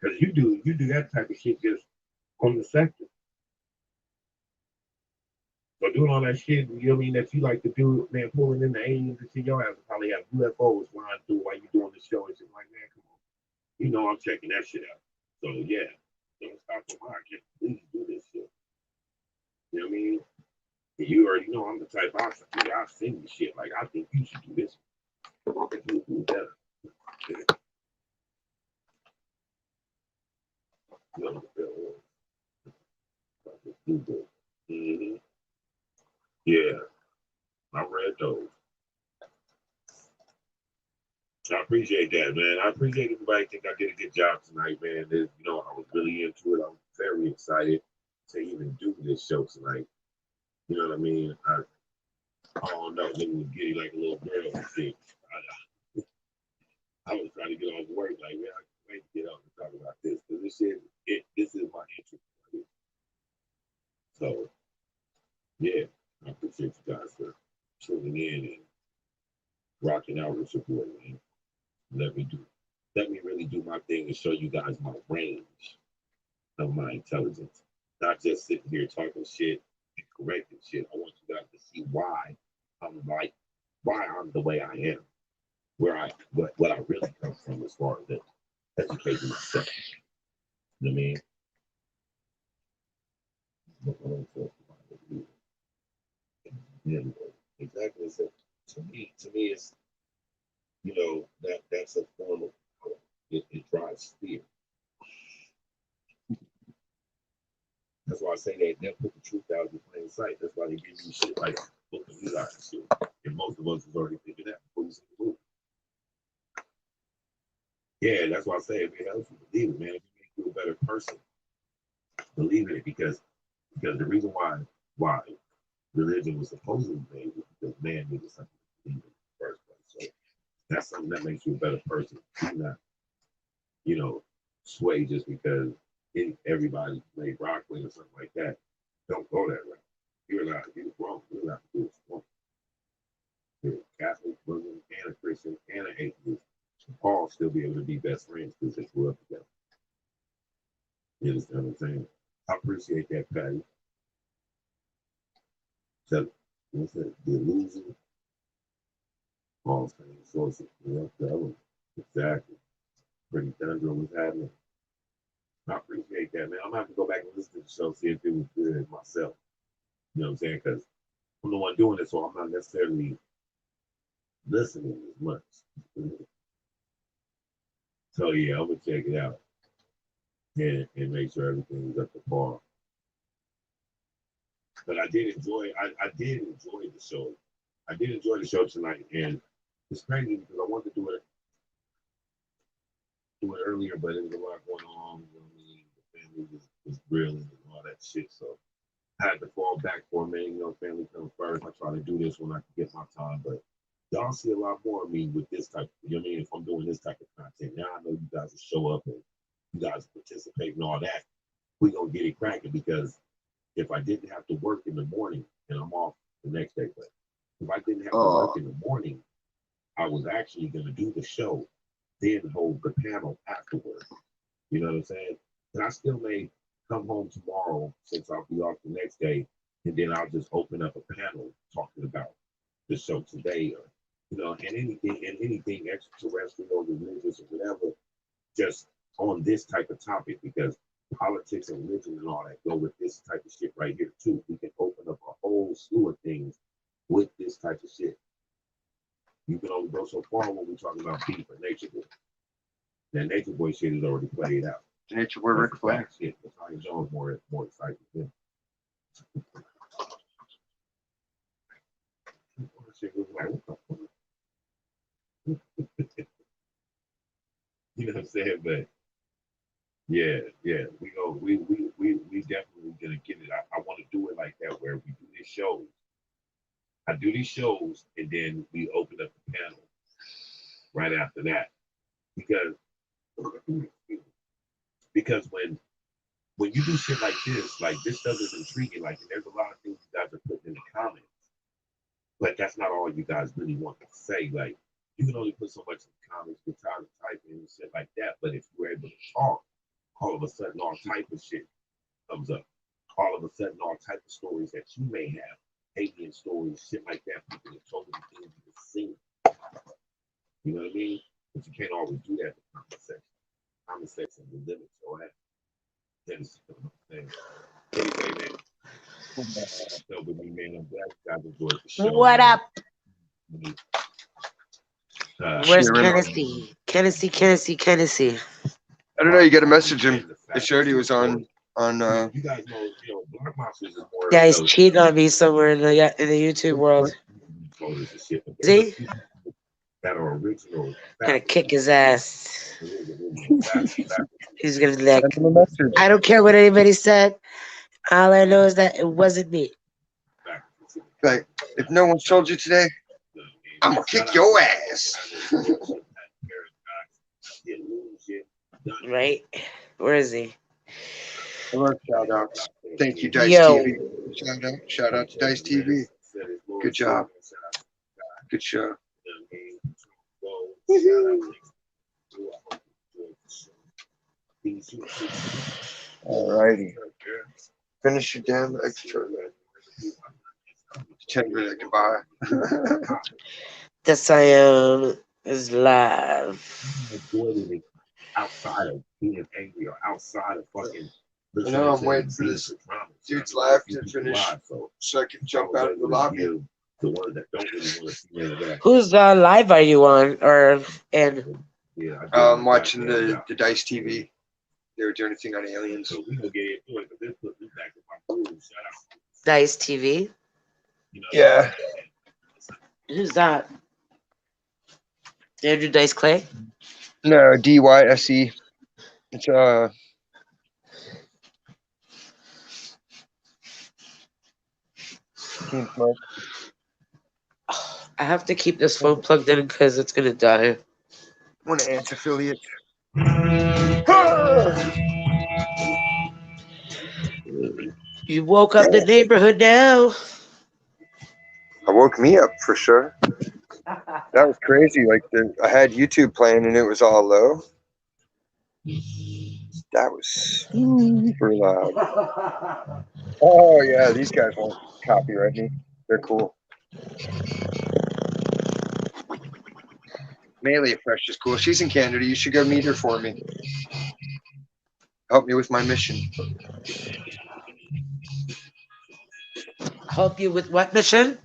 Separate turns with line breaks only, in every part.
Because you do that type of shit just on the sector. So doing all that shit, you know what I mean, that you like to do, man, pulling in the aliens and shit, your ass will probably have UFOs flying through while you doing the show and shit like, man, come on. You know I'm checking that shit out. So yeah, don't stop the market. Please do this shit. You know what I mean? And you already know I'm the type I'll sing the shit. Like I think you should do this. You do better. You know, mm-hmm. Yeah, I read those. I appreciate that, man. I appreciate everybody think I did a good job tonight, man. I was really into it. I'm very excited to even do this show tonight. You know what I mean? I don't know, looking giddy like a little girl and shit. I was trying to get off work, like, man, I can't wait to get out and talk about this. Because this is my interest. So, yeah, I appreciate you guys for tuning in and rocking out with your boy, man. Let me do let me really do my thing and show you guys my range of my intelligence. Not just sitting here talking shit and correcting shit. I want you guys to see I'm like why I'm the way I am. What I really come from as far as the educating myself. You know what I mean? Yeah, exactly. So to me, it's that's a form of power. It drives fear. That's why I say they'll put the truth out in plain sight. That's why they give you shit like look at me like shit. And most of us is already thinking that before you see the movie. Yeah, that's why I say if it helps you believe it, man, if it makes you a better person, believe in it because the reason why religion was supposedly made was because man needed something to believe in the first place. So that's something that makes you a better person. Do not, you know, sway just because everybody made broccoli or something like that. Don't go that way. You're wrong. You're not to do it. You're a Catholic, Muslim, and a Christian, and an atheist. All still be able to be best friends because they grew up together. You understand what I'm saying? I appreciate that, Patty. So, what's that? The illusion, all same sources. Yeah, that one. Exactly. Pretty thunder was happening. I appreciate that, man. I'm gonna have to go back and listen to the show, see if it was good myself. You know what I'm saying? Because I'm the one doing it, so I'm not necessarily listening as much. So yeah, I'm gonna check it out and make sure everything's up to par. But I did enjoy the show. I did enjoy the show tonight, and it's crazy because I wanted to do it earlier, but there was a lot going on. You know what I mean? The family was grilling and all that shit, so I had to fall back for a minute. Family comes first. I try to do this when I can get my time, but y'all see a lot more of me with this type. You know what I mean? If I'm doing this type of content, now I know you guys will show up and you guys participate and all that. We gonna get it cracking because if I didn't have to work in the morning and I'm off the next day, but if I didn't have to work in the morning, I was actually gonna do the show, then hold the panel afterwards. You know what I'm saying? And I still may come home tomorrow since I'll be off the next day, and then I'll just open up a panel talking about the show today, or and anything extraterrestrial, religious, or whatever, just on this type of topic because politics and religion and all that go with this type of shit right here too. We can open up a whole slew of things with this type of shit. You can only go so far when we're talking about beef or nature boy. That nature boy shit is already played out.
Nature boy Ric Flair.
Shit, Tommy Jones more exciting than him. Shit was like, what the fuck? You know what I'm saying? But yeah, we definitely gonna get it. I want to do it like that where we do these shows. I do these shows and then we open up the panel right after that because because when you do shit like this stuff is intriguing. Like there's a lot of things you guys are putting in the comments, but that's not all you guys really want to say. Like you can only put so much in the comments, you're tired of typing and shit like that. But if you're able to talk all of a sudden all type of shit comes up. All of a sudden all type of stories that you may have, alien stories, shit like that. People have told you things you've seen. You know what I mean? But you can't always do that in comment section. Comment section will limit your ass. That is the thing. Anyway, man. So with me, man, I'm glad you guys enjoyed the show.
What up? Where's
Sharing.
Kennedy?
I don't know. You got to message him. It showed he was on.
You guys know, Black Monsters is more.
Yeah, he's cheating on me somewhere in the YouTube world. See?
That are original.
Gonna kick his ass. He's gonna be like, I don't care what anybody said. All I know is that it wasn't me.
Like, if no one told you today, I'm gonna kick your ass.
Right? Where is he?
Shout outs. Thank you, Dice
Yo.
TV. Shout out to Dice TV. Good job. Good show. Alrighty. Finish your damn extra. 10-minute goodbye.
The Siam is live.
Outside of being angry or outside of fucking.
You know, I'm waiting for this dude's live to finish so I can jump out of the lobby.
The ones that don't really want to see any of that.
Whose live are you on?
Yeah,
I'm watching the Dice TV. They were doing a thing on aliens.
So we gonna get into it, but this put me back to my roots. Shout out.
Dice TV?
Yeah.
Who's that? Andrew Dice Clay?
No, DYSE. It's
I have to keep this phone plugged in because it's gonna die.
One of Ant's affiliates.
You woke up the neighborhood now.
I woke me up for sure. That was crazy. Like I had YouTube playing and it was all low. That was super loud. Oh yeah, these guys won't copyright me. They're cool. Melee Fresh is cool. She's in Canada. You should go meet her for me. Help me with my mission.
Help you with what mission?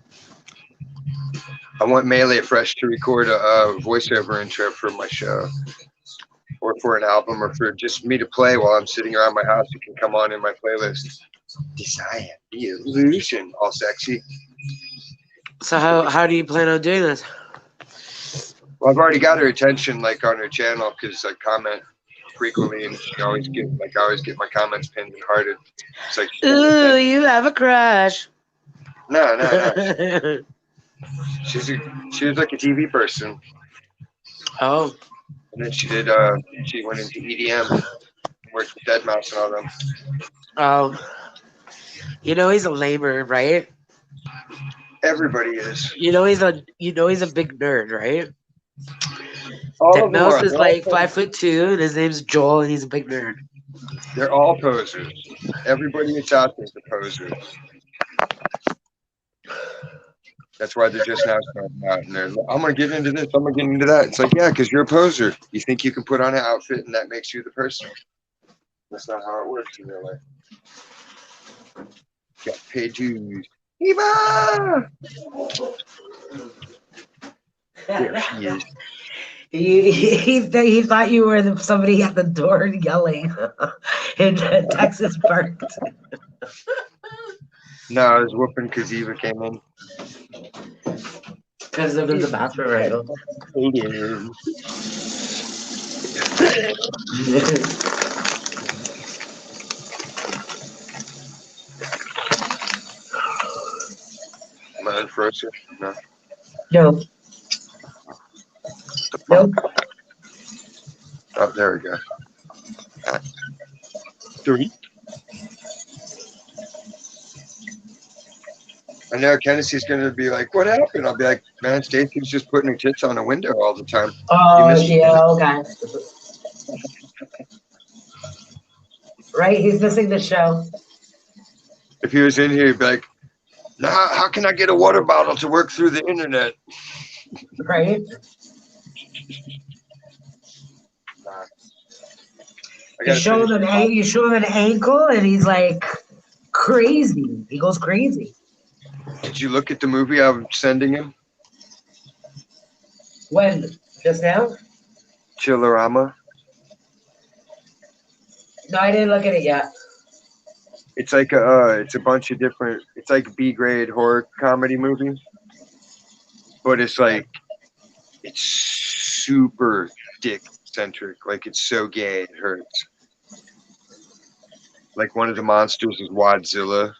I want Melee Fresh to record a voiceover intro for my show, or for an album, or for just me to play while I'm sitting around my house. You can come on in my playlist. Desire the illusion, all sexy.
So how do you plan on doing this?
Well, I've already got her attention, like on her channel, because I comment frequently, and she always get my comments pinned and hearted. It's like,
ooh, you have a crush.
No. She was like a TV person.
Oh.
And then she went into EDM, worked with Deadmau5 and all them.
Oh. You know he's a lamer, right?
Everybody is.
You know he's a big nerd, right?
Deadmau5
is like 5'2", and his name's Joel, and he's a big nerd.
They're all posers. Everybody that's out there is a poser. That's why they're just now starting out, and they're like, I'm gonna get into this, I'm gonna get into that. It's like, yeah, because you're a poser. You think you can put on an outfit, and that makes you the person. That's not how it works in real life. Got paid dues. Eva! There she is.
He thought you were somebody at the door yelling in Texas Park.
No, I was whooping because Eva came in.
Because I'm in the bathroom right now.
Am I unfrozen? No.
No. Nope.
Oh, there we go. 3. I know Kennedy's going to be like, what happened? I'll be like, man, Stacey's just putting her tits on a window all the time.
Oh, yeah, okay. Right? He's missing the show.
If he was in here, he'd be like, "Now, how can I get a water bottle to work through the internet?"
Right? You show him an ankle, and he's like crazy. He goes crazy.
Did you look at the movie I'm sending him?
When? Just now?
Chillerama.
No, I didn't look at it yet.
It's like it's a bunch of different. It's like a B-grade horror comedy movie, but it's like it's super dick centric. Like it's so gay it hurts. Like one of the monsters is Wadzilla.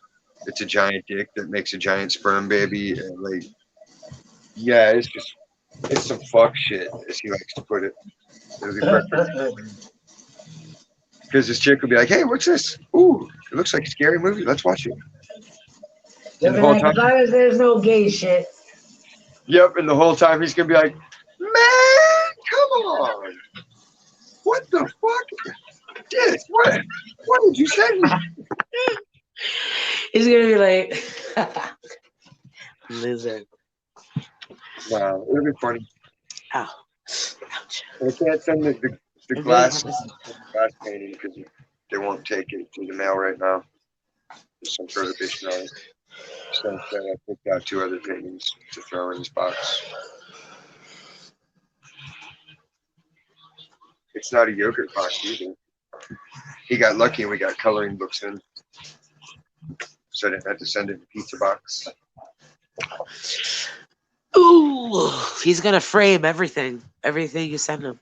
It's a giant dick that makes a giant sperm baby. And like, yeah, it's some fuck shit, as he likes to put it. It'll be perfect. Because this chick will be like, "Hey, what's this? Ooh, it looks like a scary movie. Let's watch it." And the whole time,
as long as there's no gay shit.
yep, and the whole time he's gonna be like, "Man, come on! What the fuck? This? What did you say?"
He's gonna be like, lizard.
Wow, it'll be funny.
Ow. Ouch.
I can't send the glass painting because they won't take it to the mail right now. There's some prohibition on it. So instead, I picked out 2 other paintings to throw in this box. It's not a yogurt box either. He got lucky and we got coloring books in. So I didn't have to send it in a pizza box.
Ooh, he's gonna frame everything you send him.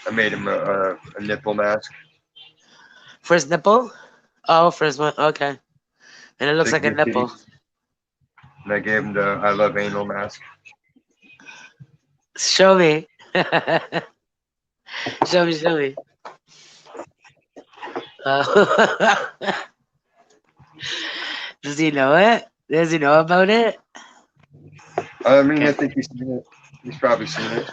I made him a nipple mask.
For his nipple? Oh, for his one. Okay. And it looks like a nipple.
And I gave him the I love anal mask.
Show me. Show me. Does he know it? Does he know about it?
I mean, I think he's seen it. He's probably seen it.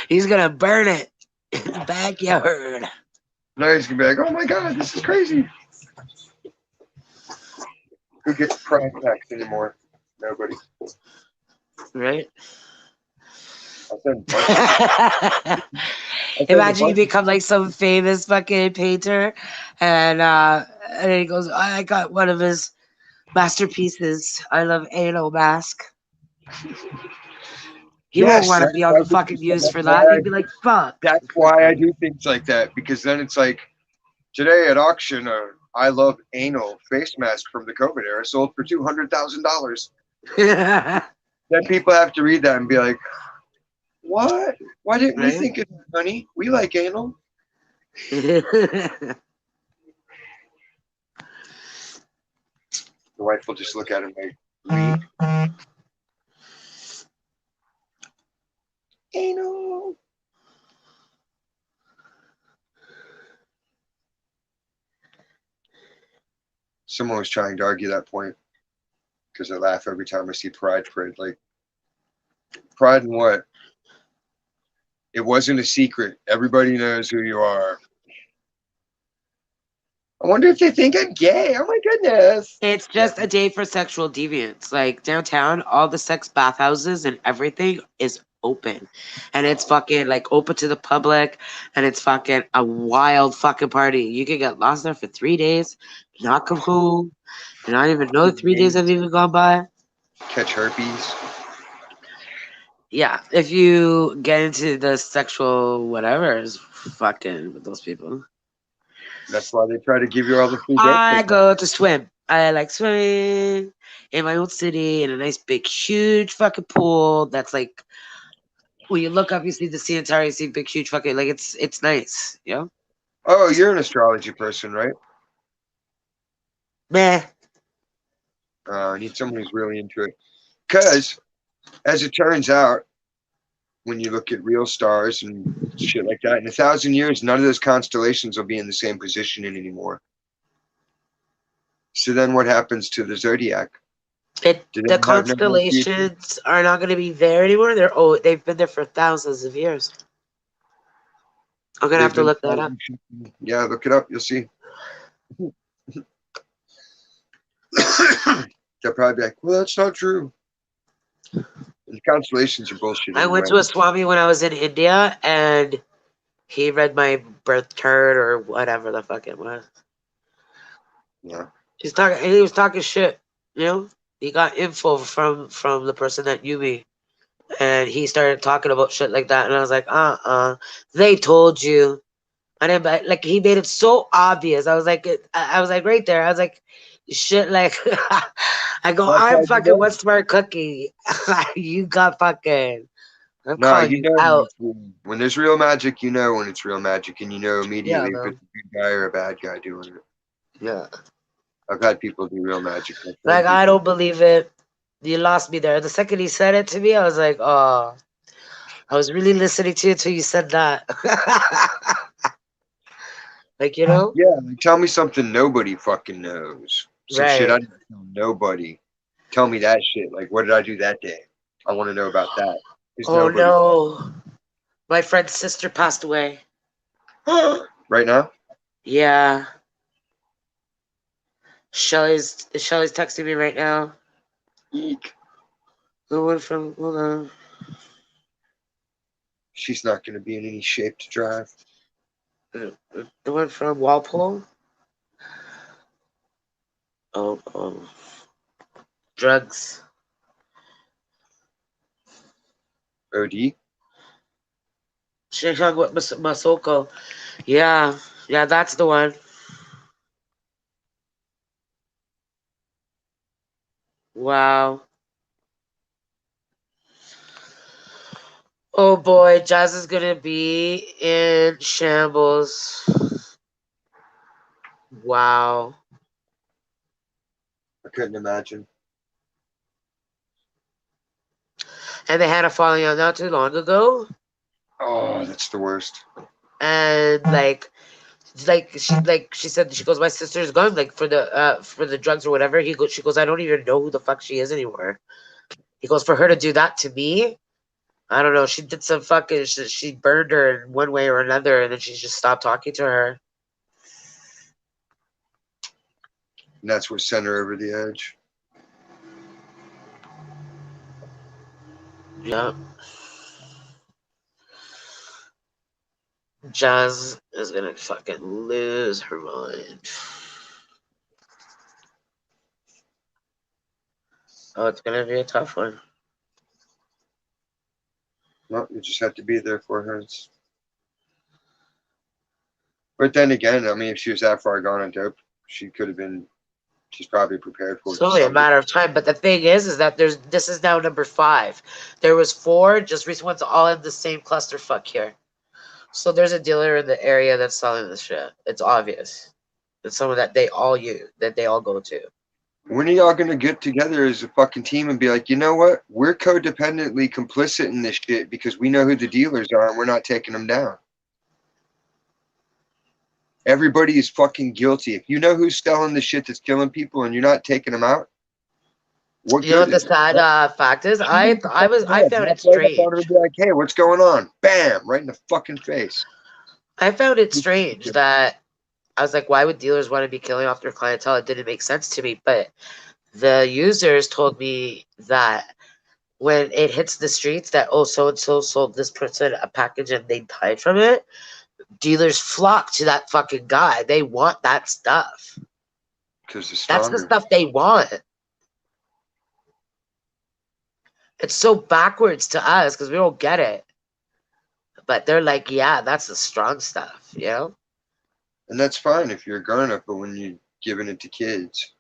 He's gonna burn it in the backyard.
No, he's gonna be like, "Oh my god, this is crazy." Who gets prank attacks anymore? Nobody.
Right? Imagine you become like some famous fucking painter, and he goes, "I got one of his masterpieces. I love anal mask." He won't want to be on the fucking news for that. He'd be like, "Fuck."
That's why I do things like that, because then it's like, today at auction, I love anal face mask from the COVID era sold for $200,000. Then people have to read that and be like, "What? Why didn't we think of that, honey? We like anal." The wife will just look at him like, anal. Someone was trying to argue that point because I laugh every time I see Pride Parade. Like, pride in what? It wasn't a secret. Everybody knows who you are. I wonder if they think I'm gay. Oh my goodness.
It's just a day for sexual deviance. Like downtown, all the sex bathhouses and everything is open. And it's fucking like open to the public. And it's fucking a wild fucking party. You can get lost there for 3 days, not come home, and not even know 3 days have even gone by.
Catch herpes.
Yeah, if you get into the sexual whatever is fucking with those people.
That's why they try to give you all the free
I go to swim. I like swimming in my own city in a nice big huge fucking pool that's like when you look up you see the sea entire, you see big huge fucking like it's nice, you know?
Oh, you're an astrology person, right?
Meh.
I need someone who's really into it. Because, as it turns out, when you look at real stars and shit like that, in 1,000 years, none of those constellations will be in the same position anymore. So then what happens to the zodiac? Do
The
they have no more future?
constellations are not going to be there anymore. They've been there for thousands of years. I'm gonna have
They've
to
been.
look that up.
Yeah, look it up. You'll see. They'll probably be like, "Well, that's not true." The constellations are bullshit
I went
anyway.
to a Swami when I was in India, and he read my birth chart or whatever the fuck it was.
Yeah.
He was talking shit. You know, he got info from the person that knew me, and he started talking about shit like that, and I was like, they told you. I didn't like. He made it so obvious. I was like, I was like right there. I was like, shit. Like, I go,
That's how
I'm
you
fucking
know.
West Smart Cookie. You got fucking. I'm
No,
calling
you
you
know when
out.
it's real. When there's real magic, you know when it's real magic, and you know
Yeah,
immediately if
man.
it's a good guy or a bad guy doing it.
Yeah.
I've had people do real magic. I've known
Like, I
people.
don't believe it. You lost me there. The second he said it to me, I was like, oh, I was really listening to you until you said that. Like, you know?
Yeah, like, tell me something nobody fucking knows. Some shit I
Right.
didn't tell nobody. Tell me that shit. Like, what did I do that day? I want to know about that. Because
Oh,
nobody.
no. My friend's sister passed away.
Right now?
Yeah. Shelly's texting me right now.
Eek.
The one from, hold on.
She's not going to be in any shape to drive.
The one from Walpole. Oh. Drugs.
OD?
She's talking about Masoko. Yeah. Yeah, that's the one. Wow. Oh boy, Jazz is gonna be in shambles. Wow.
I couldn't imagine.
And they had a falling out not too long ago.
Oh, that's the worst.
And she said, she goes, my sister's gone like for the drugs or whatever. She goes, I don't even know who the fuck she is anymore. He goes, for her to do that to me, I don't know. She did some fucking she burned her in one way or another, and then she just stopped talking to her.
And that's what sent her over the edge.
Yeah. Jazz is gonna fucking lose her mind. Oh, it's gonna be a tough one.
Well, you just have to be there for her. But then again, I mean, if she was that far gone on dope, she could have been. She's probably prepared for it.
It's only a matter of time. But the thing is that this is now number 5. There was 4 just recent ones, all in the same clusterfuck here. So there's a dealer in the area that's selling this shit. It's obvious. It's someone that they all go to.
When are y'all gonna get together as a fucking team and be like, you know what? We're codependently complicit in this shit because we know who the dealers are and we're not taking them down. Everybody is fucking guilty. If you know who's selling the shit that's killing people and you're not taking them out, what
You know
good
what the
is it?
sad fact is? I found it
Right up on her and
strange.
be like, hey, what's going on? Bam! Right in the fucking face.
I found it strange that I was like, why would dealers want to be killing off their clientele? It didn't make sense to me. But the users told me that when it hits the streets that, oh, so and so sold this person a package and they died from it, dealers flock to that fucking guy. They want that stuff.
Because they're
That's the
stronger.
stuff they want. It's so backwards to us because we don't get it. But they're like, yeah, that's the strong stuff, you know?
And that's fine if you're a grown up, but when you're giving it to kids,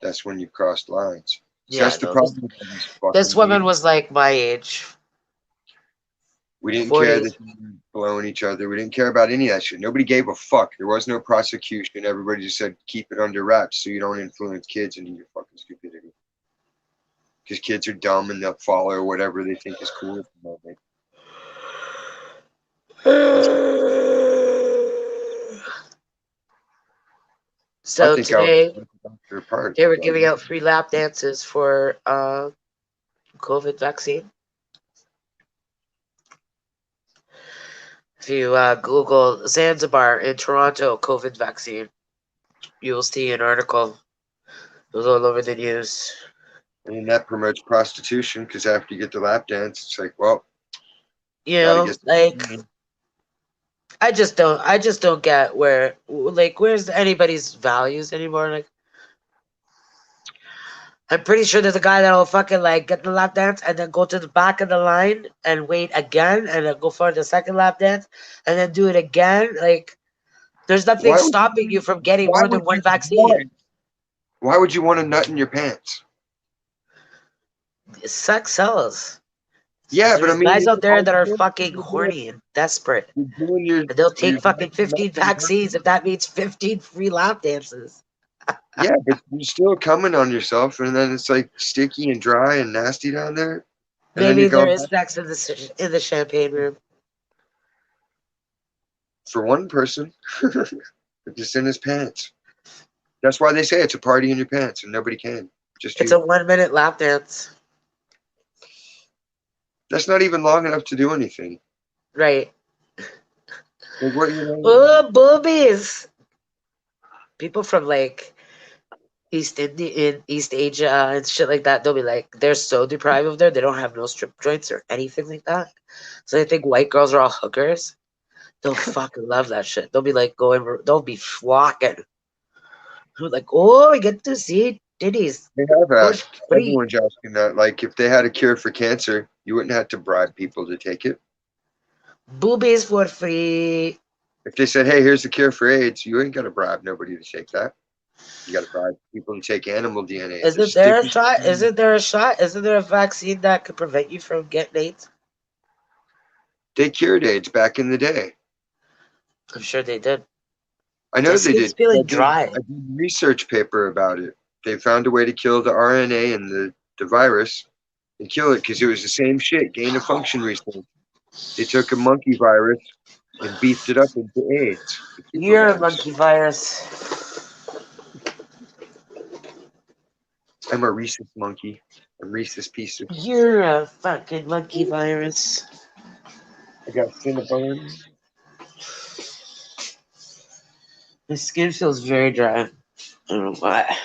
that's when you've crossed lines. So
Yeah,
that's the
no,
problem with all these
this
fucking
woman
dealers.
was like my age.
We didn't
40s.
care that they were blowing each other. We didn't care about any of that shit. Nobody gave a fuck. There was no prosecution. Everybody just said, keep it under wraps so you don't influence kids into your fucking stupidity. Because kids are dumb and they'll follow whatever they think is cool at the moment.
So
I think our
today,
doctor apart.
They were giving out free lap dances for COVID vaccine. If you Google Zanzibar in Toronto COVID vaccine, you will see an article. It was all over the news.
And that promotes prostitution because after you get the lap dance, it's like, well,
You
gotta
know,
get
like I just don't get where's anybody's values anymore. Like I'm pretty sure there's a guy that'll fucking like get the lap dance and then go to the back of the line and wait again and then go for the second lap dance and then do it again. Like there's nothing
Why would
stopping you from getting
why
more than
would
one
you
vaccine.
want- Why would you want a nut in your pants?
Sex sells.
Yeah, but I
There's
mean,
guys
it's
out there that are
all-
fucking horny and desperate.
you're doing your,
And they'll take
your
fucking 15 vaccines if that means 15 free lap dances.
yeah, but you're still coming on yourself, and then it's like sticky and dry and nasty down there. And then
Maybe
you go
there is sex in the champagne room.
for one person, just in his pants. That's why they say it's a party in your pants, and nobody can. Just
It's
you.
a 1 minute lap dance.
That's not even long enough to do anything.
Right.
Like, what you know?
Oh, boobies. People from like East Asia and shit like that, they'll be like, they're so deprived of there, they don't have no strip joints or anything like that. So they think white girls are all hookers. They'll fucking love that shit. They'll be like they'll be flocking. Like, oh, we get to see titties.
They have
For
asked.
free.
Everyone's asking that. Like, if they had a cure for cancer, you wouldn't have to bribe people to take it.
Boobies for free.
If they said, "Hey, here's the cure for AIDS," you ain't got to bribe nobody to take that. You got to bribe people to take animal DNA.
Isn't there a shot? Isn't there a shot? Isn't there a vaccine that could prevent you from getting AIDS?
They cured AIDS back in the day.
I'm sure they did.
I know
This
they
is
did.
feeling dry.
I did a research paper about it. They found a way to kill the RNA and the virus and kill it because it was the same shit, gain of function research. They took a monkey virus and beefed it up into AIDS.
You're a monkey virus.
I'm a rhesus monkey. A rhesus piece of.
You're a fucking monkey virus.
I got Cinnabon.
My skin feels very dry. I don't know why.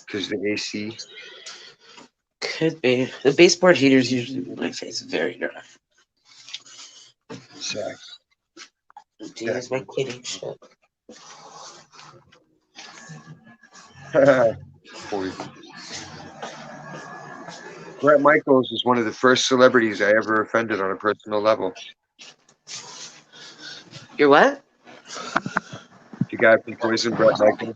Because the AC.
Could be. The baseboard heaters usually make my face very dry.
Sex.
To use my kidding shit.
Poison. Bret Michaels is one of the first celebrities I ever offended on a personal level.
You're what?
The guy from Poison, Bret Michaels.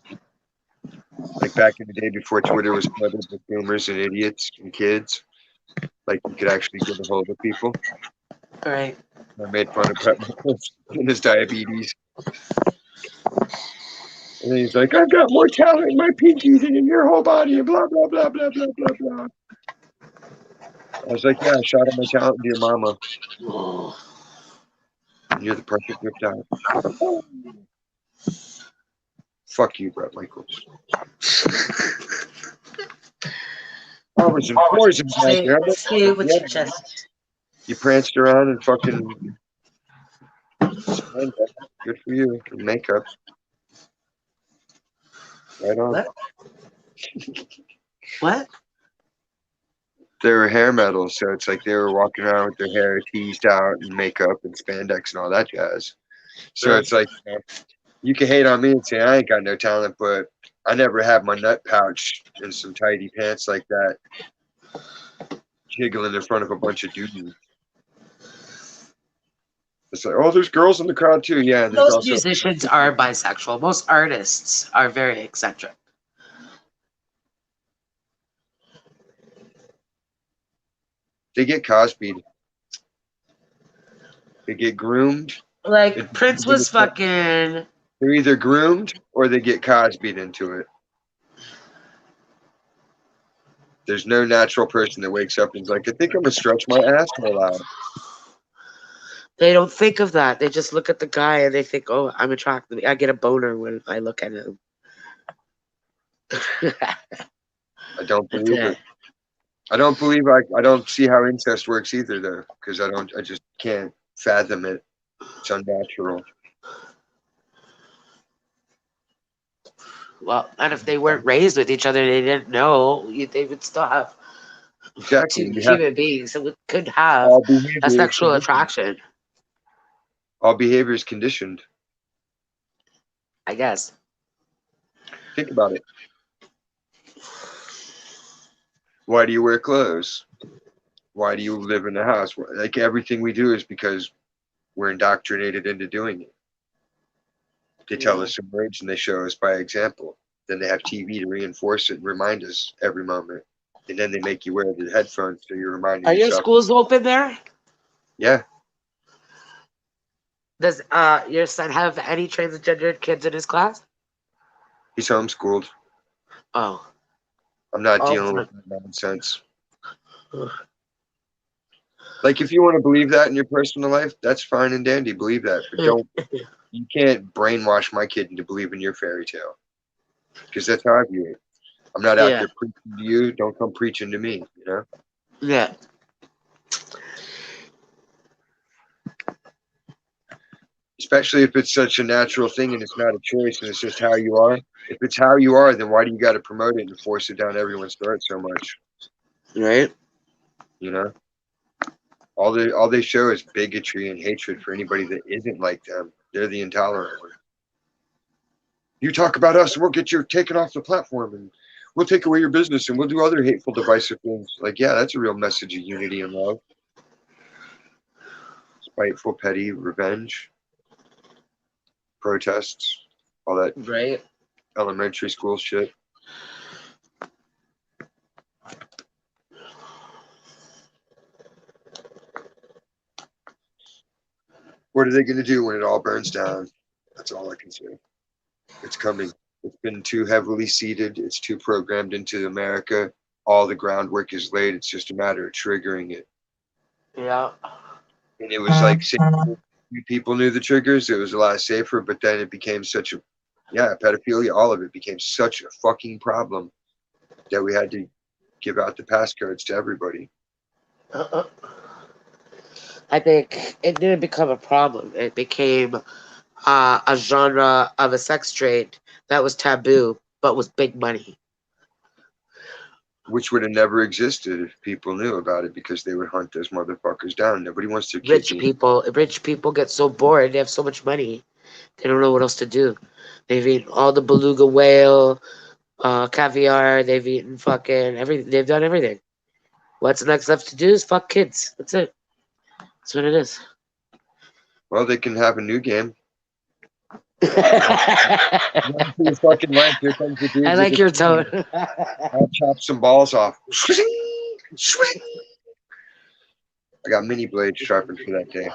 Like back in the day before Twitter was flooded with boomers and idiots and kids. Like you could actually get a hold of people.
All right.
I made fun of Bret Michaels and his diabetes. And then he's like, I've got more talent in my pinky than in your whole body, and blah, blah, blah, blah, blah, blah, blah. I was like, yeah, I shot my talent into your mama. And you're the perfect ripped out. Fuck you, Bret Michaels. Powers and poisons out
Say,
there.
say it with your chest.
You pranced around and fucking. Good for you. Makeup. Right on.
What? What?
They were hair metal, so it's like they were walking around with their hair teased out and makeup and spandex and all that jazz. So it's like, you can hate on me and say I ain't got no talent, but I never had my nut pouch in some tidy pants like that, jiggling in front of a bunch of dudes. It's like, oh, there's girls in the crowd too. Yeah, and there's
Most
also
musicians are bisexual. Most artists are very eccentric.
they get Cosby'd. They get groomed.
Like Prince was fucking.
They're either groomed or they get Cosby'd into it. There's no natural person that wakes up and is like, I think I'm gonna stretch my asshole out.
They don't think of that. They just look at the guy and they think, "Oh, I'm attracted. I get a boner when I look at him."
I don't
That's
believe
it.
it. I don't believe I don't see how incest works either though, because I just can't fathom it. It's unnatural.
Well, and if they weren't raised with each other, they didn't know. They would still have
Exactly.
two
You have
human beings that could have
all
a
behavior is
sexual
conditioned.
attraction.
All behavior is conditioned.
I guess.
Think about it. Why do you wear clothes? Why do you live in the house? Like everything we do is because we're indoctrinated into doing it. They tell
Yeah.
us some words and they show us by example. Then they have TV to reinforce it and remind us every moment. And then they make you wear the headphones so you're reminding
Are your
yourself.
schools open there?
Yeah,
Does your son have any transgendered kids in his class?
he's homeschooled.
Oh,
I'm not
oh,
dealing with that nonsense. Like if you want to believe that in your personal life, that's fine and dandy. Believe that, but don't. You can't brainwash my kid into believing your fairy tale, because that's how I view it. I'm not out
yeah,
there preaching to you. Don't come preaching to me. You know.
yeah.
Especially if it's such a natural thing and it's not a choice and it's just how you are. If it's how you are, then why do you got to promote it and force it down everyone's throat so much?
Right.
You know. All they show is bigotry and hatred for anybody that isn't like them. They're the intolerant one. You talk about us, and we'll get you taken off the platform, and we'll take away your business, and we'll do other hateful, divisive things. Like, yeah, that's a real message of unity and love. Spiteful, petty, revenge, protests, all that
Right.
elementary school shit. What are they going to do when it all burns down? That's all I can say. It's coming. It's been too heavily seeded. It's too programmed into America. All the groundwork is laid. It's just a matter of triggering it.
Yeah.
And it was like people knew the triggers. It was a lot safer, but then it became such a, yeah, pedophilia, all of it became such a fucking problem that we had to give out the passcodes to everybody.
I think it didn't become a problem. It became a genre of a sex trade that was taboo, but was big money.
Which would have never existed if people knew about it, because they would hunt those motherfuckers down. Nobody wants their kid being.
Rich people get so bored. They have so much money. They don't know what else to do. They've eaten all the beluga whale, caviar. They've eaten fucking everything. They've done everything. What's next left to do is fuck kids. That's it. That's what it is.
Well, they can have a new game.
I
Run for your fucking life. Here comes the dude.
like your tone.
I'll chop some balls off. I got mini blades sharpened for that day.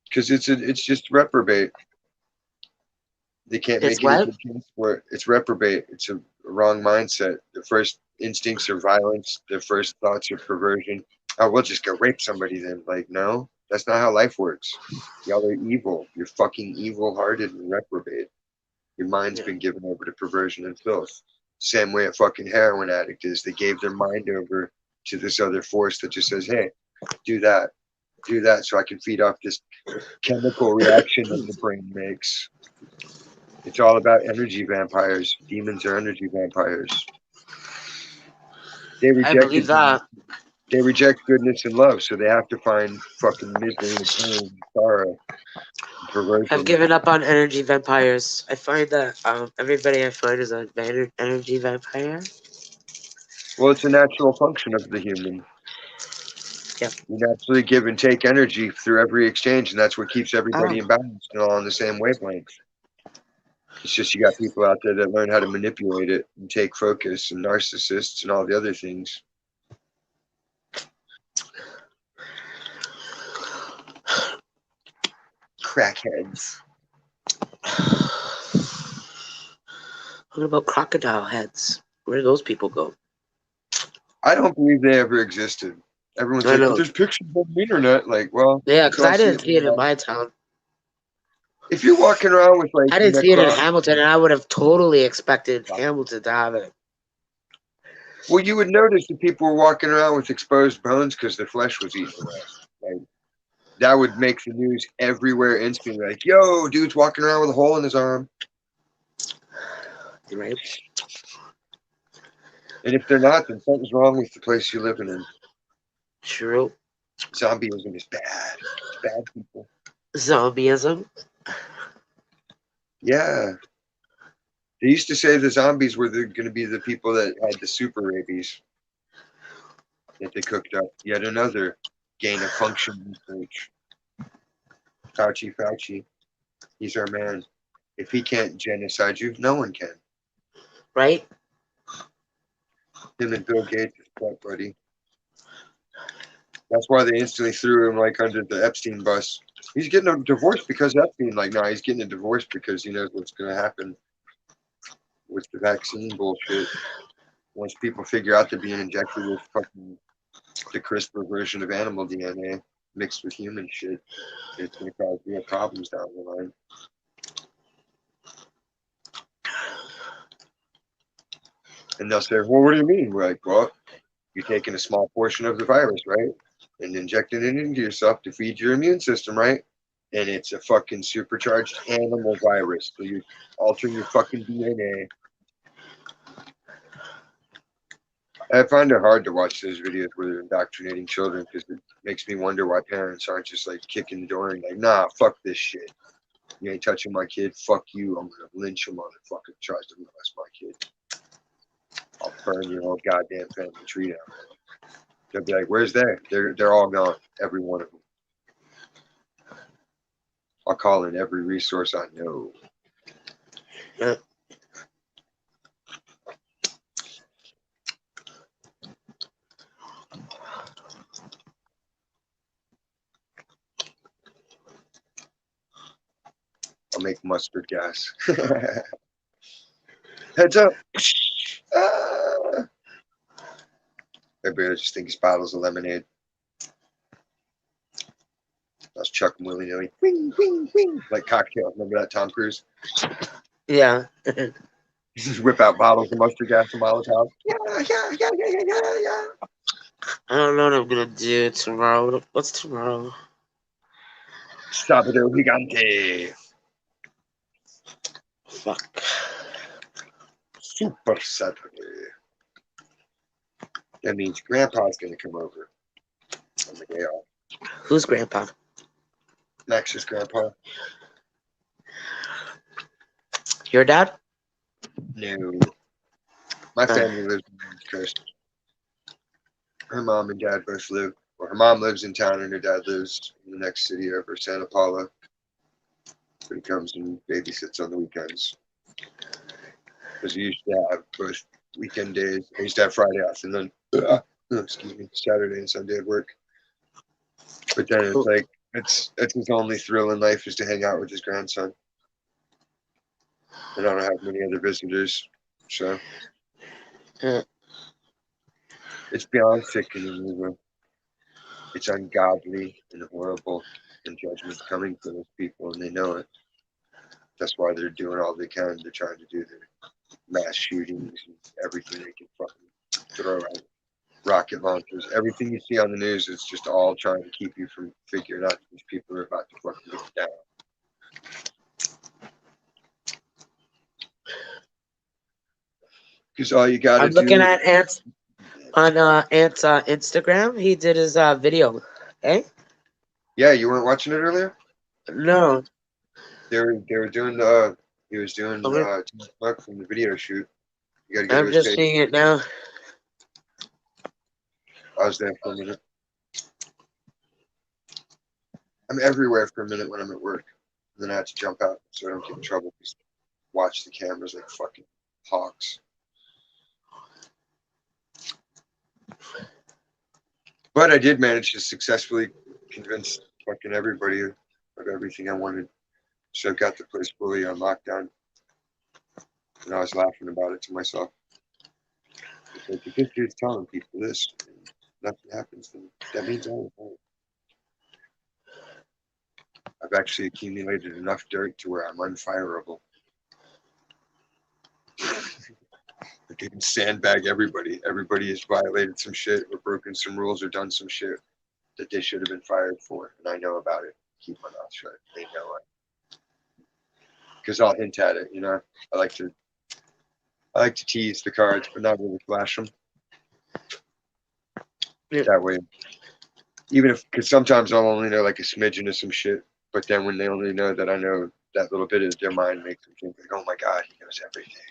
Because it's just reprobate. They can't
It's
make any
what?
good case for it. It's reprobate. It's a wrong mindset. The first instincts are violence. The first thoughts are perversion. Oh, we'll just go rape somebody then. Like, no, that's not how life works. Y'all are evil. You're fucking evil-hearted and reprobate. Your mind's been given over to perversion and filth. Same way a fucking heroin addict is. They gave their mind over to this other force that just says, hey, do that so I can feed off this chemical reaction that the brain makes. It's all about energy vampires. Demons are energy vampires. They
I believe that.
They reject goodness and love, so they have to find fucking misery and pain and sorrow and perversion.
I've given up on energy vampires. I find that everybody I find is an energy vampire.
Well, it's a natural function of the human.
Yep.
You naturally give and take energy through every exchange, and that's what keeps everybody in balance and all on the same wavelength. It's just you got people out there that learn how to manipulate it and take focus, and narcissists and all the other things. Crackheads.
What about crocodile heads? Where do those people go?
I don't believe they ever existed. Everyone's
I
like,
know.
but there's pictures on the internet. Like, well,
Yeah,
you
because
don't
I didn't see it in
live.
my town.
If you're walking around with like
I didn't see it in
necro,
Hamilton, and I would have totally expected Hamilton to have it.
well, you would notice that people were walking around with exposed bones because the flesh was eaten away. Like, that would make the news everywhere instantly. Like, yo, dude's walking around with a hole in his arm.
Right?
And if they're not, then something's wrong with the place you're living in.
True.
Zombieism is bad. It's bad people.
Zombieism.
Yeah. They used to say the zombies were going to be the people that had the super rabies that they cooked up. Yet another gain of function research. Fauci. He's our man. If he can't genocide you, no one can.
Right?
Him and Bill Gates is butt buddy. That's why they instantly threw him like under the Epstein bus. He's getting a divorce because Epstein. Like, no, he's getting a divorce because he knows what's going to happen with the vaccine bullshit. Once people figure out they're being injected with fucking the CRISPR version of animal DNA mixed with human shit, it's going to cause real problems down the line. And they'll say, well, what do you mean? We're like, well, you're taking a small portion of the virus, right? And injecting it into yourself to feed your immune system, right? And it's a fucking supercharged animal virus. So you're altering your fucking DNA. I find it hard to watch those videos where they're indoctrinating children because it makes me wonder why parents aren't just like kicking the door and like, nah, fuck this shit. You ain't touching my kid. Fuck you. I'm gonna lynch a motherfucker that tries to molest my kid. I'll burn your whole goddamn family tree down. They'll be like, where's they? They're all gone. Every one of them. I'll call in every resource I know.
Yeah.
I'll make mustard gas. Heads up. Ah. Everybody just thinks bottles of lemonade. Let's chuck them willy nilly. Wing, wing, wing. Like cocktails. Remember that, Tom Cruise?
Yeah.
Just whip out bottles of mustard gas and Molotov. Yeah.
I don't know what I'm gonna do tomorrow. What's tomorrow?
Sábado Gigante.
Fuck.
Super Saturday. That means Grandpa's going to come over on the day off.
Who's grandpa?
Max's grandpa.
Your dad?
No. My family lives on the East Coast. Her mom and dad both live, well, her mom lives in town and her dad lives in the next city over, Santa Paula. But he comes and babysits on the weekends. Because we used to have both weekend days. I used to have Friday off and then, Saturday and Sunday at work. But then it's like, it's his only thrill in life is to hang out with his grandson. And I don't have many other visitors, so it's beyond sickening. It's ungodly and horrible, and judgment's coming for those people, and they know it. That's why they're doing all they can. They're trying to do their mass shootings and everything they can fucking throw at rocket launchers. Everything you see on the news is just all trying to keep you from figuring out these people are about to fucking get down. Because all you gotta
I'm looking at Ant's on Ant's Instagram. He did his video. Eh?
Yeah, you weren't watching it earlier?
No.
They were doing he was doing Mark from the video shoot. You gotta go to
I'm
his
just
page.
seeing it now.
I was there for a minute. I'm everywhere for a minute when I'm at work. And then I have to jump out so I don't get in trouble. Just watch the cameras like fucking hawks. But I did manage to successfully convince fucking everybody of everything I wanted. So I got the place fully on lockdown. And I was laughing about it to myself. Like, if this dude's telling people this, and nothing happens, then that means all the time. I've actually accumulated enough dirt to where I'm unfireable. I can sandbag everybody. Everybody has violated some shit or broken some rules or done some shit that they should have been fired for, and I know about it. Keep my mouth shut. They know it. Because I'll hint at it, you know. I like to tease the cards, but not really flash them.
Yeah.
That way, even if, because sometimes I'll only know like a smidgen of some shit, but then when they only know that I know that little bit of their mind makes them think like, oh my God, he knows everything.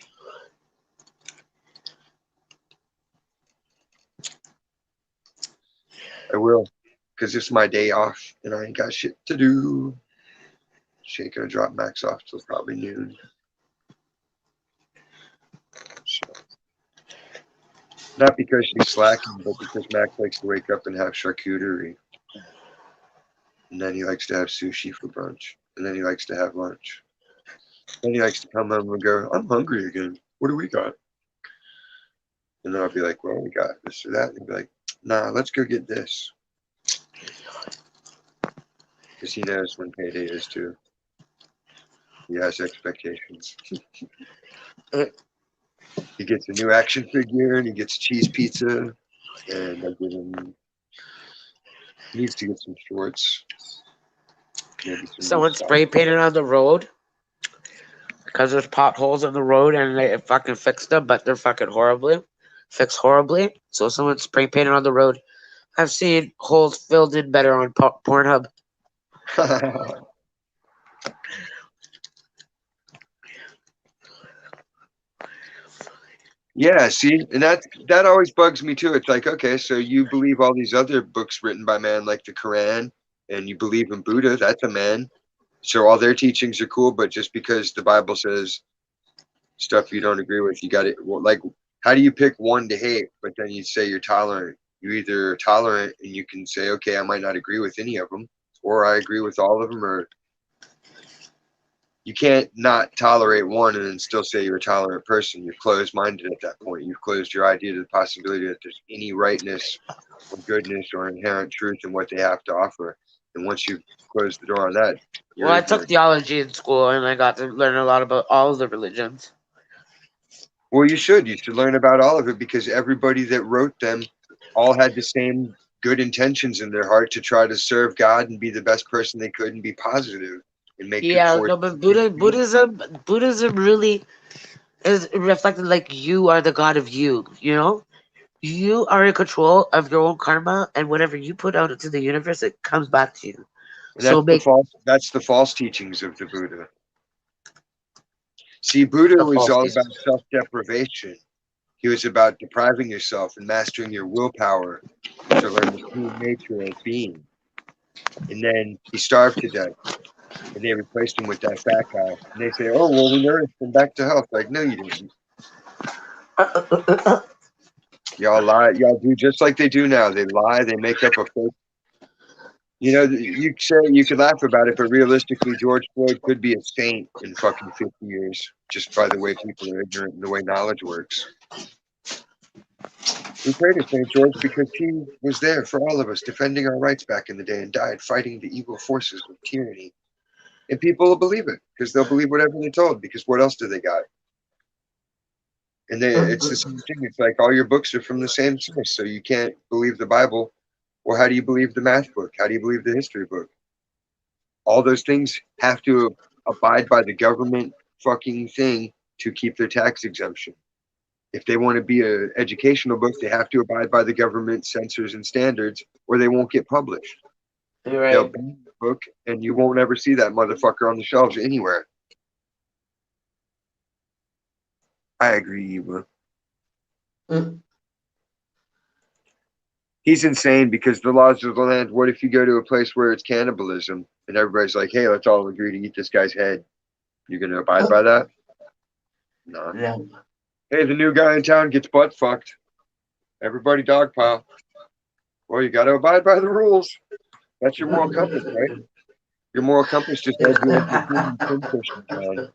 I will, because it's my day off and I ain't got shit to do. She ain't gonna drop Max off till probably noon. So, not because she's slacking, but because Max likes to wake up and have charcuterie. And then he likes to have sushi for brunch. And then he likes to have lunch. Then he likes to come home and go, I'm hungry again. What do we got? And then I'll be like, well, we got this or that. And he'll be like, nah, let's go get this. Because he knows when payday is too. He has expectations. He gets a new action figure and he gets cheese pizza. And I give him, he needs to get some shorts. Maybe some
Someone
new stuff.
spray painted on the road because there's potholes in the road and they fucking fixed them, but they're fucking fixed horribly. So someone spray painted on the road. I've seen holes filled in better on Pornhub.
Yeah, see, and that always bugs me too. It's like, okay, so you believe all these other books written by man, like the Quran, and you believe in Buddha, that's a man. So all their teachings are cool, but just because the Bible says stuff you don't agree with, you got it. Well, like, how do you pick one to hate, but then you say you're tolerant? You're either tolerant and you can say, okay, I might not agree with any of them, or I agree with all of them, or you can't not tolerate one and then still say you're a tolerant person. You're closed-minded at that point. You've closed your idea to the possibility that there's any rightness or goodness or inherent truth in what they have to offer. And once you close the door on that, you're
Well, I took
ignorant.
theology in school and I got to learn a lot about all of the religions.
Well, you should. You should learn about all of it because everybody that wrote them all had the same good intentions in their heart to try to serve God and be the best person they could and be positive and make
Yeah,
good
no, but Buddhism really is reflected like you are the god of you. You know, you are in control of your own karma, and whatever you put out into the universe, it comes back to you.
And
So
that's the false teachings of the Buddha. See, Buddha
the
was
false
all
teachers.
about self-deprivation. He was about depriving yourself and mastering your willpower to learn the true nature of being. And then he starved to death. And they replaced him with that fat guy. And they say, oh, well, we nourished him back to health. Like, no, you didn't. Y'all lie. Y'all do just like they do now. They lie. They make up a fake. You know, you say you could laugh about it, but realistically, George Floyd could be a saint in fucking 50 years just by the way people are ignorant and the way knowledge works. We pray to St. George because he was there for all of us, defending our rights back in the day and died fighting the evil forces of tyranny. And people will believe it because they'll believe whatever they're told because what else do they got? And it's the same thing. It's like all your books are from the same source, so you can't believe the Bible. Well, how do you believe the math book? How do you believe the history book? All those things have to abide by the government fucking thing to keep their tax exemption. If they want to be an educational book, they have to abide by the government censors and standards, or they won't get published.
You're
They'll
right.
ban the book, and you won't ever see that motherfucker on the shelves anywhere. I agree, Eva. He's insane because the laws of the land. What if you go to a place where it's cannibalism and everybody's like, hey, let's all agree to eat this guy's head? You're going to abide by that? No.
No.
Hey, the new guy in town gets butt fucked. Everybody dogpile. Well, you got to abide by the rules. That's your moral compass, right? Your moral compass just led you into a human pinfish town.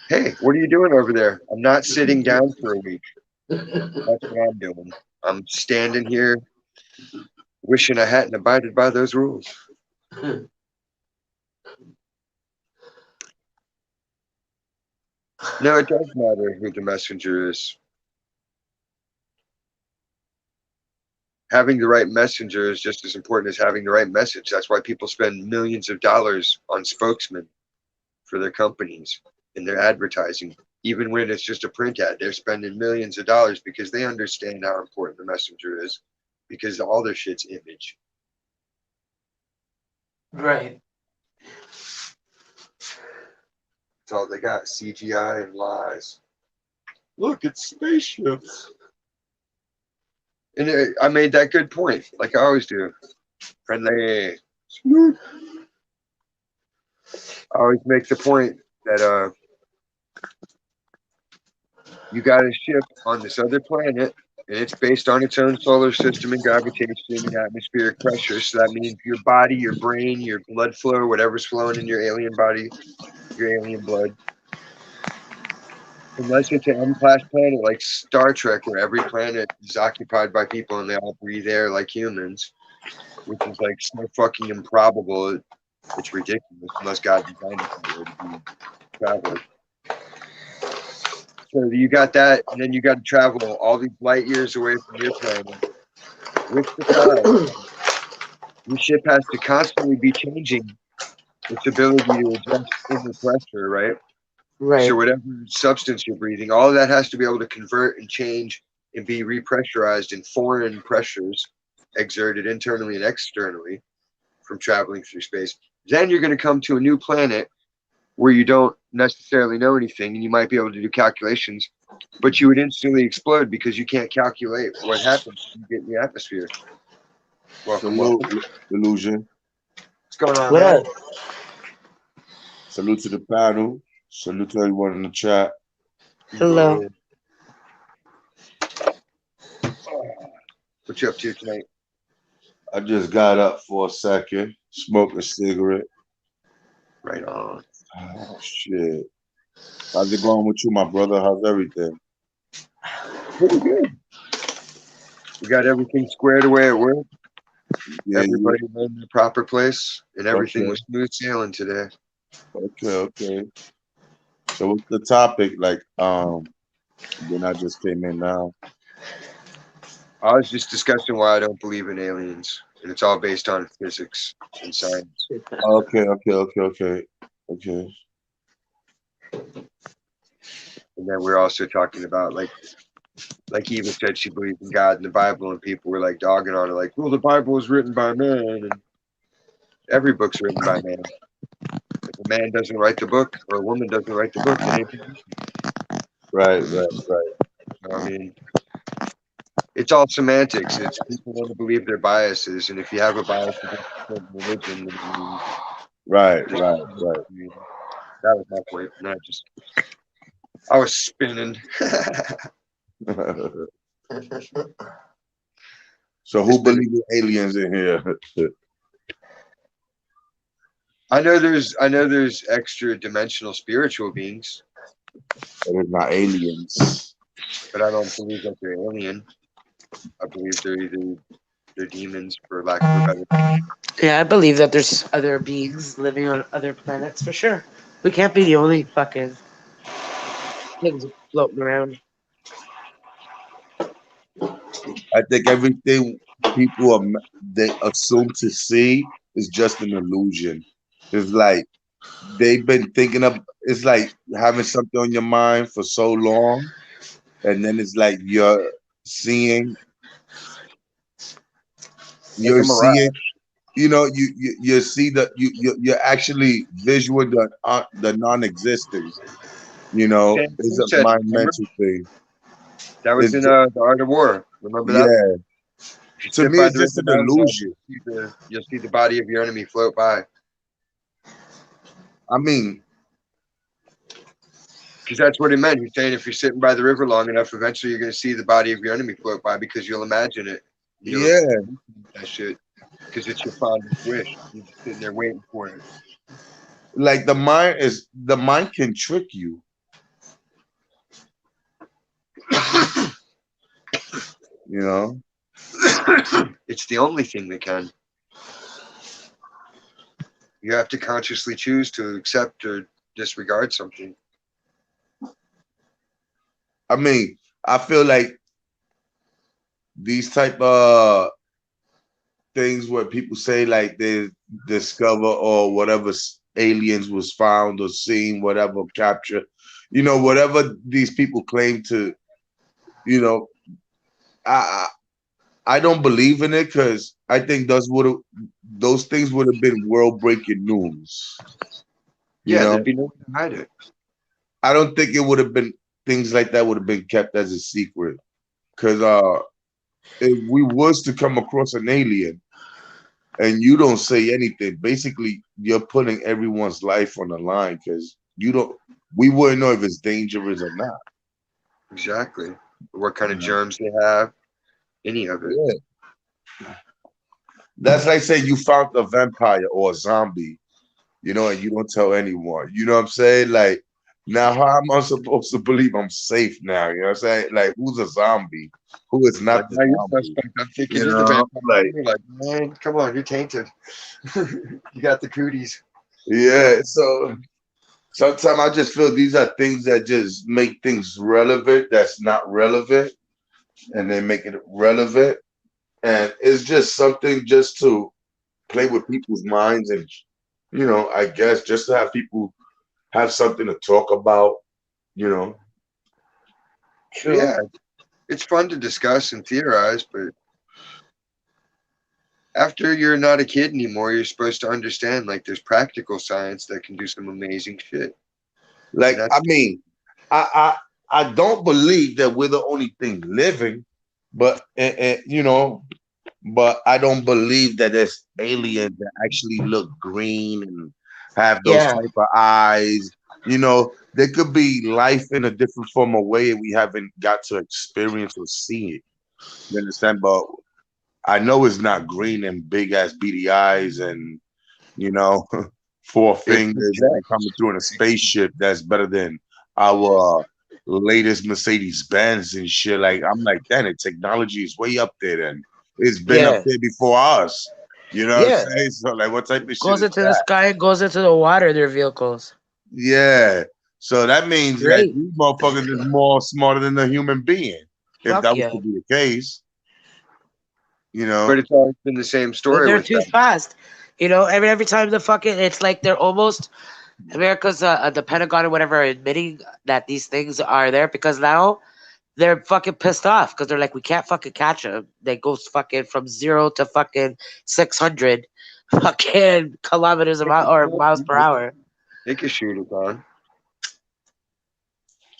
Hey, what are you doing over there? I'm not sitting down for a week. That's what I'm doing. I'm standing here wishing I hadn't abided by those rules. No, it does matter who the messenger is. Having the right messenger is just as important as having the right message. That's why people spend millions of dollars on spokesmen for their companies and their advertising. Even when it's just a print ad, they're spending millions of dollars because they understand how important the messenger is, because all their shit's image.
Right.
That's all they got, CGI and lies. Look, it's spaceships. And I made that good point, like I always do. Friendly. I always make the point that you got a ship on this other planet, and it's based on its own solar system and gravitation and atmospheric pressure. So that means your body, your brain, your blood flow, whatever's flowing in your alien body, your alien blood. Unless it's an M-class planet like Star Trek, where every planet is occupied by people and they all breathe air like humans, which is like so fucking improbable. It's ridiculous unless God designed it to be traveled. So you got that, and then you got to travel all these light years away from your planet. With the time, your ship has to constantly be changing its ability to adjust inner pressure, right?
Right.
So whatever substance you're breathing, all of that has to be able to convert and change and be repressurized in foreign pressures exerted internally and externally from traveling through space. Then you're going to come to a new planet where you don't necessarily know anything, and you might be able to do calculations, but you would instantly explode because you can't calculate what happens when you get in the atmosphere. Welcome,
Salute,
welcome.
Illusion.
What's going on,
What
man?
up?
Salute to the panel. Salute to everyone in the chat.
Hello.
What you up to tonight?
I just got up for a second, smoked a cigarette.
Right on.
Oh, shit. How's it going with you, my brother? How's everything?
Pretty good. We got everything squared away at work.
Yeah,
Everybody in the proper place, and everything
Okay.
was smooth sailing today.
Okay. So what's the topic? Then I just came in now.
I was just discussing why I don't believe in aliens, and it's all based on physics and science.
Okay.
And then we're also talking about like Eva said, she believes in God and the Bible, and people were like dogging on her, like, well, the Bible was written by man, and every book's written by man. If a man doesn't write the book, or a woman doesn't write the book, it ain't.
Right.
So, I mean, it's all semantics. It's people want to believe their biases, and if you have a bias against a certain religion, then
Right.
that was my point. Not just I was spinning.
So who believes in aliens in here?
I know there's extra dimensional spiritual beings,
They're not aliens.
but I don't believe that they're alien. I believe they're demons, for lack of a better.
Yeah, I believe that there's other beings living on other planets for sure. We can't be the only fucking things floating around.
I think everything they assume to see is just an illusion. It's like they've been thinking of. It's like having something on your mind for so long, and then it's like you're seeing. You're seeing. You know, you see that you're actually visual the non-existence. You know, it's a mind mental thing.
That was
It's
in the Art of War. Remember that?
Yeah.
If you
To
sit
me,
by
it's
the
just
river
an
now,
illusion.
you'll see the body of your enemy float by.
I mean,
Because that's what he meant. He's saying if you're sitting by the river long enough, eventually you're going to see the body of your enemy float by because you'll imagine it.
yeah.
That shit. Because it's your fondest wish. You're just sitting there waiting for it.
Like the mind can trick you. You know,
It's the only thing that can. You have to consciously choose to accept or disregard something.
I mean, I feel like these type of things where people say like they discover or whatever aliens was found or seen, whatever capture, whatever these people claim to, you know, I I don't believe in it because I think those things would have been world breaking news. You
Yeah,
know,
there'd be no way to hide it.
I don't think it would have been things like that would have been kept as a secret. Because if we was to come across an alien and you don't say anything, basically you're putting everyone's life on the line because we wouldn't know if it's dangerous or not.
Exactly. What kind of
Yeah.
germs they have, any of it.
Yeah. That's like saying you found a vampire or a zombie, and you don't tell anyone. You know what I'm saying? Like, now how am I supposed to believe I'm safe now? You know what I'm saying? Like, who's a zombie? Who is not
Like,
the
now you're
zombie?
suspect. I'm thinking
You
you're the
know,
vampire.
like,
You're like, man, come on, you're tainted. You got the cooties.
yeah. So sometimes I just feel these are things that just make things relevant that's not relevant, and they make it relevant. And it's just something just to play with people's minds and, I guess just to have people have something to talk about, you know.
Yeah, it's fun to discuss and theorize, but after you're not a kid anymore, you're supposed to understand like there's practical science that can do some amazing shit.
Like,
That's
I mean, I don't believe that we're the only thing living, but but I don't believe that there's aliens that actually look green and have those
Yeah.
type of eyes. There could be life in a different form of way, and we haven't got to experience or see it. You understand? But I know it's not green and big ass beady eyes and you know, four
it
fingers and
projects.
coming through in a spaceship that's better than our latest Mercedes Benz and shit. Like, I'm like, damn, the technology is way up there and it's been up
Yeah.
there before us. You know what
Yeah.
I'm saying? So, like, what type of shit
Goes
is
into the
that?
sky and goes into the water, their vehicles.
Yeah. So that means that
Great.
these motherfuckers is more smarter than a human being. If
Fuck
that was
yeah.
to be the case, you know.
But it's always been the same
But
story
they're
with
too
them.
fast. Every time it's like they're almost America's the Pentagon or whatever admitting that these things are there because now they're fucking pissed off because they're like we can't fucking catch them. They go fucking from 0 to fucking 600 fucking kilometers a mile or miles per hour.
They can shoot it down.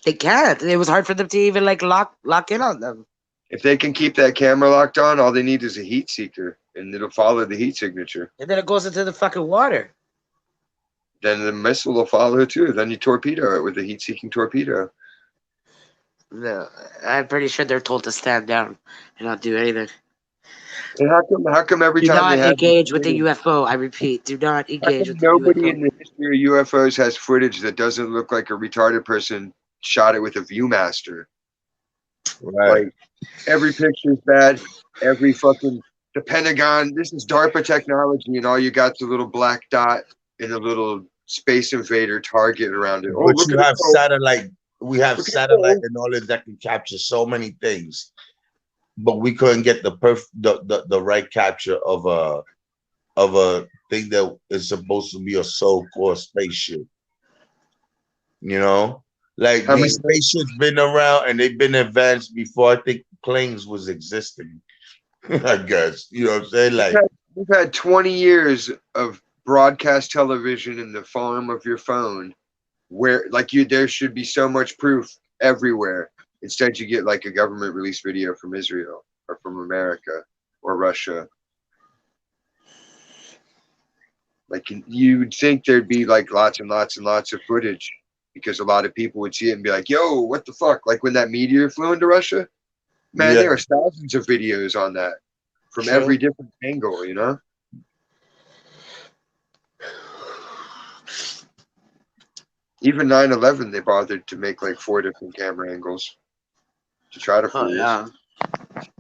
They can't. It was hard for them to even like lock in on them.
If they can keep that camera locked on, all they need is a heat seeker, and it'll follow the heat signature.
And then it goes into the fucking water.
Then the missile will follow it too. Then you torpedo it with a heat-seeking torpedo.
No, I'm pretty sure they're told to stand down and not do anything.
And how come every
Do
time they
not
have
engage with the UFO. I repeat, do not
how
engage
come
with the
nobody in
UFO.
the history of UFOs has footage that doesn't look like a retarded person shot it with a ViewMaster?
Right.
Like every picture's bad. Every fucking the Pentagon. This is DARPA technology, and all you got's a little black dot and a little Space Invader target around it. Oh,
But
look
you
at
have
the pole.
satellite. We have
Look at
satellite
the
and all that can capture so many things, but we couldn't get the right capture of a thing that is supposed to be a so-called spaceship. Like
How many
these spaceships been around and they've been advanced before I think planes was existing. I guess you know what I'm saying. Like,
We've had 20 years of broadcast television in the palm of your phone where there should be so much proof everywhere. Instead you get like a government release video from Israel or from America or Russia. Like you would think there'd be like lots and lots and lots of footage because a lot of people would see it and be like, yo, what the fuck? Like when that meteor flew into Russia, man,
yeah,
there are thousands of videos on that from
True.
every different angle, Even 9/11, they bothered to make like 4 different camera angles to try to
Oh
fool us.
yeah.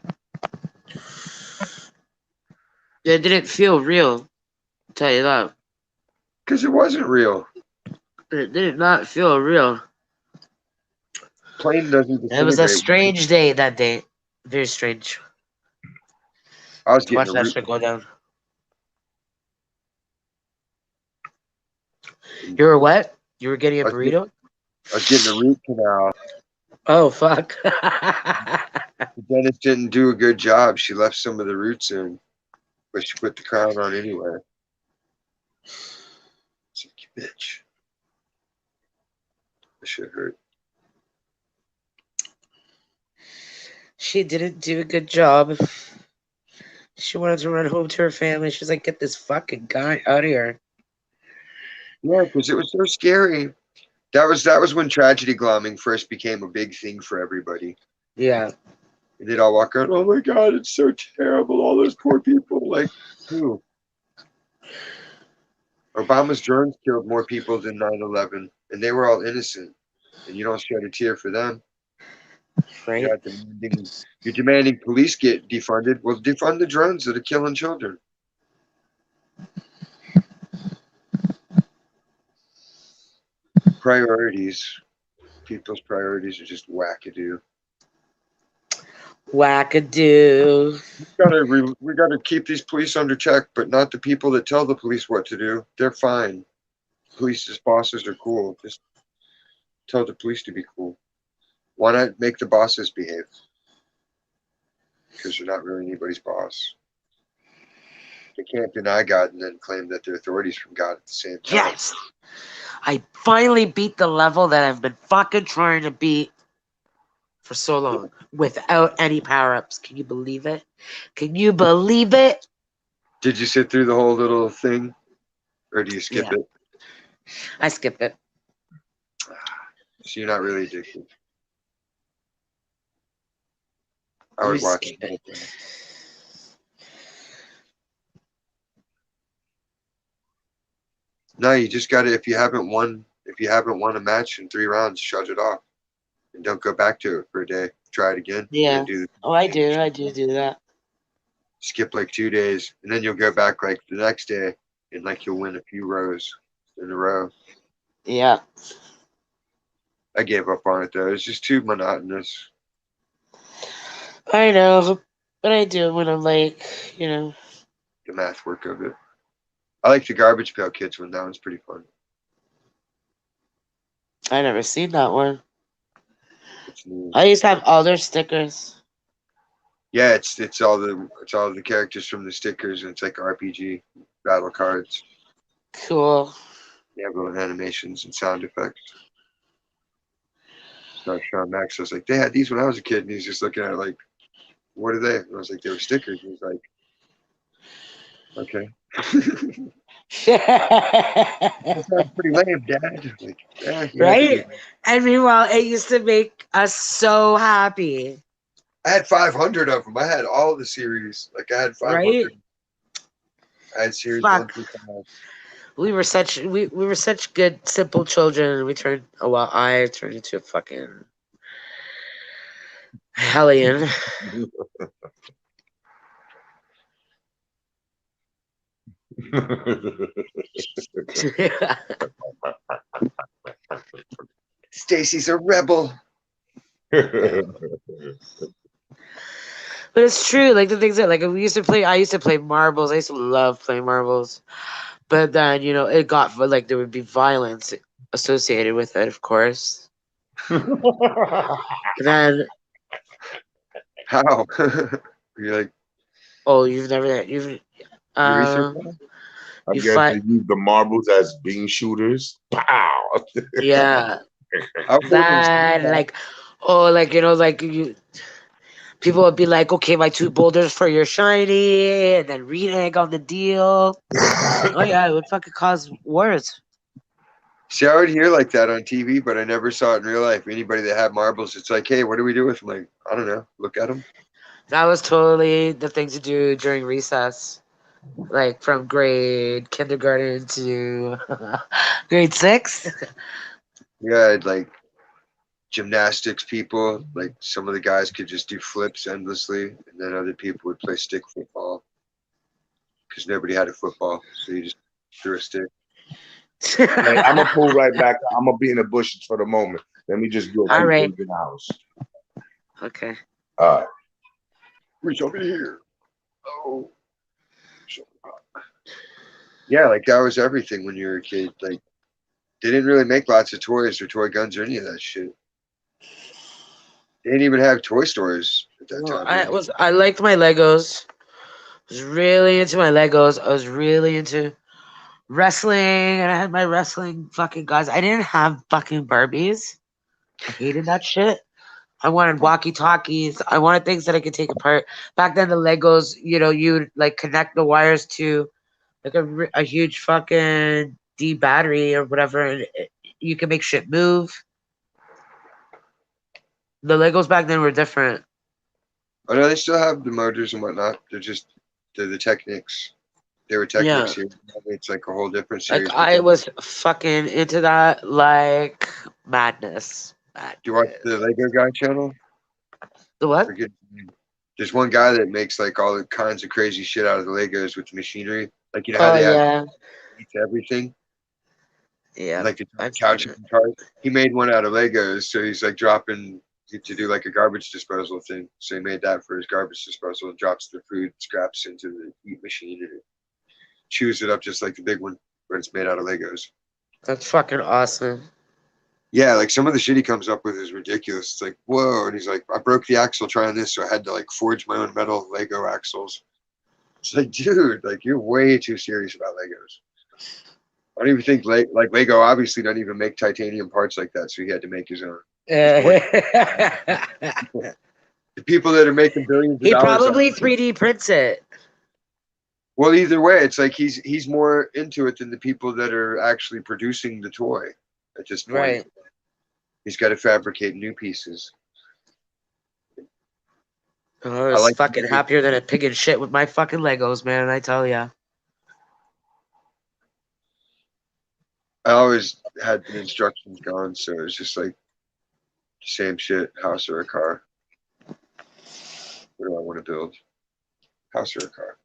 It didn't feel real. I'll tell you that.
Because it wasn't real.
It did not feel real.
Plane doesn't
It was a
disintegrate.
strange day that day. Very strange
I was
to
getting
watch
a
that
root.
shit go down. You were what? You were getting a
I was, get,
burrito?
I was getting a root canal.
Oh fuck.
The dentist didn't do a good job. She left some of the roots in, but she put the crown on anyway. It's like, you bitch. That shit hurt.
She didn't do a good job. She wanted to run home to her family. She's like, get this fucking guy out of here.
Yeah, because it was so scary. That was when tragedy glomming first became a big thing for everybody.
Yeah.
And they'd all walk around, oh my God, it's so terrible. All those poor people. Like, who? Obama's drones killed more people than 9/11, and they were all innocent. And you don't shed a tear for them.
Right?
You're demanding police get defunded. Well, defund the drones that are killing children. Priorities. People's priorities are just wackadoo.
Wackadoo.
We gotta keep these police under check, but not the people that tell the police what to do. They're fine. Police's bosses are cool. Just tell the police to be cool. Why not make the bosses behave? Because you're not really anybody's boss. They can't deny God and then claim that they're authorities from God at the same time.
Yes. I finally beat the level that I've been fucking trying to beat for so long without any power-ups. Can you believe it? Can you believe it?
Did you sit through the whole little thing? Or do you skip
Yeah.
it?
I skip it.
So you're not really addicted. I
We
would watch
skip
it.
it.
No, you just gotta if you haven't won a match in 3 rounds, shut it off. And don't go back to it for a day. Try it again.
Yeah.
And do
Oh, I do. I do that.
skip like 2 days. And then you'll go back like the next day and like you'll win a few rows in a row.
Yeah.
I gave up on it though. It's just too monotonous.
I know. But I do when I'm like, you know.
The math work of it. I like the Garbage Pail Kids one. That one's pretty fun.
I never seen that one.
It's new.
I used to have all their stickers.
Yeah, it's all the characters from the stickers, and it's like RPG battle cards.
Cool.
They have little animations and sound effects. So Sean Max was like, they had these when I was a kid, and he's just looking at it like, what are they? And I was like, they were stickers. And he's like, okay. That sounds pretty lame, Dad. Like, you had to
Right?
be-
And meanwhile, it used to make us so happy.
I had 500 of them. I had all the series. Like I had 500.
Right?
I had series
Fuck.
1 through 5.
We were such good, simple children. I turned into a fucking hellion.
Stacy's a rebel.
But it's true. Like the things that I used to play marbles. I used to love playing marbles. But then, it got like there would be violence associated with it, of course. Then
How? You're like,
you've never
urethra?
I
You
guess
fight-
they use the marbles as bean shooters. Pow!
yeah.
How cool
That people would be like, okay, my 2 boulders for your shiny, and then renege on the deal. Oh yeah, it would fucking cause wars.
See, I would hear like that on TV, but I never saw it in real life. Anybody that had marbles, it's like, hey, what do we do with them? Like, I don't know. Look at them.
That was totally the thing to do during recess. Like from grade kindergarten to grade 6.
We had like gymnastics people. Like some of the guys could just do flips endlessly, and then other people would play stick football. because nobody had a football, so you just threw a stick.
Hey, I'm gonna pull right back. I'm gonna be in the bushes for the moment. Let me just do a
All
few
right.
things in the house.
Okay.
All right.
We shall be here. Oh. Yeah, like that was everything when you were a kid. Like they didn't really make lots of toys or toy guns or any of that shit. They didn't even have toy stores at that
Well,
time.
I liked my Legos. I was really into my Legos. I was really into wrestling, and I had my wrestling fucking guys. I didn't have fucking Barbies. I hated that shit. I wanted walkie talkies. I wanted things that I could take apart. Back then, the Legos, you'd like connect the wires to like a huge fucking D battery or whatever, and you can make shit move. The Legos back then were different.
Oh no, they still have the motors and whatnot. They're the Technics. They were
Yeah.
Technics here. It's like a whole different
Like
series.
I was fucking into that like madness.
Do you watch the Lego Guy channel?
The what?
Forget his name. There's one guy that makes like all the kinds of crazy shit out of the Legos with the machinery. Like you know how
Oh
they have
yeah.
everything,
Yeah.
like the
I've
couch
seen it.
and cars. He made one out of Legos, so he's like dropping to do like a garbage disposal thing. So he made that for his garbage disposal and drops the food scraps into the heat machine and it chews it up just like the big one, but it's made out of Legos.
That's fucking awesome.
Yeah, like some of the shit he comes up with is ridiculous. It's like, whoa. And he's like, I broke the axle trying this, so I had to like forge my own metal Lego axles. It's like, dude, like you're way too serious about Legos. I don't even think like Lego obviously don't even make titanium parts like that, so he had to make his own. The people that are making billions of
He
dollars
probably 3D prints it.
well, either way, it's like he's more into it than the people that are actually producing the toy at this point.
Right.
He's got to fabricate new pieces.
I was
like
fucking happier than a pig in shit with my fucking Legos, man. I tell ya.
I always had the instructions gone, so it's just like same shit, house or a car. What do I want to build? House or a car?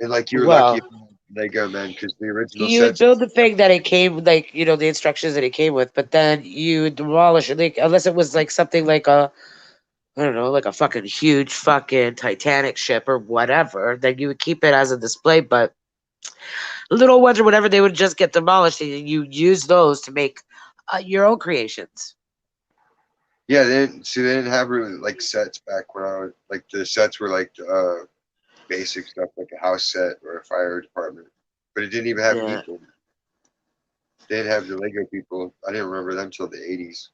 And like you were
Well,
lucky if you had Lego, man, because the original
you would
sets.
build the thing that it came, like, the instructions that it came with, but then you would demolish it, like, unless it was like something like I don't know, like a fucking huge fucking Titanic ship or whatever, then you would keep it as a display, but little ones or whatever, they would just get demolished and you use those to make your own creations.
Yeah, they didn't have really like sets back when I was like the sets were like basic stuff like a house set or a fire department, but it didn't even have
Yeah.
people. They didn't have the Lego people. I didn't remember them till the '80s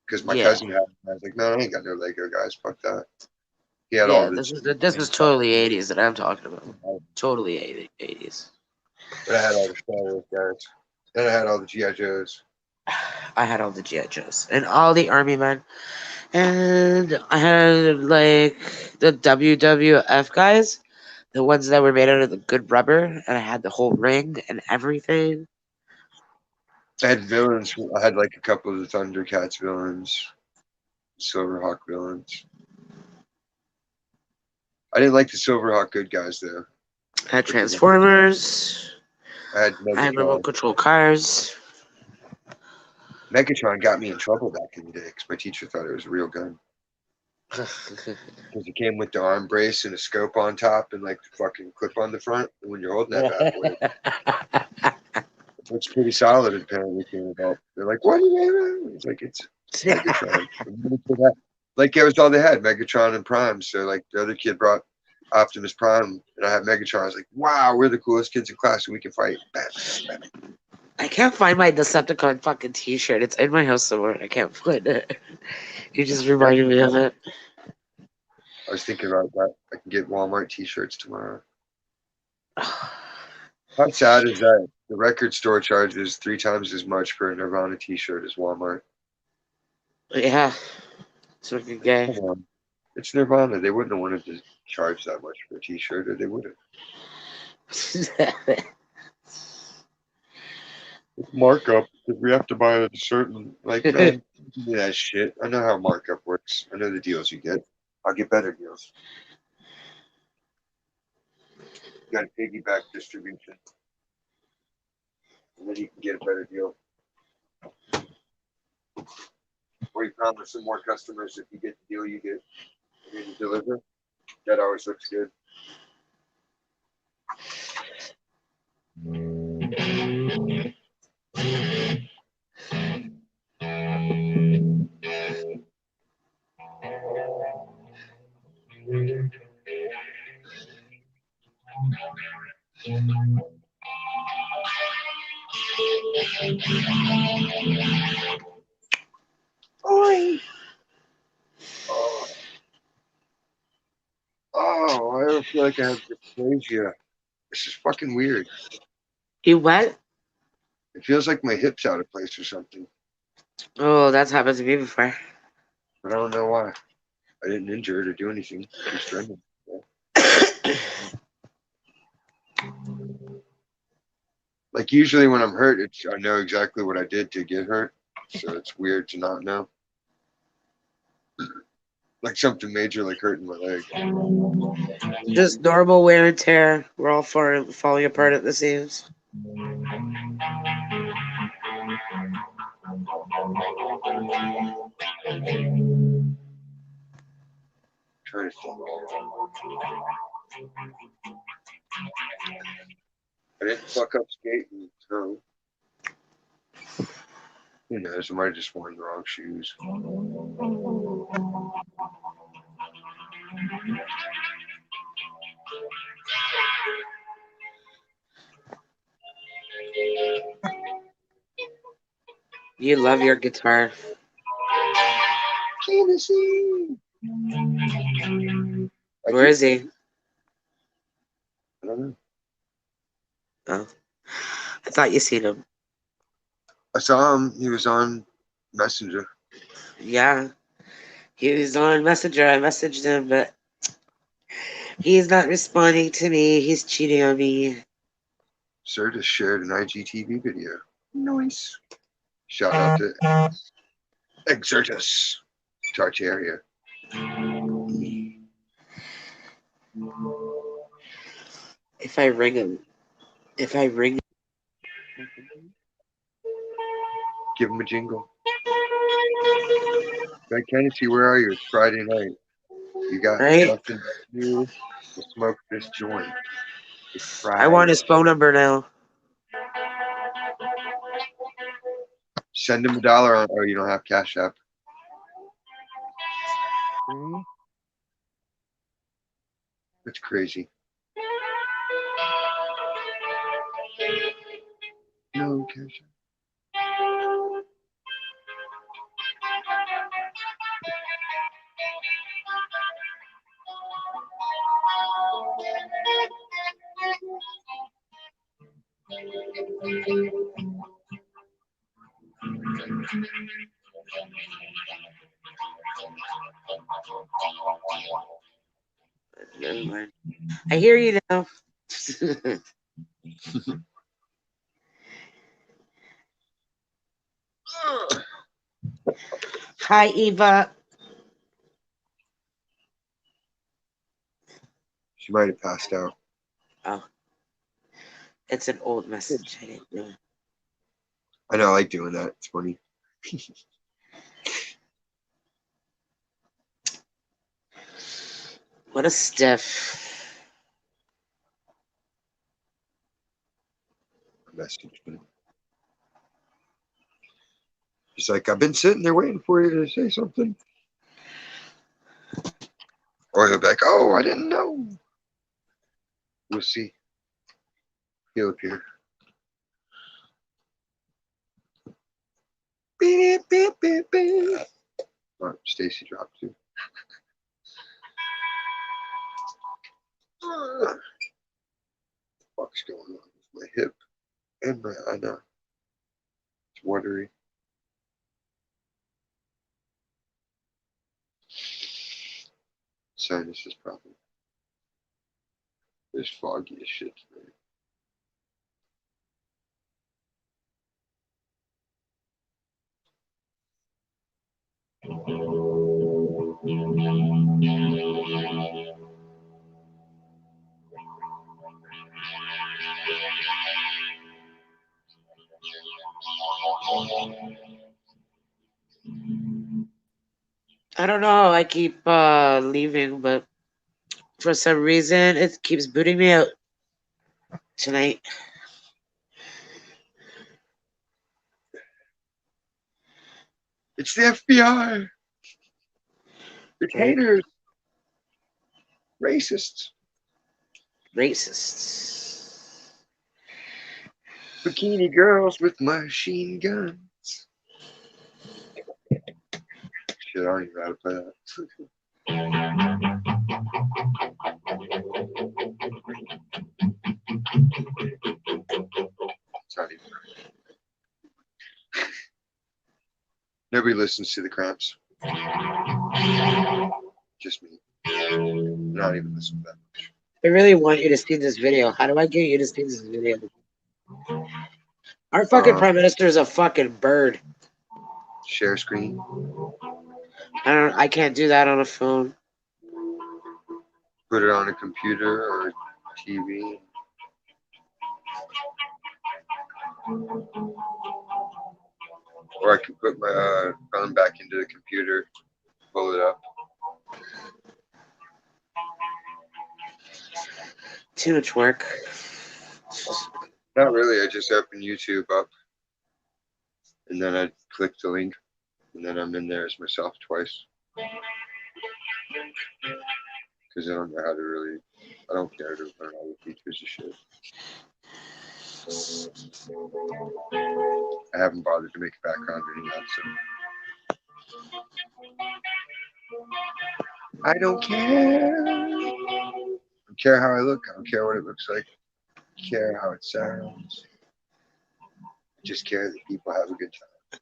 because my
Yeah.
cousin had them. I was like, no, I ain't got no Lego guys. Fuck that. He had
Yeah,
all the.
this is totally 80s that I'm talking about. Totally 80s.
But I had all the Star Wars guys. Then I had all the GI Joes.
I had all the G.I. Joes and all the Army men. And I had like the WWF guys, the ones that were made out of the good rubber, and I had the whole ring and everything.
I had villains. I had like a couple of the Thundercats villains, Silverhawk villains. I didn't like the Silverhawk good guys though.
I had Transformers.
I had
I had remote
Megatron.
control cars.
Megatron got me in trouble back in the day because my teacher thought it was a real gun. Because it came with the arm brace and a scope on top and like the fucking clip on the front. And when you're holding that bad boy, it looks pretty solid. Apparently, came about. They're like, "What are you doing?" It's like it's Megatron. Like it was all they had, Megatron and Prime. So like the other kid brought Optimus Prime, and I had Megatron. I was like, "Wow, we're the coolest kids in class, and we can fight." Bam, bam, bam.
I can't find my Decepticon fucking t-shirt. It's in my house somewhere. I can't find it. You just reminded me of it.
I was thinking about that. I can get Walmart T-shirts tomorrow. How sad is that? The record store charges 3 times as much for a Nirvana T-shirt as Walmart.
Yeah. It's fucking gay.
Come on. It's Nirvana. They wouldn't have wanted to charge that much for a T-shirt, or they would have. Markup, because we have to buy a certain, like, man, give me that shit. I know how markup works. I know the deals you get. I'll get better deals. got a piggyback distribution. And then you can get a better deal. Or you promise some more customers if you get the deal you get and then you deliver. That always looks good.
Oi.
Oh, I don't feel like I have dysplasia. This is fucking weird.
You what?
It feels like my hip's out of place or something,
Oh, that's happened to me before.
but I don't know why. I didn't injure it or do anything. Just random. Like usually when I'm hurt, I know exactly what I did to get hurt, so it's weird to not know. Like something major, like hurting my leg.
Just normal wear and tear. We're all falling apart at the seams.
Trying to think. I didn't fuck up skating, so who knows? I might have just worn the wrong shoes.
You love your guitar.
Tennessee.
Where is he?
I don't know.
Oh, I thought you seen him.
I saw him. He was on Messenger.
Yeah, he was on Messenger. I messaged him, but he's not responding to me. He's cheating on me.
Sir just shared an IGTV video. Nice. Shout out to Exertus Tartaria.
If I ring him,
Give him a jingle. Hey, Kennedy, where are you? It's Friday night. You got
right?
nothing to do to smoke this joint. It's Friday.
I want his phone number now.
Send him $1 on. Oh, you don't have Cash App. That's crazy. No Cash App.
Never mind. I hear you now. Hi, Eva.
She might have passed out.
Oh, it's an old message. I didn't know.
I know, I like doing that. It's funny.
What a stiff.
Message me. He's like, I've been sitting there waiting for you to say something. Or he'll be like, oh, I didn't know. We'll see. He'll appear. Beep, beep, beep, beep. Oh, Stacy dropped too. What the fuck's going on with my hip and my Anna? It's watery. Sinuses problem. It's foggy as shit today.
I don't know. I keep leaving, but for some reason it keeps booting me out tonight.
It's the FBI. It's
Right.
haters. Racists.
Racists.
Bikini girls with machine guns. Shit, I don't even know how to play that. It's not even right. Nobody listens to the Cramps. Just me. Not even listening to that much.
I really want you to see this video. How do I get you to see this video? Our fucking prime minister is a fucking bird.
Share screen.
I can't do that on a phone.
Put it on a computer or TV. Or I can put my phone back into the computer, pull it up.
Too much work.
Not really. I just open YouTube up, and then I click the link, and then I'm in there as myself twice. Because I don't know how to really. I don't care to learn all the features of shit. I haven't bothered to make a background or any of that, so. I don't care. I don't care how I look. I don't care what it looks like. I don't care how it sounds. I just care that people have a good time.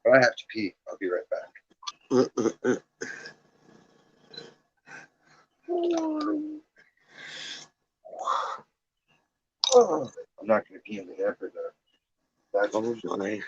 But I have to pee. I'll be right back. I'm not going to pee in the hamper though. That's
Oh my.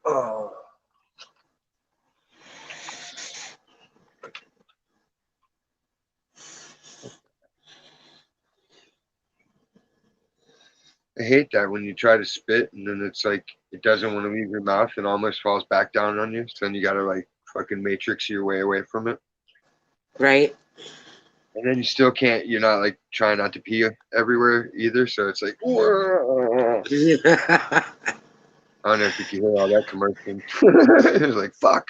Oh. I hate that when you try to spit and then it's like it doesn't want to leave your mouth and almost falls back down on you. So then you gotta like fucking matrix your way away from it.
Right?
And then you still can't. You're not like trying not to pee everywhere either. So it's like. I don't know if you can hear all that commotion. It's like fuck.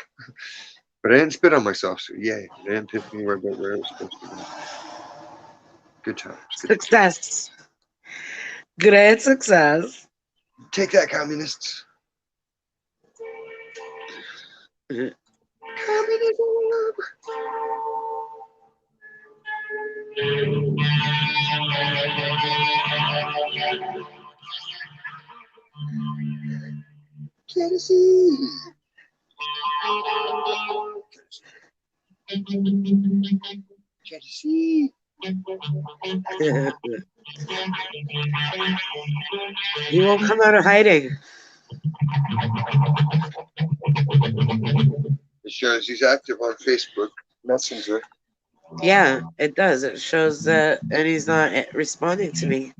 But I didn't spit on myself, so yay. I didn't piss me where it was supposed to be. Good times. Good
Success. Great success.
Take that, communists.
Mhm.
Communism. Tennessee. Tennessee.
You won't come out of hiding.
It shows he's active on Facebook Messenger.
Yeah, it does. It shows that, and he's not responding to me.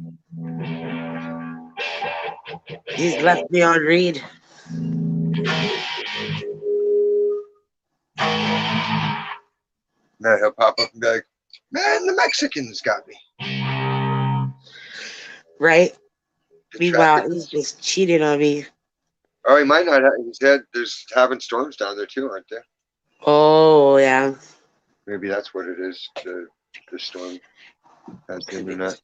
He's left me on read.
Now he'll pop up and be like, man, the Mexicans got me.
Right?
The
Meanwhile,
traffic-
he's just cheating on me.
Oh, he might not have. He said there's having storms down there too, aren't there?
Oh, yeah.
Maybe that's what it is, the storm. Has the internet.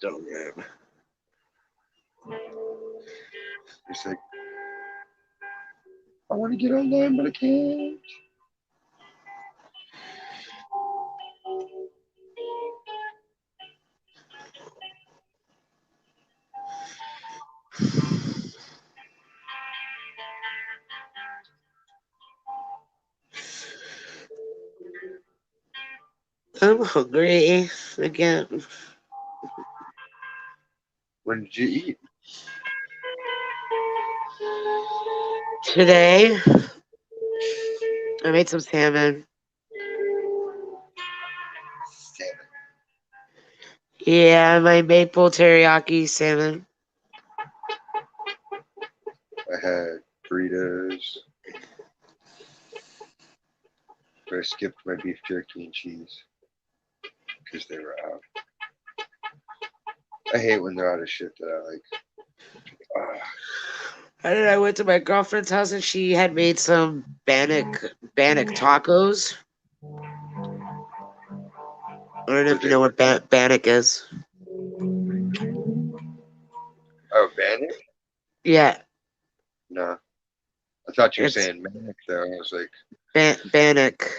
It's like, I want to get online, but I can't.
I'm hungry again.
When did you eat?
Today, I made some salmon.
Salmon.
Yeah, my maple teriyaki salmon.
I had burritos. But I skipped my beef jerky and cheese because they were out. I hate when they're out of shit that I like.
And then I went to my girlfriend's house and she had made some Bannock tacos. I don't know if you know what Bannock is.
Oh, Bannock?
Yeah,
No. I thought you were
it's
saying Manic there. I was like,
Bannock.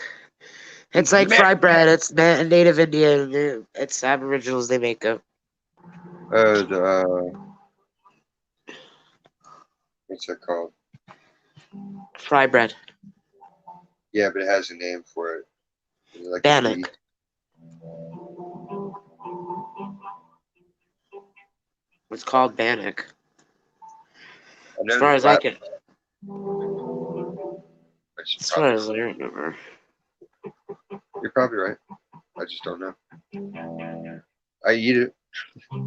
It's like fried bread. It's native Indian. It's Aboriginals. They make it.
What's that called?
Fried bread.
Yeah, but it has a name for it. Like
Bannock. It's called Bannock. As far as I can. As far as I remember.
You're probably right. I just don't know. I eat it.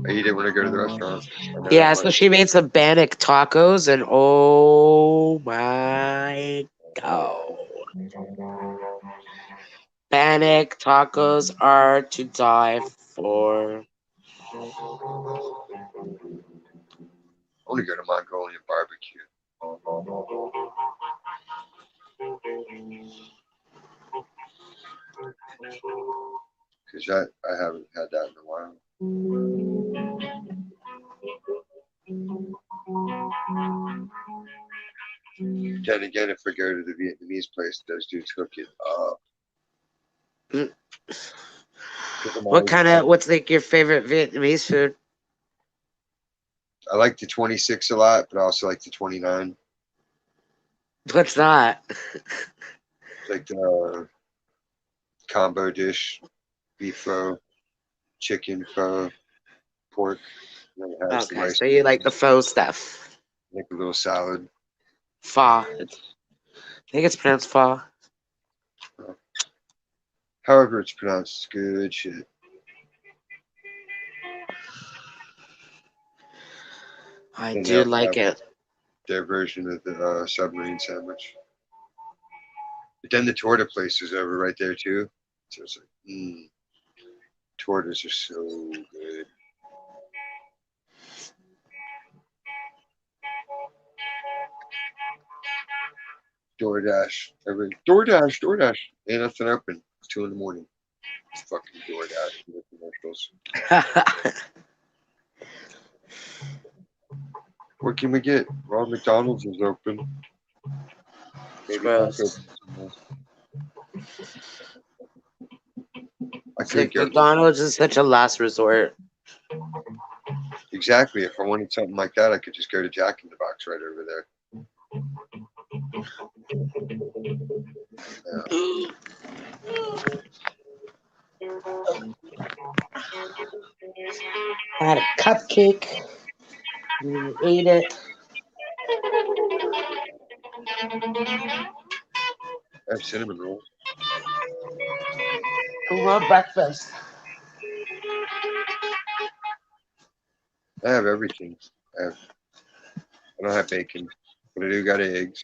I eat it when I go to the restaurant.
Yeah, so she made some Bannock tacos, and oh my god. Bannock tacos are to die for.
I want to go to Mongolian barbecue. Because I haven't had that in a while. Then again, if we go to the Vietnamese place, those dudes cook it up.
What's like your favorite Vietnamese food?
I like the 26 a lot, but I also like the 29.
What's that?
Like the combo dish, beef pho, chicken pho, pork. And then it has the
Okay,
rice.
so you like the faux stuff.
Like a little salad.
Pho. I think it's pronounced pho.
However it's pronounced, it's good shit.
I
And
do
they
like
have
it.
their version of the submarine sandwich. But then the torta place is over right there too. So it's like, tortas are so good. DoorDash. DoorDash. Ain't nothing open. It's 2 a.m. It's fucking DoorDash. The commercials. What can we get? Well, McDonald's is open. Maybe
Gross.
I
It's
could
like
go.
McDonald's is such a last resort.
Exactly. If I wanted something like that, I could just go to Jack in the Box right over there.
I had a cupcake. We ate it.
I have cinnamon rolls.
We want breakfast.
I have everything. I don't have bacon, but I do got eggs.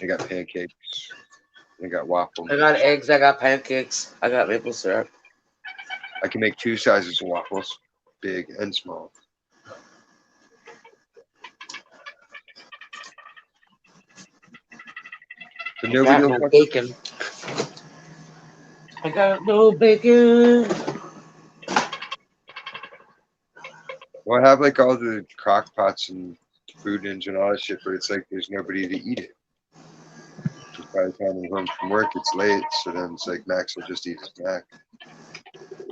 I got pancakes. I got waffles.
I got eggs. I got pancakes. I got maple syrup.
I can make 2 sizes of waffles, big and small. But nobody
Got no bacon. I got no bacon.
Well, I have like all the crock pots and food ins and all that shit, but it's like there's nobody to eat it. Just by the time I'm home from work, it's late, so then it's like Max will just eat a snack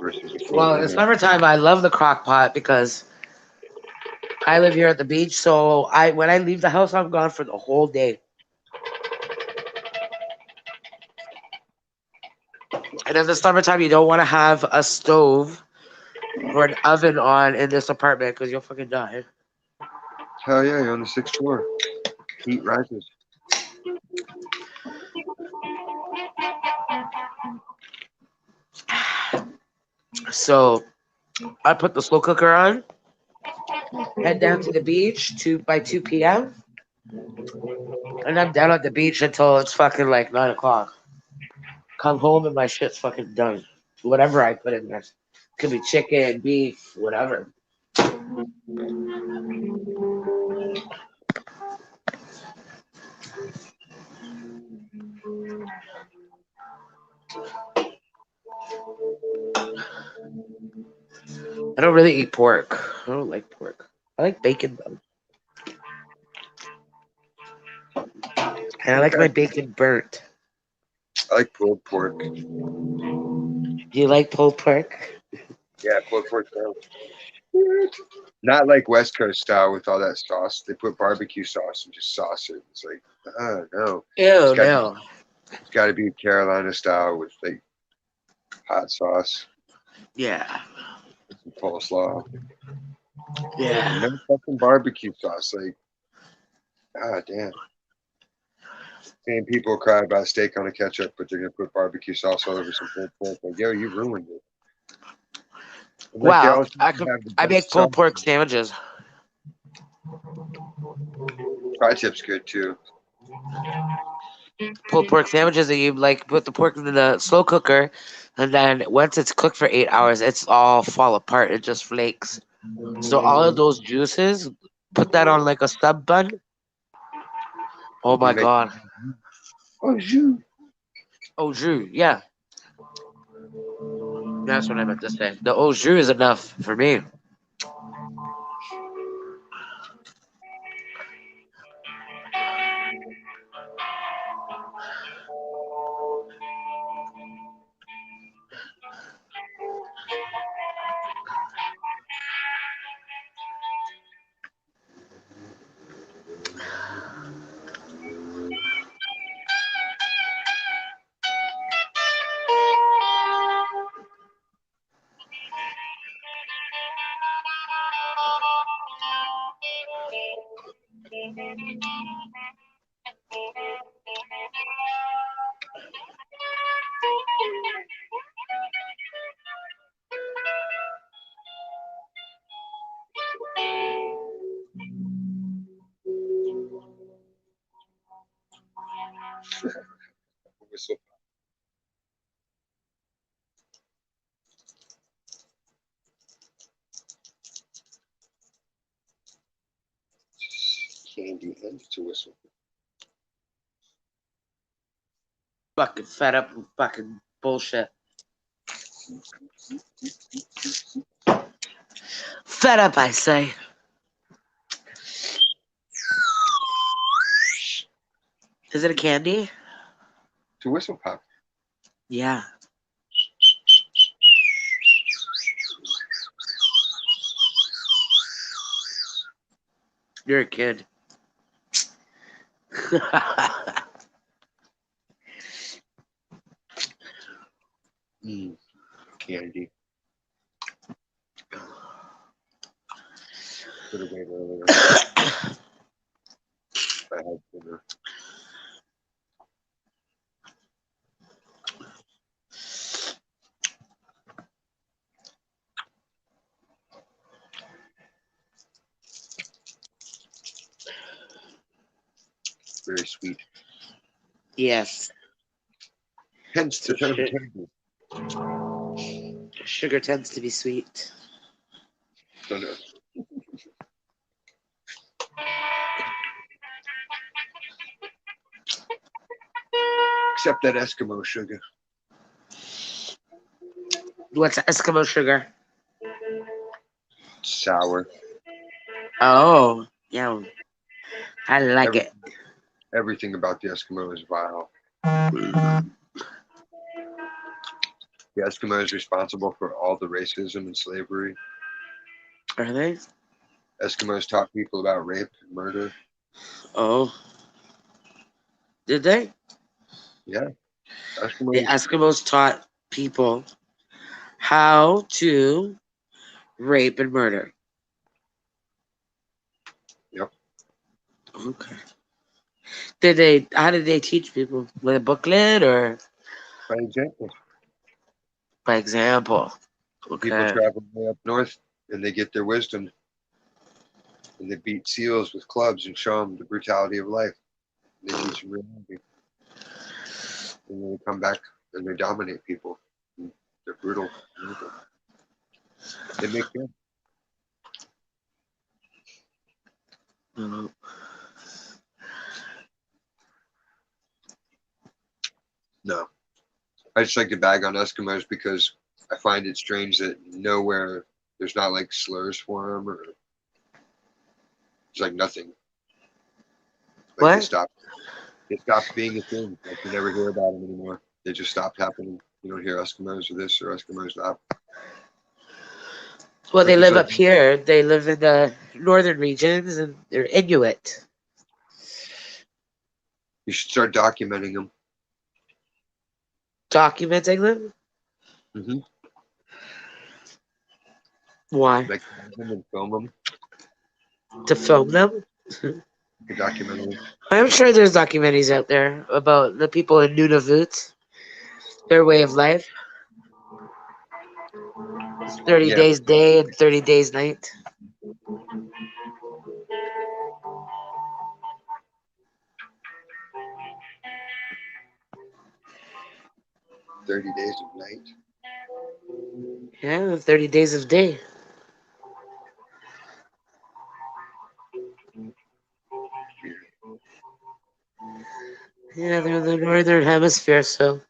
versus a full
Well, it's
dinner.
summertime. I love the crock pot because I live here at the beach. So when I leave the house, I'm gone for the whole day. And in the summertime, you don't want to have a stove or an oven on in this apartment because you'll fucking die.
Hell yeah, you're on the 6th floor. Heat rises.
So I put the slow cooker on, head down to the beach by 2 p.m. And I'm down at the beach until it's fucking like 9 o'clock. Come home and my shit's fucking done. Whatever I put in there. Could be chicken, beef, whatever. I don't really eat pork. I don't like pork. I like bacon though. And I like my bacon burnt.
I like pulled pork.
Do you like pulled pork?
Yeah, pulled pork style. Not like West Coast style with all that sauce. They put barbecue sauce and just sauce it. It's like, no.
Ew,
got-
no.
It's got to be Carolina style with like hot sauce,
Yeah.
some coleslaw.
Yeah.
No fucking barbecue sauce. Like, damn. Same people cry about steak on a ketchup, but they're gonna put barbecue sauce all over some pulled pork. Like, yo, you ruined it. And like, they
Well,
always
I
have the
make
best
pulled
sauce.
pork sandwiches.
Tri-tip's good too.
Pulled pork sandwiches that you like put the pork in the slow cooker, and then once it's cooked for 8 hours, it's all fall apart. It just flakes. So all of those juices, put that on like a sub bun. Oh my
You make-
god.
Oh, shoot.
Au jus, yeah. That's what I meant to say. The au jus is enough for me.
Whistle. Candy and to whistle.
Fucking fed up with fucking bullshit. Fed up, I say. Is it a candy?
To whistle pop.
Yeah. You're a kid.
Candy. Could have waited earlier. I had dinner. Very sweet.
Yes.
Hence the term
Shit.
candy.
Sugar tends to be sweet.
So no. Except that Eskimo sugar.
What's Eskimo sugar?
sour.
Oh, yeah. I like
Every,
it.
everything about the Eskimo is vile. The Eskimo is responsible for all the racism and slavery.
Are they?
Eskimos taught people about rape and murder.
Oh. Did they?
Yeah,
The
Eskimos.
Eskimos taught people how to rape and murder.
Yep.
Okay. How did they teach people? With a booklet or
By example,
by example?
people
Okay.
travel way up north and they get their wisdom, and they beat seals with clubs and show them the brutality of life. They teach them reality, and then they come back and they dominate people. They're brutal. They make sense.
Mhm.
No, I just like to bag on Eskimos because I find it strange that nowhere there's not like slurs for them, or it's like nothing. Like
What?
they stopped being a thing. Like you never hear about them anymore. They just stopped happening. You don't hear Eskimos or this or Eskimos that.
Well, they
Like it's
live
like
up here. They live in the northern regions, and they're Inuit.
you should start documenting them.
Documenting them?
Mm-hmm.
Why?
Like them and film them.
To film them?
The documentary.
I'm sure there's documentaries out there about the people in Nunavut, their way of life. 30
Yeah,
days day and 30 days night.
30 Days of Night.
Yeah, 30 days of day. Yeah, they're in the northern hemisphere, so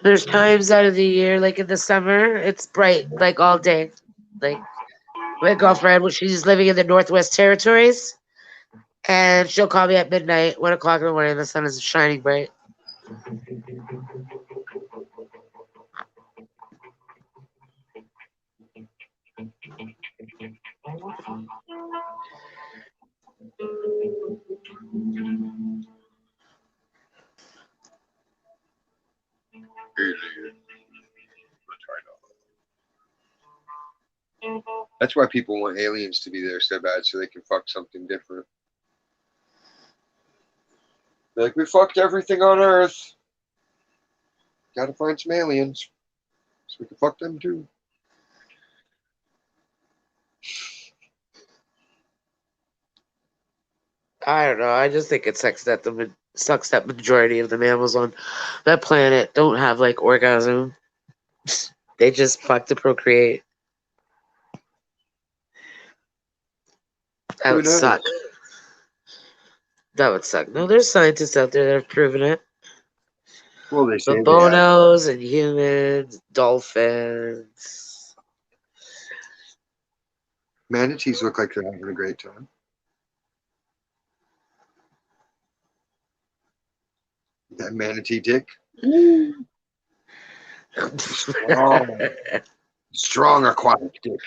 there's times out of the year, like in the summer, it's bright, like all day. Like my girlfriend, when she's living in the Northwest Territories, and she'll call me at midnight, 1 o'clock in the morning, the sun is shining bright.
That's why people want aliens to be there so bad, so they can fuck something different. They're like, we fucked everything on Earth. Gotta find some aliens so we can fuck them too.
I don't know. I just think it sucks that majority of the mammals on that planet don't have like orgasm. They just fuck to procreate. That
Who
would
knows?
suck. That would suck. No, there's scientists out there that have proven it.
Well, they say
The
they have.
bonos and humans, dolphins.
Manatees look like they're having a great time. That manatee dick. Strong, strong aquatic dick.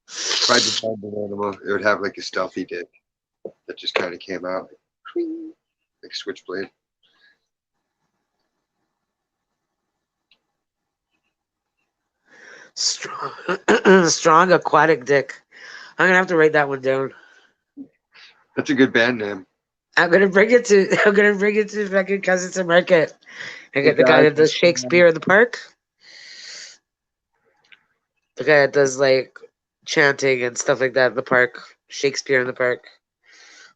If I designed an animal, it would have like a stealthy dick that just kind of came out like switchblade.
Strong, strong aquatic dick. I'm gonna have to write that one down.
That's a good band name.
I'm gonna bring it to fucking Cousins to Market. I get the guy
guy
that does Shakespeare in the Park. The guy that does like chanting and stuff like that in the park. Shakespeare in the Park.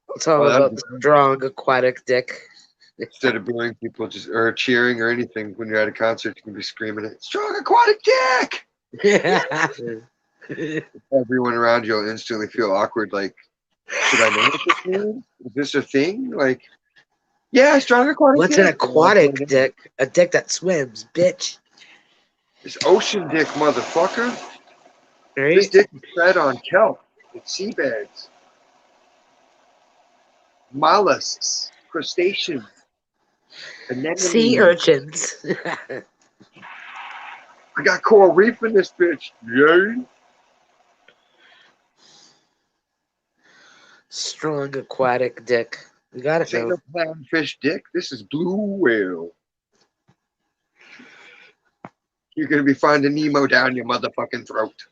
I'll tell him about the strong aquatic dick.
Instead of booing people just or cheering or anything when you're at a concert, you can be screaming it. Strong aquatic dick. Everyone around you will instantly feel awkward. Like, should I know what this means? Is this a thing? Like, Yeah, strong aquatic.
What's an aquatic dick? A dick that swims, bitch.
It's ocean dick, motherfucker. This
Right?
dick is fed on kelp and seabeds, mollusks, crustaceans,
Sea
anemones.
urchins.
I got coral reef in this bitch. Yay.
Strong aquatic dick. We got it
This ain't
now.
no clownfish dick. This is blue whale. You're gonna be finding Nemo down your motherfucking throat.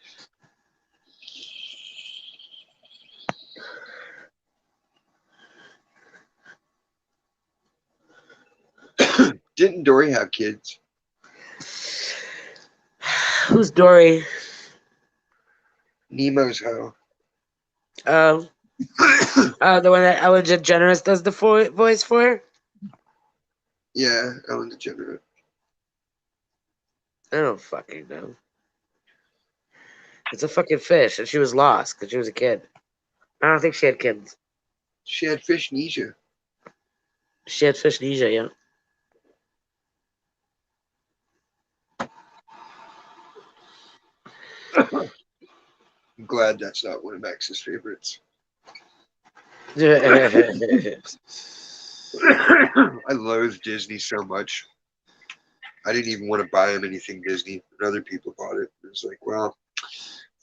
Didn't Dory have kids?
Who's Dory?
Nemo's hoe.
The one that Ellen DeGeneres does the voice for?
Yeah, Ellen DeGeneres.
I don't fucking know. It's a fucking fish, and she was lost because she was a kid. I don't think she had kids.
She had fishnesia.
She had fishnesia, yeah.
I'm glad that's not one of Max's favorites.
Yeah.
I loathe Disney so much. I didn't even want to buy him anything Disney, and other people bought it. It was like, well,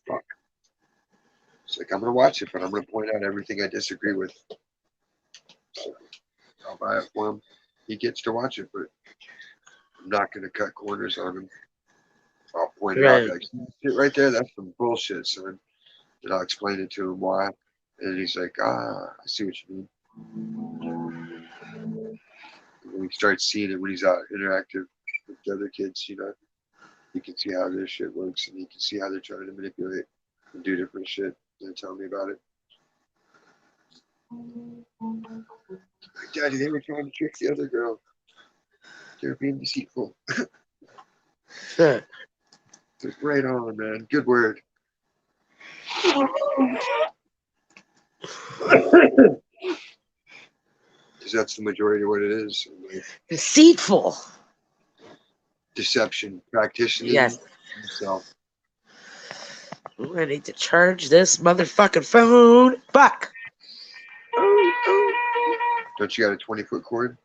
fuck. It's like, I'm going to watch it, but I'm going to point out everything I disagree with. So I'll buy it for him. He gets to watch it, but I'm not going to cut corners on him. I'll point it out, like, shit right there, that's some bullshit, son. And I'll explain it to him why. And he's like, I see what you mean. And when he starts seeing it when he's out interactive with the other kids, you know, you can see how their shit works and you can see how they're trying to manipulate and do different shit. And tell me about it. Like, Daddy, they were trying to trick the other girl. They were being deceitful. Right on, man. Good word. Because that's the majority of what it is. Like,
Deceitful.
deception, practicing
Yes.
himself.
Ooh, I need to charge this motherfucking phone. Fuck.
Don't you got a 20-foot cord?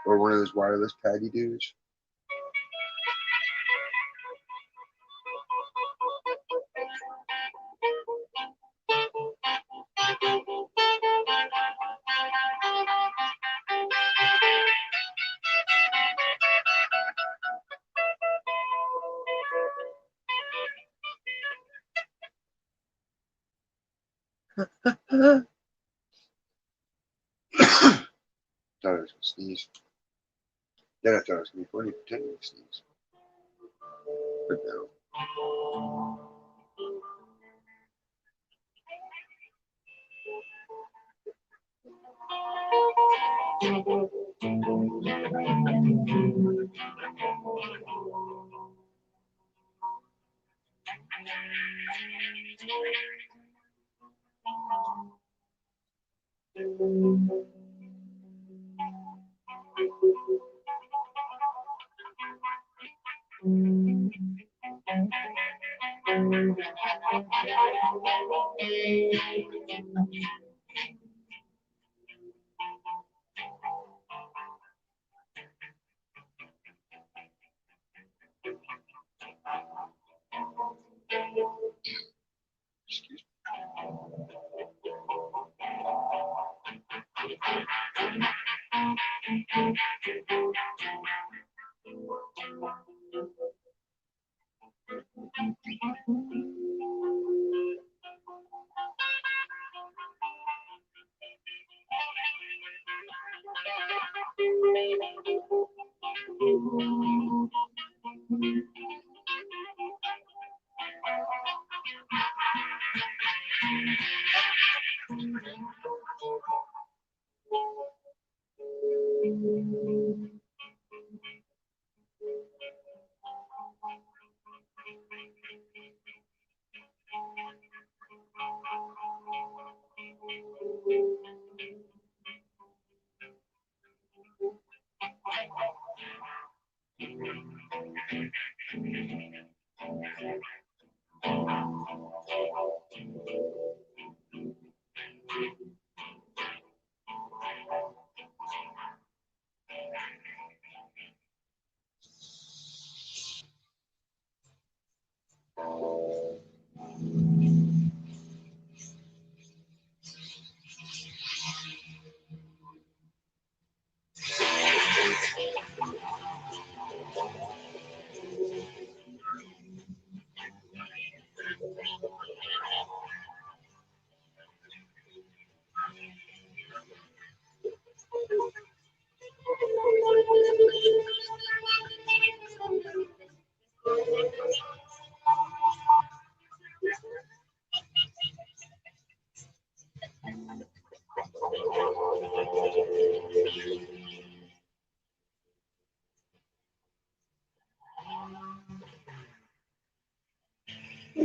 Or one of those wireless paddy dudes? Thought I was gonna sneeze. Then I thought it was gonna be funny pretending to sneeze. But no. Excuse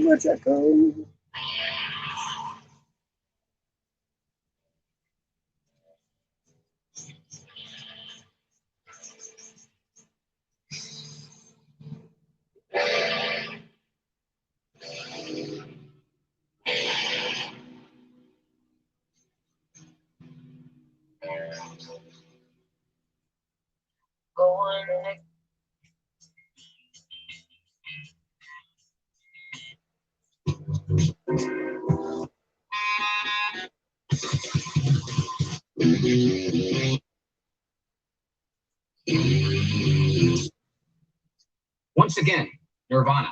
much echo.
Once again, Nirvana.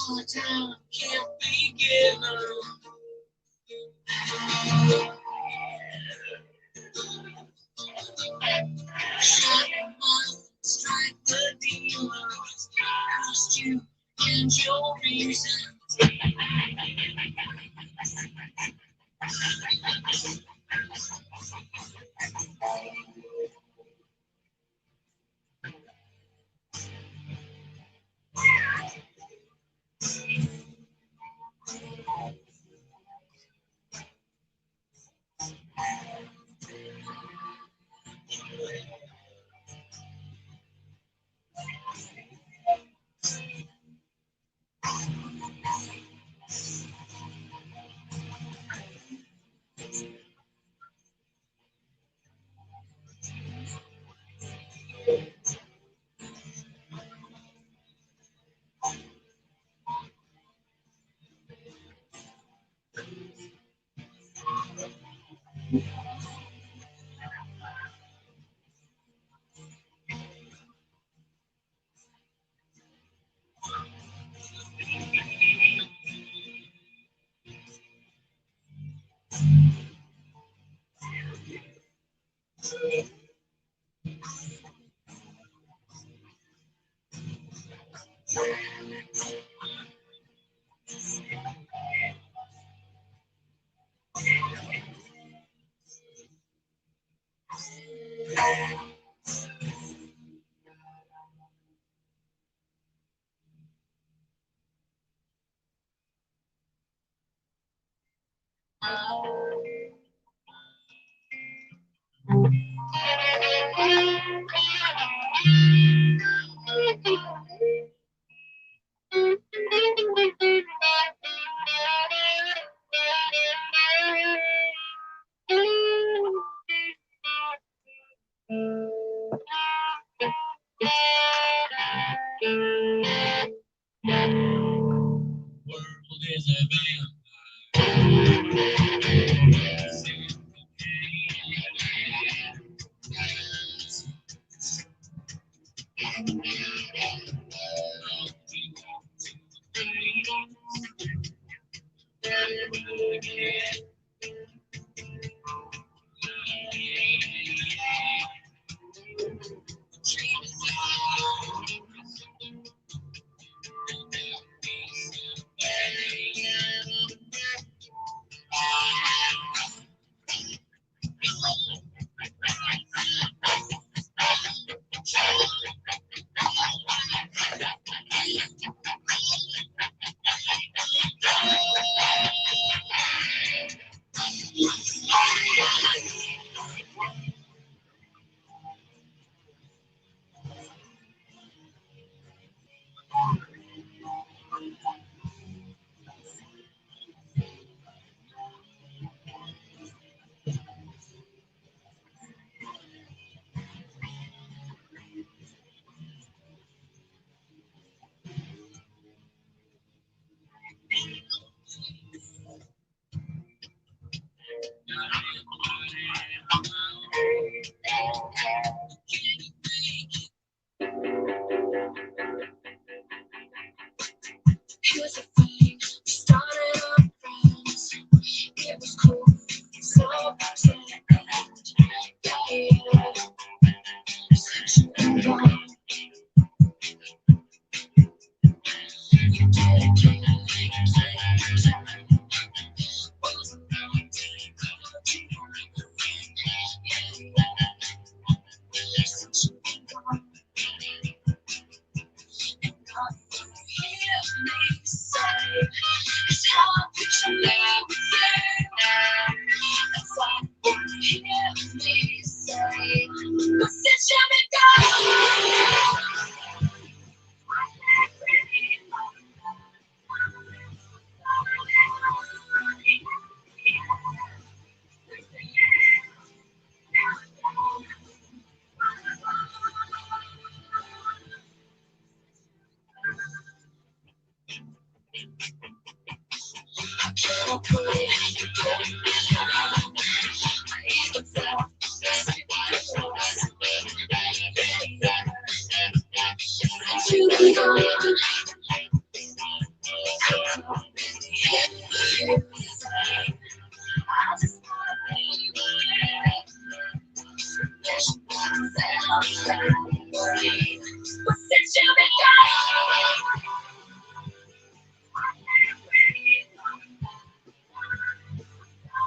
All the time can't be given. Strike the demons, cost you and your reason. Here's the thing, we started up friends. It was cool, so upset. Yeah. Such a good one. You didn't care, wasn't meant to hurt you. Yeah. Such a good one. And all you hear me say is how I picture everything. That's all you hear me say. But since you've been gone, I'll put it you be gone. I just wanna be but since you've been gone, since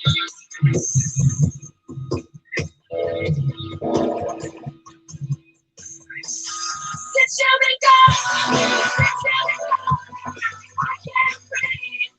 you've been gone, since you've been gone, I can't breathe.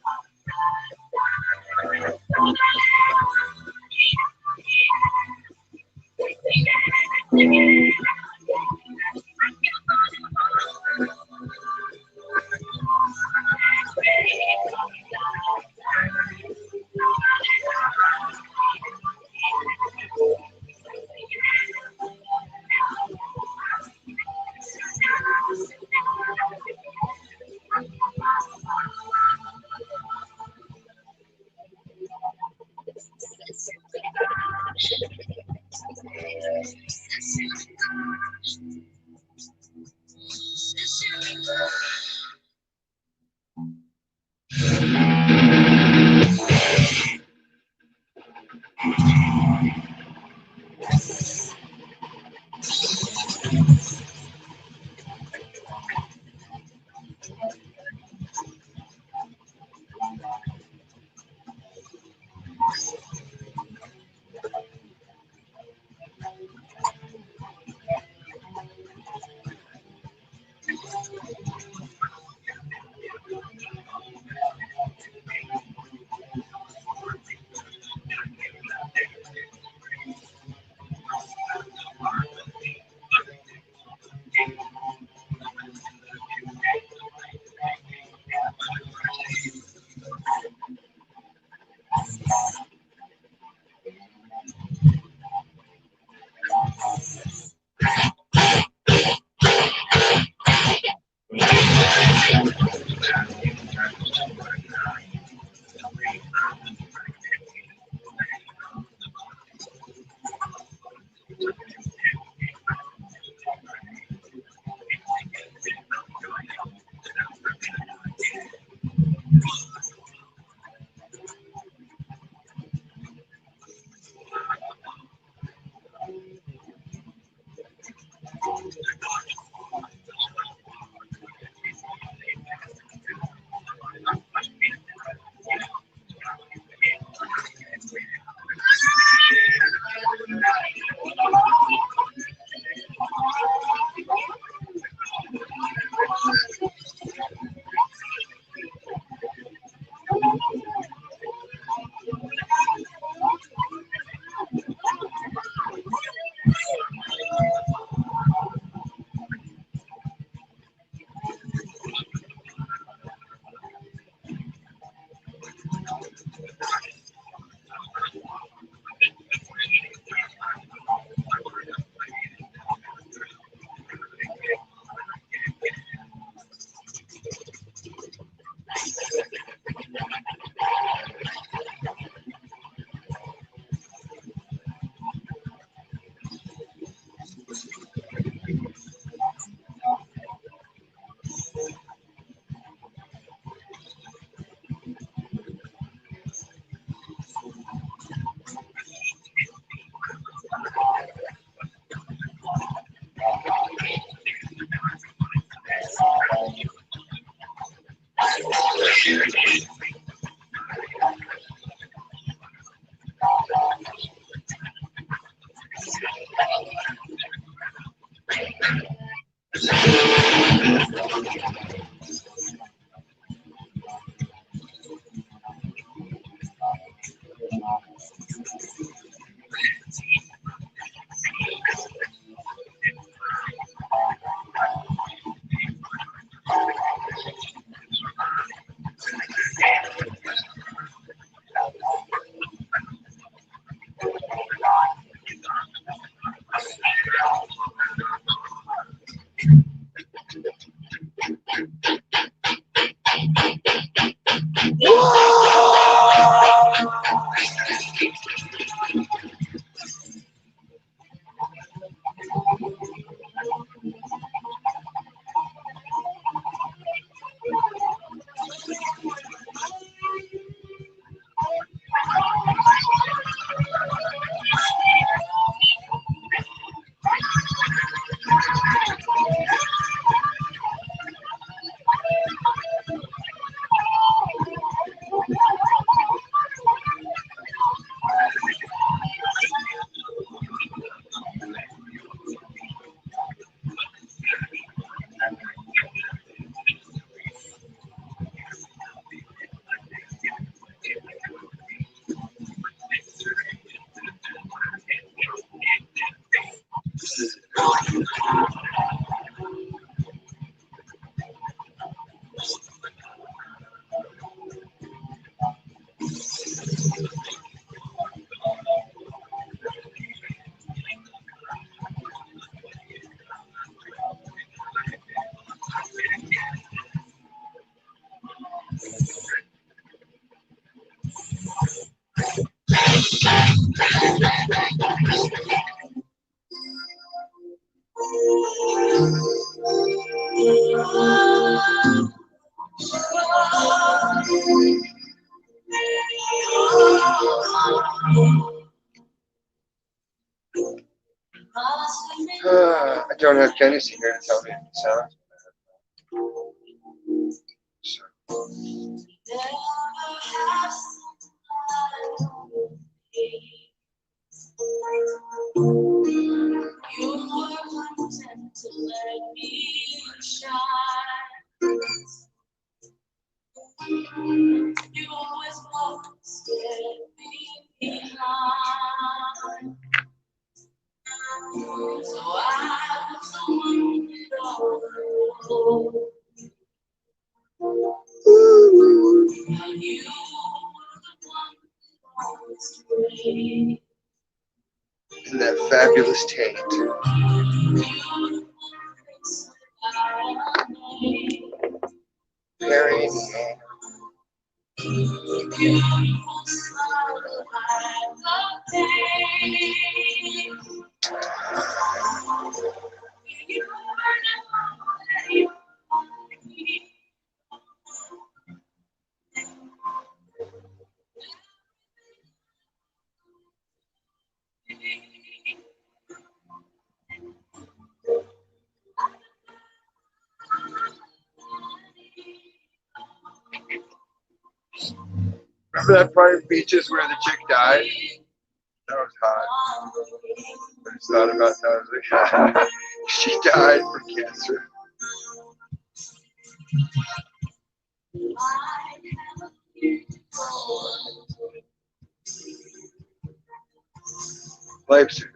I don't have Kenny here to tell me the sound.
You were content to let me shine. You always walked me behind. So I was the one and you were the one always straight.
In that fabulous taint. Harry.
Beautiful smile like the pain. You were never
Remember that part of Beaches where the chick died? That was hot. I just thought about that. I was like, she died from cancer. Life's oh, shit.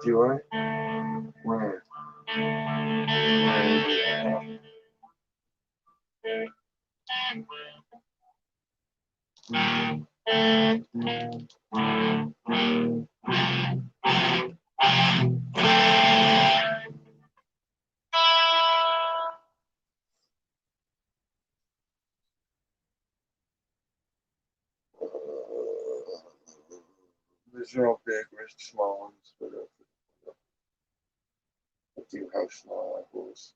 Do you want it? Where? There's no big or small ones, but let's see how small I was.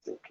Think.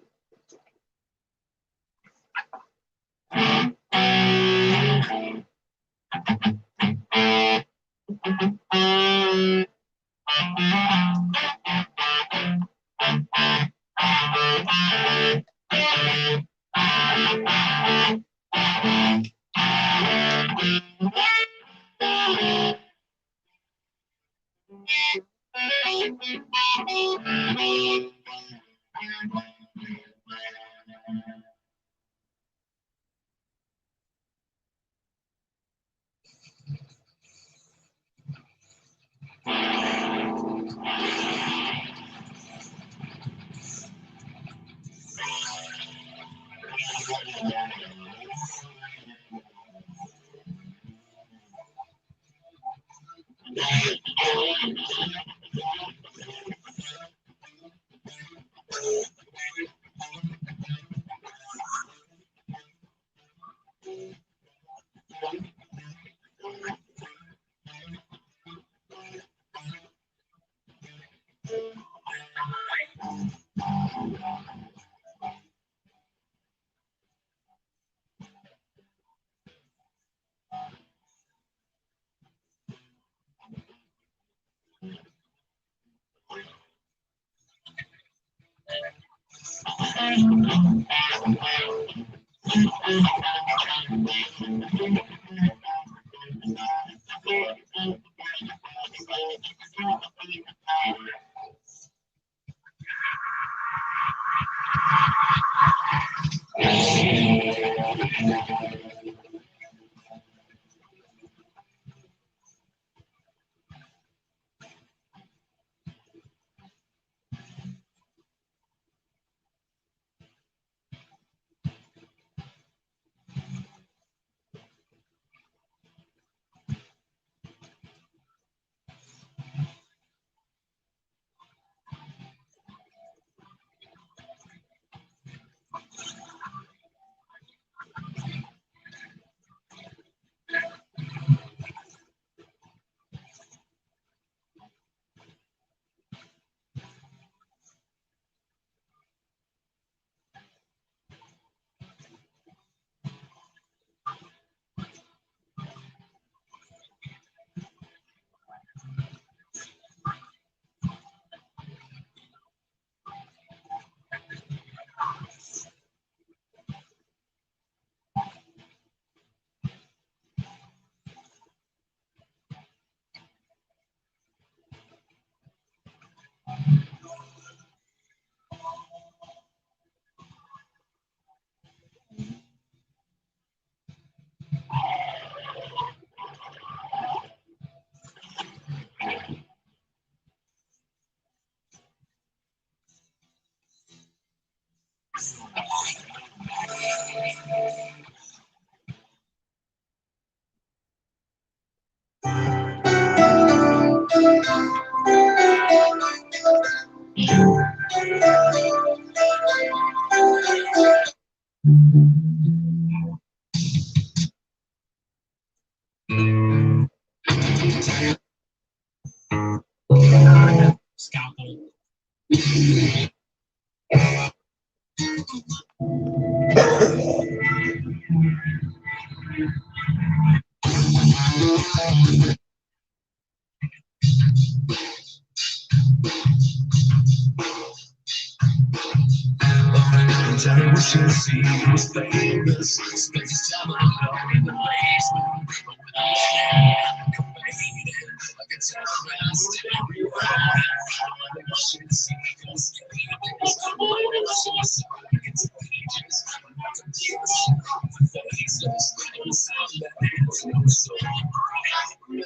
Scalpel. I wish I see you was famous. Spent his time alone in the basement. But when I competed, I could tell that I still be right. I wish I see you was famous. I wish I see you was pages. I'm not the dealers. The faces. And some that it's no so remember,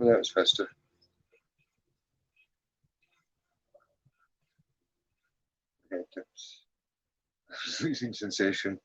that was festive. Losing sensation.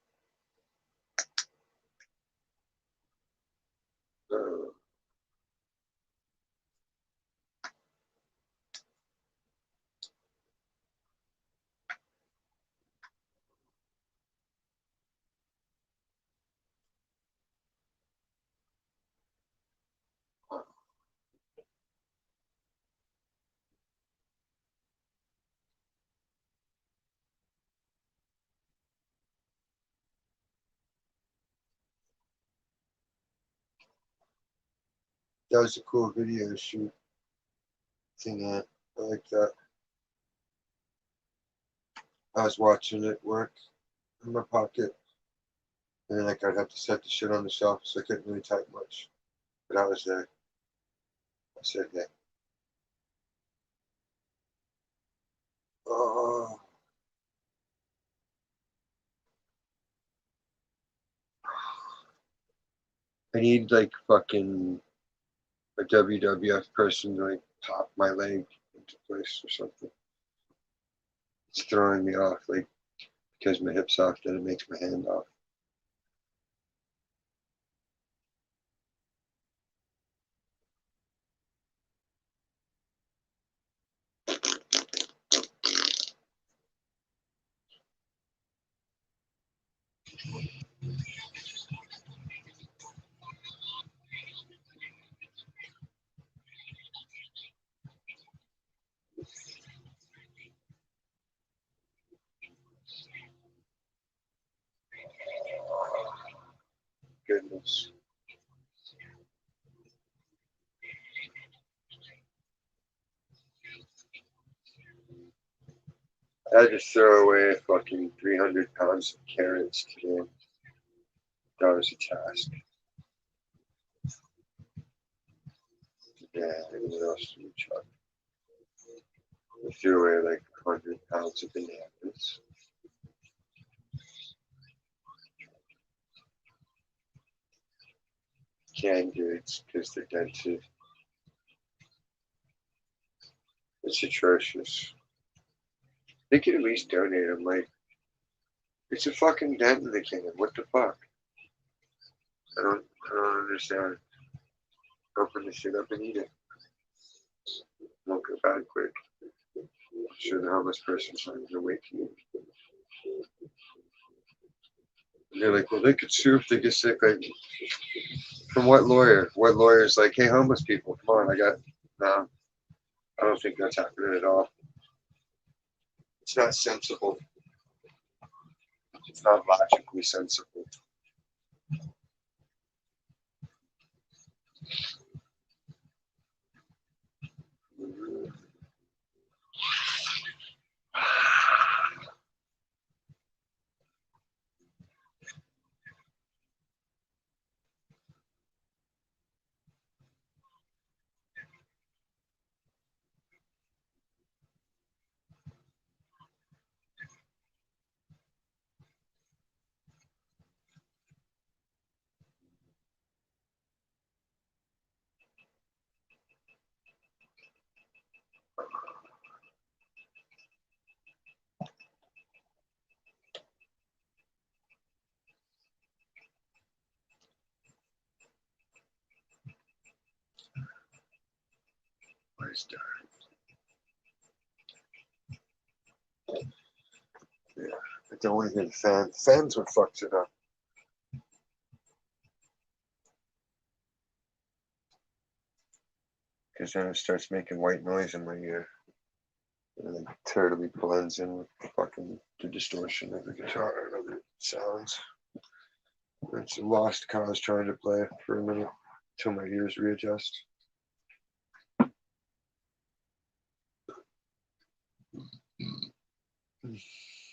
That was a cool video shoot thing. I like that. I was watching it work in my pocket, and then like I'd have to set the shit on the shelf, so I couldn't really type much. But I was there. I said that. Oh, I need like fucking a WWF person to like pop my leg into place or something. It's throwing me off, like because my hip's off, then it makes my hand off. Goodness. I had to throw away fucking 300 pounds of carrots today. That was a task. Yeah, what else did we chuck? We threw away like 100 pounds of bananas. Canned goods because they're dented. It's atrocious. They could at least donate them. Like, it's a fucking dent in the can. What the fuck? I don't understand. Open the shit up and eat it. Won't go bad quick. I'm sure the homeless person's not gonna wait for you. And they're like, well, they could sue if they get sick. Like, from what lawyer? What lawyer is like, hey, homeless people, come on, no, I don't think that's happening at all. It's not sensible. It's not logically sensible. Where's Darren? Yeah, I don't want to hear the fan. Fans would fuck it up. Because then it starts making white noise in my ear. And it totally blends in with fucking the distortion of the guitar and other sounds. It's a lost cause trying to play for a minute till my ears readjust.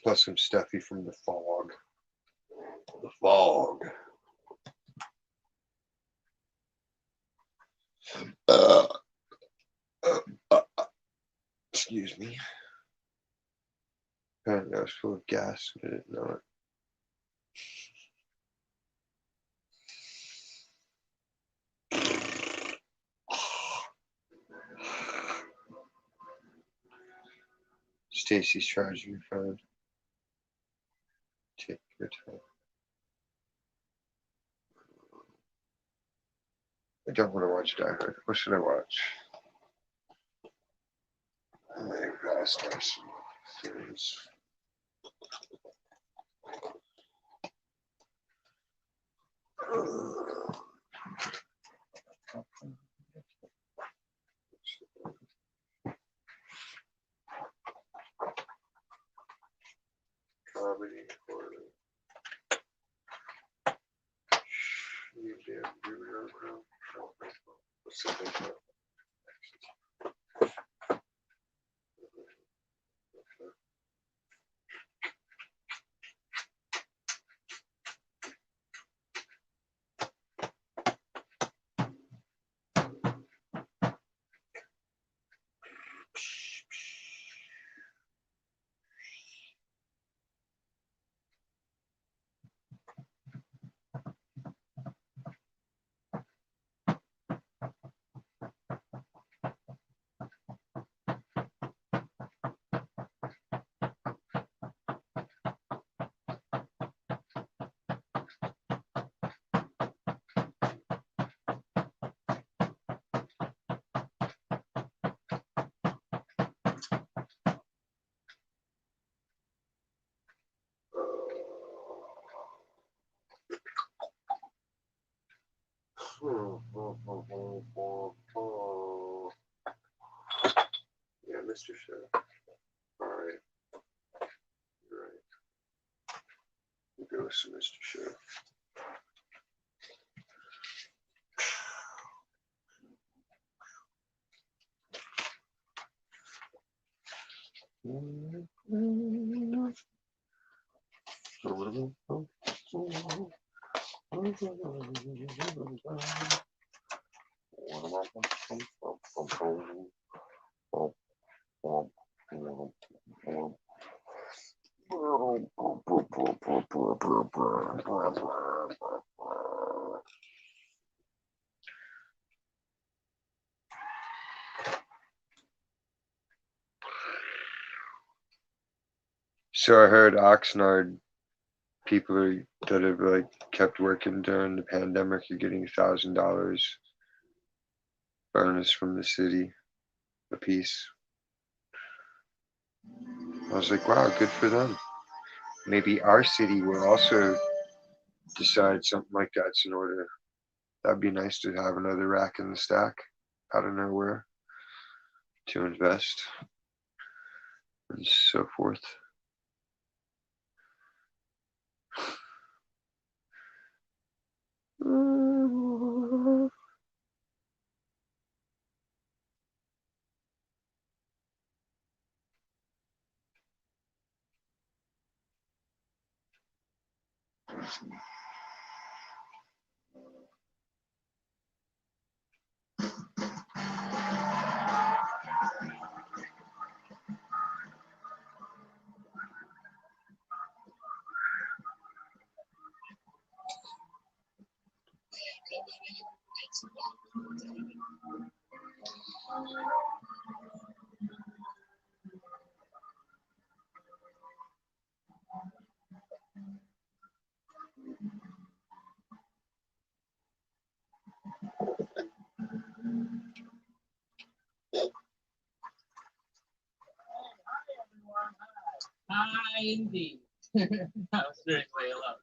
Plus some stuffy from the fog. The fog. Excuse me. Apparently I was full of gas. I didn't know it. Stacy's charging your phone. Take your time. I don't want to watch Die Hard. What should I watch? Maybe I'll start some series. Comedy, horror. What's the thing? Yeah, Mr. Show. All right. You're right. We'll go with some Mr. Show. So I heard Oxnard people that have like kept working during the pandemic are getting $1,000 bonus from the city a piece. I was like, wow, good for them. Maybe our city will also decide something like that's in order. That'd be nice to have another rack in the stack out of nowhere to invest and so forth.
Hi, indeed. No, seriously, hello.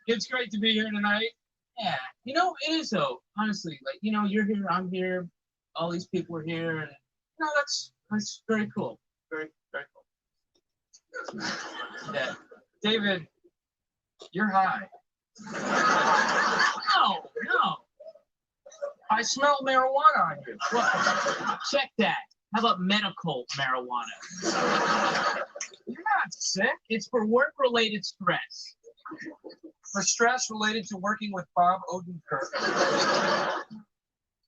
It's great to be here tonight. Yeah, you know, it is though, honestly. Like, you know, you're here, I'm here, all these people are here, and you know, that's very cool. Very, very cool. Yeah. David, you're high. No, no. I smell marijuana on you. What? Check that. How about medical marijuana? You're not sick. It's for work-related stress. For stress related to working with Bob Odenkirk.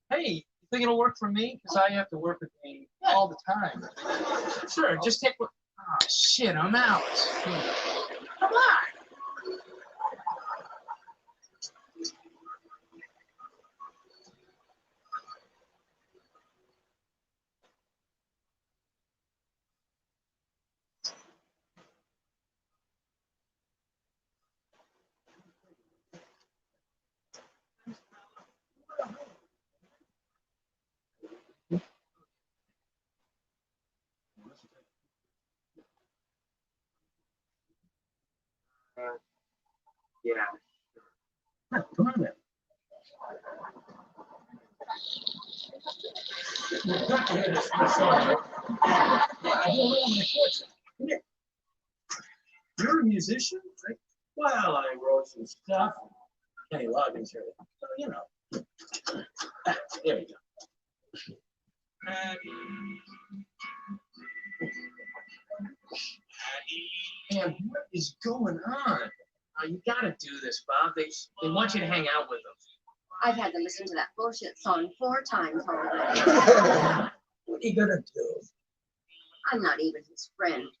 Hey, you think it'll work for me? Because I have to work with me all the time. Sure, just take what. Oh, shit, I'm out. Come on. Yeah. Come on then. You've got to hear this song. You're a musician? Well, I wrote some stuff. Kenny Loggins here. So, you know. There you go. And what is going on? You gotta do this, Bob. They want you to hang out with them.
I've had to listen to that bullshit song 4 times already.
What are you gonna do?
I'm not even his friend.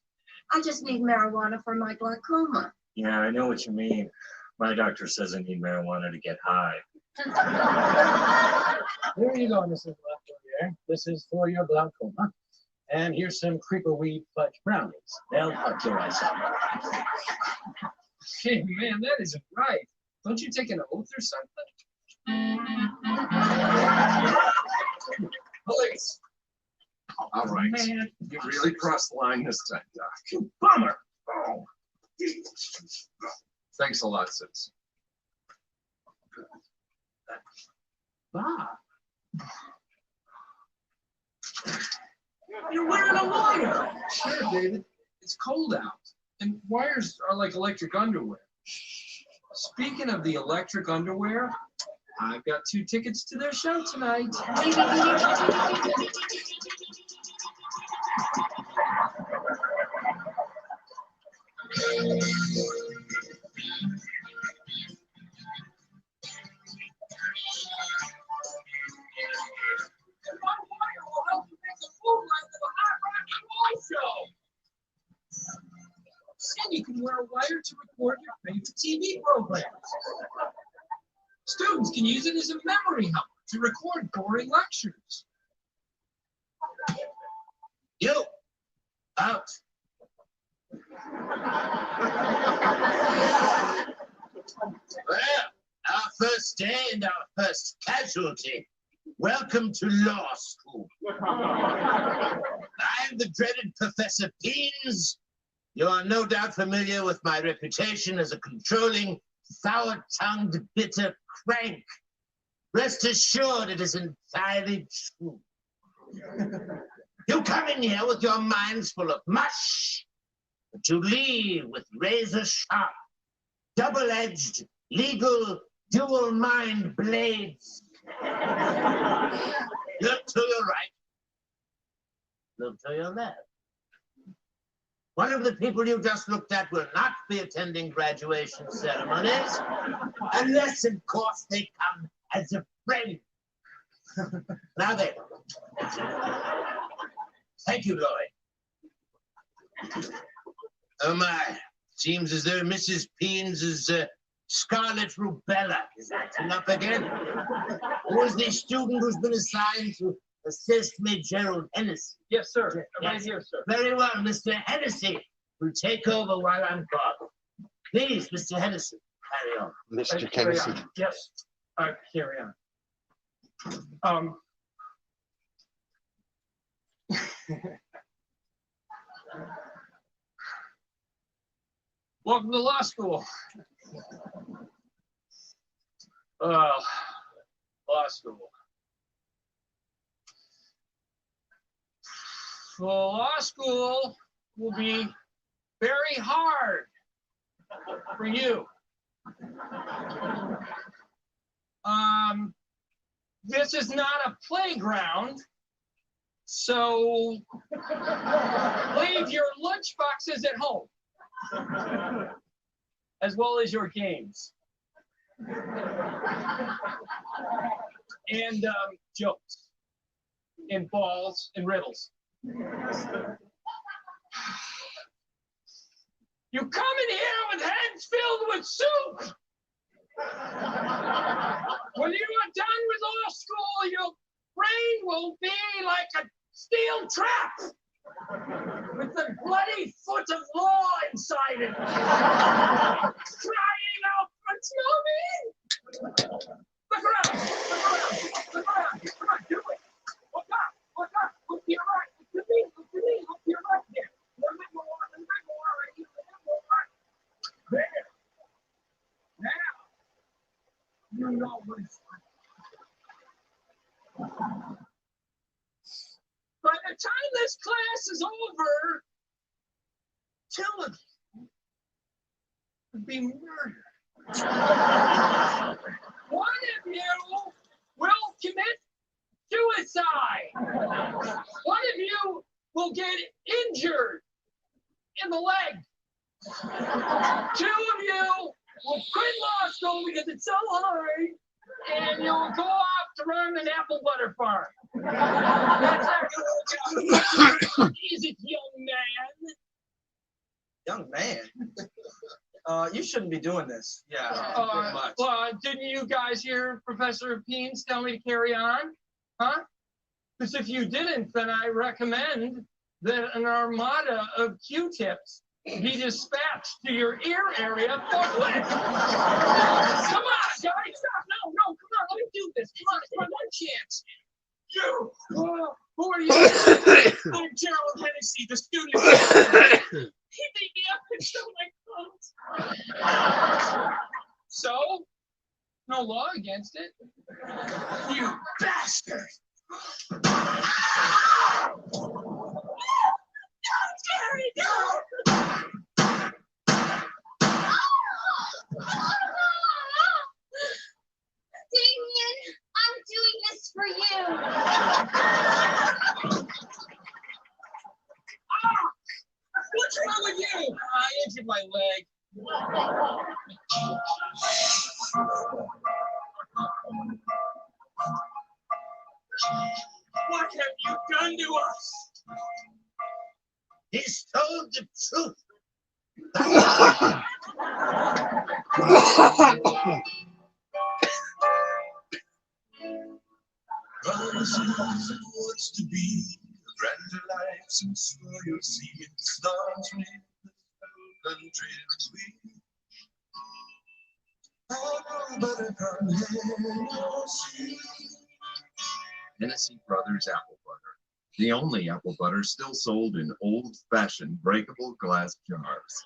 I just need marijuana for my glaucoma.
Yeah, I know what you mean. My doctor says I need marijuana to get high.
Here you go, Mrs. Lafayette. This is for your glaucoma. And here's some creeper weed fudge brownies. They'll help your eyes out. Hey, man, that isn't right. Don't you take an oath or something? Police.
All right.
Man,
You really crossed the line this time, Doc.
bummer.
Oh. Thanks a lot, sis.
Bob. You're wearing a wire. Sure, David. It's cold out. And wires are like electric underwear. Speaking of the electric underwear, I've got 2 tickets to their show tonight. And you can wear a wire to record your favorite TV programs. Students can use it as a memory helper to record boring lectures. You, out.
Well, our first day and our first casualty. Welcome to law school. I'm the dreaded Professor Beans. You are no doubt familiar with my reputation as a controlling, sour-tongued, bitter crank. Rest assured it is entirely true. You come in here with your minds full of mush, but you leave with razor-sharp, double-edged, legal, dual-mind blades. Look to your right. Look to your left. One of the people you just looked at will not be attending graduation ceremonies, unless, of course, they come as a friend. Now then. Thank you, Lloyd. Oh my, seems as though Mrs. Peens' scarlet rubella is acting up again. Who is the student who's been assigned to assist me, Gerald Hennessy?
Yes, sir.
Yes.
Right here, sir.
Very well, Mr. Hennessy will take over while I'm gone. Please, Mr. Hennessy, carry on.
Mr.
Carry
Hennessy.
on. Yes. Carry on. Welcome to law school. Law school. Well, law school will be very hard for you. This is not a playground, so leave your lunch boxes at home, as well as your games. And jokes, and balls, and riddles. You come in here with heads filled with soup. When you are done with law school, your brain will be like a steel trap with the bloody foot of law inside it, crying out for smell me. Look around, look around, look around. Come on, do it. Look up, look up, look to your right, look to me, look to me, look to your right there. A little bit more, a little bit more, right here, a little bit more. There. By the time this class is over, Timothy would be murdered. One of you will commit suicide. One of you will get injured in the leg. Two of you will quit law school because it's so hard, and you'll go off to run an apple butter farm. That's not gonna work out. Is it, young man?
Young man? You shouldn't be doing this. Yeah, pretty much.
Didn't you guys hear Professor Peens tell me to carry on? Huh? Because if you didn't, then I recommend that an armada of Q-tips be dispatched to your ear area forthwith. Come on, guys, stop. No, come on, let me do this. Come on, it's my one chance. You, who are you? I'm Gerald Hennessy, the student. He beat me up and stole my clothes. So, no law against it. You bastard! No, Jerry, no!
Damien, I'm doing this for you.
What's wrong with you? I injured my leg. What have you done to us?
He's told the truth.
Promises of what's to be, grander lives, and so you'll see it starts with the countries we.
Hennessy Brothers Apple Butter, the only apple butter still sold in old-fashioned breakable glass jars.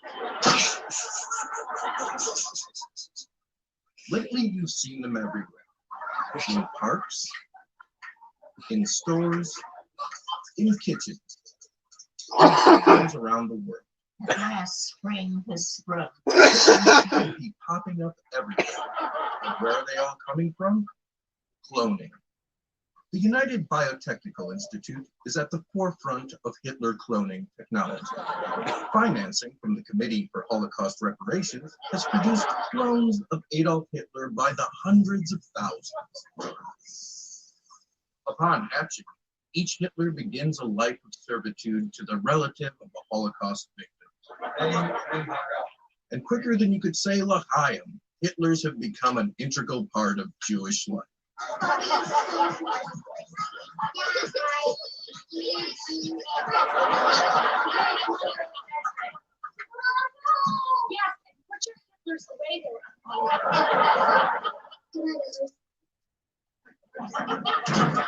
Lately, you've seen them everywhere. In parks, in stores, in kitchens, and around the world.
Last spring has sprung.
They'll be popping up everywhere. And where are they all coming from? Cloning. The United Biotechnical Institute is at the forefront of Hitler cloning technology. Financing from the Committee for Holocaust Reparations has produced clones of Adolf Hitler by the hundreds of thousands. Upon hatching, each Hitler begins a life of servitude to the relative of a Holocaust victim. And quicker than you could say L'chaim, Hitlers have become an integral part of Jewish life.
Yes, put your Hitlers away there.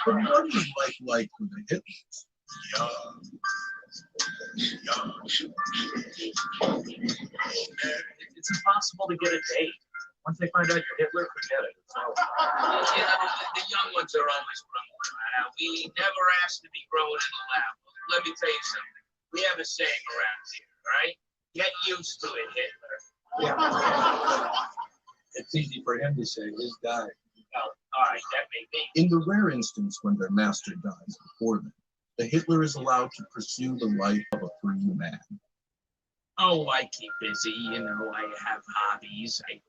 But what is life like for the Hitlers?
It's impossible to get a date. Once they find out you're Hitler, forget it. It's over.
You know, the young ones are always growing. We never asked to be growing in the lab. Let me tell you something. We have a saying around here, all right? Get used to it, Hitler.
Yeah. It's easy for him to say. His guy.
Well, all right, that may be.
In the rare instance when their master dies before them, the Hitler is allowed to pursue the life of a free man.
Oh, I keep busy, you know, I have hobbies. I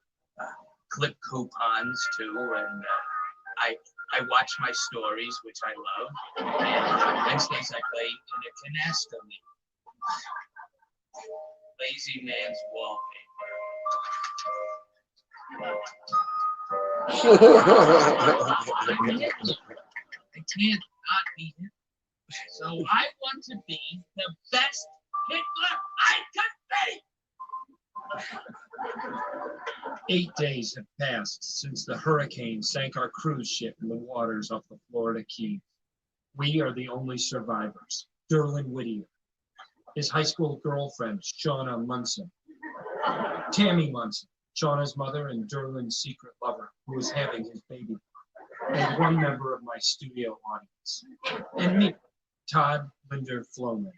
clip coupons too, and I watch my stories, which I love. And Wednesdays I play in a canasta league. Lazy man's wallpaper. I can't not be Hitler. So I want to be the best Hitler I could be!
8 days have passed since the hurricane sank our cruise ship in the waters off the Florida Keys. We are the only survivors. Derlin Whittier, his high school girlfriend, Shauna Munson, Tammy Munson, Shauna's mother and Derlin's secret lover, who is having his baby, and one member of my studio audience, and me, Todd Linder Floman.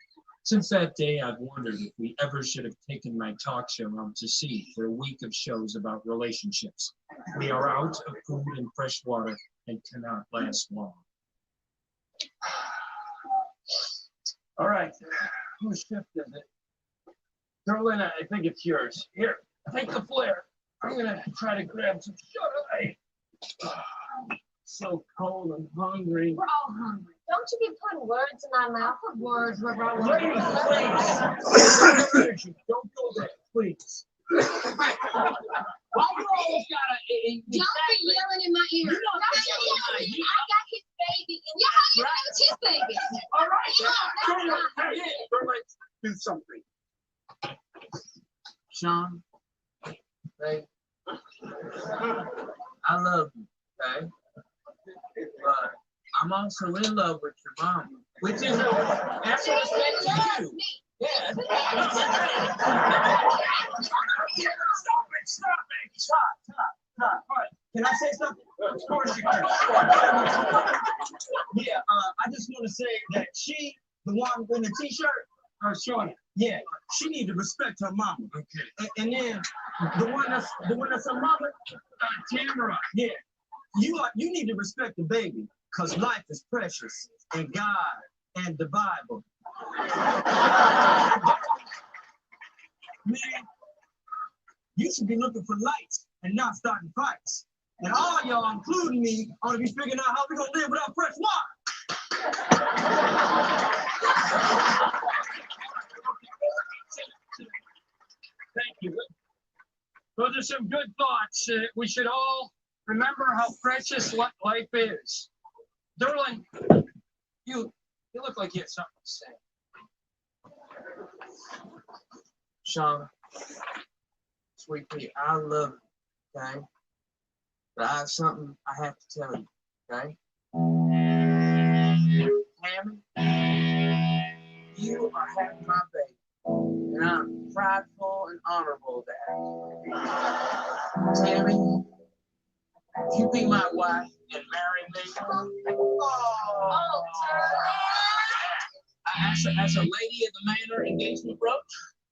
Since that day, I've wondered if we ever should have taken my talk show out to sea for a week of shows about relationships. We are out of food and fresh water and cannot last long.
All right, whose shift is it? Derlin, I think it's yours. Here, take the flare. I'm gonna try to grab some sugar. So cold and hungry.
We're all hungry. Don't you be putting words in our mouth. Put words where we're
Lady, please. Don't go there, please. Why you always gotta
Don't be yelling in my ear.
You don't
Don't
have to
be
yell
yelling
in
at me.
my
I got his baby. And yeah, how you know it's his baby?
All right,
Yeah,
do something. Sean, hey, I love you, okay? But I'm also in love with your mom, which is that's what it's meant to do. Yeah. Stop it. Stop. All right.
Can I say something?
Of course you can.
Yeah, I just want to say that she, the one in the t-shirt,
Shauna.
yeah, she need to respect her mama.
Okay.
And then the one that's her mother,
Tamara.
yeah, you need to respect the baby, cause life is precious, and God and the Bible. Man, you should be looking for lights and not starting fights. And all y'all, including me, ought to be figuring out how we're gonna live without fresh water.
Thank you. Those are some good thoughts. We should all remember how precious life is. Derlin, you look like you had something to say.
Sean, sweet pea, I love you, okay? But I have something I have to tell you, okay? Tammy, you are having my baby, and I'm prideful and honorable of that. Tammy, you be my wife and marry me. As a lady of the manor engagement brooch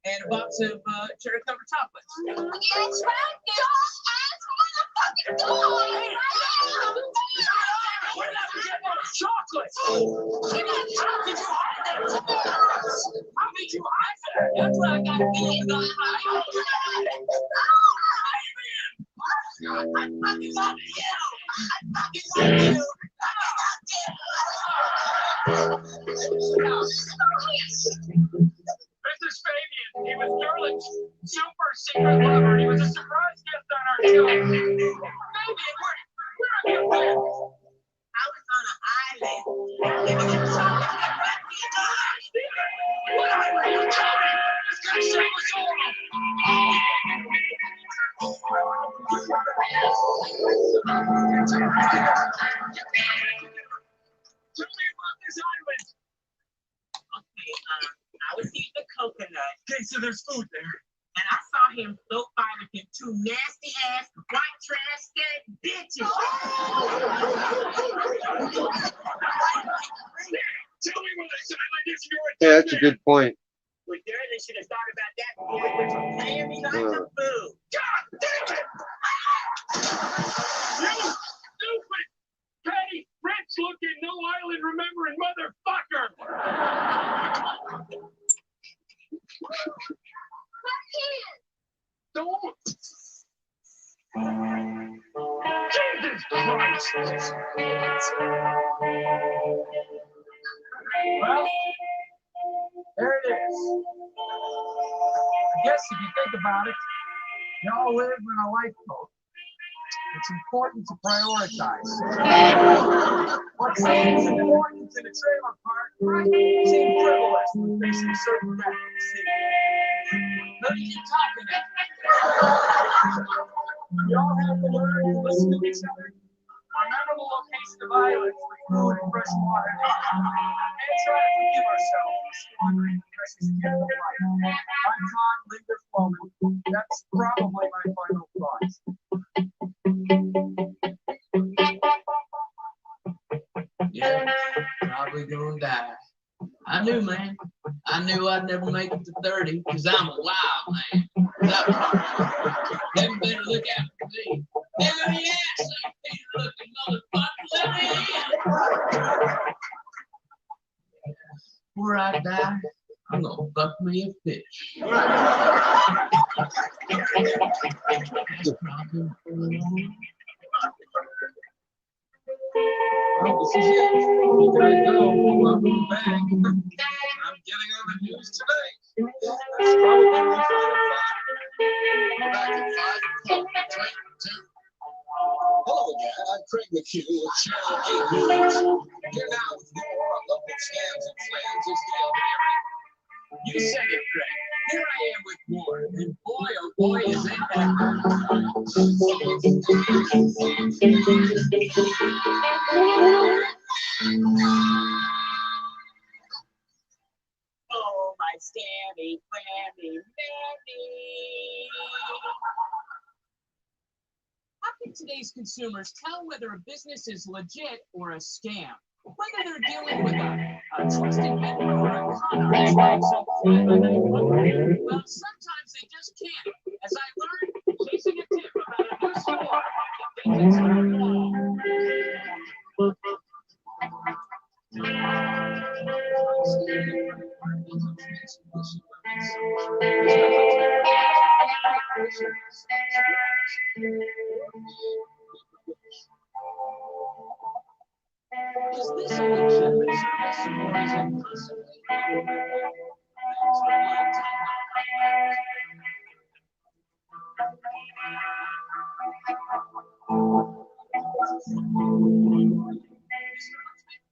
and a box of cherry covered chocolates.
It's right there. Ask motherfucking door.
We're not getting those chocolates. How did you hide that? How did you hide that?
That's what I got to do.
Mr. Spanian, he was Derlin's super secret lover. He was a surprise guest on our show. Fabian, where have you been?
I was on an island. Giving him chocolate.
What island are you talking? This guy said it was all. Tell me about this island.
Okay, I was eating a coconut.
Okay, so there's food there.
And I saw him float by with them two nasty ass white trash scat bitches.
Tell me where this island is. You're
Yeah, that's a good point.
Well, Derlin should have thought about that before we went to Miami night to food.
God damn it! You stupid, petty, rich-looking, no-island remembering motherfucker! Don't! Jesus Christ! Well, there it is. I guess if you think about it, y'all live in a lifeboat. It's important to prioritize. What seems important in a trailer park seems frivolous when facing certain depths of the sea. None of you talking at me. We all have to learn to listen to each other. Remember the location of islands with food and fresh water. And try to forgive ourselves for squandering the precious gift of life. I'm Todd Linder Floman. That's probably my final thought.
knew, man. I knew I'd never make it to 30 because I'm a wild man. That part. Them better look out for me. Hell yeah, St. Peter looking motherfucker, let me in. Before I die, I'm gonna fuck me a fish. That's probably well, this is it. You guys know, welcome back. I'm getting on the news today. That's probably my final thought. Back in 5, 4, 3, 2. Hello again, I'm Craig McHugh with Channel 8 News. Here now with more on local scams and slams as Dale Harry. You said it, Craig. Here I am with more, and boy, oh boy, is it
Oh, my Sammy, Whammy, Mammy.
How can today's consumers tell whether a business is legit or a scam? Whether they're dealing with a trusted vendor or a con artist running some fly-by-night company? Well, sometimes they just can't. As I learned, chasing a tip about a new store, it takes a while. Is this a legitimate service or is it possibly?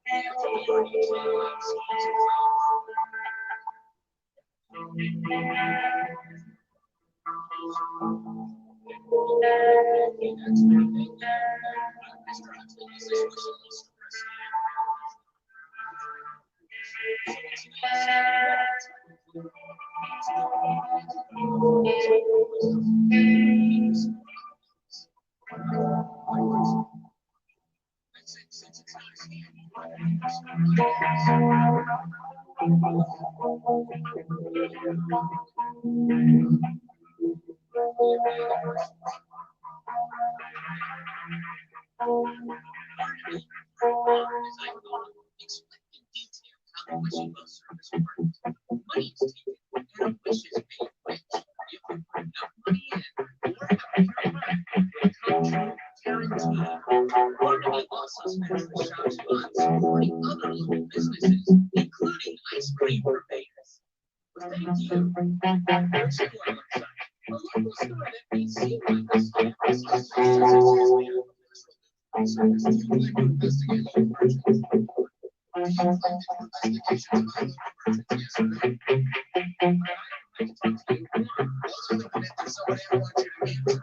Thanks for playing Barnaby also spends the shop's funds supporting other local businesses, including ice cream purveyors. Thank you. Here's to our website, a local store that meets you like this. Service. Do you like to investigate local merchants? Do you plan to do investigations about local merchants? Yes or no? I don't like to talk to you anymore. Those are the connectors somebody I want you to answer.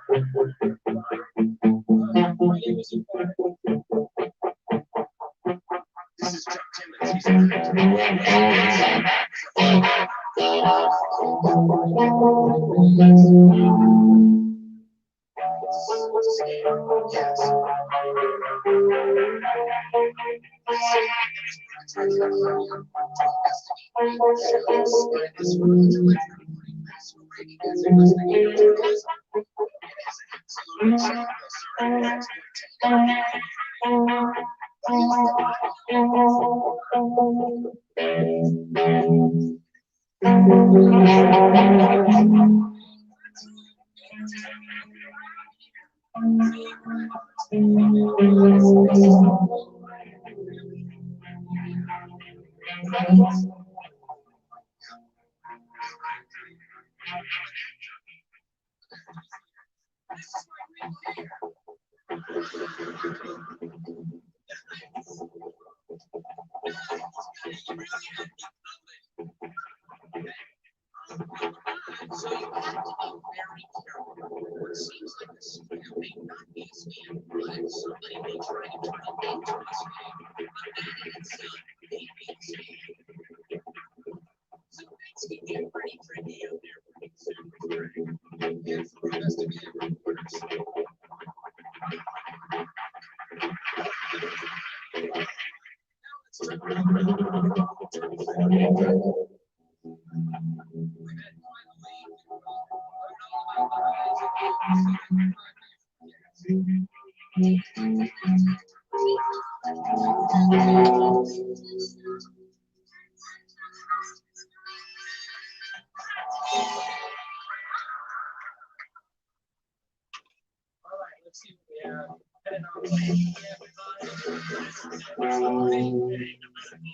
My name is Ibarra. This is Chuck Timmons. He's an actor. It's a scam. Yes. So you have to be very careful. It seems like the scam may not be a scam, but somebody may try to turn it into a scam. But that in itself may be a scam. So things can get pretty tricky out there for consumers. And for investigative reporters. Now let's talk about
Let's see what we have. Heading on the way, everybody.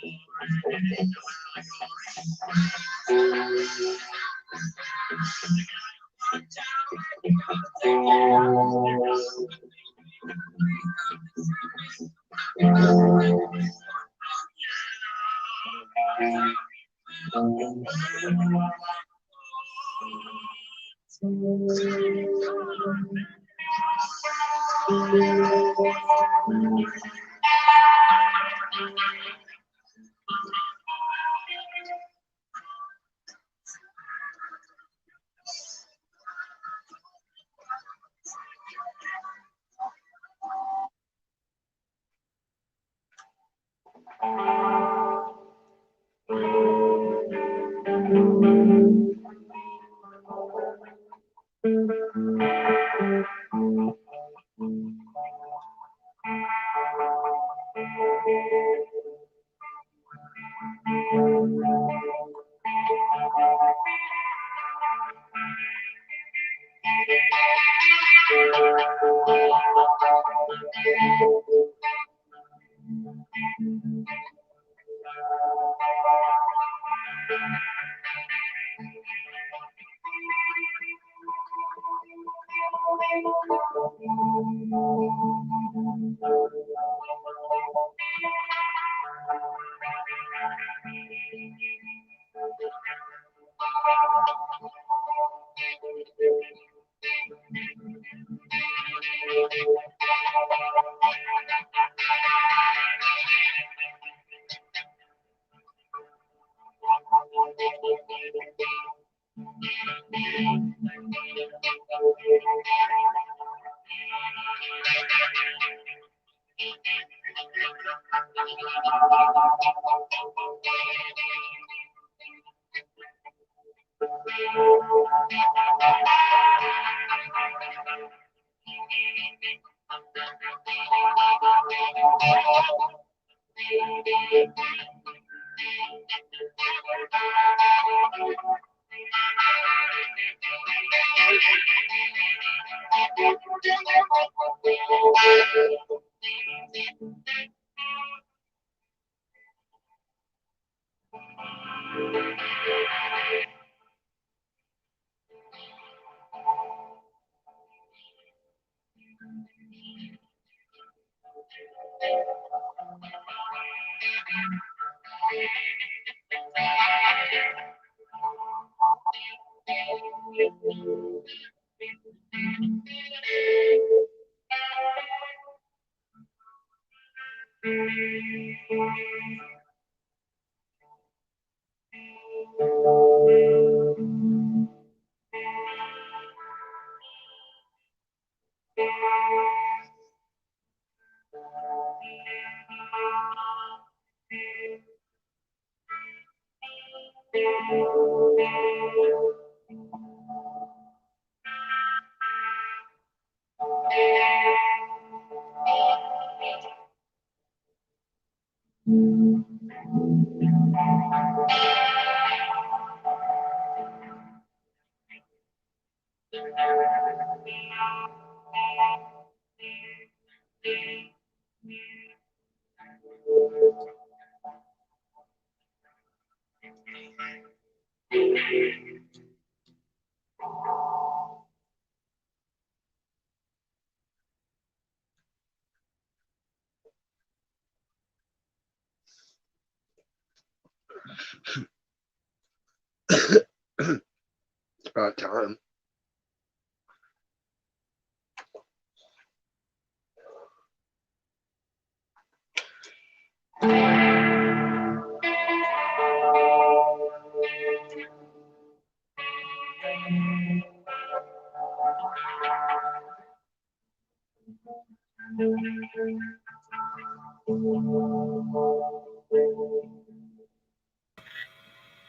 It's about time.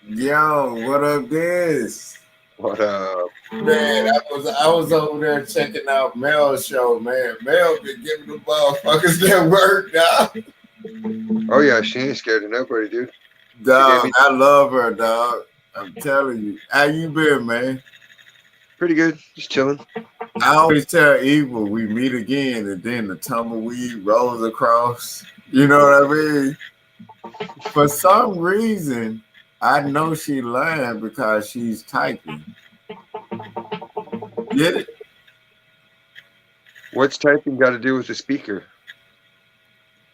Yo, what up, this?
What up?
Man, I was over there checking out Mel's show, man. Mel been giving the motherfuckers their work, dog.
Oh yeah, she ain't scared of nobody, dude.
Dog, I love her, dog. I'm telling you. How you been, man?
Pretty good. Just chilling.
I always tell Evil we meet again, and then the tumbleweed rolls across. You know what I mean? For some reason, I know she lying because she's typing. Get it?
What's typing got to do with the speaker?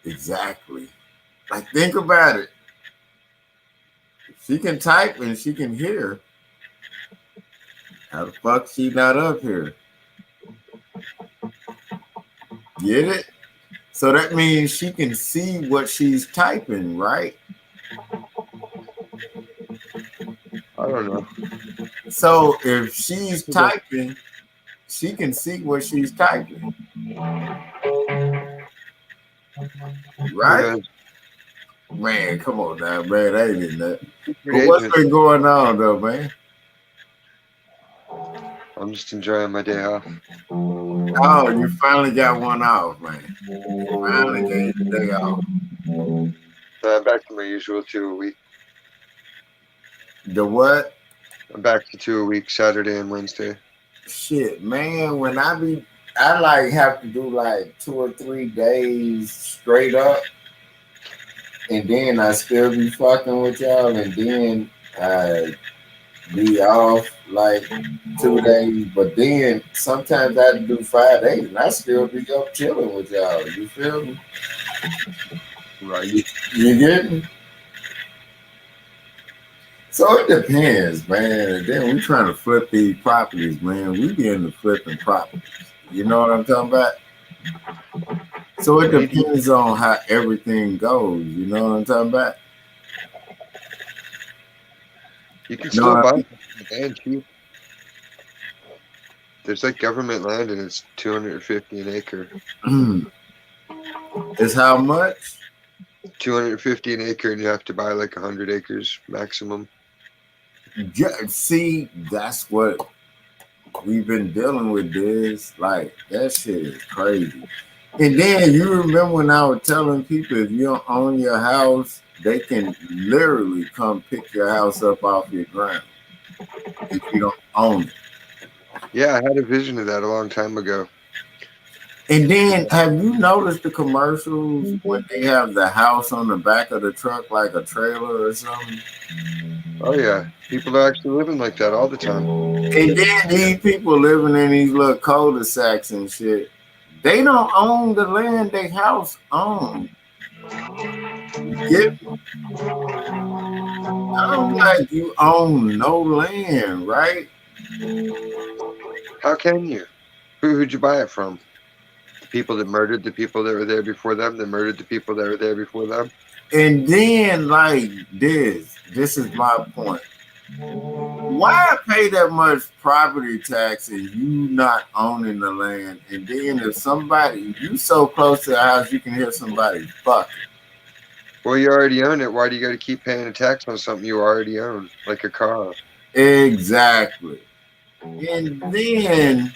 Exactly. Like, think about it. She can type and she can hear. How the fuck she not up here? Get it? So that means she can see what she's typing, right?
I don't know.
So if she's typing, she can see what she's typing. Right? Man, come on now, man. That ain't in that. But what's been going on though, man?
I'm just enjoying my day off.
Oh, you finally got one off, man. Finally gave the day off.
So I'm back to my usual 2 a week.
The what?
I'm back to 2 a week, Saturday and Wednesday.
Shit, man, when I like have to do like 2 or 3 days straight up, and then I still be fucking with y'all, and then I be off like 2 days, but then sometimes I do 5 days, and I still be up chilling with y'all. You feel me?
Right.
You get me? So it depends, man. And then we trying to flip these properties, man. We be into flipping properties. You know what I'm talking about? So it depends on how everything goes. You know what I'm talking about?
You can still buy land cheap. There's like government land and it's $250 an acre.
It's how much?
$250 an acre, and you have to buy like 100 acres maximum.
Yeah, see, that's what we've been dealing with. This like that shit is crazy. And then you remember when I was telling people if you don't own your house, they can literally come pick your house up off your ground if you don't own it.
Yeah, I had a vision of that a long time ago.
And then have you noticed the commercials when they have the house on the back of the truck like a trailer or something?
Oh yeah, people are actually living like that all the time.
And then these people living in these little cul-de-sacs and shit, they don't own the land their house owns. You get me? I don't like you own no land, right?
How can you? Who'd you buy it from? The people that murdered the people that were there before them, that murdered the people that were there before them?
And then like this is my point. Why pay that much property tax and you not owning the land? And then if somebody, you so close to the house, you can hear somebody fucking.
Well, you already own it. Why do you got to keep paying a tax on something you already own, like a car?
Exactly. And then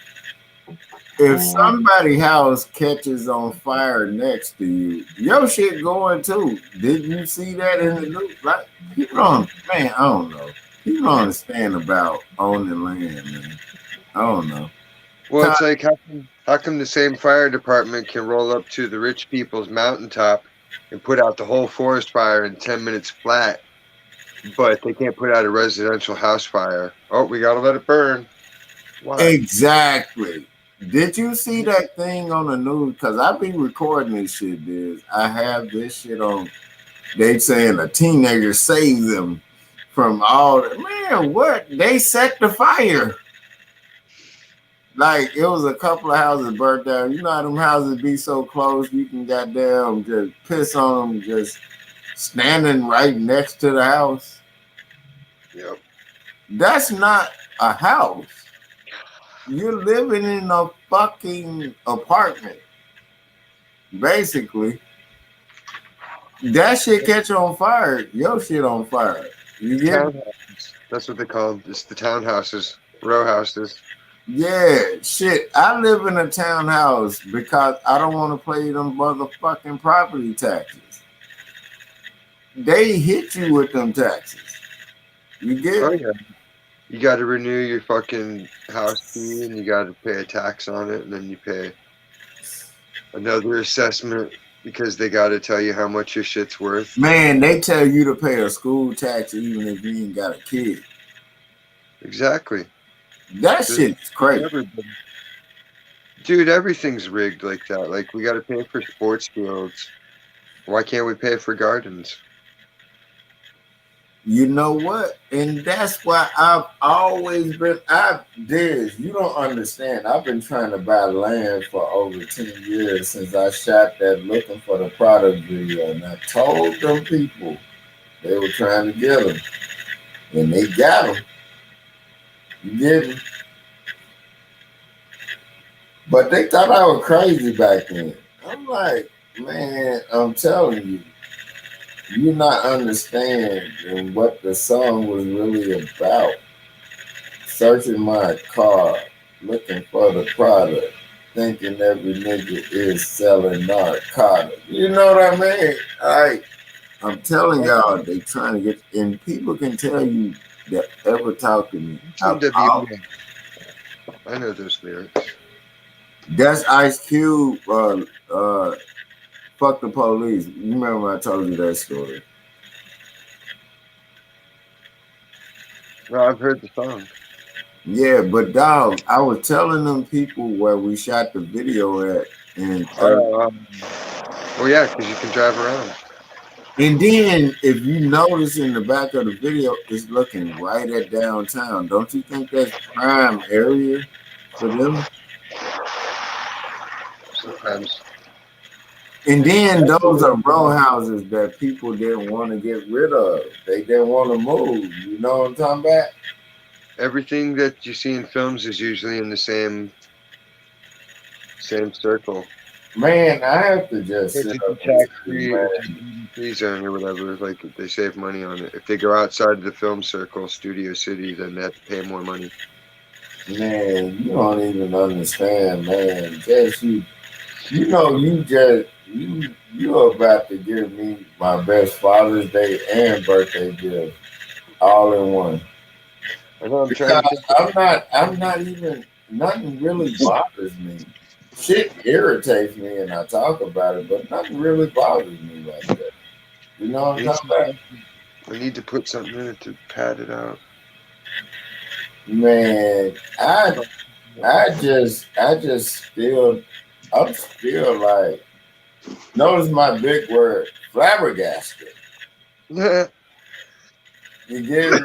if somebody's house catches on fire next to you, your shit going too. Didn't you see that in the news? Like, people don't, man, I don't know. People don't understand about owning land, man. I don't know.
Well, it's like how come the same fire department can roll up to the rich people's mountaintop and put out the whole forest fire in 10 minutes flat, but they can't put out a residential house fire? Oh, we got to let it burn. Why?
Exactly. Did you see that thing on the news? Because I be recording this shit, dude. I have this shit on. They saying a teenager saved them from all that. Man, what? They set the fire. Like, it was a couple of houses burnt down. You know how them houses be so close, you can goddamn just piss on them just standing right next to the house.
Yep.
That's not a house. You're living in a fucking apartment. Basically. That shit catch on fire. Your shit on fire. You get it?
That's what they call them. It's the townhouses, row houses.
Yeah, shit. I live in a townhouse because I don't want to pay them motherfucking property taxes. They hit you with them taxes. You get
Oh
it?
yeah. You got to renew your fucking house key, and you got to pay a tax on it, and then you pay another assessment because they got to tell you how much your shit's worth.
Man, they tell you to pay a school tax even if you ain't got a kid.
Exactly.
That shit's crazy.
Everybody. Dude, everything's rigged like that. Like, we got to pay for sports fields. Why can't we pay for gardens?
You know what? And that's why I've always been, you don't understand. I've been trying to buy land for over 10 years since I shot that Looking for the Product video. And I told them people they were trying to get them. And they got them. You get me? But they thought I was crazy back then. I'm like, man, I'm telling you. You not understand what the song was really about. Searching my car, looking for the product, thinking every nigga is selling narcotics. You know what I mean? I'm telling y'all, they trying to get, and people can tell you that ever talk to me.
I know those lyrics.
That's Ice Cube. Fuck the police. You remember when I told you that story?
Well, I've heard the song.
Yeah, but dog, I was telling them people where we shot the video at, and
well, yeah, because you can drive around.
And then if you notice in the back of the video, it's looking right at downtown. Don't you think that's prime area for them?
Sometimes.
And then those are row houses that people didn't want to get rid of. They didn't want to move. You know what I'm talking about?
Everything that you see in films is usually in the same circle.
Man, I have to just
it's a tax-free zone or whatever. Like, they save money on it. If they go outside of the film circle, Studio City, then they have to pay more money.
Man, you don't even understand, man. Just you're about to give me my best Father's Day and birthday gift all in one. I'm not even, nothing really bothers me. Shit irritates me and I talk about it, but nothing really bothers me like that. You know what I'm talking about?
We need to put something in it to pad it out.
Man, I'm still like, notice my big word, flabbergasted. You get it?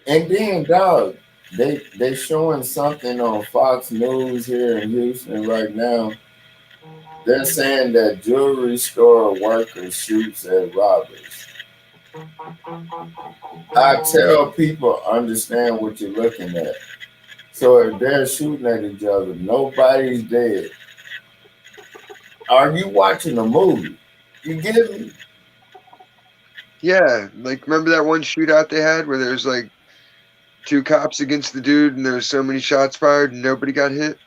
And then, dog, they showing something on Fox News here in Houston right now. They're saying that jewelry store workers shoots at robbers. I tell people, understand what you're looking at. So if they're shooting at each other, nobody's dead. Are you watching a movie? You get me?
Yeah, like, remember that one shootout they had where there's like 2 cops against the dude and there was so many shots fired and nobody got hit?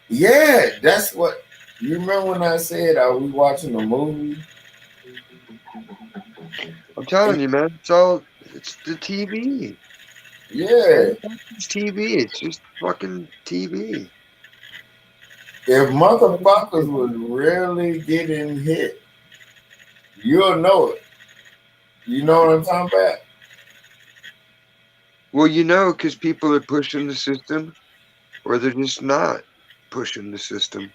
Yeah, that's what. You remember when I said, are we watching a movie?
I'm telling you, man, it's the TV.
Yeah.
It's TV. It's just fucking TV.
If motherfuckers was really getting hit, you'll know it. You know what I'm talking about?
Well, you know, because people are pushing the system or they're just not pushing the system.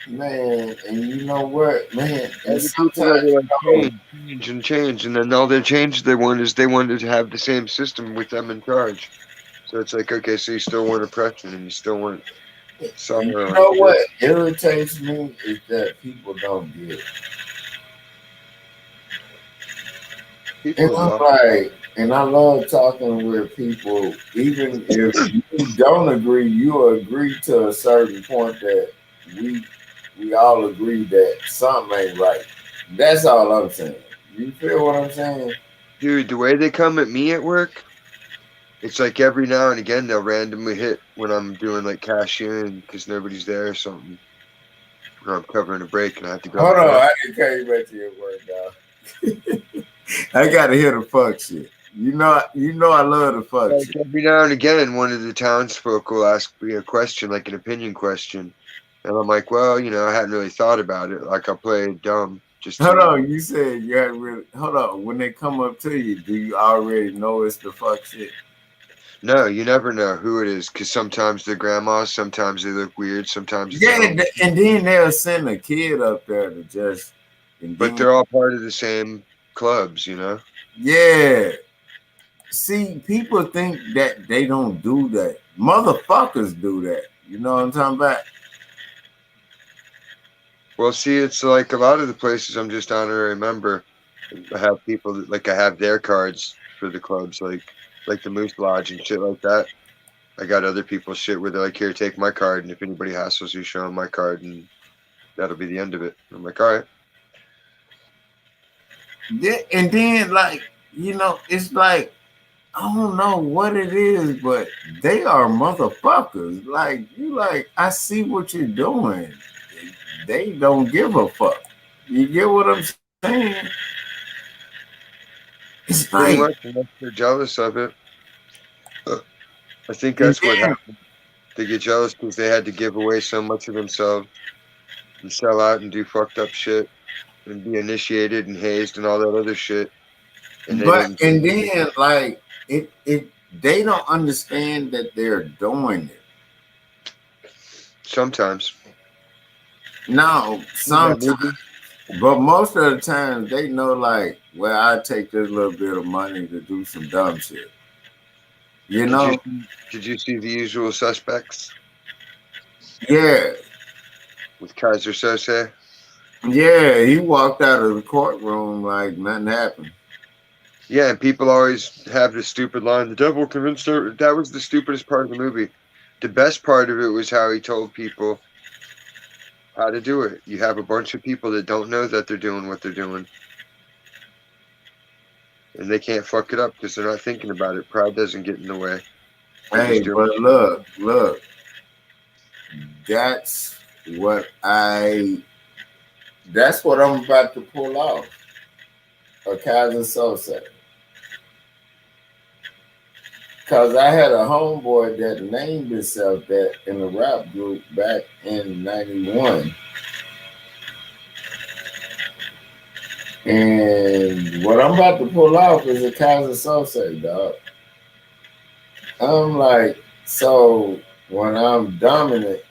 Man, and you know what, man?
And the people that are like, change, and then all their change they want is they wanted to have the same system with them in charge. So it's like, okay, so you still want oppression and you still want somewhere.
You know what irritates me is that people don't get it. And I'm like, and I love talking with people, even if you don't agree, you agree to a certain point that we all agree that something ain't right. That's all I'm saying. You feel what I'm saying?
Dude, the way they come at me at work, it's like every now and again they'll randomly hit when I'm doing like cashiering because nobody's there or something. Or I'm covering a break and I have to go.
Hold on, I didn't carry you back to your work, dog. I gotta hear the fuck shit. You know I love the fuck
Like
shit.
every now and again, one of the townsfolk will ask me a question, like an opinion question, and I'm like, well, you know, I hadn't really thought about it. Like I'll play dumb. Just
Hold on, you said you had really. Hold on, when they come up to you, do you already know it's the fuck shit?
No, you never know who it is because sometimes they're grandmas, sometimes they look weird, sometimes
Yeah, and then they'll send a kid up there to just.
But they're all part of the same clubs, you know.
Yeah. See, people think that they don't do that. Motherfuckers do that. You know what I'm talking about?
Well, see, it's like a lot of the places I'm just honorary member. I have people that, like I have their cards for the clubs, like the Moose Lodge and shit like that. I got other people's shit where they're like, here, take my card, and if anybody hassles you, show them my card, and that'll be the end of it. I'm like, all right.
Yeah, and then like, you know, it's like, I don't know what it is, but they are motherfuckers. Like, you like, I see what you're doing. They don't give a fuck. You get what I'm saying? It's
Pretty
like,
much, unless they're jealous of it. I think that's what happened. They get jealous because they had to give away so much of themselves and sell out and do fucked up shit and be initiated and hazed and all that other shit. And
but and then like it they don't understand that they're doing it.
Sometimes.
No, sometimes. But most of the time they know like, well, I take this little bit of money to do some dumb shit. You know?
Did you see The Usual Suspects?
Yeah.
With Kaiser Sose?
Yeah, he walked out of the courtroom like nothing happened.
Yeah, and people always have this stupid line, the devil convinced her. That was the stupidest part of the movie. The best part of it was how he told people how to do it. You have a bunch of people that don't know that they're doing what they're doing. And they can't fuck it up because they're not thinking about it. Pride doesn't get in the way.
Hey, but look. That's what I'm about to pull off. A Kaiser Sose. Because I had a homeboy that named himself that in a rap group back in 91. And what I'm about to pull off is a Kaiser Sose, dog. I'm like, so when I'm dominant,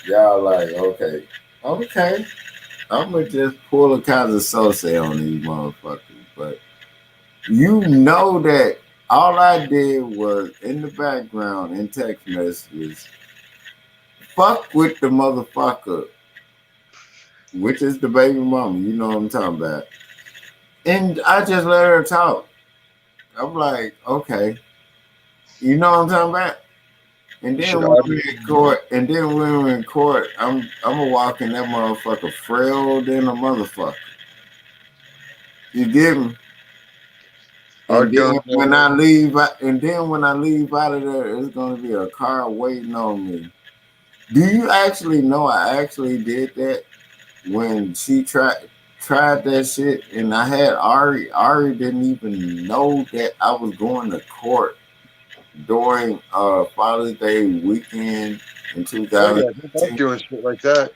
y'all like, okay. I'm gonna just pull a Kaiser Sose on these motherfuckers. But you know that all I did was in the background in text messages, fuck with the motherfucker, which is the baby mama. You know what I'm talking about. And I just let her talk. I'm like, okay. You know what I'm talking about? And then when we're in court, I'm gonna walk in that motherfucker frail than a motherfucker. You get me? And then when I leave out of there, it's gonna be a car waiting on me. Do you actually know I actually did that when she tried that shit? And I had Ari. Ari didn't even know that I was going to court during Father's Day weekend in 2000.
Yeah, doing shit like that.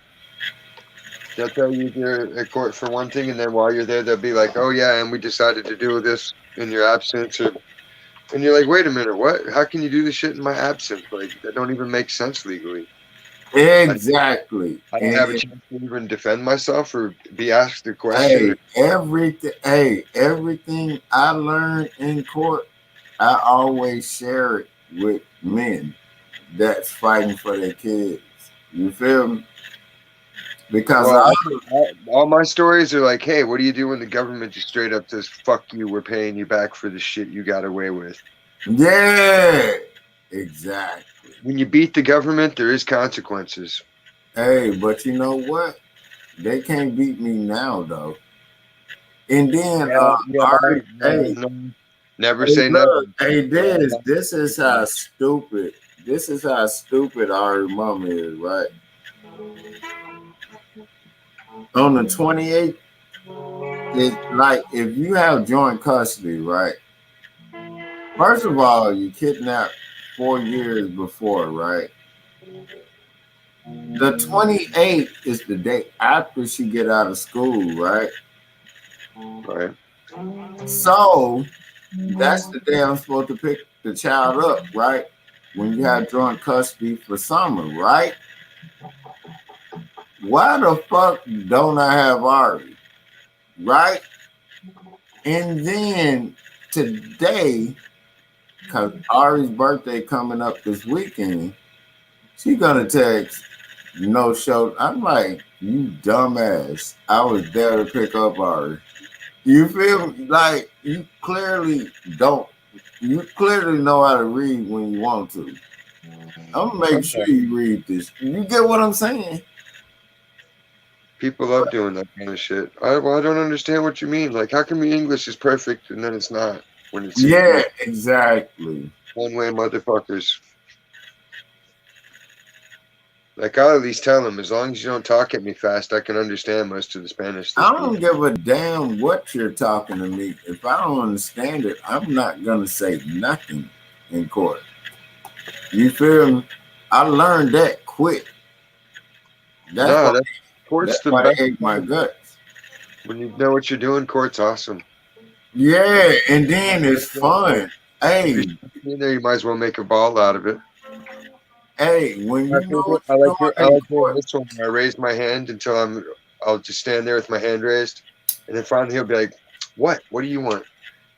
They'll tell you you're at court for one thing, and then while you're there, they'll be like, "Oh yeah, and we decided to do this in your absence," and you're like, "Wait a minute, what? How can you do this shit in my absence? Like that don't even make sense legally."
Exactly.
I don't have a chance to even defend myself or be asked a question.
Everything I learned in court, I always share it with men that's fighting for their kids. You feel me? Because
all my stories are like, hey, what do you do when the government just straight up says, fuck you, we're paying you back for the shit you got away with?
Yeah, exactly.
When you beat the government, there is consequences.
Hey, but you know what? They can't beat me now though. And then Ari, hey,
Never
hey,
say never.
look, hey, this is how stupid. This is how stupid Ari mama is, right? On the 28th, it's like if you have joint custody, right? First of all, you kidnapped 4 years before, right? The 28th is the day after she get out of school, right?
Right.
So that's the day I'm supposed to pick the child up, right? When you have joint custody for summer, right? Why the fuck don't I have Ari? Right? And then today, because Ari's birthday coming up this weekend, she gonna text no show. I'm like, you dumbass. I was there to pick up Ari. You feel me? Like you clearly don't. You clearly know how to read when you want to. I'm gonna make sure you read this. You get what I'm saying?
People love doing that kind of shit. I don't understand what you mean. Like, how come your English is perfect and then it's not when it's
Yeah, exactly.
one-way motherfuckers? Like, I'll at least tell them, as long as you don't talk at me fast, I can understand most of the Spanish.
I don't give a damn what you're talking to me. If I don't understand it, I'm not gonna say nothing in court. You feel me? I learned that quick. That's why they ate my guts.
When you know what you're doing, court's awesome.
Yeah, and then it's fun. Hey,
there you might as well make a ball out of it.
Hey, when you know what
I like doing this one. I raise my hand until I'll just stand there with my hand raised, and then finally he'll be like, "What? What do you want?"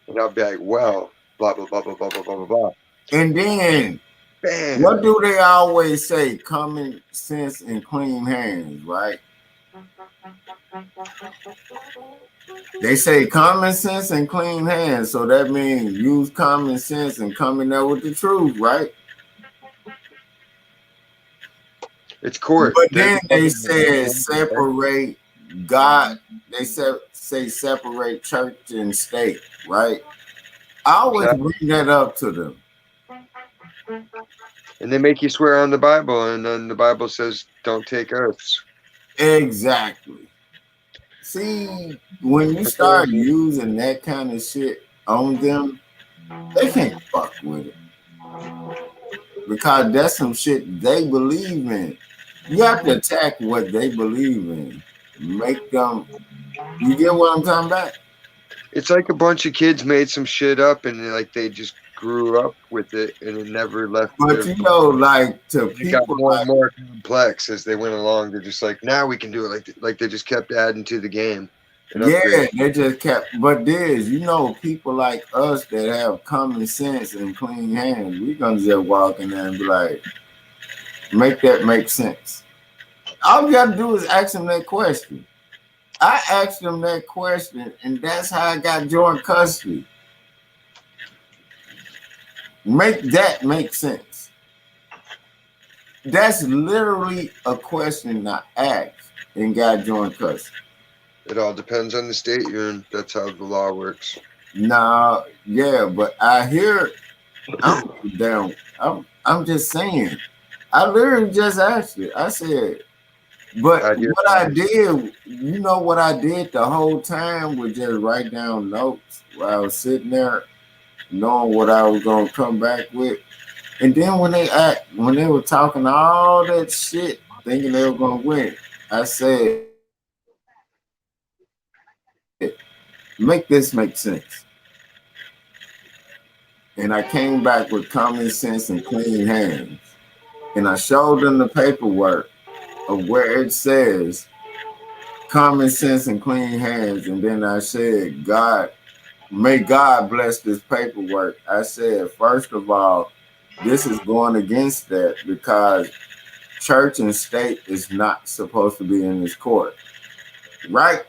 And I'll be like, "Well, blah blah blah blah blah blah blah blah."
And then,
bam.
What do they always say? Common sense and clean hands, right? They say common sense and clean hands, so that means use common sense and come in there with the truth, right?
It's court.
But then they said separate God. They say separate church and state, right? I always bring that up to them.
And they make you swear on the Bible, and then the Bible says don't take oaths.
Exactly. See, when you start using that kind of shit on them, they can't fuck with it. Because that's some shit they believe in. You have to attack what they believe in. Make them, you get what I'm talking about?
It's like a bunch of kids made some shit up and like they just grew up with it and it never left.
But you know, like to
it
people
got more
like,
and more complex as they went along. They're just like, now we can do it. Like they just kept adding to the game.
Yeah, they just kept. But there's, you know, people like us that have common sense and clean hands. We gonna just walk in there and be like, make that make sense. All you gotta do is ask them that question. I asked them that question, and that's how I got joint custody. Make that make sense. That's literally a question I asked and got joint custody.
It all depends on the state you're in. That's how the law works.
Nah, yeah, but I hear I'm down. I'm just saying. I literally just asked it. I said, but what I did, you know what I did the whole time was just write down notes while I was sitting there, knowing what I was gonna come back with. And then when they were talking all that shit, thinking they were gonna win, I said, make this make sense. And I came back with common sense and clean hands. And I showed them the paperwork of where it says common sense and clean hands. And then I said, God, may God bless this paperwork. I said, first of all, this is going against that because church and state is not supposed to be in this court. Right?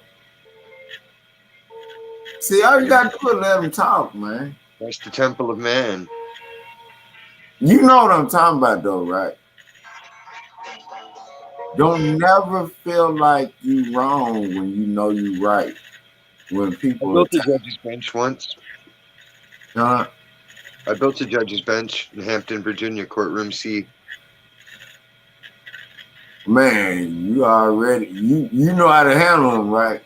See, all you got to do is let them talk, man.
That's the temple of man.
You know what I'm talking about, though, right? Don't never feel like you wrong when you know you right. When
I
people
built a
attack,
judge's bench once.
huh?
I built a judge's bench in Hampton, Virginia, courtroom C.
Man, you already you know how to handle them, right?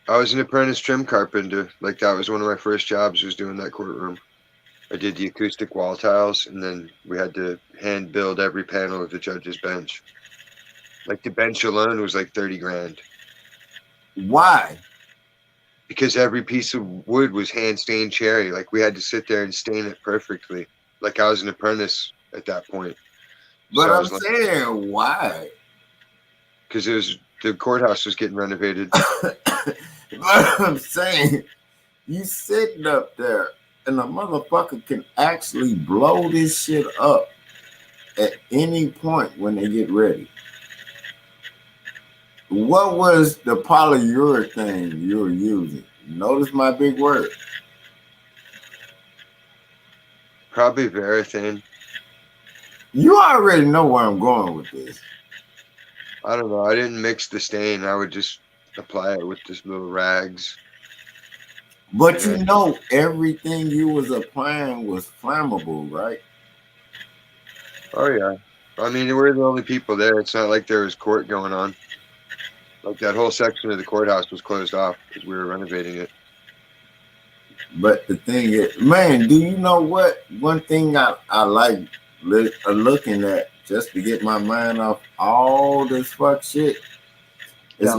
I was an apprentice trim carpenter. Like that was one of my first jobs, was doing that courtroom. I did the acoustic wall tiles, and then we had to hand build every panel of the judge's bench. Like the bench alone was like 30 grand.
Why?
Because every piece of wood was hand stained cherry. Like we had to sit there and stain it perfectly. Like I was an apprentice at that point.
But
So I
I'm
was like,
saying why?
because it was the courthouse was getting renovated.
But I'm saying you sitting up there and a motherfucker can actually blow this shit up at any point when they get ready. What was the polyurethane you were using? Notice my big word.
Probably Varathane.
You already know where I'm going with this.
I don't know. I didn't mix the stain. I would just apply it with just little rags.
But you know everything you was applying was flammable, right?
Oh yeah. I mean, we're the only people there. It's not like there was court going on. Like that whole section of the courthouse was closed off because we were renovating it.
But the thing is, man, do you know what? One thing I like looking at just to get my mind off all this fuck shit is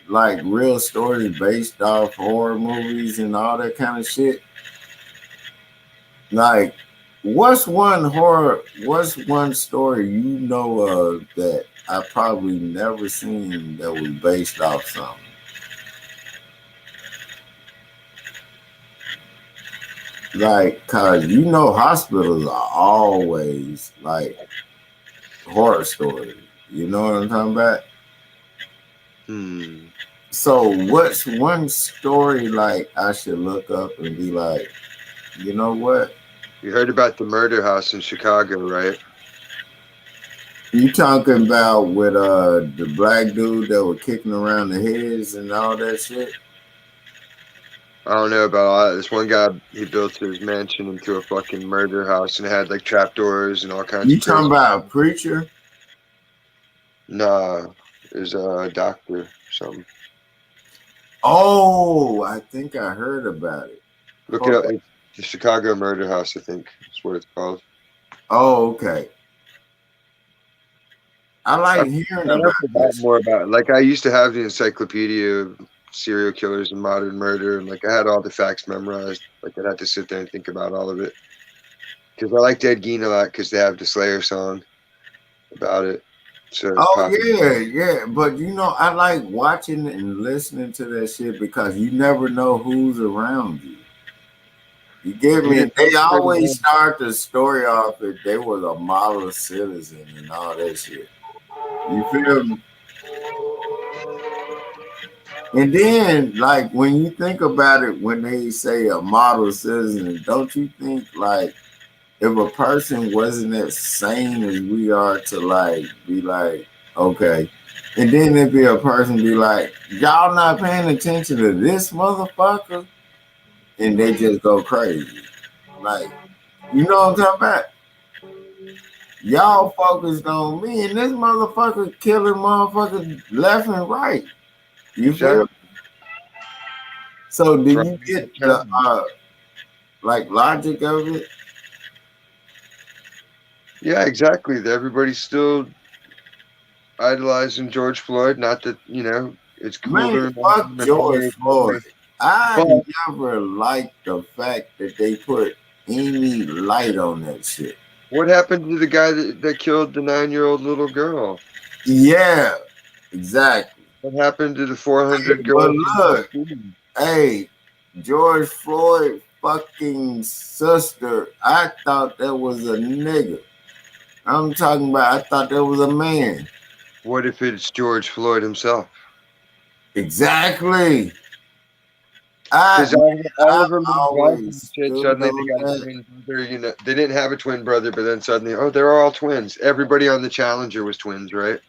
like real stories based off horror movies and all that kind of shit. Like, what's one story you know of that I probably never seen that was based off something? Like, cause you know hospitals are always like horror stories. You know what I'm talking about? So what's one story like I should look up and be like, you know what?
You heard about the murder house in Chicago, right?
You talking about with the black dude that was kicking around the heads and all that shit?
I don't know about all that. This one guy, he built his mansion into a fucking murder house and it had like trapdoors and all kinds
You
of
talking about a preacher?
Nah, it was a doctor or something.
Oh, I think I heard about it.
Look it up. It's the Chicago Murder House, I think is what it's called.
Oh, okay. I like hearing about this.
More about it. Like I used to have the encyclopedia of serial killers and modern murder, and like I had all the facts memorized. Like I'd have to sit there and think about all of it. Because I like Ed Gein a lot because they have the Slayer song about it. So
yeah. But you know, I like watching and listening to that shit because you never know who's around you. You get me? They always start the story off that they was a model citizen and all that shit. You feel me? And then, like, when you think about it, when they say a model citizen, don't you think, like, if a person wasn't as sane as we are to, like, be like, okay, and then there'd be a person be like, y'all not paying attention to this motherfucker, and they just go crazy. Like, you know what I'm talking about? Y'all focused on me, and this motherfucker killing motherfuckers left and right. You feel me? So do you get the like logic of it?
Yeah, exactly. Everybody's still idolizing George Floyd. Not that, you know, it's cool.
Man, fuck George Floyd. I never liked the fact that they put any light on that shit.
What happened to the guy that killed the 9-year-old little girl?
Yeah, exactly.
What happened to the 400 girls?
But look, hey, George Floyd fucking sister, I thought that was a nigga. I'm talking about, I thought that was a man.
What if it's George Floyd himself?
Exactly.
Because all of them suddenly they got a twin brother, you know, they didn't have a twin brother, but then suddenly, oh, they're all twins. Everybody on the Challenger was twins, right?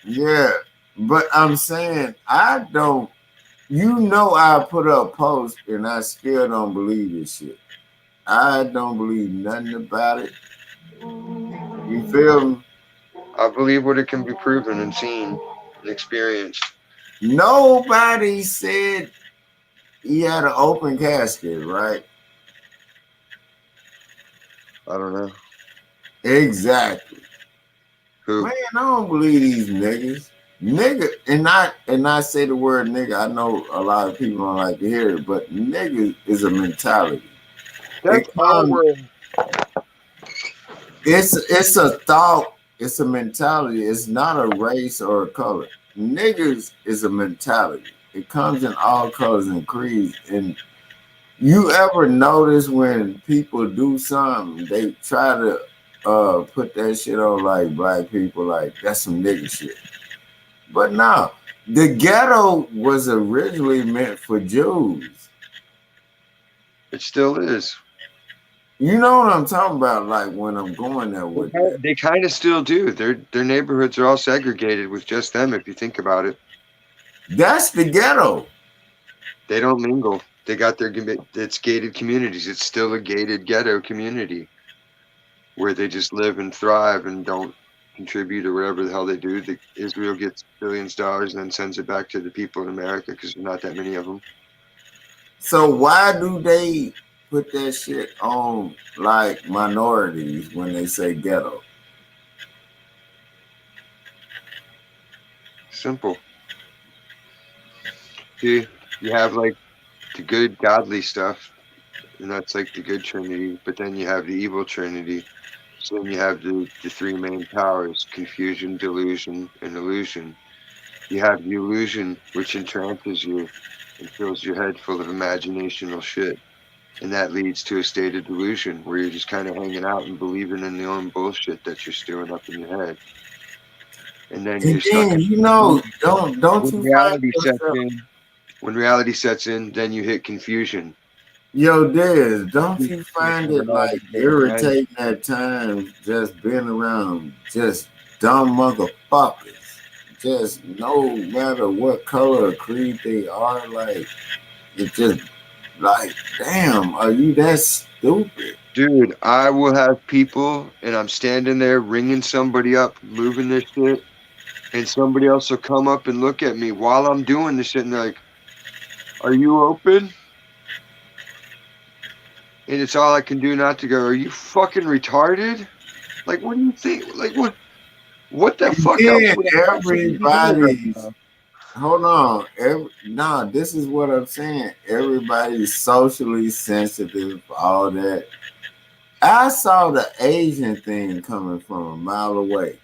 Yeah, but I'm saying I don't. You know, I put up posts and I still don't believe this shit. I don't believe nothing about it. You feel me?
I believe what it can be proven and seen and experienced.
Nobody said he had an open casket, right?
I don't know.
Exactly.
Who?
Man, I don't believe these niggas. Nigga, and I say the word nigga. I know a lot of people don't like to hear it, but nigga is a mentality.
That's our word.
It's a thought. It's a mentality. It's not a race or a color. Niggas is a mentality. It comes in all colors and creeds. And you ever notice when people do something, they try to put that shit on like black people, like that's some nigga shit. But no, the ghetto was originally meant for Jews.
It still is.
You know what I'm talking about? Like when I'm going there with that.
They kind of still do. Their neighborhoods are all segregated with just them. If you think about it,
that's the ghetto.
They don't mingle. They got their it's gated communities. It's still a gated ghetto community where they just live and thrive and don't contribute or whatever the hell they do. Israel gets billions of dollars and then sends it back to the people in America because there's not that many of them.
So why do they put that shit on like minorities when they say ghetto?
Simple. See, you have like the good godly stuff, and that's like the good Trinity, but then you have the evil Trinity. So then you have the three main powers: confusion, delusion, and illusion. You have the illusion, which entrances you and fills your head full of imaginational shit. And that leads to a state of delusion where you're just kind of hanging out and believing in the own bullshit that you're stewing up in your head. And then you're stuck.
You know, don't
when
you
reality
find
sets
yourself...
in? When reality sets in, then you hit confusion.
Yo, Dez, don't you find it like irritating at times just being around just dumb motherfuckers? Just no matter what color or creed they are, like it just like, damn, are you that stupid?
Dude, I will have people and I'm standing there ringing somebody up, moving this shit, and somebody else will come up and look at me while I'm doing this shit and they're like, "Are you open?" And it's all I can do not to go, "Are you fucking retarded? Like, what do you think? Like, what the fuck else would
everybody? Hold on. Nah, this is what I'm saying. Everybody's socially sensitive, all that. I saw the Asian thing coming from a mile away.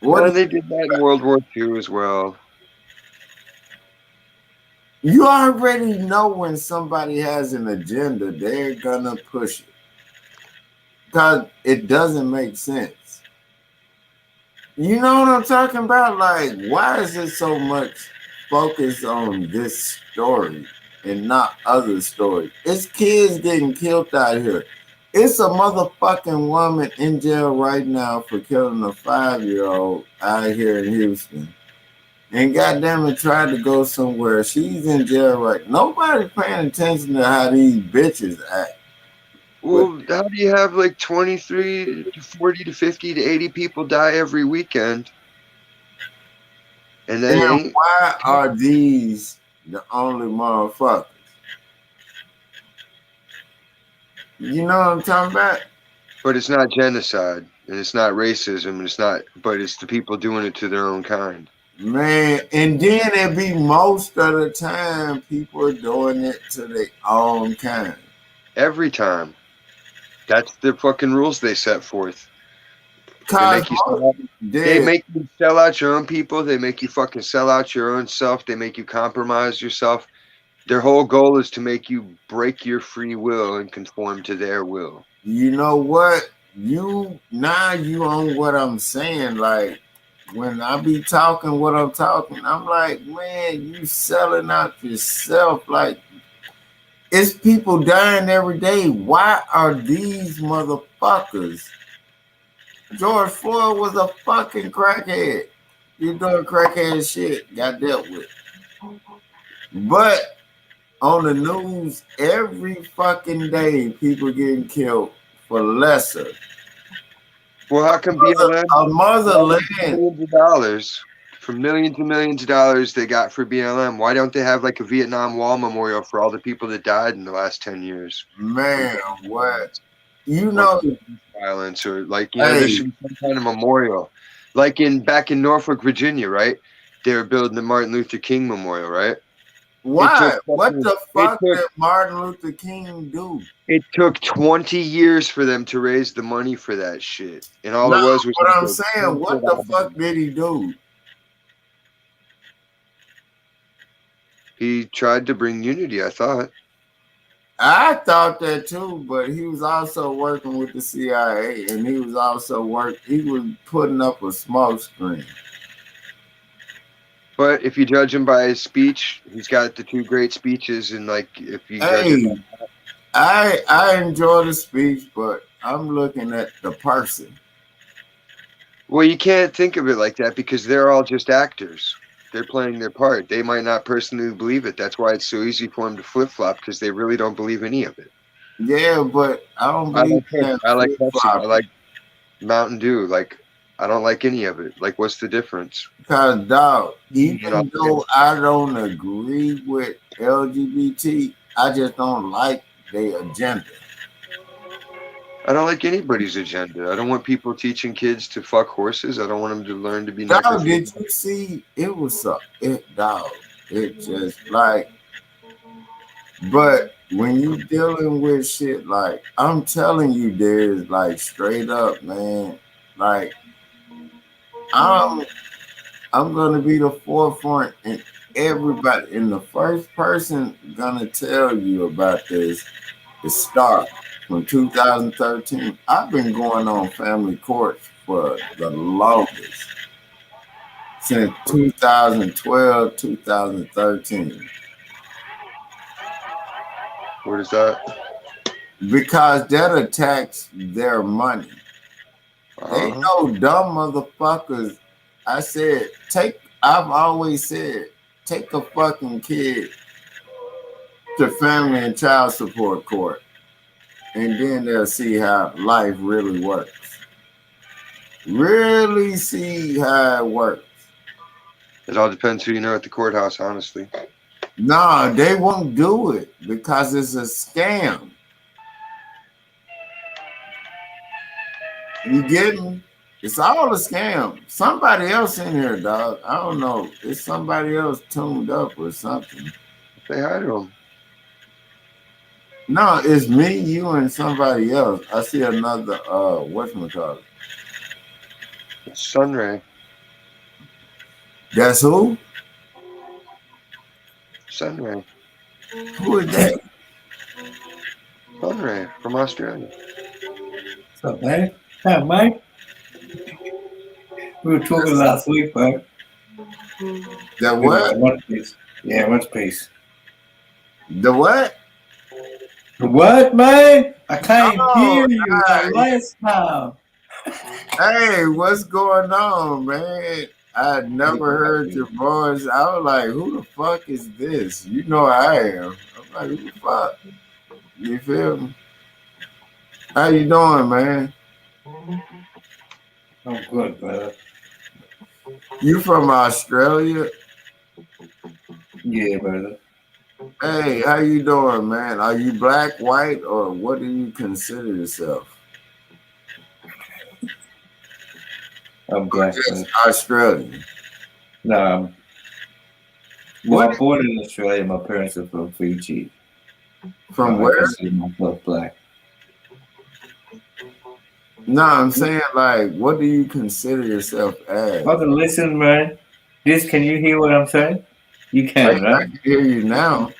Well, they did that in World War II as well.
You already know when somebody has an agenda, they're gonna push it. Because it doesn't make sense. You know what I'm talking about? Like, why is it so much focus on this story and not other stories? It's kids getting killed out here. It's a motherfucking woman in jail right now for killing a 5-year-old out here in Houston. And goddamn it, tried to go somewhere. She's in jail right. Nobody's paying attention to how these bitches act.
Well, how do you have like 23 to 40 to 50 to 80 people die every weekend? And then
why are these the only motherfuckers? You know what I'm talking about?
But it's not genocide, and it's not racism, and it's not, but it's the people doing it to their own kind.
Man, and then it be most of the time people are doing it to their own kind.
Every time. That's the fucking rules they set forth. They make you sell out your own people. They make you fucking sell out your own self. They make you compromise yourself. Their whole goal is to make you break your free will and conform to their will.
You know what? You on what I'm saying. Like, when I be talking what I'm talking, I'm like, man, you selling out yourself. Like, it's people dying every day. Why are these motherfuckers George Floyd was a fucking crackhead. You doing crackhead shit, got dealt with. But on the news every fucking day, people getting killed for lesser.
Well, how come BLM?
A motherland.
Millions of dollars, from millions and millions of dollars they got for BLM. Why don't they have like a Vietnam Wall memorial for all the people that died in the last 10 years?
Man, what? You know,
violence, or like, you know, there should be some kind of memorial. Like back in Norfolk, Virginia, right? They were building the Martin Luther King Memorial, right?
Why? What the fuck did Martin Luther King do?
It took 20 years for them to raise the money for that shit. And all it was
what I'm saying, what the fuck did he do?
He tried to bring unity, I thought.
I thought that too, but he was also working with the CIA, and he was also he was putting up a smoke screen.
But if you judge him by his speech, he's got the two great speeches, and like if you judge him by
I enjoy the speech, but I'm looking at the person.
well, you can't think of it like that because they're all just actors. They're playing their part. They might not personally believe it. That's why it's so easy for them to flip-flop, because they really don't believe any of it.
Yeah, but I don't believe
I like Pepsi. I like Mountain Dew. Like, I don't like any of it. Like, what's the difference?
Because, dog, even though I don't agree with LGBT, I just don't like their agenda.
I don't like anybody's agenda. I don't want people teaching kids to fuck horses. I don't want them to learn to be
Dog, did you see? It was dog. It just like, but when you dealing with shit, like, I'm telling you, there's like straight up, man, like, I'm gonna be the forefront, and everybody, and the first person gonna tell you about this is Star from 2013. I've been going on family courts for the longest, since 2012, 2013.
What is that?
Because that attacks their money. They know dumb motherfuckers. I've always said, take a fucking kid to family and child support court, and then they'll see how life really works. Really see how it works.
It all depends who you know at the courthouse, honestly.
No, they won't do it because it's a scam. You get me? It's all a scam. Somebody else in here, dog. I don't know. It's somebody else tuned up or something.
Say hi to them.
No, it's me, you, and somebody else. I see another whatchamacallit.
Sunray.
That's who?
Sunray.
Who is that?
Sunray from Australia.
What's up, man? Hi, Mike. We were talking last week, bro.
The what?
One piece. Yeah, one piece.
The what?
The what, man? I can't hear you
God.
like last time.
Hey, what's going on, man? I never heard your voice. I was like, who the fuck is this? You know I am. I'm like, who the fuck? You feel me? How you doing, man?
I'm good, brother.
You from Australia?
Yeah, brother.
Hey, how you doing, man? Are you black, white, or what do you consider yourself?
I'm black.
Just Australian.
No. Well, I'm born in Australia. My parents are from Fiji.
From
I
where?
consider myself black.
No, I'm saying, like, what do you consider yourself as?
Brother, listen, man. Can you hear what I'm saying? You can, right?
I can hear you now.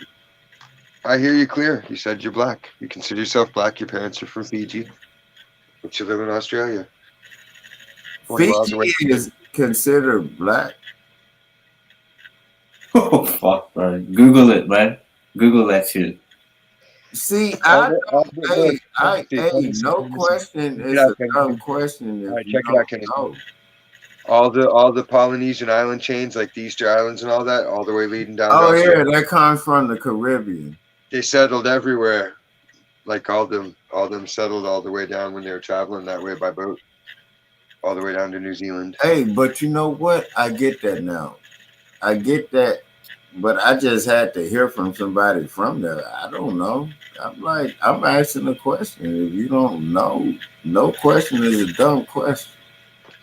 I hear you clear. You said you're black. You consider yourself black. Your parents are from Fiji, but you live in Australia.
Fiji is considered black.
Oh, fuck, man. Google it, man. Google that shit.
See,
Look,
hey, no question is a dumb question.
All right,
If you
check it out,
don't
Kennedy.
know.
All the Polynesian island chains, like the Easter Islands and all that, all the way leading down.
Oh
to
yeah,
Australia,
that comes from the Caribbean.
they settled everywhere. Like all them settled all the way down when they were traveling that way by boat, all the way down to New Zealand.
Hey, but you know what? I get that now. I get that, but I just had to hear from somebody from there. I don't know. I'm asking a question. If you don't know, no question is a dumb question.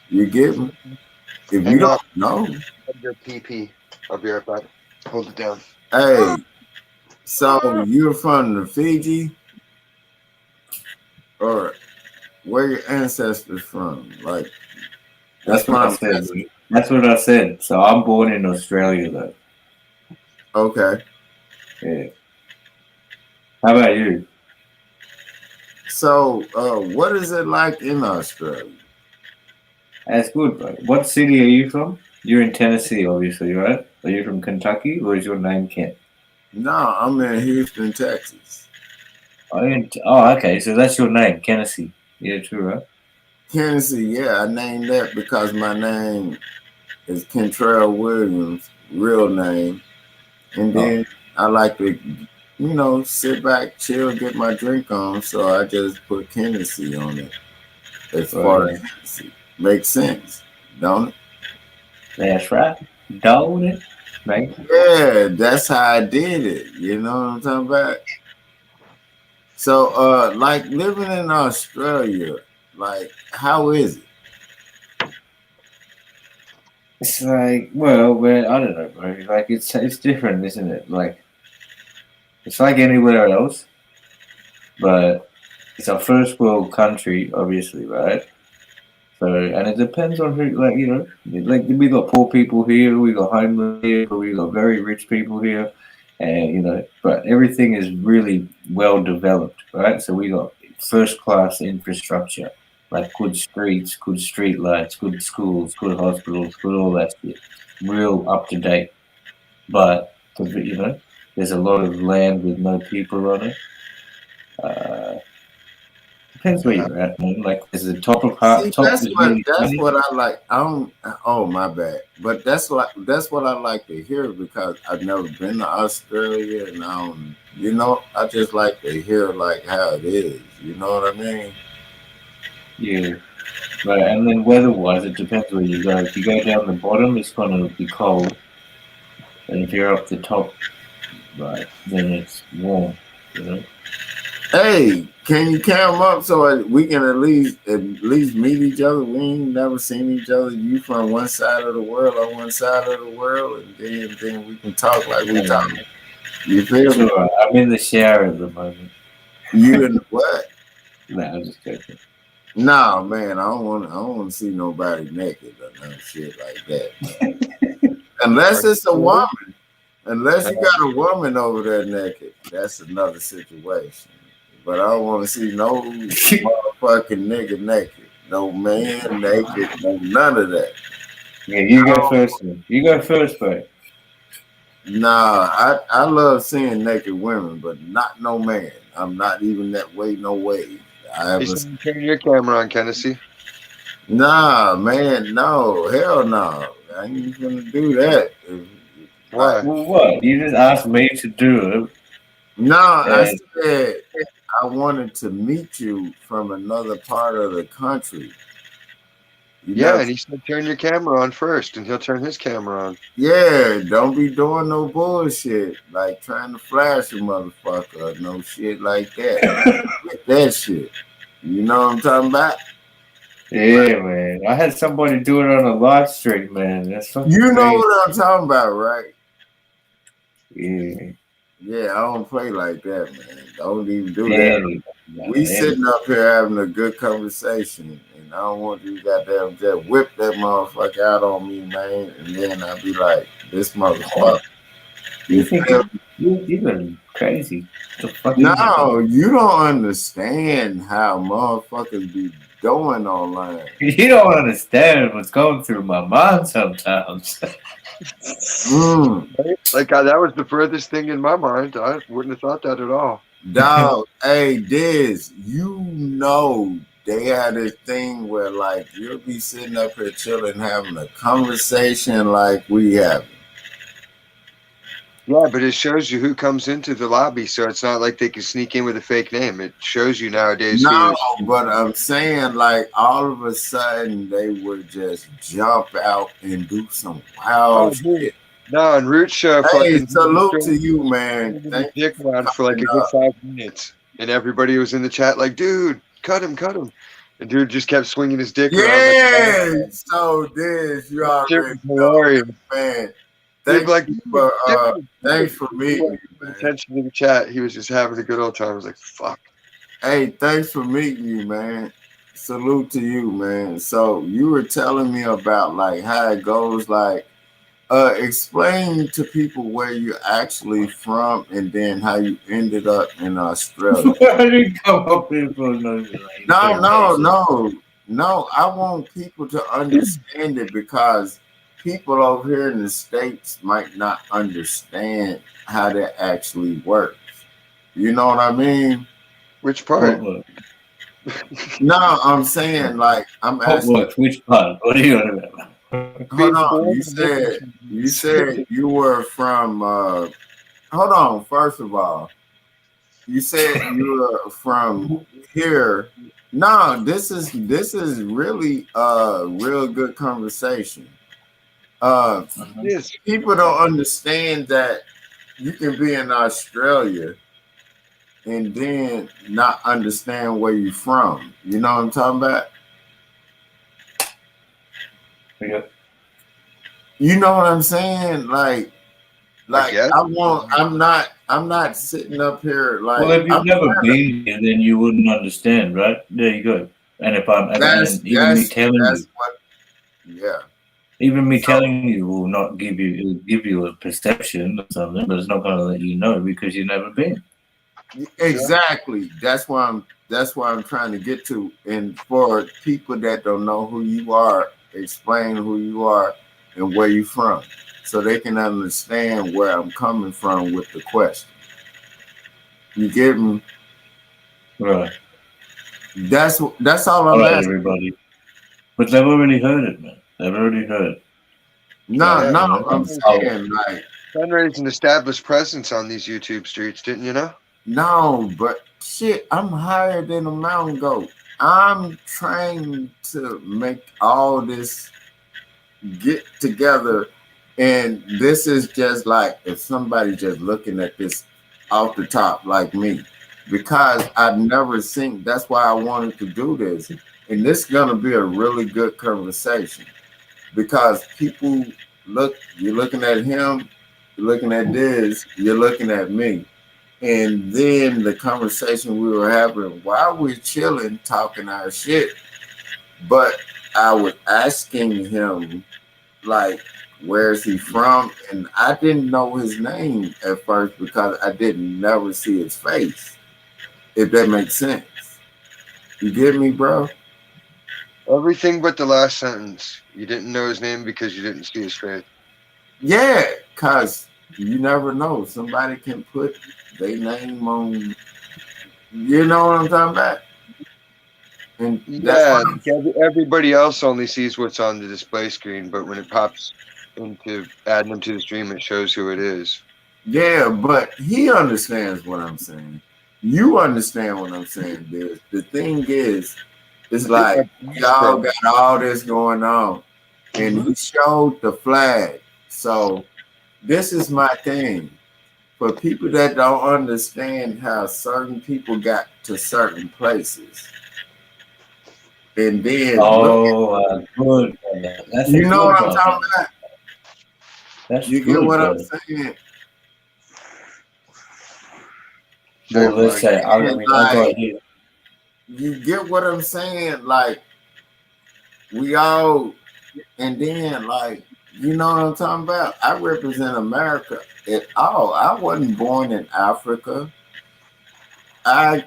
You get me? If you don't know,
Your PP. I'll be right back. Hold it down.
hey, so you're from the Fiji, or where your ancestors from? Like, that's what I'm
said.
asking.
That's what I said. So I'm born in Australia, though.
Okay.
Yeah. How about you?
So, what is it like in Australia?
That's good, bro. What city are you from? You're in Tennessee, obviously, right? Are you from Kentucky, or is your name Kent?
No, I'm in Houston, Texas.
Oh, okay. So that's your name, Tennessee. Yeah, true, right?
Tennessee, yeah, I named that because my name is Kentrell Williams, real name. And then I like to, sit back, chill, get my drink on. So I just put Tennessee on it. As far as Tennessee. Makes sense, don't it?
That's right. Don't it? Right?
Yeah, that's how I did it. You know what I'm talking about? So, like living in Australia, like, how is it?
It's like, well, I don't know, bro. Like, it's different, isn't it? Like, it's like anywhere else, but it's a first world country, obviously, right? So, and it depends on who, like, like we got poor people here, we got homeless here, we got very rich people here, and but everything is really well developed, right? So we got first class infrastructure, like good streets, good street lights, good schools, good hospitals, good all that shit, real up to date. But there's a lot of land with no people on it. Depends where you're at, man. Like, is the top of
See, that's
really
what I like. Oh my bad, but that's what I like to hear because I've never been to Australia, and I just like to hear like how it is. You know what I mean?
Yeah. Right, and then weather-wise, it depends where you go. If you go down the bottom, it's gonna be cold, and if you're up the top, right, then it's warm.
Hey, can you come up so we can at least meet each other? We ain't never seen each other. You from one side of the world, on one side of the world, and then we can talk like we talk. You feel me?
Sure, I'm in the shower at the moment.
You in the what?
No, I'm just joking.
Nah, man, I don't want to see nobody naked or no shit like that. Unless it's a woman. Unless you got a woman over there naked, that's another situation. But I don't want to see no motherfucking nigga naked. No man naked. No none of that.
Yeah, you go first, man. You go first, bro.
Nah, I love seeing naked women, but not no man. I'm not even that way, no way.
Turn your camera on, Tennessee.
Nah, man, no. Hell no. I ain't gonna do that.
Why?
Well, what? You just asked me to do it.
No, I said I wanted to meet you from another part of the country.
And he said turn your camera on first, and he'll turn his camera on.
Yeah, don't be doing no bullshit, like trying to flash a motherfucker or no shit like that. That shit. You know what I'm talking about?
Yeah, man. I had somebody do it on a live stream, man. That's fucking
You know
crazy.
what I'm talking about, right?
Yeah.
Yeah, I don't play like that, man. Don't even do
Damn.
that. We sitting up here having a good conversation, and I don't want you goddamn just whip that motherfucker out on me, man, and then I'll be like, this motherfucker.
You think you're crazy.
No, you don't understand how motherfuckers be going online.
You don't understand what's going through my mind sometimes.
Like that was the furthest thing in my mind. I wouldn't have thought that at all.
Dog, hey, Diz, you know they had this thing where like you'll be sitting up here chilling, having a conversation like we have.
Yeah, but it shows you who comes into the lobby, so it's not like they can sneak in with a fake name. It shows you nowadays
No,
who.
but I'm saying like all of a sudden they would just jump out and do some wild shit.
No, and Root Show
Hey,
fucking
salute to you, man. Thank
dick around for like a good 5 minutes, and everybody was in the chat like, "Dude, cut him!" And dude just kept swinging his dick around.
Yeah, so Diz, you already
hilarious,
man.
Thanks,
Thanks for meeting me, man.
Attention to the chat. He was just having a good old time. I was like, "Fuck."
Hey, thanks for meeting me, man. Salute to you, man. So you were telling me about like how it goes, like explain to people where you're actually from and then how you ended up in Australia.
I didn't come up here for no.
No. I want people to understand it because people over here in the States might not understand how that actually works. You know what I mean?
Which part?
No, I'm saying like I'm asking.
Which part? What are you on about?
Hold on. You said you were from. Hold on. First of all, you said you were from here. No, this is really a real good conversation. People don't understand that you can be in Australia and then not understand where you're from. You know what I'm talking about?
Yeah.
You know what I'm saying? Like I'm not sitting up here like.
Well, if you've never been here, then you wouldn't understand, right? There you go. And if I'm even me telling you, even me telling you will not give you a perception or something, but it's not going to let you know because you've never been.
Exactly. That's why I'm trying to get to. And for people that don't know who you are, explain who you are and where you're from, so they can understand where I'm coming from with the question. You get me?
Right.
That's all I'm
All right,
asking.
everybody. But they've already heard it, man. They've already heard it.
No, I'm saying like
Sun raised an established presence on these YouTube streets, didn't you know?
no, but shit, I'm higher than a mountain goat. I'm trying to make all this get together, and this is just like if somebody just looking at this off the top like me, because I've never seen. That's why I wanted to do this, and this is gonna be a really good conversation because people look. You're looking at him, you're looking at this, you're looking at me. And then the conversation we were having while we're chilling, talking our shit, but I was asking him, like, where's he from? And I didn't know his name at first because I didn't never see his face, if that makes sense. You get me, bro?
Everything but the last sentence. You didn't know his name because you didn't see his face.
Yeah, because you never know. Somebody can put their name on, you know what I'm talking about? And
Yeah, everybody else only sees what's on the display screen, but when it pops into adding them to the stream, it shows who it is.
Yeah, but he understands what I'm saying. You understand what I'm saying, dude. The thing is, it's like y'all got all this going on, and he showed the flag. So this is my thing. For people that don't understand how certain people got to certain places. And then
good. That's
you know what I'm
one.
talking about?
That's
you
good,
get what
brother.
I'm saying?
Well, let's say
you get what I'm saying? Like we all, and then like you know what I'm talking about? I represent America at all. I wasn't born in Africa. I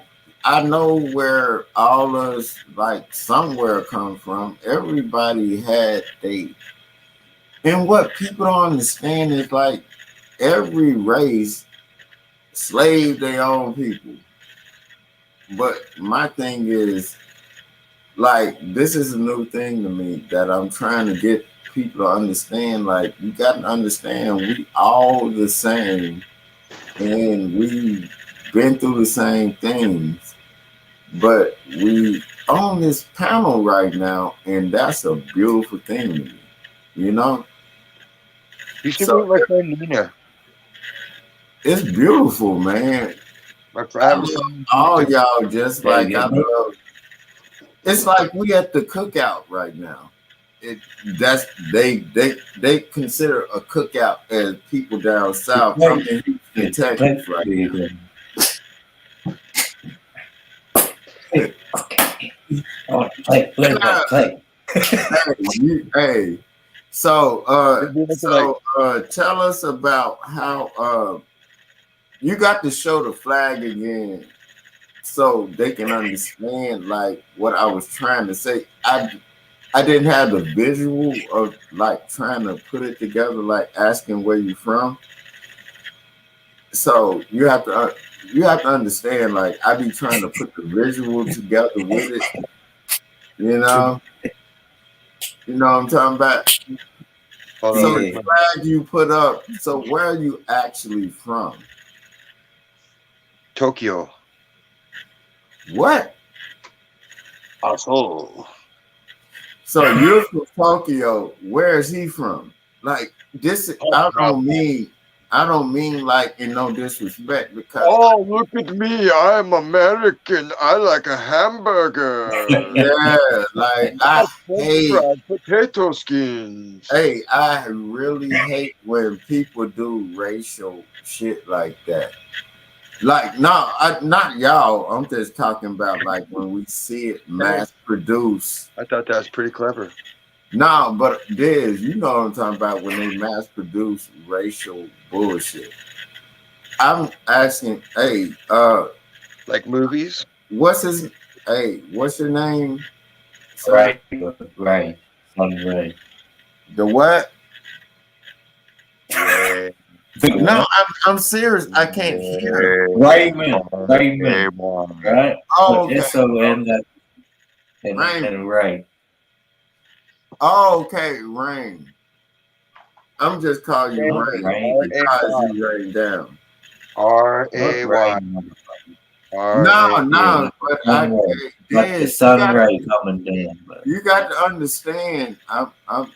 know where all us like somewhere come from. Everybody had and what people don't understand is like every race slaved their own people. but my thing is, like, this is a new thing to me that I'm trying to get people to understand. Like, you got to understand, we all the same, and we've been through the same things, but we on this panel right now, and that's a beautiful thing to me, you know?
You should meet my friend Nina.
It's beautiful, man. I love all y'all just like I love. It's like we at the cookout right now. They consider a cookout as people down south. I'm in Houston, Texas right now. Hey, so tell us about how you got to show the flag again so they can understand like what I was trying to say. I didn't have the visual of like trying to put it together, like asking where you from. So you have to understand, like I be trying to put the visual together with it. You know what I'm talking about? So the flag you put up, so where are you actually from?
Tokyo.
What?
Asshole.
So you're from Tokyo. Where is he from? Like this, I don't mean like in no disrespect because
look at me, I'm American. I like a hamburger.
Yeah, like I hate
fried potato skins.
Hey, I really hate when people do racial shit like that. Like, no, not y'all. I'm just talking about like when we see it mass produced.
I thought that was pretty clever.
No, but Diz, you know what I'm talking about when they mass produce racial bullshit. I'm asking, hey,
like movies?
What's your name?
Ray. Ray.
The what?
Ray.
No, I'm serious. I can't hear.
Raymond. Right?
Oh, okay.
S-O-N and Ray.
Oh, okay, Rain. I'm just calling you Rain because you Rain down.
R-A-Y.
No, but
the sun ray coming down.
You got to understand. I'm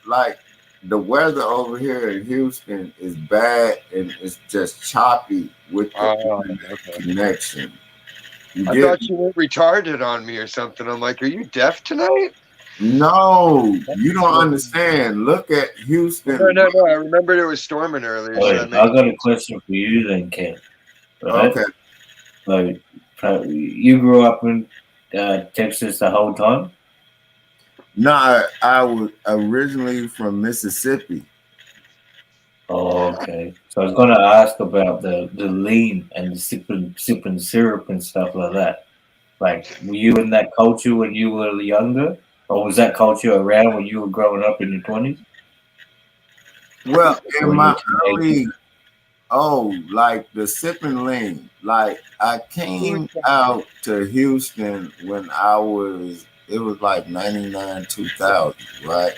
like the weather over here in Houston is bad and it's just choppy with the connection.
I thought you were retarded on me or something. I'm like, are you deaf tonight?
No, you don't understand. Look at Houston.
No. I remembered it was storming earlier.
Wait, I got a question for you then, Ken. Right?
Okay.
Like, you grew up in Texas the whole time?
No, I was originally from Mississippi.
Oh, okay. So I was going to ask about the lean and the sipping syrup and stuff like that. Like, were you in that culture when you were younger? Or was that culture around when you were growing up in your 20s?
Well, in my early, like the sipping lean. Like I came out to Houston when it was like 99, 2000, right?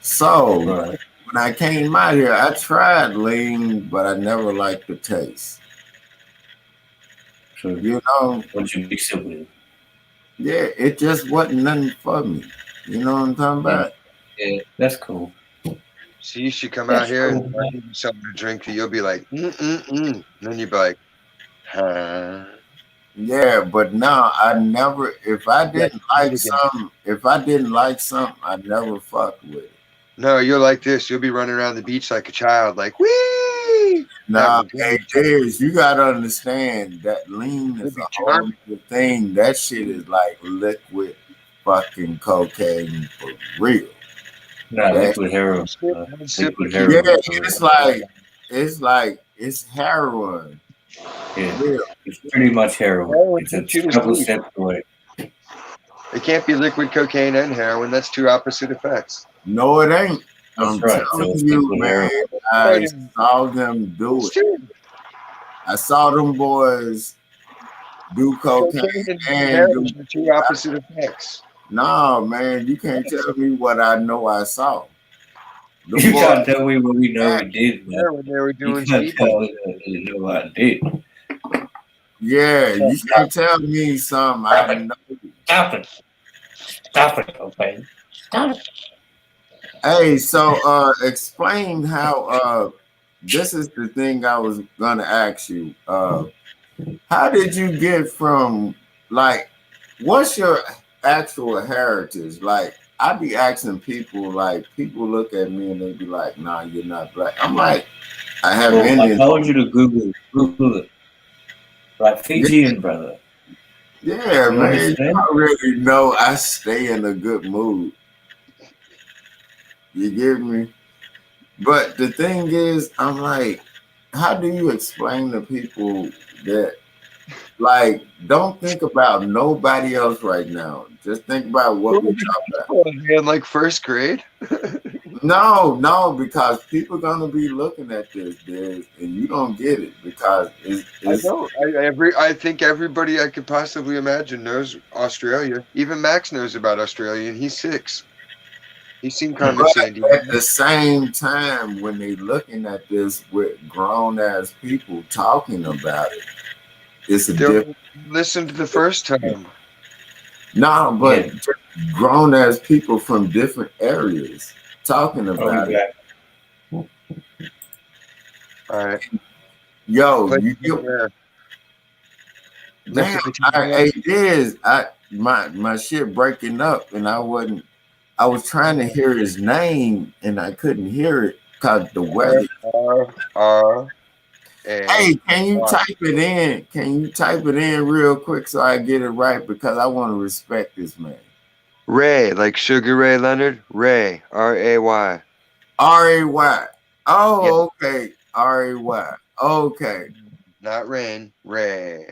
So when I came out here, I tried lean, but I never liked the taste.
True.
You know?
What you mix it with?
Yeah, it just wasn't nothing for me. You know what I'm talking about?
Yeah, that's cool.
So you should come out here and give you something to drink that you'll be like, And then you'll be like, huh?
Yeah, but no, I never. If I didn't like something, I never fucked with it.
No, you're like this. You'll be running around the beach like a child, like wee.
Nah, hey, Diz, you gotta understand that lean is a whole new thing. That shit is like liquid fucking cocaine for real.
No, liquid heroin.
Liquid heroin. Yeah, it's heroin.
Yeah, it's pretty much heroin. It's a couple steps away.
It can't be liquid cocaine and heroin. That's two opposite effects.
No, it ain't. I'm
right.
telling you, man. I saw them do it. I saw them boys do cocaine
Cocaine and
and
heroin
do.
are two opposite effects.
No, man, you can't tell me what I know I saw. The
You
boy,
can't tell me what we know we did, man.
Yeah, when they were
You
doing
can't
speed.
tell me what we know I did.
yeah, you can't tell me something I know.
Stop it. Stop it, okay? Stop it.
Hey, so explain how this is the thing I was gonna ask you. How did you get from like what's your actual heritage? Like I be asking people, like people look at me and they be like, nah, you're not black. I'm like, I have
Well, I
Indian.
told you to Google it. Like Fijian, brother.
Yeah,
You
man.
understand?
You already know I stay in a good mood. You get me? But the thing is, I'm like, how do you explain to people that, like, don't think about nobody else right now. Just think about what we talk about.
Oh, man, like first grade.
No, because people gonna be looking at this, and you don't get it because it's
I know. I think everybody I could possibly imagine knows Australia. Even Max knows about Australia, and he's 6. He's seen Carmen
But
Sandiego.
at the same time, when they looking at this with grown ass people talking about it, it's a different.
Listen to the first time.
No, but grown ass people from different areas talking about it.
All right.
Yo, you get man, it is. My shit breaking up, and I was trying to hear his name, and I couldn't hear it because the weather. Hey, can you type it in? Can you type it in real quick so I get it right? Because I want to respect this man.
Ray, like Sugar Ray Leonard. Ray, R-A-Y.
R-A-Y. Oh, okay. R-A-Y. Okay.
Not Rain. Ray.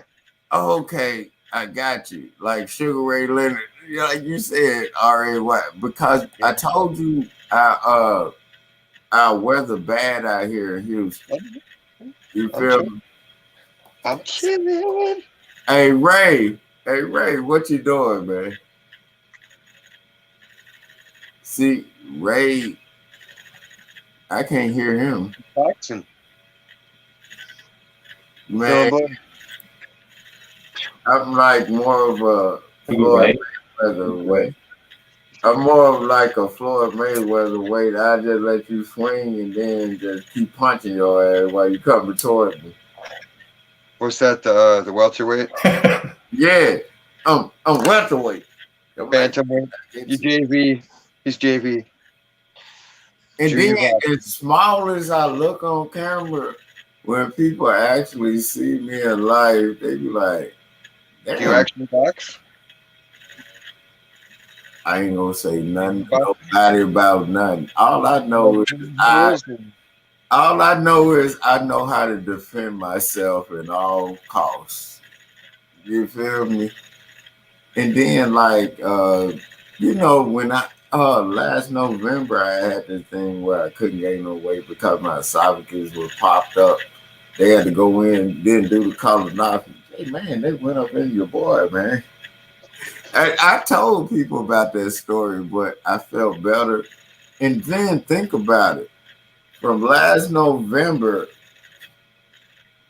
Okay, I got you. Like Sugar Ray Leonard, like you said, R-A-Y. Because I told you our weather bad out here in Houston. You feel me?
I'm chilling.
Hey Ray, what you doing, man? See, Ray, I can't hear him.
Boxing.
Man, I'm like more of a Floyd Mayweather weight. I'm more of like a Floyd Mayweather weight. I just let you swing and then just keep punching your ass while you coming toward me.
What's that? The welterweight?
Yeah, I'm welterweight.
Bantamweight. You JV. He's JV.
And then as small as I look on camera, when people actually see me in life, they be like, damn.
Do you actually box?
I ain't gonna say nothing nobody about nothing. All I know is I know how to defend myself at all costs. You feel me? And then like when I last November I had this thing where I couldn't gain no weight because my esophagus was popped up. They had to go in, then do the colonoscopy. Hey man, they went up in your boy, man. I told people about that story, but I felt better. And then think about it. From last November,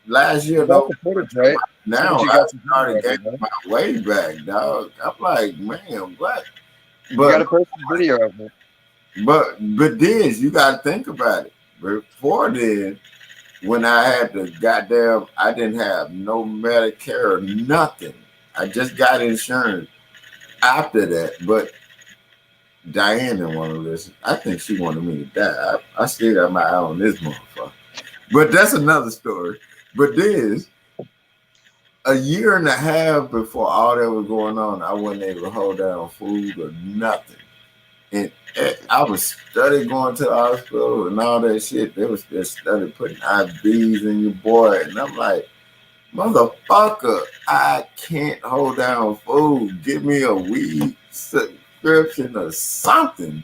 last year,
That's the footage, right?
now I started getting my weight back, dog. I'm like, man, what?
You gotta post a video of it.
But this, you gotta think about it. Before then, when I had the goddamn, I didn't have no Medicare or nothing. I just got insurance after that. But Diane didn't want to listen. I think she wanted me to die. I still got my eye on this motherfucker. But that's another story. But this, a year and a half before all that was going on, I wasn't able to hold down food or nothing. And I was studying going to the hospital and all that shit. They was just studying putting IVs in your boy. And I'm like, motherfucker, I can't hold down food. Give me a weed subscription or something.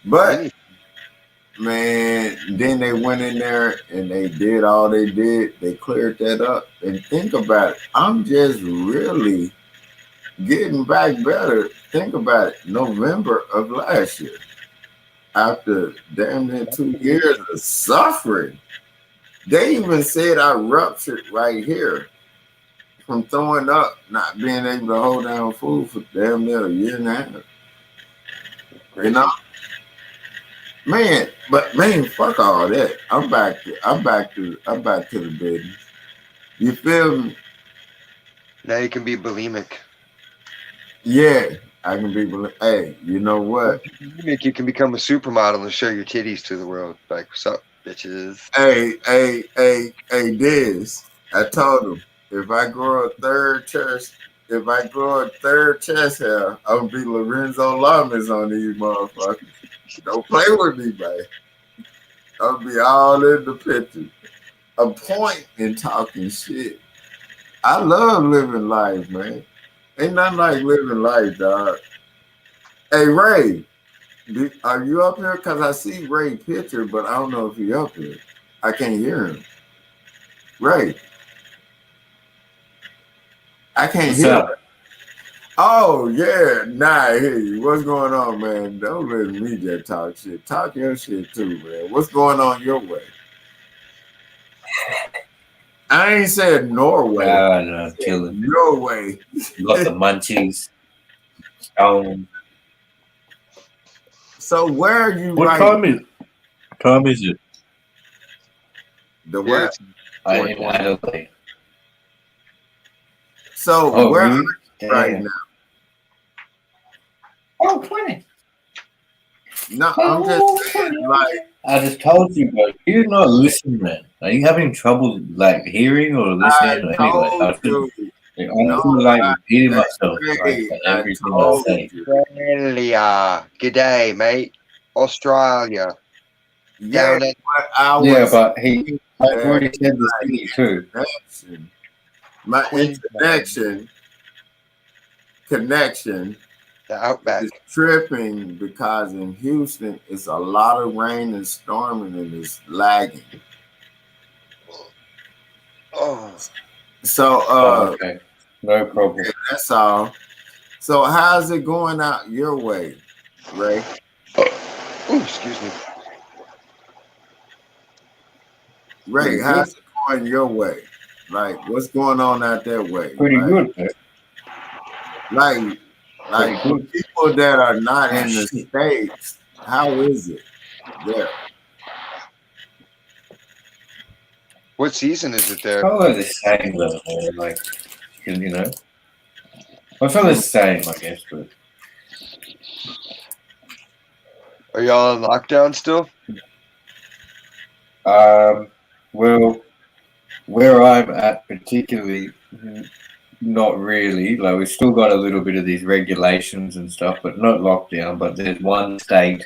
But Man, then they went in there and they did all they did. They cleared that up. And think about it. I'm just really getting back better. Think about it. November of last year. After damn near 2 years of suffering. They even said I ruptured right here from throwing up, not being able to hold down food for damn near a year and a half. You know? Man, but man, fuck all that. I'm back to the business. You feel me?
Now you can be bulimic.
Yeah, I can be. Hey, you know what?
You can become a supermodel and show your titties to the world. Like, what's up, bitches?
Hey, Diz. I told him if I grow a third chest hair, I'm gonna be Lorenzo Lamas on these motherfuckers. Don't play with me, man. I'll be all in the picture. A point in talking shit. I love living life, man. Ain't nothing like living life, dog. Hey, Ray, are you up here? Because I see Ray picture, but I don't know if he up here. I can't hear him. Ray. I can't hear him. Oh, yeah. Nah, I hear you. What's going on, man? Don't let me just talk shit. Talk your shit, too, man. What's going on your way? I ain't said Norway.
No, chilling.
Your way.
Got the munchies. Oh.
So where are you
What time is it?
The what?
I'm in Adelaide.
So where
really?
are you right now?
Oh, 20.
No, I'm just saying, like,
I just told you, bro. You're not listening, man. Are you having trouble, like, hearing or listening? I feel like repeating myself like, everything I say.
Australia. G'day, mate. Australia.
Yeah,
but he already said the city, too.
My connection
the Outback
is tripping because in Houston it's a lot of rain and storming and it's lagging.
Oh.
So
okay. No problem.
Yeah, that's all. So how's it going out your way, Ray?
Oh, excuse me.
Ray, how's it going your way? Like, what's going on out that way?
Pretty good, man.
Like for people that are not in the States, how is it there?
What season is it there?
Probably the same, though. Like, you know. Well, it's not the same, I guess, but.
Are y'all in lockdown still?
Well, where I'm at particularly, not really. Like, we've still got a little bit of these regulations and stuff, but not lockdown. But there's one state,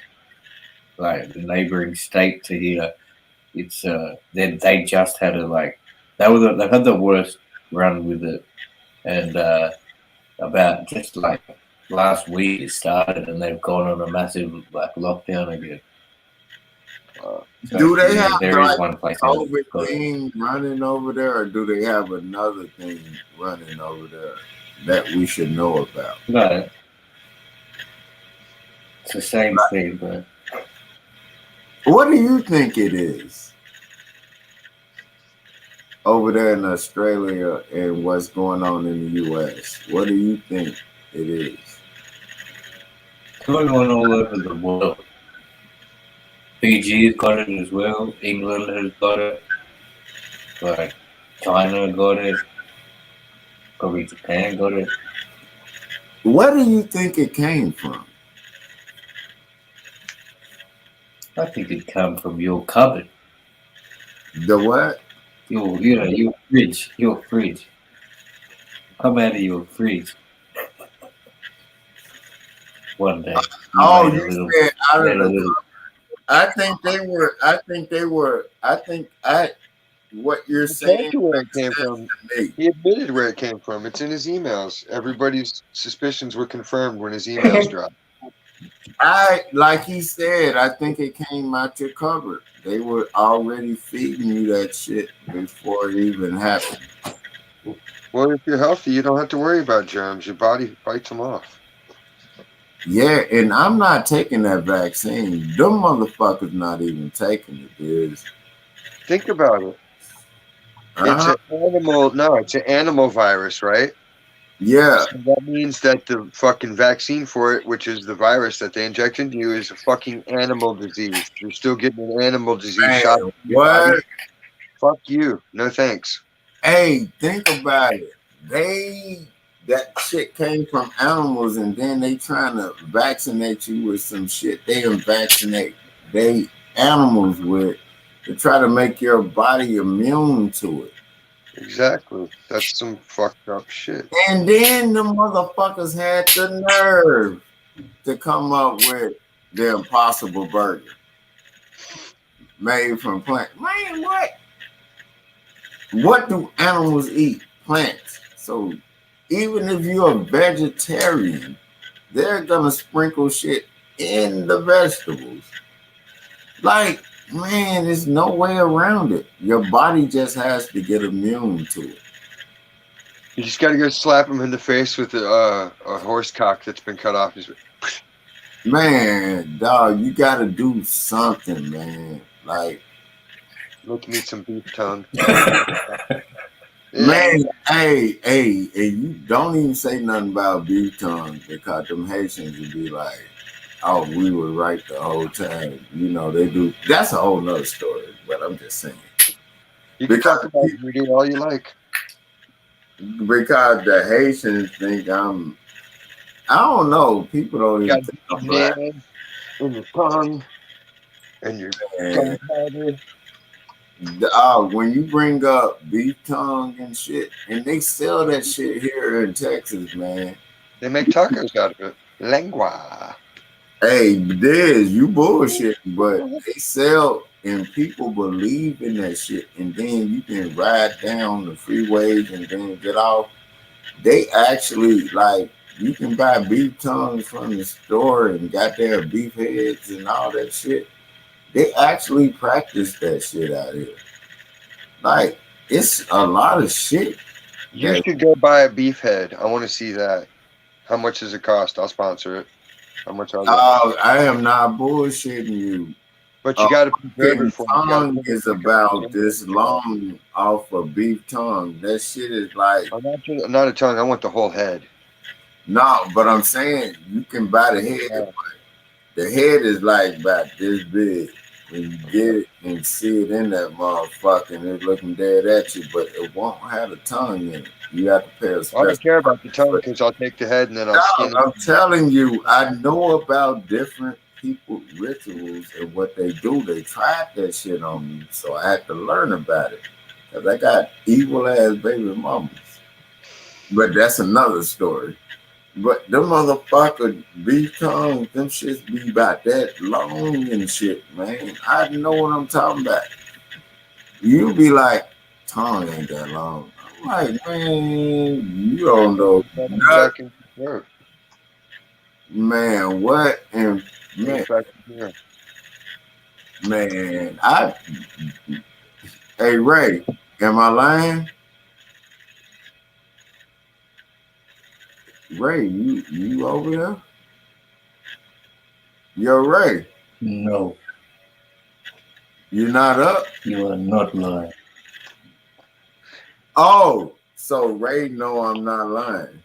like the neighboring state to here, it's they just had they've had the worst run with it, and about just like last week it started, and they've gone on a massive like lockdown again. So
do they have
there is one place
COVID thing running over there, or do they have another thing running over there that we should know about?
No, it's the same thing, but
what do you think it is over there in Australia and what's going on in the US? What do you think it is?
It's going on all over the world. Fiji has got it as well. England has got it. Like China got it. Probably Japan got it.
Where do you think it came from?
I think it come from your cupboard.
The what?
Your fridge. Your fridge. Come out of your fridge. One day.
Oh, you said out of the. I think what you're saying.
Where it came from. He admitted where it came from. It's in his emails. Everybody's suspicions were confirmed when his emails dropped.
Like he said, I think it came out your cupboard. They were already feeding you that shit before it even happened.
Well, if you're healthy, you don't have to worry about germs. Your body fights them off.
Yeah, and I'm not taking that vaccine. Them motherfuckers not even taking it, dude.
Think about it. It's an animal. No, it's an animal virus, right?
Yeah.
So that means that the fucking vaccine for it, which is the virus that they inject into you, is a fucking animal disease. You're still getting an animal disease shot. in your
What?
body. Fuck you. No thanks.
Hey, think about it. That shit came from animals, and then they trying to vaccinate you with some shit they didn't vaccinate they animals with to try to make your body immune to it.
Exactly. That's some fucked up shit.
And then the motherfuckers had the nerve to come up with the Impossible Burger made from plant. Man, what? What do animals eat? Plants. So even if you're a vegetarian, they're gonna sprinkle shit in the vegetables. Like, man, there's no way around it. Your body just has to get immune to it.
You just got to go slap him in the face with a horse cock that's been cut off.
Man, dog, you gotta do something, man. Like,
look me some beef tongue.
Man, hey, and you don't even say nothing about beef tongue because them Haitians would be like, oh, we were right the whole time. You know, they do. That's a whole nother story, but I'm just saying.
You can talk about voodoo all you like.
Because the Haitians think I don't know. People don't even think I'm black.
In your tongue and your gunpowder.
When you bring up beef tongue and shit, and they sell that shit here in Texas, man.
They make tacos out of it. Lengua.
Hey, Dez, you bullshit, but they sell and people believe in that shit, and then you can ride down the freeways and then get off. They actually like you can buy beef tongues from the store and got their beef heads and all that shit. They actually practice that shit out here. Like, it's a lot of shit.
You should go buy a beef head. I want to see that. How much does it cost? I'll sponsor it. How much are they?
I am not bullshitting you.
But you got to prepare it for
tongue is about this long off a beef tongue. That shit is like.
I'm not a tongue. I want the whole head.
No, but I'm saying you can buy the head. But the head is like about this big. When you get it and see it in that motherfucker, and it's looking dead at you, but it won't have a tongue in it. You have to pay a special.
I don't care about the tongue because I'll take the head and then I'll skin it.
I'm telling you, I know about different people's rituals and what they do. They tried that shit on me, so I had to learn about it. Because I got evil ass baby mamas. But that's another story. But them motherfucker beef tongues, them shits be about that long and shit, man. I know what I'm talking about. You be like, tongue ain't that long. I'm like, man, you don't know. Man, what? And man, hey Ray, am I lying? Ray, you over there? Yo, Ray.
No.
You're not up?
You are not lying.
Oh, so Ray know I'm not lying.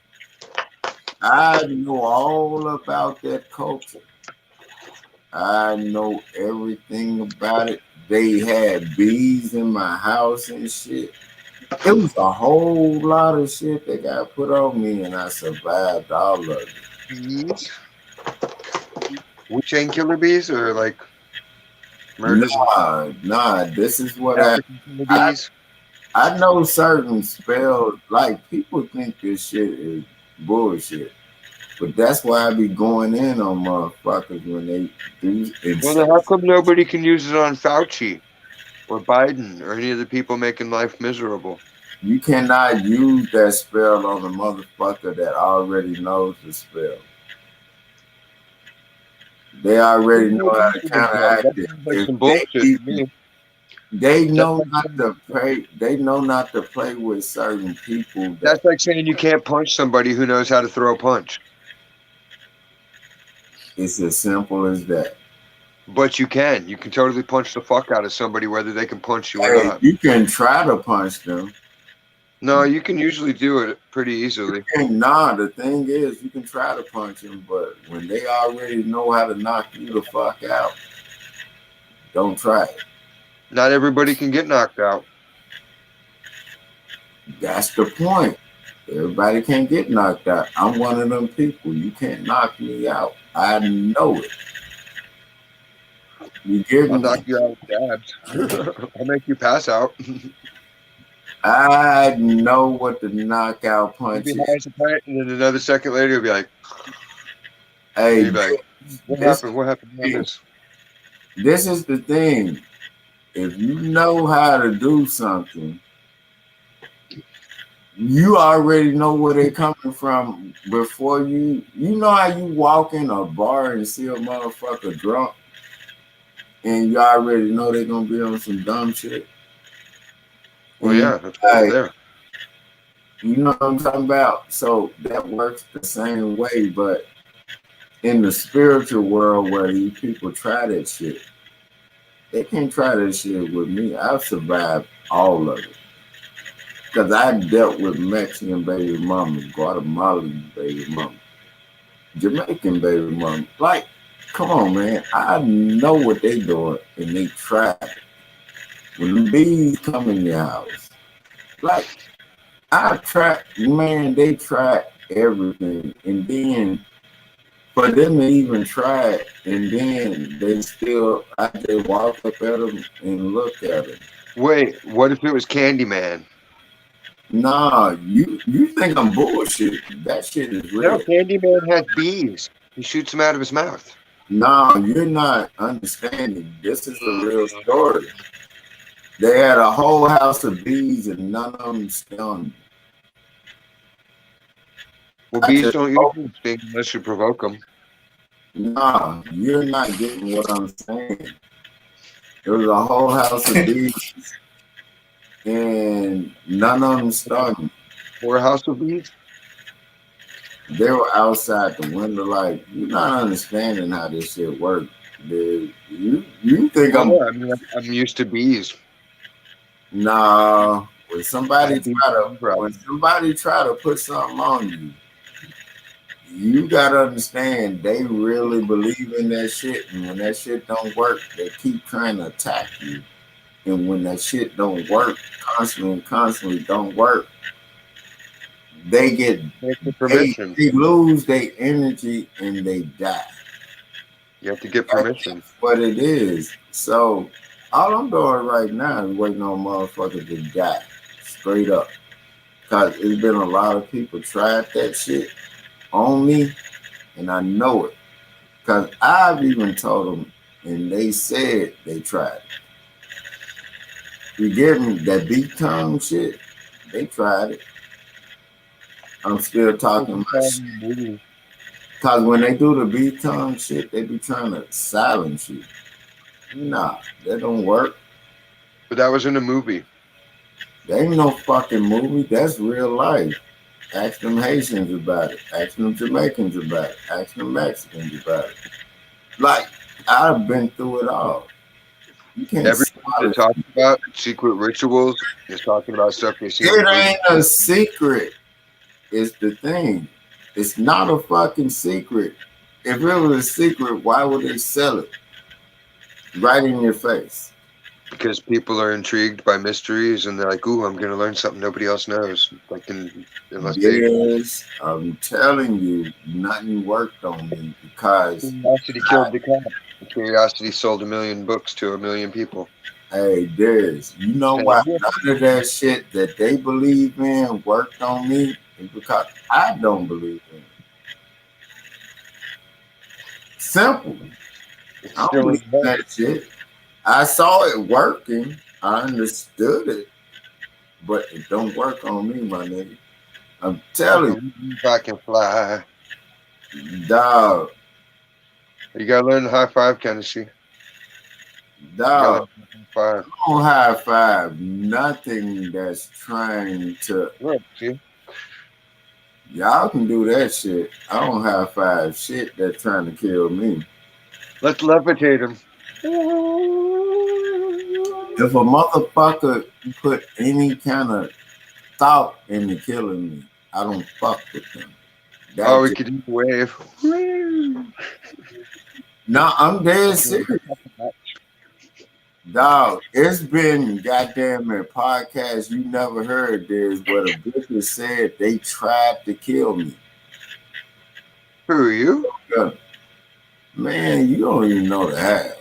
I know all about that culture. I know everything about it. They had bees in my house and shit. It was a whole lot of shit that got put on me, and I survived all of it.
Bees? Chain killer bees or like murders?
Nah. This is what I know. Certain spells, like people think this shit is bullshit, but that's why I be going in on motherfuckers when they do.
Well, then how come nobody can use it on Fauci or Biden or any of the people making life miserable?
You cannot use that spell on a motherfucker that already knows the spell. They already know how to counteract it.
Like
If
some bullshit to me.
they know not to play. They know not to play with certain people.
That's like saying you can't punch somebody who knows how to throw a punch.
It's as simple as that.
But you can. You can totally punch the fuck out of somebody whether they can punch you or
Hey,
not.
you can try to punch them.
No, you can usually do it pretty easily.
Nah, the thing is, you can try to punch them, but when they already know how to knock you the fuck out, don't try it.
Not everybody can get knocked out.
That's the point. Everybody can't get knocked out. I'm one of them people. You can't knock me out. I know it. You get
I'll
me?
knock you out with jabs. I'll make you pass out.
I know what the knockout punch
You'll be
is.
high as a kite, and then another second later, you'll be like,
Hey,
you'll be like, what
this-
happened? What happened? What happened?
This is the thing. If you know how to do something, you already know where they're coming from before you know how you walk in a bar and see a motherfucker drunk and you already know they're gonna be on some dumb shit.
Well, yeah, that's why
Like,
they're there.
you know what I'm talking about? So that works the same way, but in the spiritual world where you people try that shit, they can't try that shit with me. I've survived all of it. Because I dealt with Mexican baby mama, Guatemalan baby mama, Jamaican baby mama. Like, come on, man. I know what they doing, and they try it. When the bees come in your house, like, they try everything. And then for them to even try it, and then I just walk up at them and look at them.
Wait, what if it was Candyman?
Nah, you think I'm bullshit. That shit is real.
No, Candyman has bees. He shoots them out of his mouth.
No, you're not understanding. This is a real story. They had a whole house of bees and none of them stung.
Well, bees don't usually sting unless you provoke them.
Nah, you're not getting what I'm saying. There was a whole house of bees and none of them stung.
Or a house of bees?
They were outside the window. Like, you're not understanding how this shit works, dude. You think I'm...
I mean, I'm used to bees.
Nah, when somebody try to put something on you, you gotta understand they really believe in that shit, and when that shit don't work, they keep trying to attack you. And when that shit don't work, constantly don't work, they lose their energy and they die.
You have to get permission.
That's what it is. So all I'm doing right now is waiting on motherfuckers to die, straight up. Cause it's been a lot of people tried that shit on me, and I know it. Cause I've even told them, and they said they tried it. You get me? That beat tongue shit, they tried it. I'm still talking about shit. Cause when they do the beat tongue shit, they be trying to silence you. Nah, that don't work.
But that was in a movie.
That ain't no fucking movie. That's real life. Ask them Haitians about it. Ask them Jamaicans about it. Ask them Mexicans about it. Like, I've been through it all. You can't.
Everything they're talking about secret rituals is talking about stuff they see.
It ain't a secret. It's the thing. It's not a fucking secret. If it was a secret, why would they sell it right in your face?
Because people are intrigued by mysteries and they're like, ooh, I'm going to learn something nobody else knows.
Yes, I'm telling you, nothing worked on me because
Curiosity killed the cat. Curiosity sold 1 million books to 1 million people.
Hey, Darius, you know why none of that shit that they believe in worked on me? It's because I don't believe in it. Simple. I don't believe in that shit. I saw it working. I understood it. But it don't work on me, my nigga. I'm telling you.
I can fly.
Dog.
You gotta learn the high five, Kennedy.
Dog,
Five.
don't high five nothing that's trying to.
Look, see?
Y'all can do that shit. I don't high five shit that's trying to kill me.
Let's levitate him.
If a motherfucker put any kind of thought into killing me, I don't fuck with them.
Oh, we could do the wave.
No, I'm dead serious. Dog, it's been goddamn a podcast you never heard this where the bitches said they tried to kill me.
Who are you?
Man, you don't even know the half.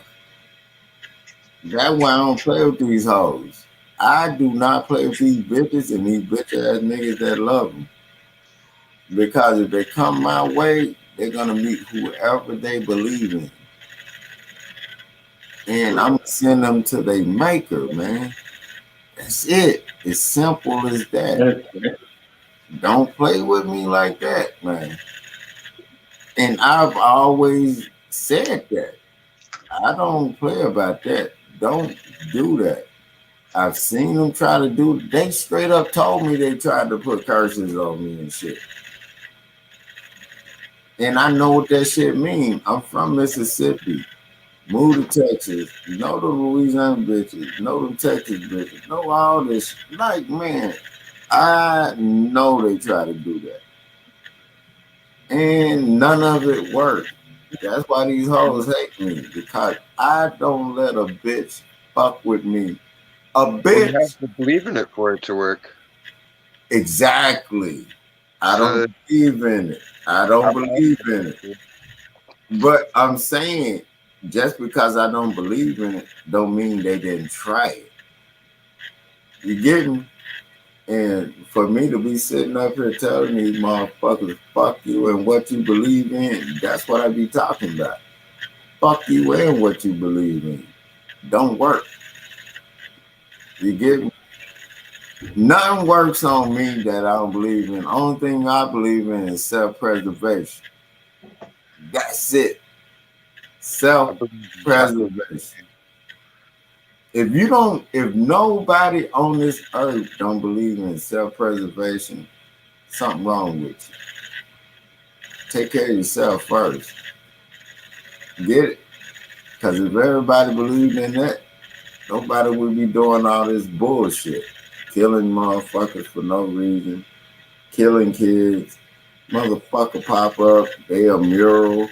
That's why I don't play with these hoes. I do not play with these bitches and these bitch ass niggas that love them. Because if they come my way, they're gonna meet whoever they believe in. And I'm gonna send them to their maker, man. That's it. It's simple as that. Don't play with me like that, man. And I've always said that. I don't play about that. Don't do that. I've seen them try to do. They straight up told me they tried to put curses on me and shit. And I know what that shit mean. I'm from Mississippi. Moved to Texas. Know the Louisiana bitches. Know the Texas bitches. Know all this. Like, man, I know they try to do that. And none of it worked. That's why these hoes hate me. Because I don't let a bitch fuck with me. A bitch.
You have to believe in it for it to work.
Exactly. I don't believe in it. I don't believe in it. But I'm saying, just because I don't believe in it, don't mean they didn't try it. You get me? And for me to be sitting up here telling these motherfuckers, fuck you and what you believe in, that's what I be talking about. Fuck you and what you believe in. Don't work. You get me? Nothing works on me that I don't believe in. Only thing I believe in is self-preservation. That's it. Self-preservation. If nobody on this earth don't believe in self-preservation, something wrong with you. Take care of yourself first. Get it? Because if everybody believed in that, nobody would be doing all this bullshit. Killing motherfuckers for no reason. Killing kids. Motherfucker pop up. They a mural.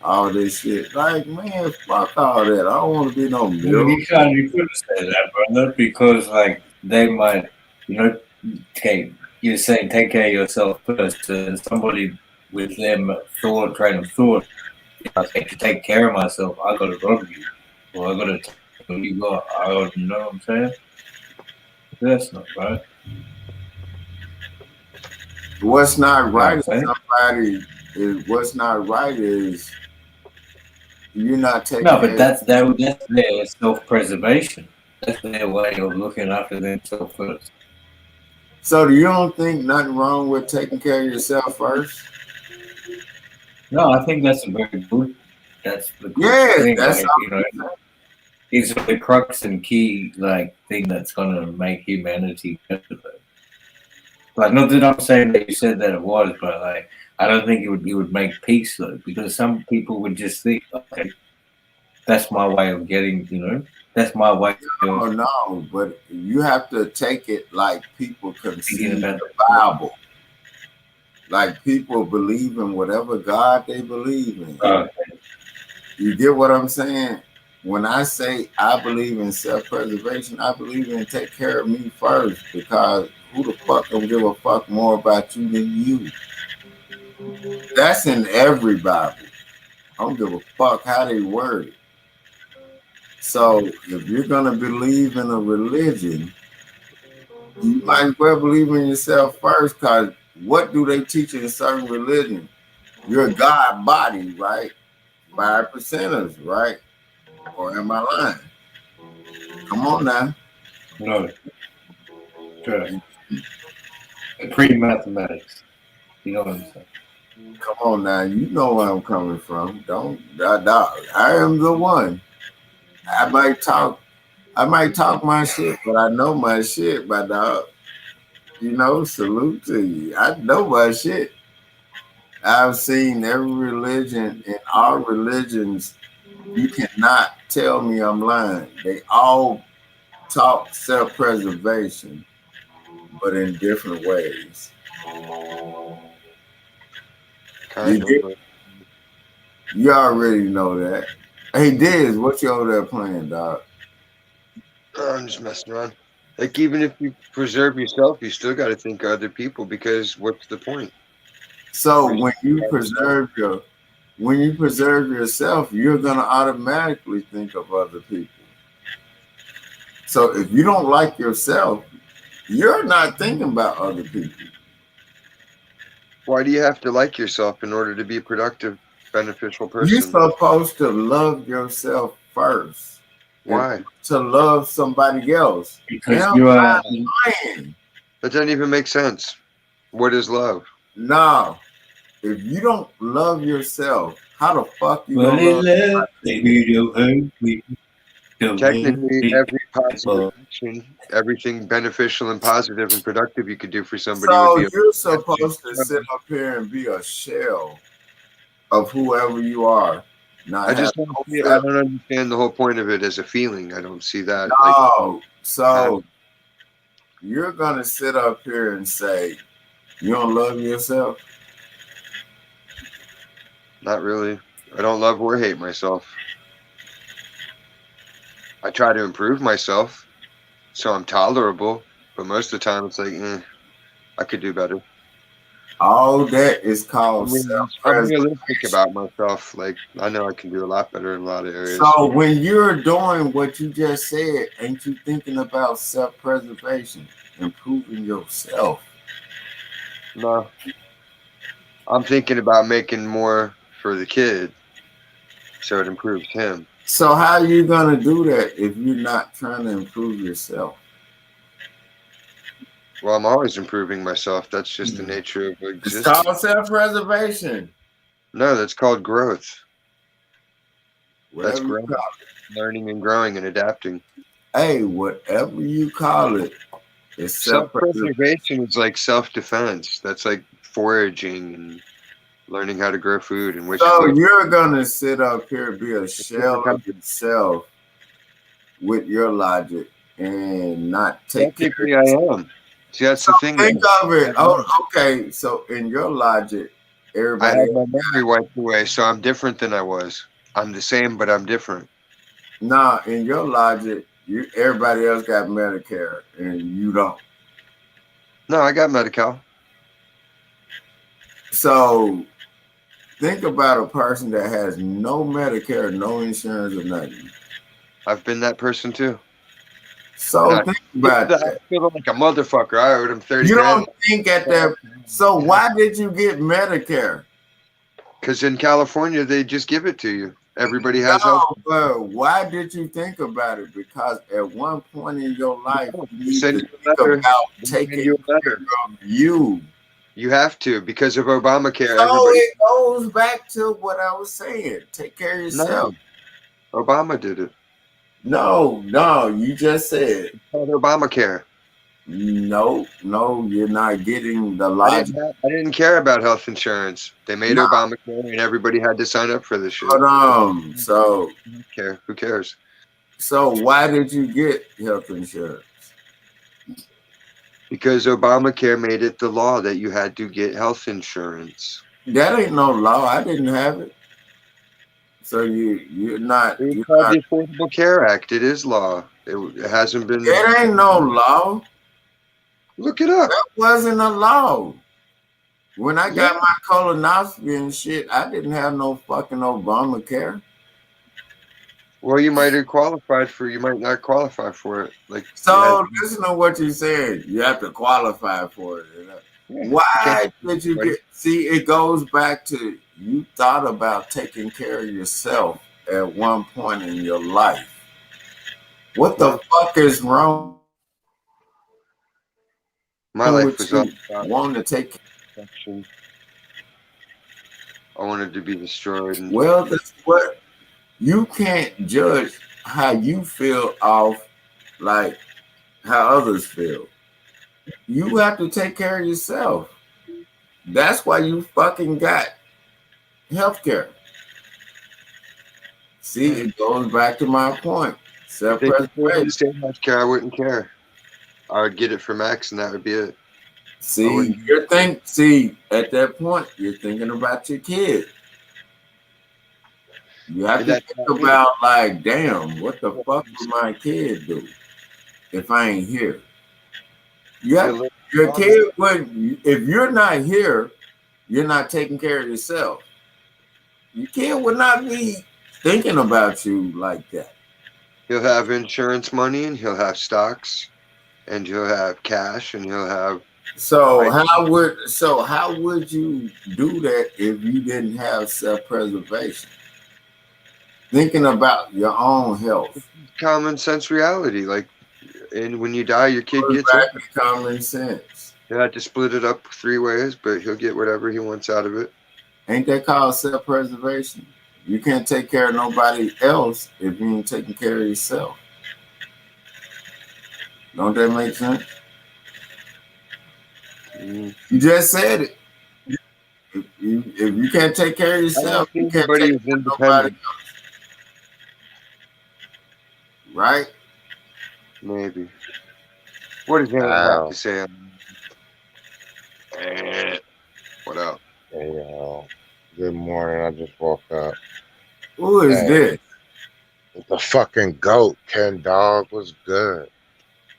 All this shit. Like, man, fuck all that. I don't want to be no mural.
You couldn't say that, brother, because like they might, you're saying take care of yourself first, and somebody with them train of thought, I think to take care of myself, I gotta rob you, or I gotta take what you got. I don't know what I'm saying. That's not right.
What's not right what's not right is you're not taking.
No, but that's their self-preservation. That's their way of looking after themselves first.
So you don't think nothing wrong with taking care of yourself first?
No, I think that's a very good. That's the thing.
That's
it's the crux and key thing that's gonna make humanity better. Like, not that I'm saying that you said that it was, but I don't think it would make peace though, because some people would just think, okay, that's my way of getting, that's my way.
Oh no, but you have to take it like people conceive the Bible. Like people believe in whatever God they believe in. You get what I'm saying? When I say I believe in self-preservation, I believe in take care of me first, because who the fuck don't give a fuck more about you than you? That's in every Bible. I don't give a fuck how they word it. So if you're gonna believe in a religion, you might as well believe in yourself first, because what do they teach in certain religion? You're a God body, right? 5%ers, right? Or am I lying? Come on now.
No. Sure. Pre-mathematics. You know what I'm saying?
Come on now, you know where I'm coming from. Don't, I am the one. I might talk my shit, but I know my shit, my dog. You know, salute to you. I know my shit. I've seen every religion, and all religions, you cannot tell me I'm lying. They all talk self-preservation, but in different ways.
Kind
You,
of.
you already know that. Hey, Diz, what you over there playing, dog?
I'm just messing around. Like, even if you preserve yourself, you still got to think of other people, because what's the point?
So when you preserve yourself, you're gonna automatically think of other people. So if you don't like yourself, you're not thinking about other people.
Why do you have to like yourself in order to be a productive, beneficial person?
You're supposed to love yourself first.
Why?
To love somebody else.
Because
And
you
I'm
are.
not lying.
That doesn't even make sense. What is love?
No. If you don't love yourself, how the fuck you
Well,
gonna love
love, baby, don't hurt me. Don't
Technically,
hurt
every positive
people.
action, everything beneficial and positive and productive you could do for somebody
So
would be.
you're supposed to sit up here and be a shell of whoever you are. Not
I just
have
don't.
no
I
self.
don't understand the whole point of it as a feeling. I don't see that.
No. So you're gonna sit up here and say you don't love yourself.
Not really. I don't love or hate myself. I try to improve myself, so I'm tolerable. But most of the time, it's like, I could do better.
All that is called
I'm
self-preservation.
realistic about myself. Like, I know I can do a lot better in a lot of areas.
So when you're doing what you just said, ain't you thinking about self-preservation, improving yourself?
No, I'm thinking about making more for the kid, so it improves him.
So how are you gonna do that if you're not trying to improve yourself?
Well, I'm always improving myself. That's just the nature of
It's
existence.
called self-preservation.
No, that's called growth.
Whatever
That's
you
growth.
call
Learning and growing and adapting.
Hey, whatever you call it, it's self-preservation.
Self-preservation is like self-defense. That's like foraging and learning how to grow food and which
So
food.
you're gonna sit up here and be a shell of yourself with your logic and not take care of
Technically, I am. See, that's the thing.
Think of it. Oh, okay. So in your logic,
I
everybody
had my memory wiped away, so I'm different than I was. I'm the same, but I'm different.
nah, in your logic, everybody else got Medicare and you don't.
No, I got Medi-Cal.
So think about a person that has no Medicare, no insurance, or nothing.
I've been that person too.
So
And
think about that.
I feel like a motherfucker. I owed him 30
You
grand.
don't think at that. So why did you get Medicare?
Because in California, they just give it to you. Everybody has health.
But why did you think about it? Because at one point in your life, you need
Send
to
you a
think
letter.
about
Send
taking
you a
care
letter.
of you.
You have to, because of Obamacare.
So
Everybody.
it goes back to what I was saying. Take care of yourself.
No, Obama did it.
No, you just said.
It's called Obamacare.
No, you're not getting the
I
logic.
didn't care about health insurance. They made
No.
Obamacare, and everybody had to sign up for this shit.
But so
Who cares?
So why did you get health insurance?
Because Obamacare made it the law that you had to get health insurance.
That ain't no law. I didn't have it. So you're not.
It's called the Affordable Care Act. It is law. It hasn't been.
It ain't no law.
Look it up.
That wasn't a law. When I got my colonoscopy and shit, I didn't have no fucking Obamacare.
Well, you might have qualified for. You might not qualify for it. Like
So listen to what you said. You have to qualify for it. Why did you get? See, it goes back to you thought about taking care of yourself at one point in your life. What the fuck is wrong?
My life was all about
wanting to take.
I want it to be destroyed. And
Well, that's what you can't judge how you feel off like how others feel. You have to take care of yourself. That's why you fucking got healthcare. See, it goes back to my point.
if they took away
Self-preservation.
the state healthcare, I wouldn't care. I would get it from X, and that would be it.
See, at that point, you're thinking about your kid. You have to think about like, damn, what the fuck would my kid do if I ain't here? Your kid would, if you're not here, you're not taking care of yourself. Your kid would not be thinking about you like that.
He'll have insurance money, and he'll have stocks, and he'll have cash, and he'll have.
So how would you do that if you didn't have self-preservation? Thinking about your own health.
Common sense reality, like, and when you die, your kid gets
back
it.
to common sense.
He'll have to split it up 3 ways, but he'll get whatever he wants out of it.
Ain't that called self-preservation? You can't take care of nobody else if you ain't taking care of yourself. Don't that make sense? You just said it. If you can't take care of yourself, you can't take care of nobody else. Right?
Maybe. What does anyone have to say? What up?
Hey, good morning. I just woke up.
Who is this?
The fucking goat. Ken Dog was good.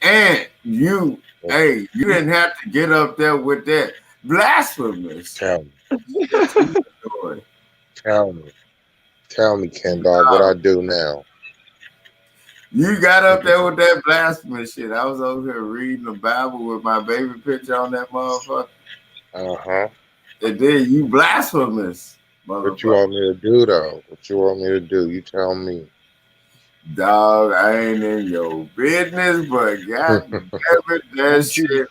And you, hey, you didn't have to get up there with that blasphemous.
Tell me. Tell me, Ken Dog, what I do now.
You got up there with that blasphemous shit. I was over here reading the Bible with my baby picture on that motherfucker.
Uh-huh.
And then you blasphemous, motherfucker.
What you want me to do, though? What you want me to do? You tell me.
Dog, I ain't in your business, but God damn it, that shit.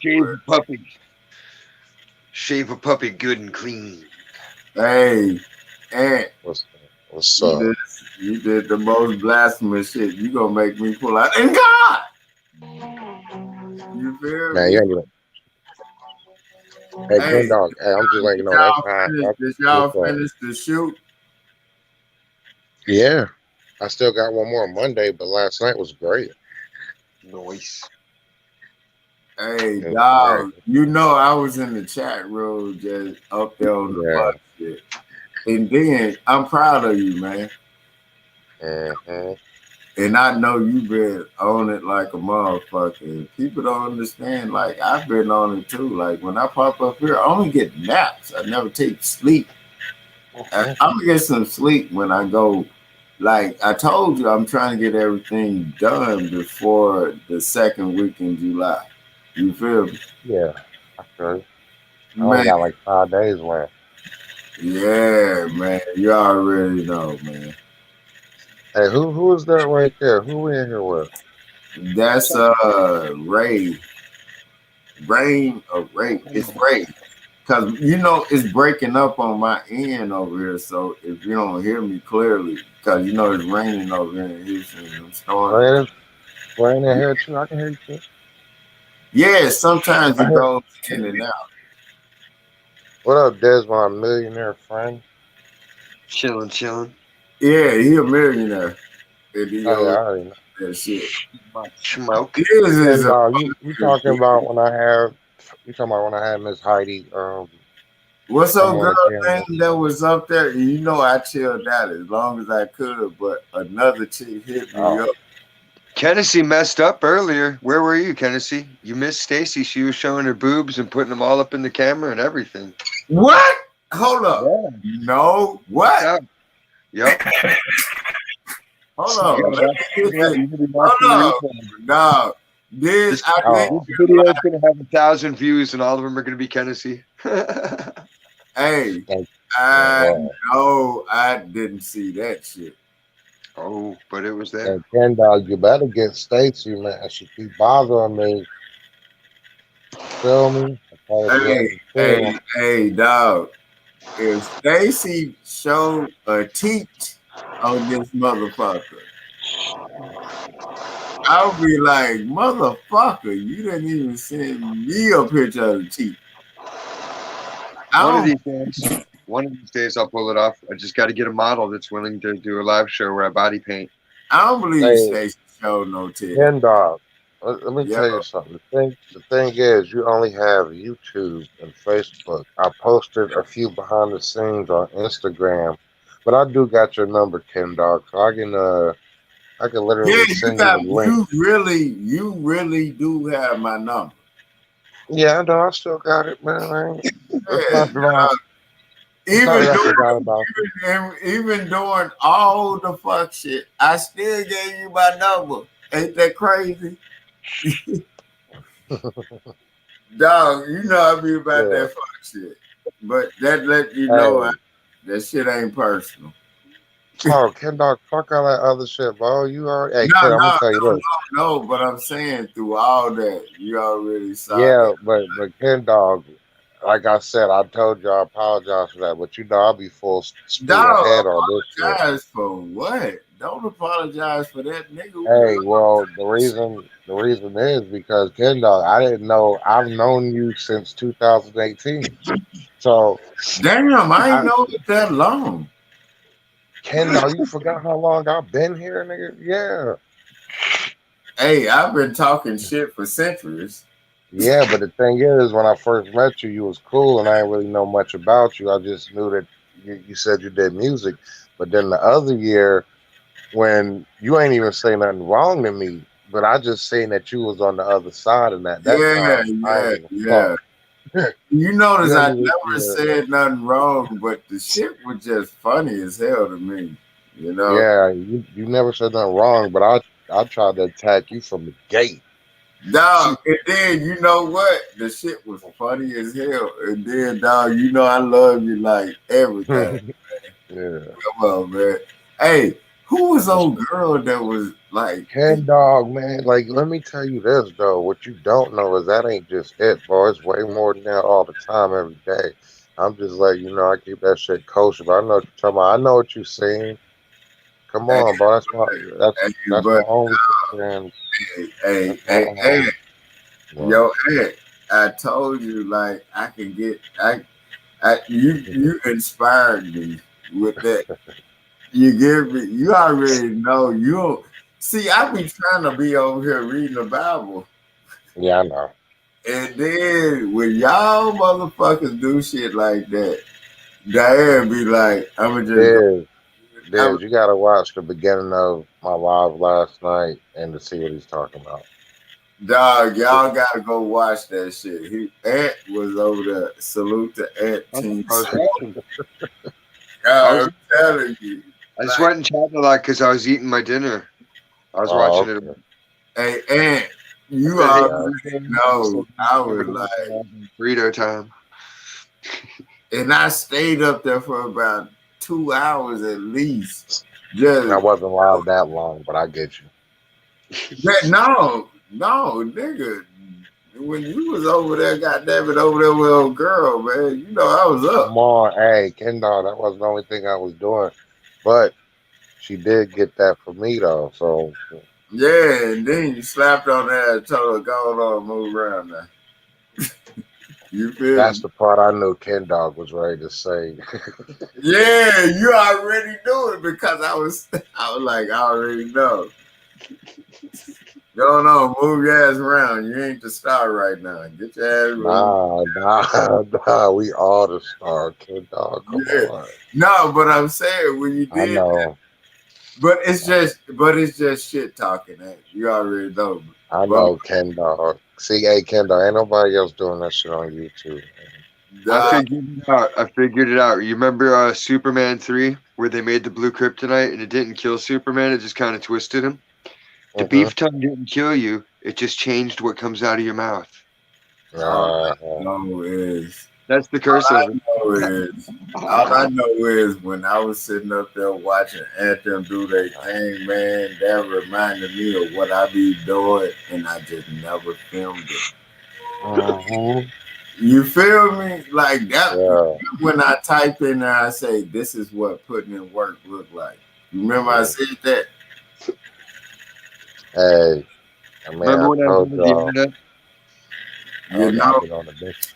Shave a puppy good and clean.
Hey, and
what's up?
You did the most blasphemous shit. You gonna make me pull out in God. You feel
Man,
me?
you ain't even. Hey, Ken Dog. Hey, I'm just letting you know.
Did y'all finish the shoot?
Yeah. I still got one more Monday, but last night was great.
Nice.
Hey, dog, you know I was in the chat room just up there on the bus shit. And then I'm proud of you, man.
Mm-hmm.
And I know you've been on it like a motherfucker. People don't understand, like I've been on it too. Like when I pop up here, I only get naps. I never take sleep. I'm gonna get some sleep when I go. Like I told you, I'm trying to get everything done before the second week in July. You feel me?
Yeah, I feel. I only got like 5 days left.
Yeah, man. You already know, man.
Hey, who is that right there? Who we in here with?
That's Ray. Rain or Ray. It's Ray. Cause you know it's breaking up on my end over here. So if you don't hear me clearly, cause you know it's raining over here in Houston and I'm storming.
Raining here too. I can hear you too.
Yeah, sometimes it goes in and out.
What up, Des, my millionaire friend?
Chilling.
Yeah, he a millionaire. And he
I already know
that shit.
Smoke.
You talking about when I have? You talking about when I had Miss Heidi?
What's up, girl thing that was up there? You know I chilled out as long as I could, but another chick hit me up.
Kennedy messed up earlier. Where were you, Kennedy? You missed Stacy. She was showing her boobs and putting them all up in the camera and everything.
What? Hold up. Yeah. No. What?
Yep.
Hold on. Hold on. No. This
video is gonna have 1,000 views, and all of them are gonna be Kennedy.
Hey, I know I didn't see that shit.
Oh, but it was there.
Hey, Ken Dog, you better get Stacy, man. She keep bothering me. Feel me?
Hey, dog. if Stacy showed a teat on this motherfucker, I'll be like, motherfucker, you didn't even send me a picture of the teeth.
One of these days, I'll pull it off. I just got to get a model that's willing to do a live show where I body paint.
I don't believe
Hey,
Stacy showed no teeth.
Ken Dog, let me tell
Yeah.
you something. The thing is, you only have YouTube and Facebook. I posted a few behind the scenes on Instagram, but I do got your number, Ken Dog. So I can literally
Yeah,
send you the link.
you really do have my number.
Yeah, no, I still got it, man. It's
Yeah,
not wrong. It's
even
not like I
doing,
forgot about
even doing all the fuck shit, I still gave you my number. Ain't that crazy? Dog, you know I be about
Yeah.
that fuck shit. But that let you know
Hey.
that shit ain't personal.
Oh, Ken Dog, fuck all that other shit, bro. You already, hey,
No,
Ken, I'm gonna tell you this.
no, but I'm saying through all that, you already saw
Yeah,
that.
but Ken Dog, like I said, I told you I apologize for that, but you know I'll be full speed
Dog,
ahead on this shit.
apologize for what? Don't apologize for that, nigga.
Hey, well, the reason is because Ken Dog, I didn't know. I've known you since 2018. So
Damn, I
I,
ain't know it that long.
Ken Dog, you forgot how long I've been here, nigga? Yeah.
Hey, I've been talking shit for centuries.
Yeah, but the thing is, when I first met you, you was cool, and I didn't really know much about you. I just knew that you said you did music. But then the other year, when you ain't even say nothing wrong to me, but I just seen that you was on the other side, and at that time, I ain't even
Yeah. You notice
You
I
ain't even-
never said nothing wrong, but the shit was just funny as hell to me. You know?
Yeah, you never said nothing wrong, but I tried to attack you from the gate.
Dog, and then you know what? The shit was funny as hell. And then, dog, you know I love you like everything.
Yeah.
Come on, man. Hey, who was old girl that was like
Ken Dog, man. Like, let me tell you this though. What you don't know is that ain't just it, boy. It's way more than that all the time, every day. I'm just letting you know I keep that shit kosher. But I know what you're talking about. I know what you seen. Come on, bro. That's my
but
only friend.
hey, yo, Ed, I told you like I can get you inspired me with that. You give me you already know you don't see I be trying to be over here reading the Bible.
Yeah, I know.
And then when y'all motherfuckers do shit like that, Diane be like, I'ma just go.
Diz, you gotta watch the beginning of my live last night and to see what he's talking about.
Dog, y'all gotta go watch that shit. Ant was over there. Salute to Ant Team. I'm telling you.
I just went and chatted a lot because I was eating my dinner. I was watching it.
Hey, Ant, you already know. I was like,
burrito time.
And I stayed up there for about 2 hours at least.
I wasn't live that long, but I get you.
No, nigga. When you was over there, goddamn it, over there with old girl, man, you know I was up.
Come on, hey, Kendall, that wasn't the only thing I was doing, but she did get that for me though. So
yeah, and then you slapped on that and told her, go on, move around now. You feel
that's
me?
the part I knew Ken Dog was ready to say.
Yeah, you already knew it because I was like, I already know. Go on, move your ass around. You ain't the star right now. Get your ass around.
Nah, we all the star, Ken Dog. Come on.
No, but I'm saying when you
I
did
know.
that, but it's just shit talking. You already know.
I know Ken Dog. See, hey, Ken Dog, ain't nobody else doing that shit on YouTube.
I figured it out. You remember Superman 3 where they made the blue kryptonite and it didn't kill Superman, it just kind of twisted him? The beef tongue didn't kill you, it just changed what comes out of your mouth.
All I know is
that's the curse of it.
All I know is when I was sitting up there watching Anthem do their thing, man, that reminded me of what I be doing, and I just never filmed it. You feel me? Like that.
Yeah.
When I type in there, I say, "This is what putting in work look like." You remember I said that?
Hey, I mean,
Remember
I
when I was
told
on the
y'all,
internet?
You know,
I've been on the bitch.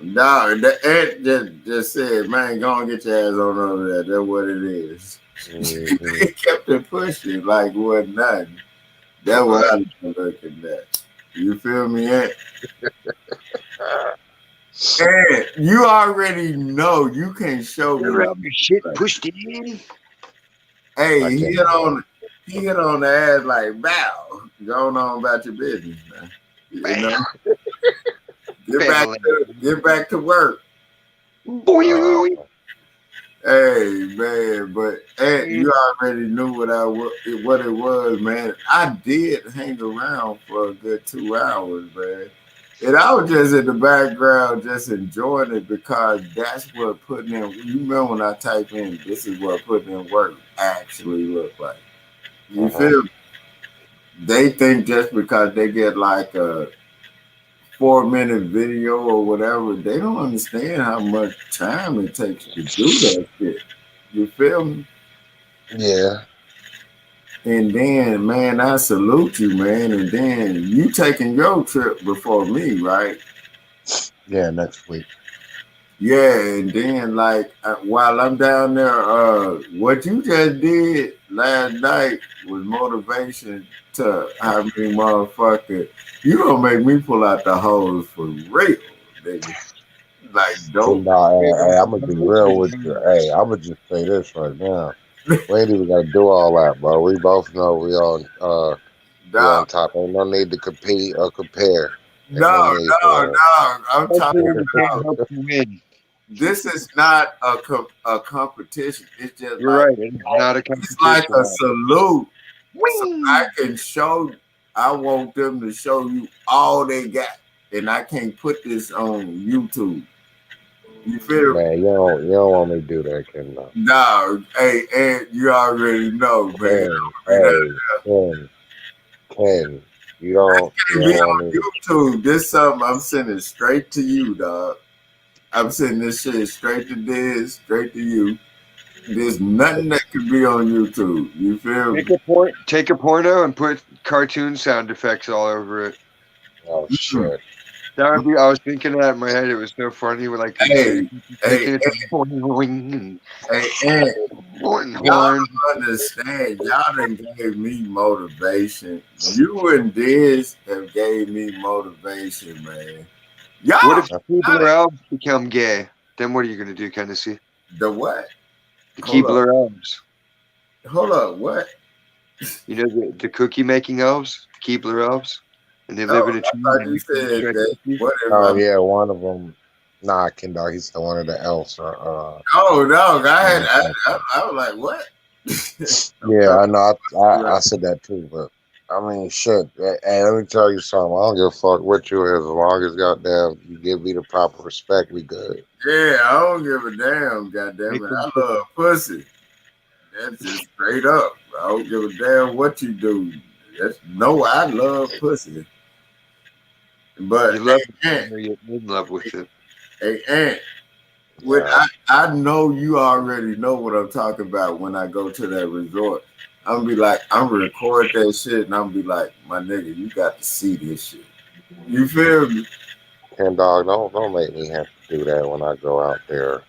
no, the ant just said, "Man, go and get your ass on over there." That's what it is.
Mhm.
They kept it pushing like what nothing. That's what I was looking at. You feel me, Ant? Ant, you already know you can't show me.
Your
No
shit pushed it in.
Hey,
I
he
can't
hit on the ass like bow. Going on about your business, man. You know? Get back to work. Hey man, but Ant, you already knew what it was, man. I did hang around for a good 2 hours, man. And I was just in the background just enjoying it because that's what putting in. You remember when I type in, "This is what putting in work" actually look like. You feel me? They think just because they get like a 4-minute video or whatever, they don't understand how much time it takes to do that shit. You feel me?
Yeah.
And then, man, I salute you, man. And then you taking your trip before me, right?
Yeah, next week.
Yeah, and then like while I'm down there, what you just did last night was motivation to have me motherfucker. You gonna make me pull out the hose for real, nigga. Like dope.
Hey, I'm gonna be real with you. Hey, I'm gonna just say this right now. We ain't even gotta do all that, bro. We both know we on top. Ain't no need to compete or compare. Ain't
No,
need for that.
I'm talking about.
Win.
This is not a competition. It's just
You're
like
right. It's not a
it's
competition.
like a salute. So I can show. I want them to show you all they got, and I can't put this on YouTube. You feel me?
Man, you don't want me to do that, Ken. No.
No, hey, and you already know, man.
Ken, you don't
Be
want
on
me to.
YouTube. This something I'm sending straight to you, dog. I'm sending this shit straight to this, straight to you. There's nothing that could be on YouTube. You feel me?
Take a porno and put cartoon sound effects all over it.
Oh shit!
That would be. I was thinking that in my head. It was so funny. With like,
Hey, y'all don't understand. Y'all done gave me motivation. You and Diz have gave me motivation, man. Y'all,
what if Keebler Elves become gay? Then what are you gonna do, Kennedy?
The what?
The Keebler Elves.
Hold up, what?
You know the cookie making elves, Keebler Elves, and they live in a tree.
You said that.
Oh yeah, one of them. Nah, Ken, dog. He's still one of the elves.
Oh no, I was like, what?
Yeah, I know. I said that too, but I mean, shit. Hey, let me tell you something. I don't give a fuck what you is, as long as goddamn you give me the proper respect, we good.
Yeah, I don't give a damn, goddamn it. I love pussy. That's just straight up. I don't give a damn what you do. I love pussy. But
you love
it,
you're in love with it.
Hey, Ant, I know you already know what I'm talking about when I go to that resort. I'm gonna be like, I'm gonna record that shit, and I'm gonna be like, my nigga, you got to see this shit. You feel me?
Ken, dog, don't make me have to do that when I go out there.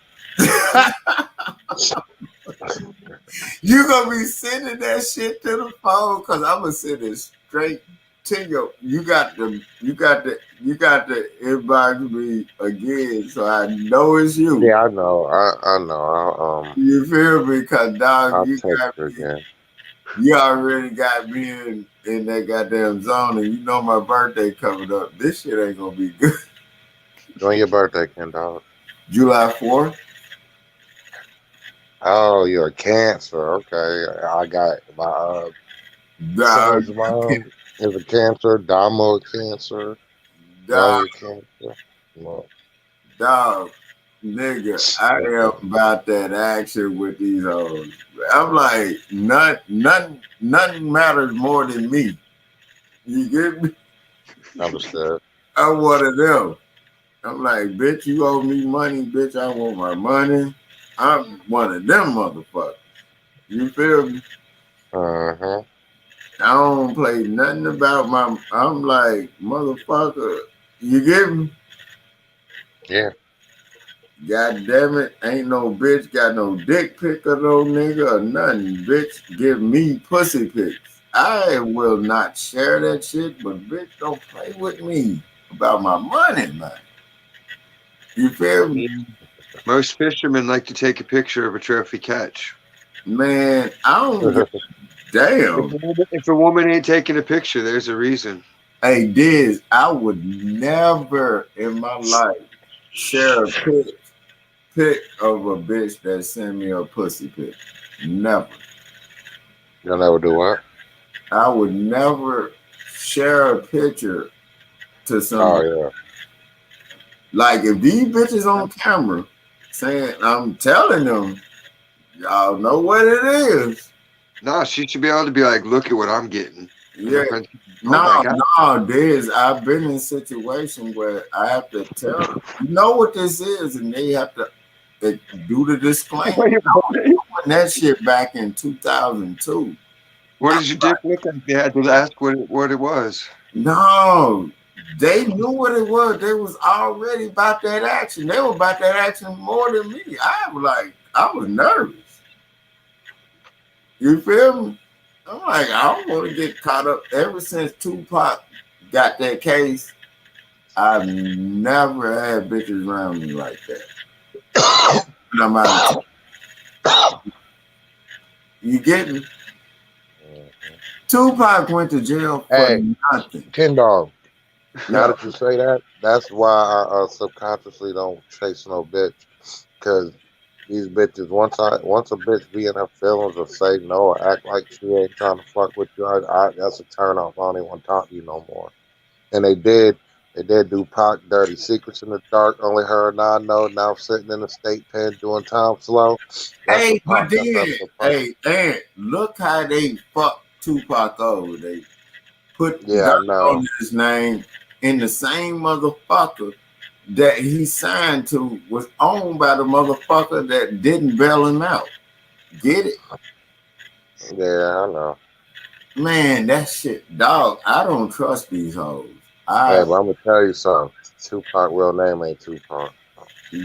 You gonna be sending that shit to the phone because I'm gonna send it straight to you. You got to inbox me again so I know it's you.
Yeah, I know. I know.
You feel me? Cause dog,
I'll
you
text
got
her
me.
again.
You already got me in that goddamn zone, and you know my birthday coming up. This shit ain't gonna be good.
When your birthday, Ken, dog?
July 4th.
Oh, you're a Cancer. Okay, I got my son's mom is a Cancer. Damo a Cancer.
Dog,
Cancer. No.
dog, nigga, I am about that action with these hoes. I'm like, nothing matters more than me. You get me?
Understood.
I'm one of them. I'm like, bitch, you owe me money, bitch. I want my money. I'm one of them motherfuckers. You feel me?
Uh-huh.
I don't play nothing about my. I'm like, motherfucker, you get me?
Yeah.
God damn it, ain't no bitch got no dick pic or no nigga or nothing. Bitch, give me pussy pics. I will not share that shit, but bitch, don't play with me about my money, man. You feel me?
Most fishermen like to take a picture of a trophy catch.
Man, I don't give a damn.
If a woman ain't taking a picture, there's a reason.
Hey, Diz, I would never in my life share a pic of a bitch that send me a pussy pic. Never.
You'll never do what?
I would never share a picture to somebody.
Oh, yeah.
Like, if these bitches on camera saying, I'm telling them, y'all know what it is.
No, she should be able to be like, look at what I'm getting.
Yeah. No, Diz, I've been in situations where I have to tell them, you know what this is, and they have to do the disclaimer. I was doing that shit back in 2002.
What did your dick look like? They had to ask what it was.
No, they knew what it was. They was already about that action. They were about that action more than me. I was nervous. You feel me? I'm like, I don't want to get caught up. Ever since Tupac got that case, I've never had bitches around me like that. And I'm out of time. You get me? Tupac went to jail for nothing.
Ken Dog. Now that you say that, that's why I subconsciously don't chase no bitch. Because these bitches, once a bitch be in her feelings or say no or act like she ain't trying to fuck with you, that's a turn off. I don't even want to talk to you no more. And they did do Pac Dirty Secrets in the Dark. Only her and I know. Now sitting in the state pen doing time slow.
Hey, but then, look how they fucked Tupac over. They put dirt on his name, and the same motherfucker that he signed to was owned by the motherfucker that didn't bail him out. Get it?
Yeah, I know.
Man, that shit, dog. I don't trust these hoes.
Hey, but I'm gonna tell you something. Tupac real name ain't Tupac.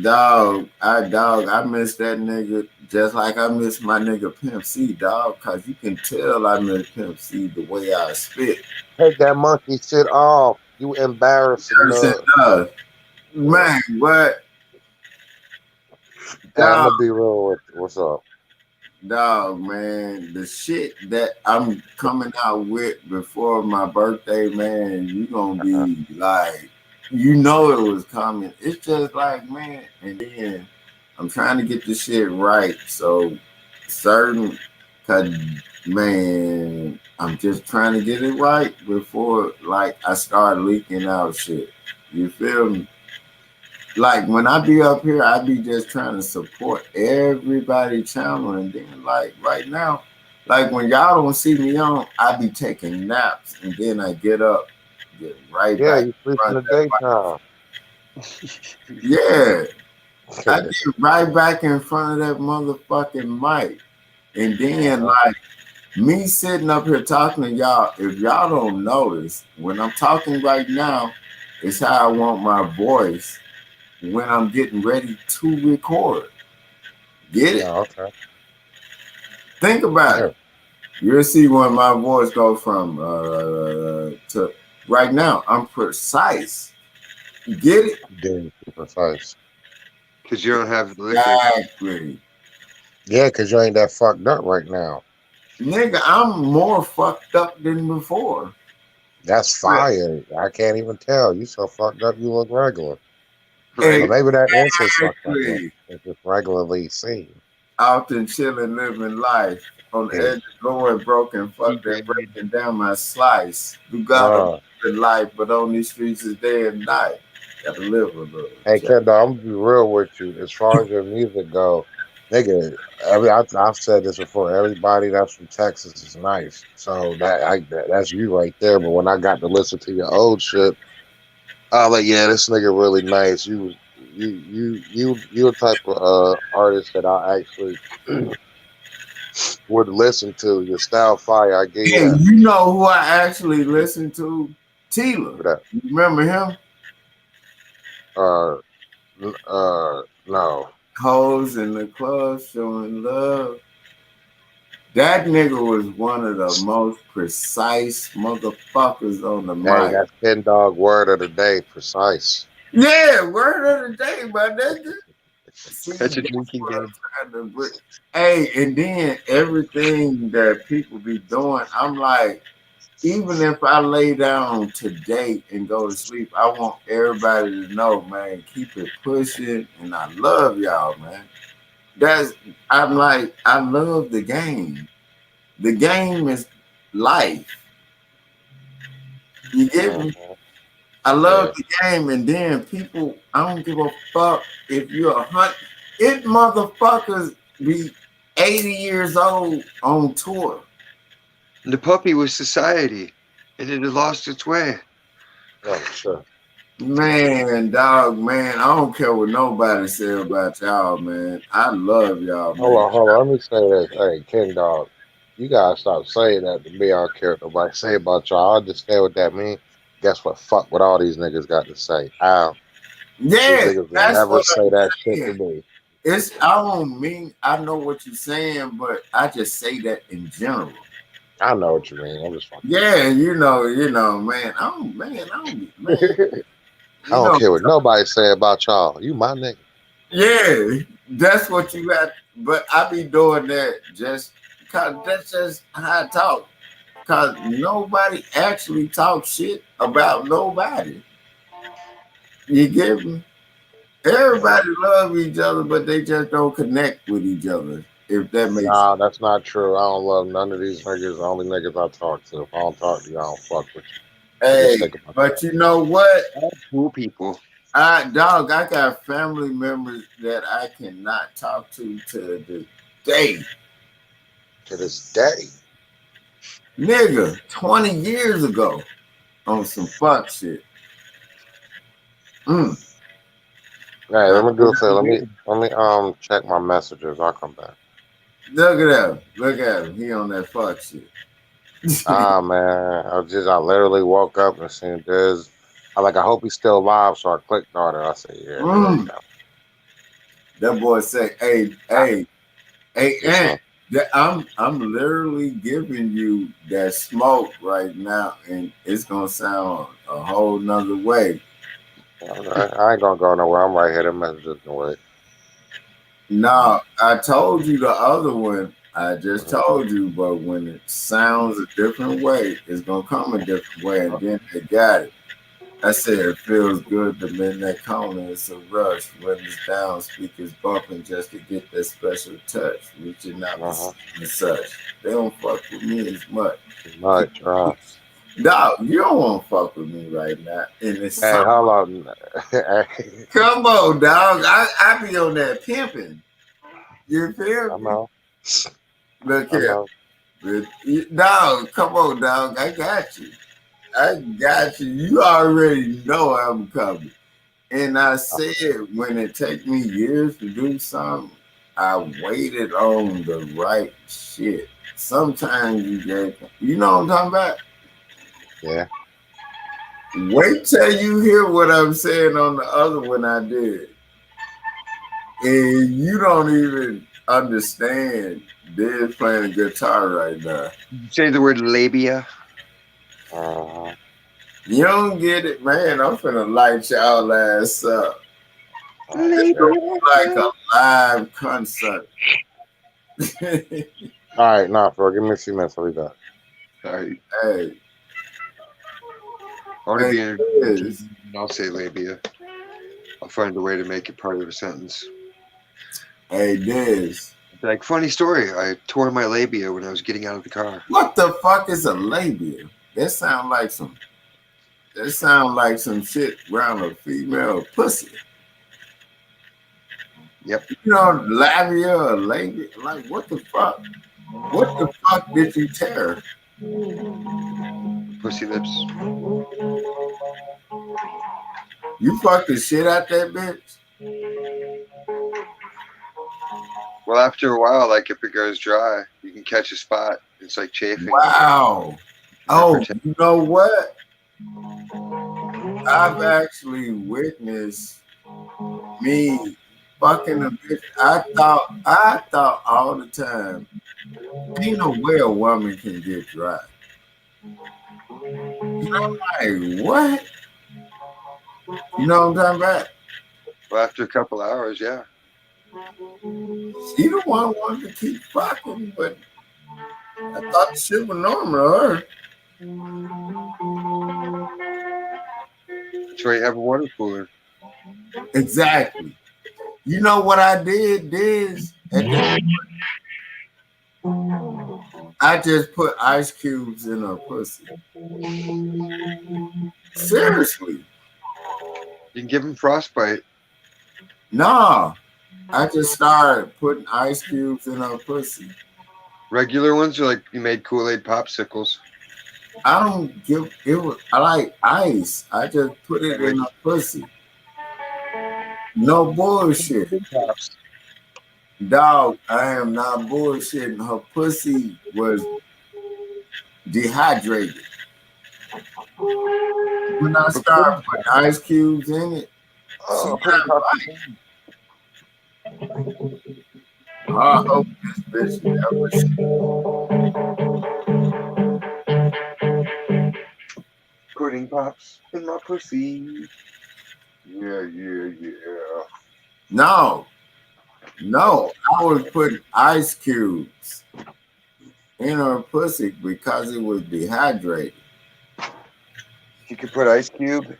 Dog, I miss that nigga just like I miss my nigga Pimp C, dog, cause you can tell I miss Pimp C the way I spit.
Take that monkey shit off. You embarrassing us.
Man, what?
Hey, I'm gonna be real with you. What's up?
Dog, man, the shit that I'm coming out with before my birthday, man, you gonna be like, you know it was coming. It's just like, man, and then I'm trying to get this shit right. So cause man, I'm just trying to get it right before like I start leaking out shit. You feel me? Like when I be up here, I be just trying to support everybody channel, and then like right now, like when y'all don't see me on, I be taking naps, and then I get up, get right back.
Yeah, you sleep in the daytime.
Yeah, I get right back in front of that motherfucking mic, and then like me sitting up here talking to y'all. If y'all don't notice, when I'm talking right now, it's how I want my voice when I'm getting ready to record. Get it?
Yeah, okay.
Think about it. You'll see when my voice goes from to right now. I'm precise. Get it?
Damn, precise.
Because you don't have liquor.
Exactly.
Yeah, because you ain't that fucked up right now.
Nigga, I'm more fucked up than before.
That's fire. I can't even tell. You so fucked up you look regular.
Hey,
or maybe that is just fucked up. It's just regularly seen.
Out and chilling, living life. On the edge of going broke and fucked and breaking down my slice. You got a life, but on these streets is day and night. Gotta live a little.
Hey, Kendall, I'm gonna be real with you. As far as your music go, nigga, I've said this before. Everybody that's from Texas is nice. So that's you right there. But when I got to listen to your old shit, Oh, like, yeah, this nigga really nice. You a type of artist that I actually would listen to. Your style fire, I give you
Hey,
that.
you know who I actually listened to? Tila.
For that.
You remember him?
No.
Hoes in the club showing love. That nigga was one of the most precise motherfuckers on the
Dang,
mic.
that's 10 dog word of the day, precise.
Yeah, word of the day, my nigga. See,
That's a drinking game.
hey, and then everything that people be doing, I'm like, even if I lay down today and go to sleep, I want everybody to know, man, keep it pushing, and I love y'all, man. I'm like, I love the game. The game is life. You get me? I love the game, and then people, I don't give a fuck if you're 100. It motherfuckers be 80 years old on tour.
The puppy was society, and it had lost its way.
Oh, sure.
Man, dog, man, I don't care what nobody say about y'all, man. I love y'all, man.
Hold on. Let me say this. Hey, Ken Dog, you gotta stop saying that to me. I don't care what nobody say about y'all. I understand what that means. Guess what? Fuck what all these niggas got to say.
Yeah,
these niggas will
that's
never
what
say
I'm
that
saying.
shit to me.
I don't mean, I know what you're saying, but I just say that in general.
I know what you mean. I'm just fucking.
Yeah, you know, man. I
don't care what nobody say about y'all. You my nigga.
Yeah, that's what you got. But I be doing that just because that's just how I talk. Because nobody actually talks shit about nobody. You get me? Everybody love each other, but they just don't connect with each other. If that makes
Nah, that's not true. I don't love none of these niggas. The only niggas I talk to. If I don't talk to you, I don't fuck with you.
Hey,
Just think about
but you know what?
Cool people.
Dog, I got family members that I cannot talk to this day.
To this day.
Nigga, 20 years ago on some fuck shit.
Hey, let me do a favor. Let me check my messages. I'll come back.
Look at him. Look at him. He on that fuck shit.
Man. I literally woke up and seen this. I hope he's still alive, so I clicked on it. I said, yeah. There you go.
That boy say, hey, Ant, I'm literally giving you that smoke right now, and it's gonna sound a whole nother way.
I ain't gonna go nowhere. I'm right here. The messages can wait.
No, I told you the other one. I just told you, but when it sounds a different way, it's gonna come a different way, and then they got it. I said it feels good to mend that corner. It's a rush. When it's down, speakers bumping just to get that special touch, reaching out and such. They don't fuck with me as much.
Much, right?
Dog, you don't want to fuck with me right now. And it's
Hey, hold on.
Come on, dog. I be on that pimping. You feel me? Look here. Dog, come on, dog. I got you. You already know I'm coming. And I said, when it take me years to do something, I waited on the right shit. Sometimes you know what I'm talking about?
Yeah.
Wait till you hear what I'm saying on the other one I did. And you don't even understand. They're playing a guitar right now.
Say the word labia.
You don't get it, man. I'm finna light y'all ass up. Like a live concert.
All right, nah, bro. Give me a few minutes. I'll be back.
Sorry.
Hey.
I want to be in. I'll say labia. I'll find a way to make it part of a sentence.
Hey, Diz.
Like, funny story. I tore my labia when I was getting out of the car.
What the fuck is a labia? That sound like some shit around a female pussy.
Yep.
You know, labia or labia? Like, what the fuck? What the fuck did you tear?
Pussy lips.
You fucked the shit out that bitch?
Well, after a while, like if it goes dry, you can catch a spot. It's like chafing.
Wow. Oh, you know what? I've actually witnessed me fucking a bitch. I thought all the time, ain't no way a woman can get dry. You know, like, what? You know what I'm talking about?
Well, after a couple hours, yeah.
She the one wanted to keep fucking, but I thought the shit was normal to her.
That's why you have a water cooler.
Exactly. You know what I did is I just put ice cubes in her pussy. Seriously.
You can give them frostbite.
No. I just started putting ice cubes in her pussy.
Regular ones, or like you made Kool-Aid popsicles?
I don't give it. I like ice. I just put it in her pussy. No bullshit. Dog, I am not bullshitting. Her pussy was dehydrated. When I started putting ice cubes in it, she got right. I hope this bitch never
Pudding pops in my pussy. Yeah.
No, I was putting ice cubes in her pussy because it was dehydrated.
You could put ice cube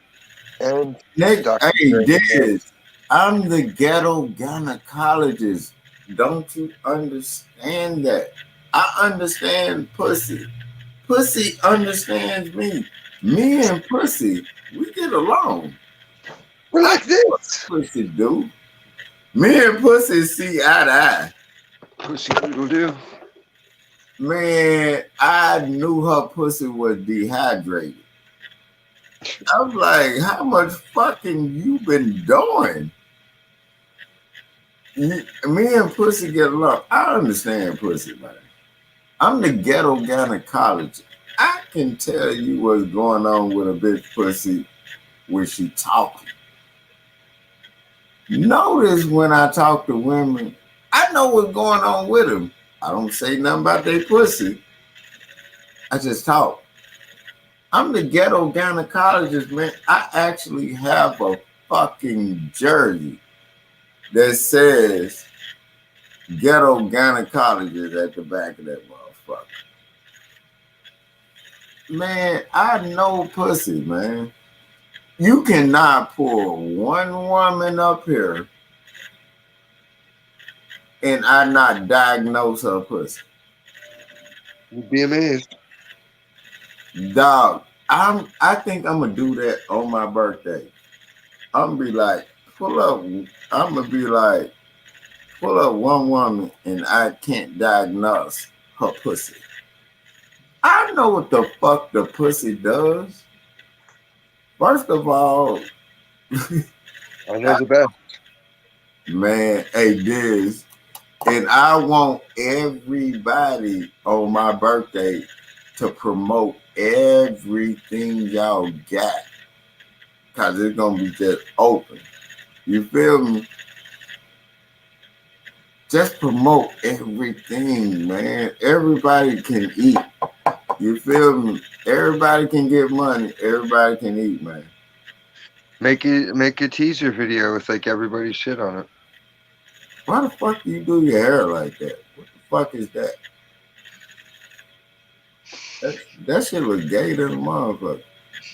and
Nick, hey, Diz, I'm the ghetto gynecologist. Don't you understand that? I understand pussy. Pussy understands me. Me and pussy, we get along.
We're like this.
Pussy do. Me and pussy see eye to eye.
Pussy doodle do.
Man, I knew her pussy was dehydrated. I was like, how much fucking you been doing? Me and pussy get along. I understand pussy, man. I'm the ghetto gynecologist. I can tell you what's going on with a bitch pussy when she talking. Notice when I talk to women, I know what's going on with them. I don't say nothing about their pussy. I just talk. I'm the ghetto gynecologist, man. I actually have a fucking jersey that says ghetto gynecologist at the back of that motherfucker. Man, I know pussy, man. You cannot pull one woman up here and I not diagnose her pussy.
You'd be amazed.
Dog, I think I'm gonna do that on my birthday. I'm gonna be like, pull up one woman and I can't diagnose her pussy. I know what the fuck the pussy does. First of all,
I know the best.
Man, hey, Diz, and I want everybody on my birthday to promote everything y'all got, because it's going to be just open. You feel me? Just promote everything, man. Everybody can eat. You feel me? Everybody can get money. Everybody can eat, man.
Make a teaser video with like everybody's shit on it.
Why the fuck do you do your hair like that? What the fuck is that? That shit look gay than a motherfucker.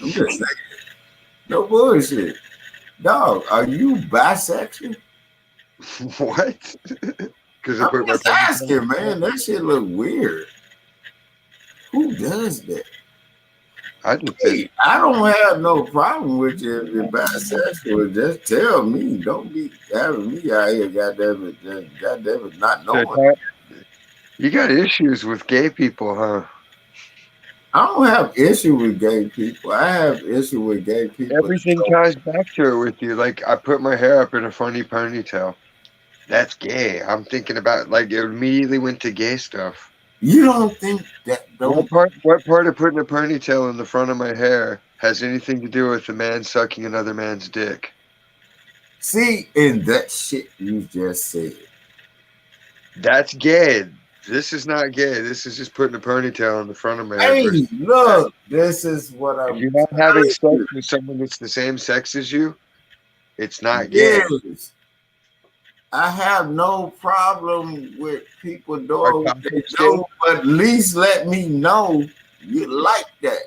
I'm just saying. No bullshit. Dog, are you bisexual?
What? Because
I'm just asking, man. That shit look weird. Who does that? I don't have no problem with you if you're bisexual. Just tell me. Don't be having me out here, goddamn it, not knowing.
You got issues with gay people, huh?
I don't have issue with gay people. I have issue with gay people.
Everything ties back to it with you. Like I put my hair up in a funny ponytail. That's gay. I'm thinking about like it immediately went to gay stuff.
You don't think that?
What part of putting a ponytail in the front of my hair has anything to do with a man sucking another man's dick?
See, in that shit you just said.
That's gay. This is not gay. This is just putting a ponytail in the front of my head.
Hey, look, this is what I'm.
If you're not having sex with someone that's the same sex as you, it's not gay.
Yes. I have no problem with people doing what they do, but at least let me know you like that.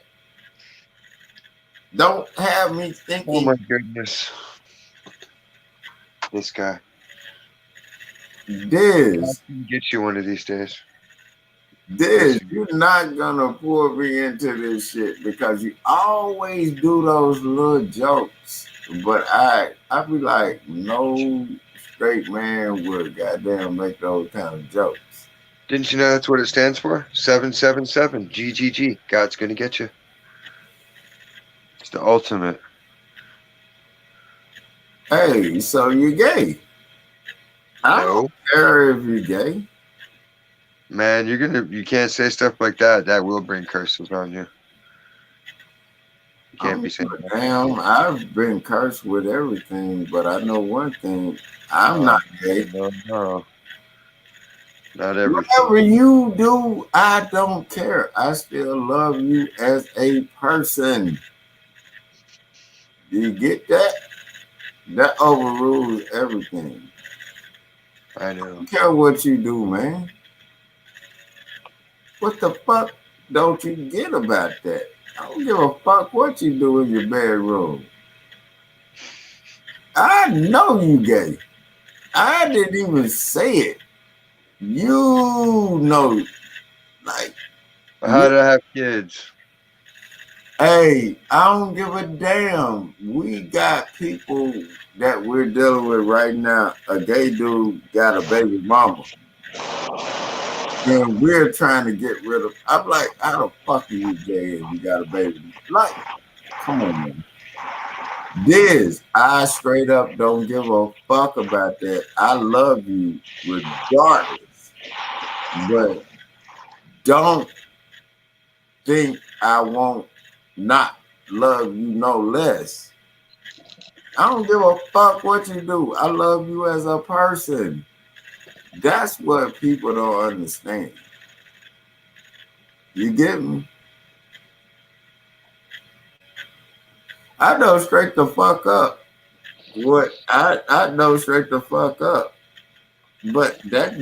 Don't have me thinking.
Oh my goodness. This guy.
Diz.
Get you one of these days.
Diz, you're not gonna pull me into this shit because you always do those little jokes. But I be like, no straight man would goddamn make those kind of jokes.
Didn't you know that's what it stands for? 777 GGG. God's gonna get you. It's the ultimate.
Hey, so you're gay. I don't care if you're gay.
Man, you can't say stuff like that. That will bring curses on you. You can't be saying that.
Damn, I've been cursed with everything, but I know one thing. I'm not gay.
No. Not everything.
Whatever you do, I don't care. I still love you as a person. Do you get that? That overrules everything.
I know.
I don't care what you do, man. What the fuck don't you get about that? I don't give a fuck what you do in your bedroom. I know you gay. I didn't even say it. You know, like.
How do I have kids?
Hey, I don't give a damn. We got people that we're dealing with right now. A gay dude got a baby mama. And we're trying to get rid of. I'm like, how the fuck are you gay if you got a baby? Like, come on, man. Diz, I straight up don't give a fuck about that. I love you regardless. But don't think I won't not love you no less. I don't give a fuck what you do. I love you as a person. That's what people don't understand. You get me? I know straight the fuck up. What I know straight the fuck up. But that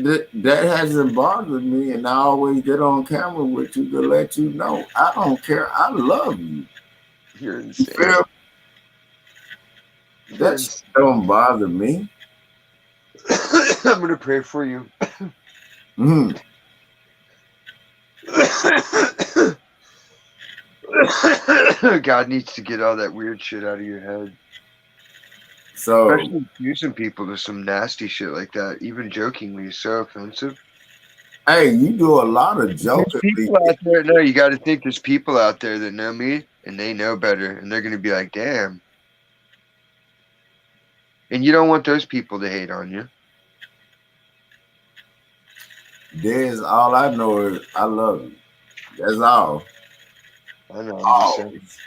hasn't bothered me, and I always get on camera with you to let you know. I don't care. I love you.
You're insane.
You feel? That shit don't bother me.
I'm gonna pray for you. God needs to get all that weird shit out of your head.
So,
especially using people to some nasty shit like that, even jokingly, is so offensive.
Hey, you do a lot of joking.
People out there, no, you got to think there's people out there that know me and they know better, and they're gonna be like, "Damn." And you don't want those people to hate on you.
There's all I know is I love you. That's all.
I know.
Always.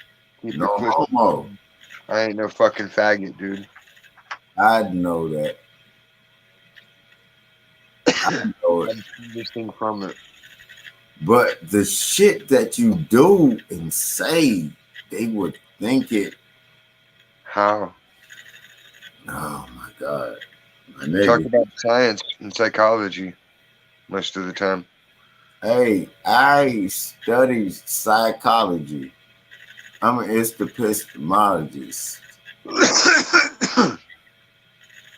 No homo.
I ain't no fucking faggot, dude.
I know that. I know it.
This thing from it.
But the shit that you do and say, they would think it.
How?
Oh my God.
Talk about science and psychology most of the time.
Hey, I study psychology. I'm an epistemologist.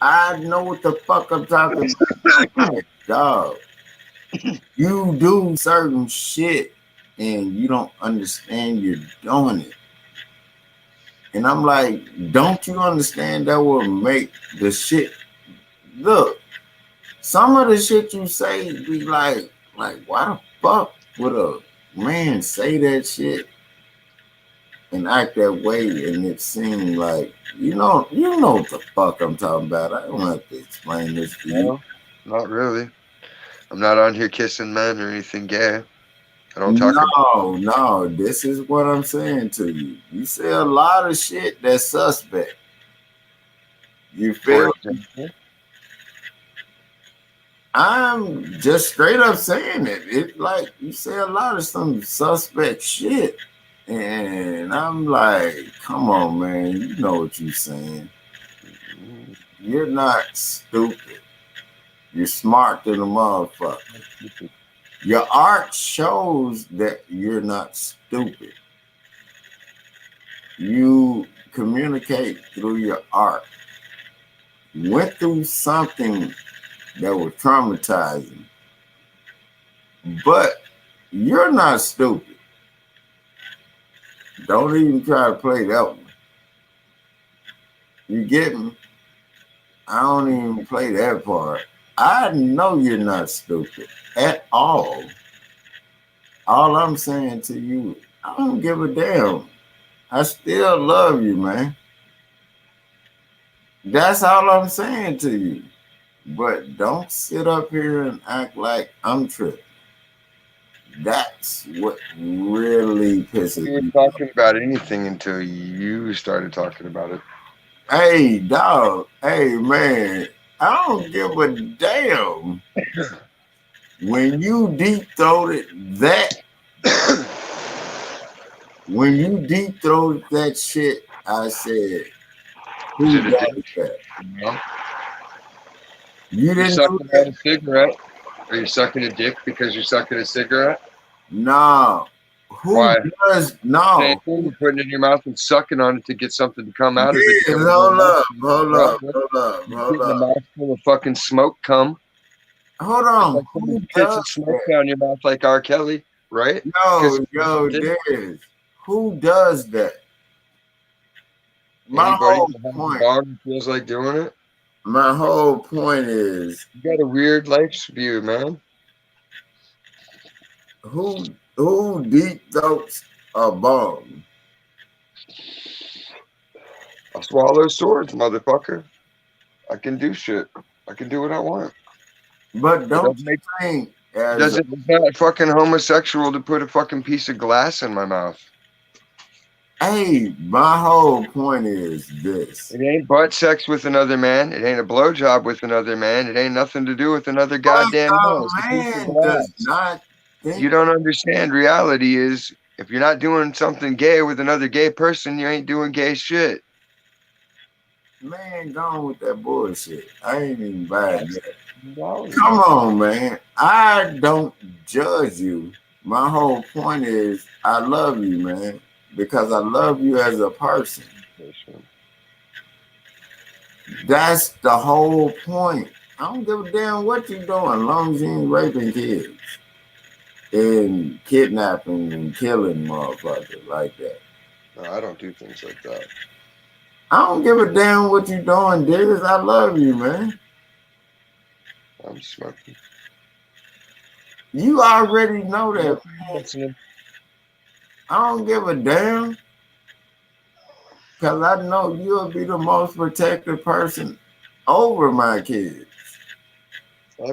I know what the fuck I'm talking about. Dog. You do certain shit and you don't understand you're doing it. And I'm like, don't you understand that will make the shit look? Some of the shit you say be like, why the fuck would a man, say that shit and act that way, and it seemed like you know what the fuck I'm talking about. I don't have to explain this to you.
No, not really. I'm not on here kissing men or anything gay. I don't talk about.
No, this is what I'm saying to you. You say a lot of shit that's suspect. You feel? I'm just straight up saying it. It's like you say a lot of some suspect shit. And I'm like, come on, man. You know what you're saying. You're not stupid. You're smart than a motherfucker. Your art shows that you're not stupid. You communicate through your art. You went through something that was traumatizing, but you're not stupid. Don't even try to play that one. You get me? I don't even play that part. I know you're not stupid at all. All I'm saying to you, I don't give a damn. I still love you, man. That's all I'm saying to you. But don't sit up here and act like I'm tripping. That's what really pisses me off.
You were talking about anything until you started talking about it.
Hey, dog. Hey, man. I don't give a damn. When you deep-throated that, when you deep-throated that shit, I said, who does that? You didn't
sucking on a cigarette? Are you sucking a dick because you're sucking a cigarette?
No. Who does? No.
Same thing, you're putting it in your mouth and sucking on it to get something to come out of it.
Hold up.
Getting a mouthful of fucking smoke come.
Hold on.
Like who does smoke down your mouth like R. Kelly, right?
Yo, Dez. Who does that? My
Anybody
whole
who has a
point.
bong feels like doing it.
My whole point is,
you got a weird life view, man.
Who deep throats a bong?
I swallow swords, motherfucker. I can do shit. I can do what I want.
But don't you think
It's not fucking homosexual to put a fucking piece of glass in my mouth.
Hey, my whole point is this.
It ain't butt sex with another man. It ain't a blowjob with another man. It ain't nothing to do with another goddamn man. It's a piece of glass.
Does not think
You don't understand. Reality is, if you're not doing something gay with another gay person, you ain't doing gay shit.
Man, gone with that bullshit. I ain't even buying that. Come on, man. I don't judge you. My whole point is I love you, man, because I love you as a person. That's the whole point. I don't give a damn what you're doing, as long as you ain't raping kids and kidnapping and killing motherfuckers like that.
No, I don't do things like that.
I don't give a damn what you're doing, Diggers. I love you, man.
I'm smoking.
You already know that. Man. I don't give a damn. Because I know you'll be the most protected person over my kids.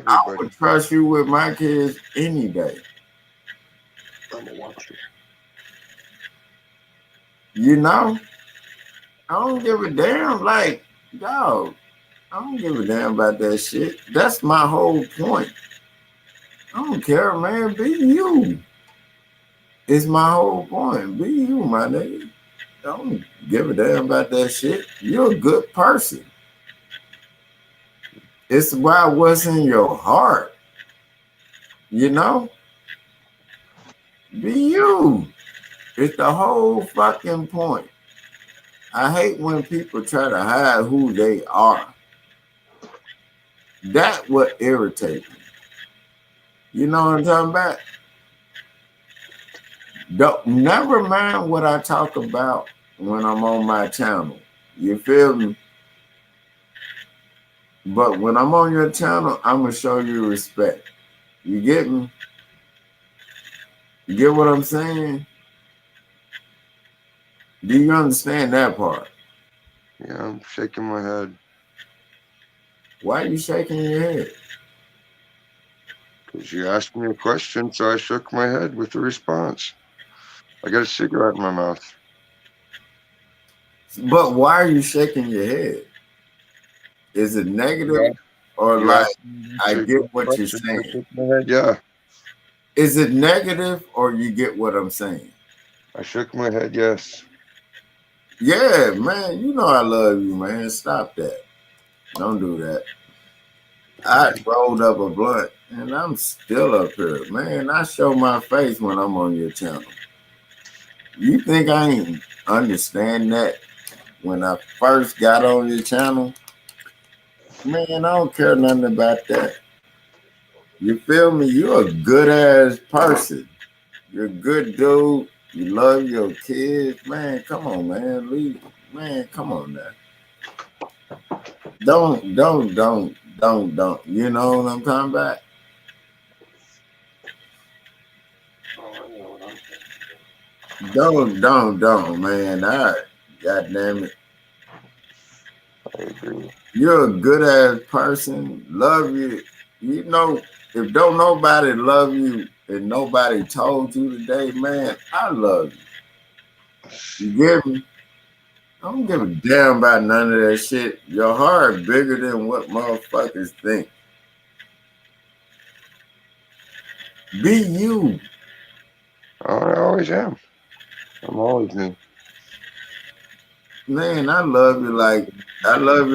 I would trust you with my kids any day.
I'm going to watch you.
You know? I don't give a damn. Like, dog, I don't give a damn about that shit. That's my whole point. I don't care, man. Be you. It's my whole point. Be you, my nigga. Don't give a damn about that shit. You're a good person. It's about what's in your heart. You know? Be you. It's the whole fucking point. I hate when people try to hide who they are. That would irritate me. You know what I'm talking about? Never mind what I talk about when I'm on my channel. You feel me? But when I'm on your channel, I'm going to show you respect. You get me? You get what I'm saying? Do you understand that part?
Yeah, I'm shaking my head.
Why are you shaking your head?
Because you asked me a question, so I shook my head with the response. I got a cigarette in my mouth.
But why are you shaking your head? Is it negative or
You
like
asked me to
I
answer
get
my
what you're
question, I
saying?
shook my head. Yeah,
Is it negative or you get what I'm saying?
I shook my head. Yes.
Yeah, man, you know I love you, man. Stop that. Don't do that. I rolled up a blunt and I'm still up here. Man, I show my face when I'm on your channel. You think I ain't understand that when I first got on your channel? Man, I don't care nothing about that. You feel me? You're a good ass person. You're a good dude. You love your kids. Man, come on, man. Leave. Man, come on now. Don't. You know what I'm talking about? Don't, man. All right. God damn it.
I agree.
You're a good ass person. Love you. You know, if don't nobody love you and nobody told you today, man, I love you. You get me? I don't give a damn about none of that shit. Your heart bigger than what motherfuckers think. Be you.
I always am. I'm always me.
Man, I love you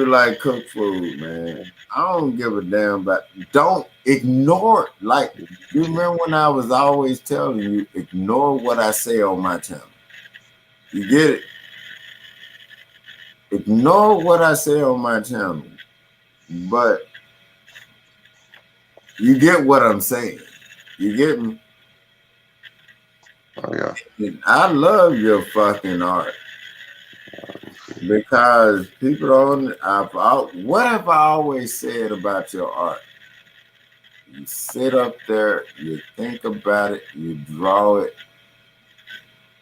like cooked food, man. I don't give a damn about. Don't ignore. Like you remember when I was always telling you, ignore what I say on my channel. You get it? Ignore what I say on my channel, but you get what I'm saying. You get me?
Oh yeah.
And I love your fucking art because people don't. What have I always said about your art? You sit up there, you think about it, you draw it,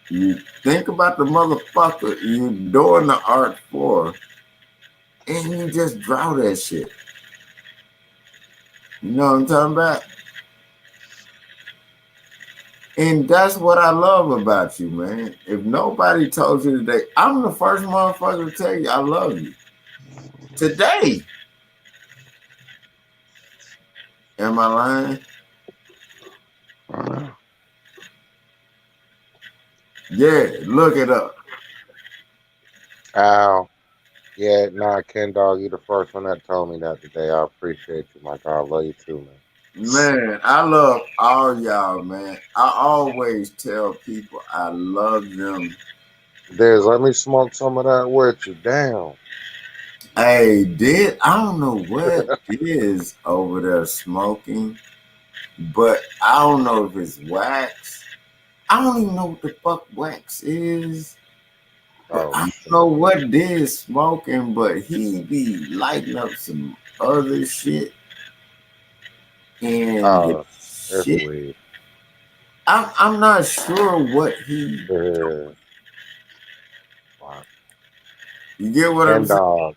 you think about the motherfucker you're doing the art for, and you just draw that shit. You know what I'm talking about? And that's what I love about you, man. If nobody told you today, I'm the first motherfucker to tell you I love you. Today. Am I lying? Yeah, look it up.
Ow. Yeah, nah, Ken Dog, you the first one that told me that today. I appreciate you, my God. I love you too, man.
Man, I love all y'all, man. I always tell people I love them.
Diz, let me smoke some of that with you. Damn.
Hey, I don't know what is over there smoking, but I don't know if it's wax. I don't even know what the fuck wax is. But I don't know what Diz smoking, but he be lighting up some other shit. And
that's
shit.
weird.
I'm not sure what he.
Wow.
You get what I'm saying?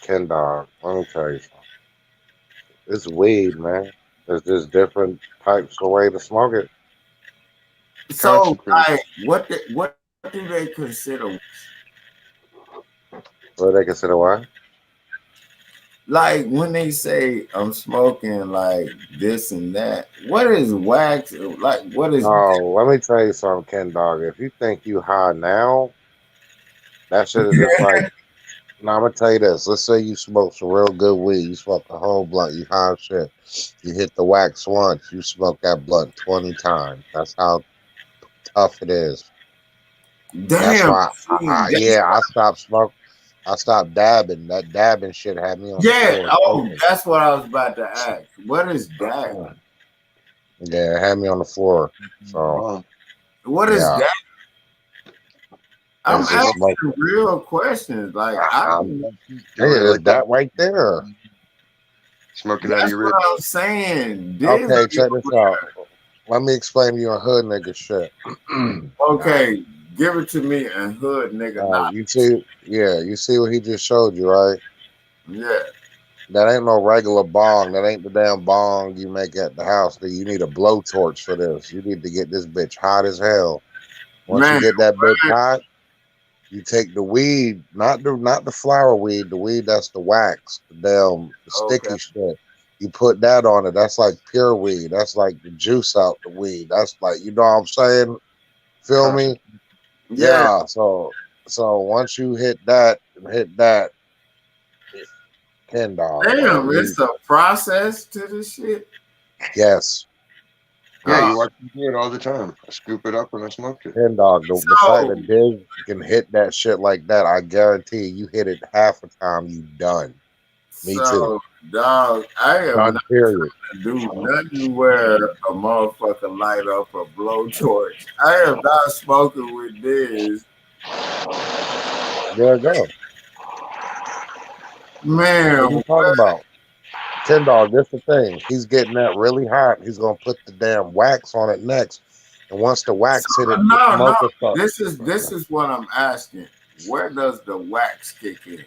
Ken Dog, let me tell you something. It's weed, man. There's just different types of way to smoke it.
So, like, what do they consider?
What do they consider what?
Like when they say I'm smoking like this and that, what is wax? Like what is?
Oh, let me tell you something, Ken Dog. If you think you high now, that shit is just like. Now I'm gonna tell you this. Let's say you smoke some real good weed. You smoke a whole blunt. You high as shit. You hit the wax once. You smoke that blunt 20 times. That's how tough it is.
Damn.
That's why. I stopped smoking. I stopped dabbing. That dabbing shit had me on the floor.
Oh, that's what I was about to ask. What is that?
Yeah, it had me on the floor. So
what is that? I'm asking
smoking.
real questions. Like
it's that right there.
Smoking
that's
out of your
what
ribs.
I'm saying.
Okay, check this out. let me explain to you a hood nigga shit.
Okay, give it to me and hood nigga not.
You see what he just showed you, right?
Yeah.
That ain't no regular bong. That ain't the damn bong you make at the house. You need a blowtorch for this. You need to get this bitch hot as hell. Once
Man,
you get that bitch hot, you take the weed, not the flower weed, the weed that's the wax, the sticky shit. You put that on it. That's like pure weed. That's like the juice out the weed. That's like, you know what I'm saying? Feel me?
Yeah.
So once you hit that, $10.
Damn, it's a process to this shit.
Yes.
Yeah, you watch me do it all the time. I scoop it up and I smoke it.
The fact that Diz can hit that shit like that, I guarantee you hit it half the time, you done. Me too.
Dog, I am
Done,
not
period.
do nothing where a motherfucker light up a blowtorch. I am not smoking with this.
There you go.
Man,
what you talking about? $10. That's the thing. He's getting that really hot. He's gonna put the damn wax on it next, and once the wax hit it, the smoke will start.
This is what I'm asking. Where does the wax kick in?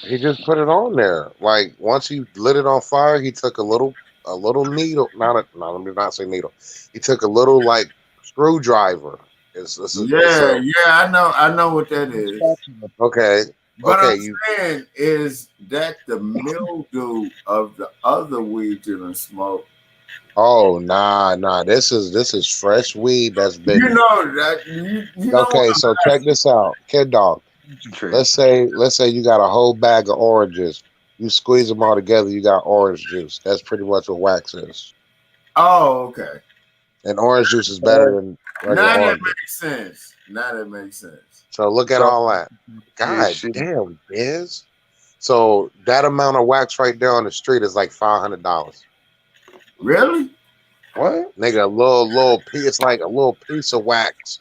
He just put it on there. Like once he lit it on fire, he took a little needle. Let me not say needle. He took a little like screwdriver.
I know what that is.
Okay.
But
okay,
I'm saying is that the mildew of the other weed you done smoke.
Oh nah. This is fresh weed that's been.
You know that. You know
okay, so check this out, Kid Dog. Let's say you got a whole bag of oranges. You squeeze them all together, you got orange juice. That's pretty much what wax is.
Oh, okay.
And orange juice is better than regular
Now
orange.
that makes sense.
So look at all that. God damn, Biz. So that amount of wax right there on the street is like $500.
Really?
What? Nigga, a little piece. It's like a little piece of wax.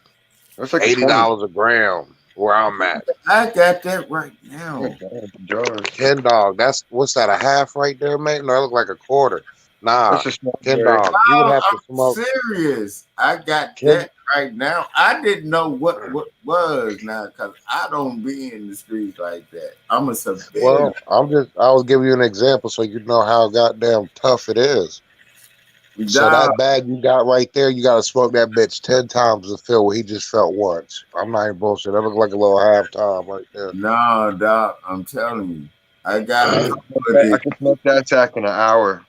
That's like
$80 a gram. Where I'm at.
I got that right now.
$10. That's what's that? A half right there, man? No, it look like a quarter. Nah, $10. You would have to smoke.
Serious. I got that right now. I didn't know what was now because I don't be in the streets like that. I'm a civilian.
Well, I was giving you an example so you know how goddamn tough it is. So that bag you got right there, you gotta smoke that bitch 10 times to feel what he just felt once. I'm not even bullshit. That look like a little half time right there.
No, Doc, I'm telling you. I got
I can smoke that sack in an hour.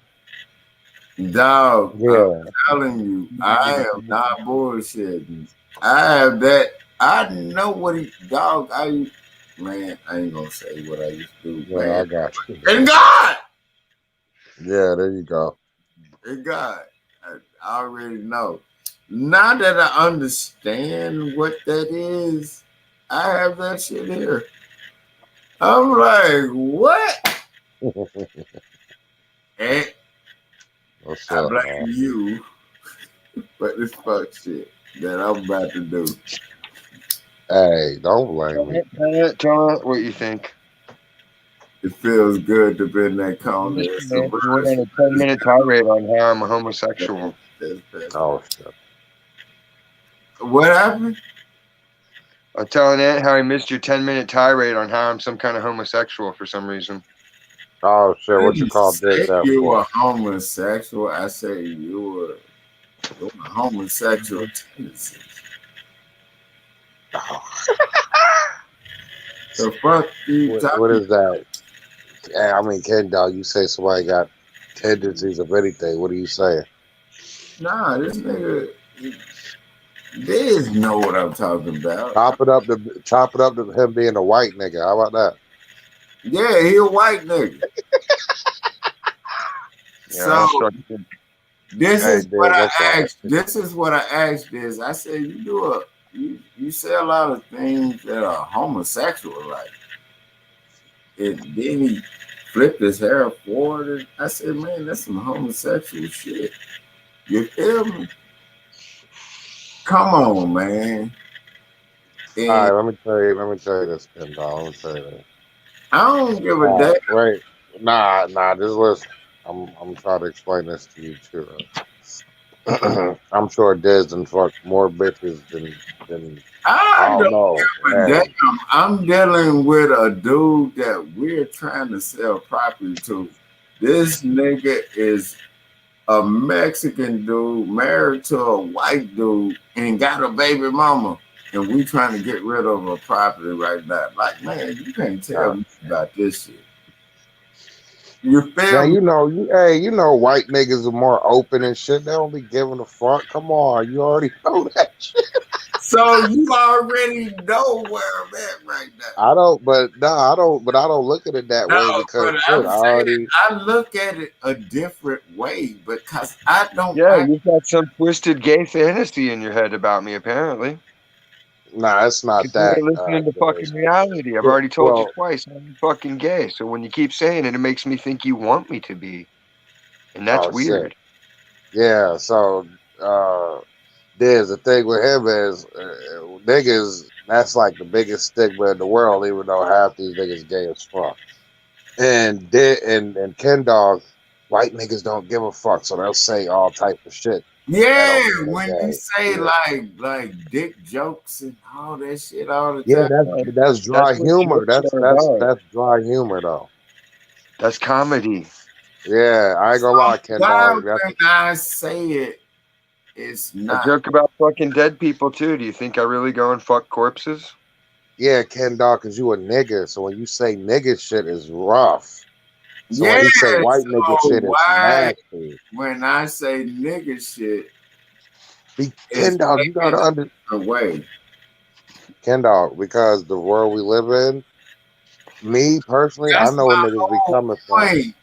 Dog, I'm telling you, I am not bullshitting. I have that. I know what he, dog, man, I ain't gonna say what I used to do.
Yeah, I got you.
And God!
Yeah, there you go.
And God, I already know. Now that I understand what that is, I have that shit here. I'm like, what? And
what's
I
up,
blame
man?
you for this fuck shit that I'm about to do.
Hey, don't blame me.
Tell it what you think.
It feels good to be in that corner.
You went on a 10-minute tirade on how I'm a homosexual.
Oh shit!
What happened?
I'm telling Aunt how I missed your 10-minute tirade on how I'm some kind of homosexual for some reason.
Oh shit! What you call
Say
that
you
for?
were homosexual. I say you were homosexual tendencies. The fuck you
What is that? I mean, Ken Dog, you say somebody got tendencies of anything. What are you saying?
Nah, this nigga, Diz know what I'm talking about.
Chop it up to him being a white nigga. How about that?
Yeah, he a white nigga. So this is what I asked. This is what I asked. Is I said you say a lot of things that are homosexual, like. And then he flipped his hair forward. And I said, man, that's some homosexual shit. You feel me? Come on, man. And
all right, let me tell you this, Ken Dog. Let me tell you this.
I don't give a damn.
Right. Nah, just listen. I'm trying to explain this to you too. Right? I'm sure Diz done fuck more bitches than
I
I don't know.
don't give a
Man.
damn. I'm dealing with a dude that we're trying to sell property to. This nigga is a Mexican dude married to a white dude and got a baby mama. And we trying to get rid of a property right now. Like, man, you can't tell me about this shit. You feel
Man,
me?
you know white niggas are more open and shit. They don't be giving a fuck. Come on, you already know that shit.
So you already know where I'm at right now.
I don't look at it that way because
But
shit,
I'm
I
saying
already
I look at it a different way because I don't.
Yeah, you've got some twisted gay fantasy in your head about me, apparently.
Nah, it's not
Because you
that.
ain't listening to fucking reality. I've already told you twice I'm fucking gay. So when you keep saying it, it makes me think you want me to be. And that's
Oh,
weird.
shit. Yeah, so there's the thing with him is niggas. That's like the biggest stigma in the world, even though half these niggas gay as fuck. And Ken Dog, white niggas don't give a fuck, so they'll say all type of shit.
Yeah,
That don't
when
mean
you
they're
say
gay.
like dick jokes and all that shit all the
Yeah,
time.
that's dry
what
humor.
jokes are about.
That's dry humor though.
That's comedy.
Yeah, I ain't gonna lie, Ken
Why
Dog.
when I say it, it's
I
not.
joke about fucking dead people too. Do you think I really go and fuck corpses?
Yeah, Ken Dog, cause you a nigga. So when you say nigga shit is rough. So
Yeah,
when he say white
so
nigga shit, it's
why
nasty.
when I say nigga shit,
Ken Dog, you gotta
away.
Ken Dog, because the world we live in, me personally, I
That's
know where
my
niggas be
whole
coming from.
point.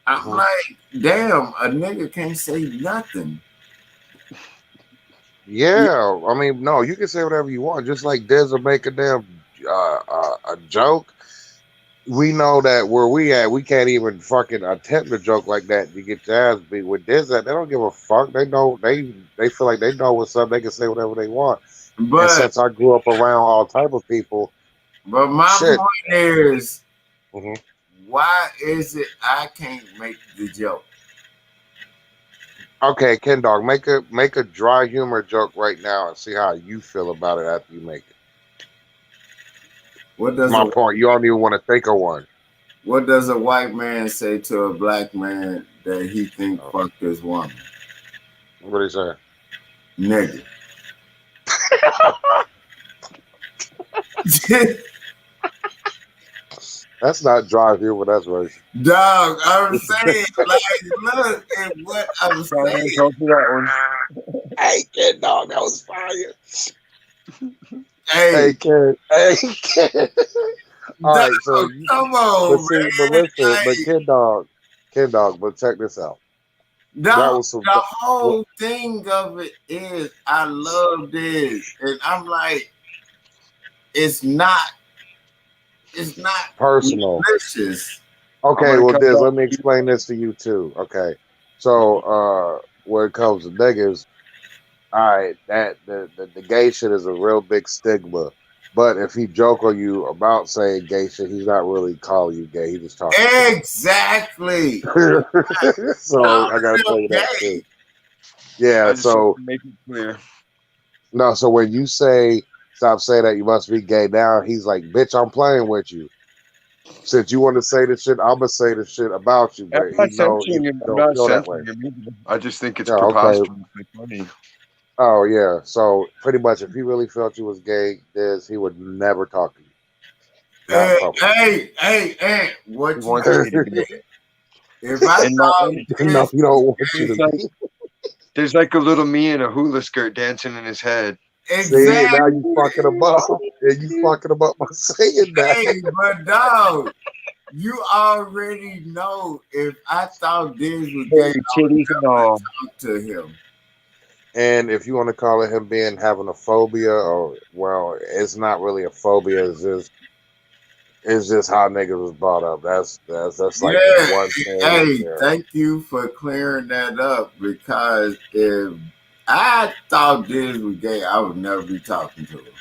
I'm
Mhm.
like, damn, a nigga can't say nothing.
Yeah, I mean, no, you can say whatever you want. Just like Diz will make a damn a joke. We know that where we at, we can't even fucking attempt a joke like that. You get your ass beat with Diz. That they don't give a fuck. They know they feel like they know what's up. They can say whatever they want. And
But
since I grew up around all type of people,
my
shit.
point is,
Mhm.
why is it I can't make the joke?
Okay, Ken Dog, make a dry humor joke right now and see how you feel about it after you make it.
What does
My point, you don't even want to think of one.
What does a white man say to a black man that he think fucked his woman?
What do you say?
Nigga.
That's not dry humor. That's racist.
Dog, I'm saying, like, look at what I'm saying.
Told you that one.
Hey, Ken Dog, that was fire.
Hey,
Ken. Hey, Ken. All right, so
come on,
but see,
man.
but listen,
Like,
but Ken Dog, but check this out. That was some.
the whole thing of it is I love this. And I'm like, it's not
personal.
malicious.
Okay, well, Diz, let me explain this to you too. Okay, so when it comes to niggas, all right, that the gay shit is a real big stigma. But if he joke on you about saying gay shit, he's not really calling you gay. He just talking.
Exactly.
So I gotta tell you that too. Yeah. So
make it clear.
no. So when you say stop saying that you must be gay now, he's like, bitch, I'm playing with you. Since you want to say this shit, I'm gonna say the shit about you. But
I'm not censoring him. I'm not
that way.
censoring him either. I just think it's
Yeah, okay.
preposterously funny.
Oh yeah. So pretty much, if he really felt you was gay, Diz, he would never talk to you.
Hey, what
He
you
wants me to be.
If I thought
no, you don't want you to be.
There's like a little me in a hula skirt dancing in his head.
See, now you fucking him up. And you fucking him up by saying that.
Hey, but dog, you already know if I thought Diz was gay, I would never talk to him.
And if you want to call it him having a phobia, or well, it's not really a phobia. It's just how niggas was brought up. That's like the one thing.
Hey, thank you for clearing that up, because if I thought Diz was gay, I would never be talking to him.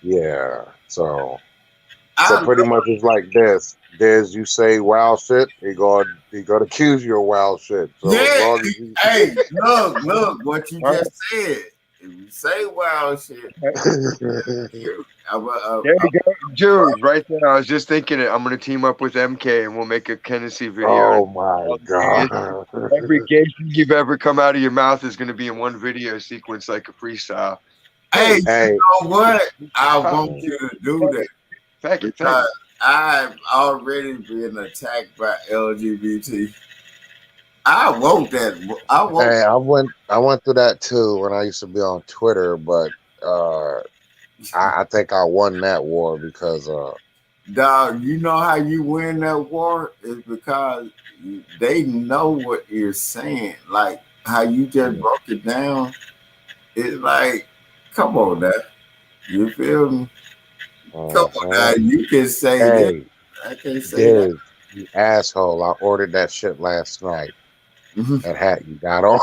Yeah. So So pretty much it's like this. There's you say wild shit, he gonna accuse you of wild shit. So as
Yeah.
long as you
Hey, look what you just said. If you say wild shit,
There you go, dude. Right there. I was just thinking it. I'm gonna team up with MK and we'll make a Tennessee video.
Oh my god.
Every gay thing you've ever come out of your mouth is gonna be in one video sequence, like a freestyle.
hey,
Hey.
you know what? I want you to do that because I've already been attacked by LGBT. I want that. I want.
Hey, I went through that too when I used to be on Twitter, but I think I won that war because
Dog, you know how you win that war is because they know what you're saying. Like how you just broke it down. It's like, come on now. You feel me? Come on now. You can say
hey,
that. I can't say that.
dude, you asshole, I ordered that shit last night. That hat you got on.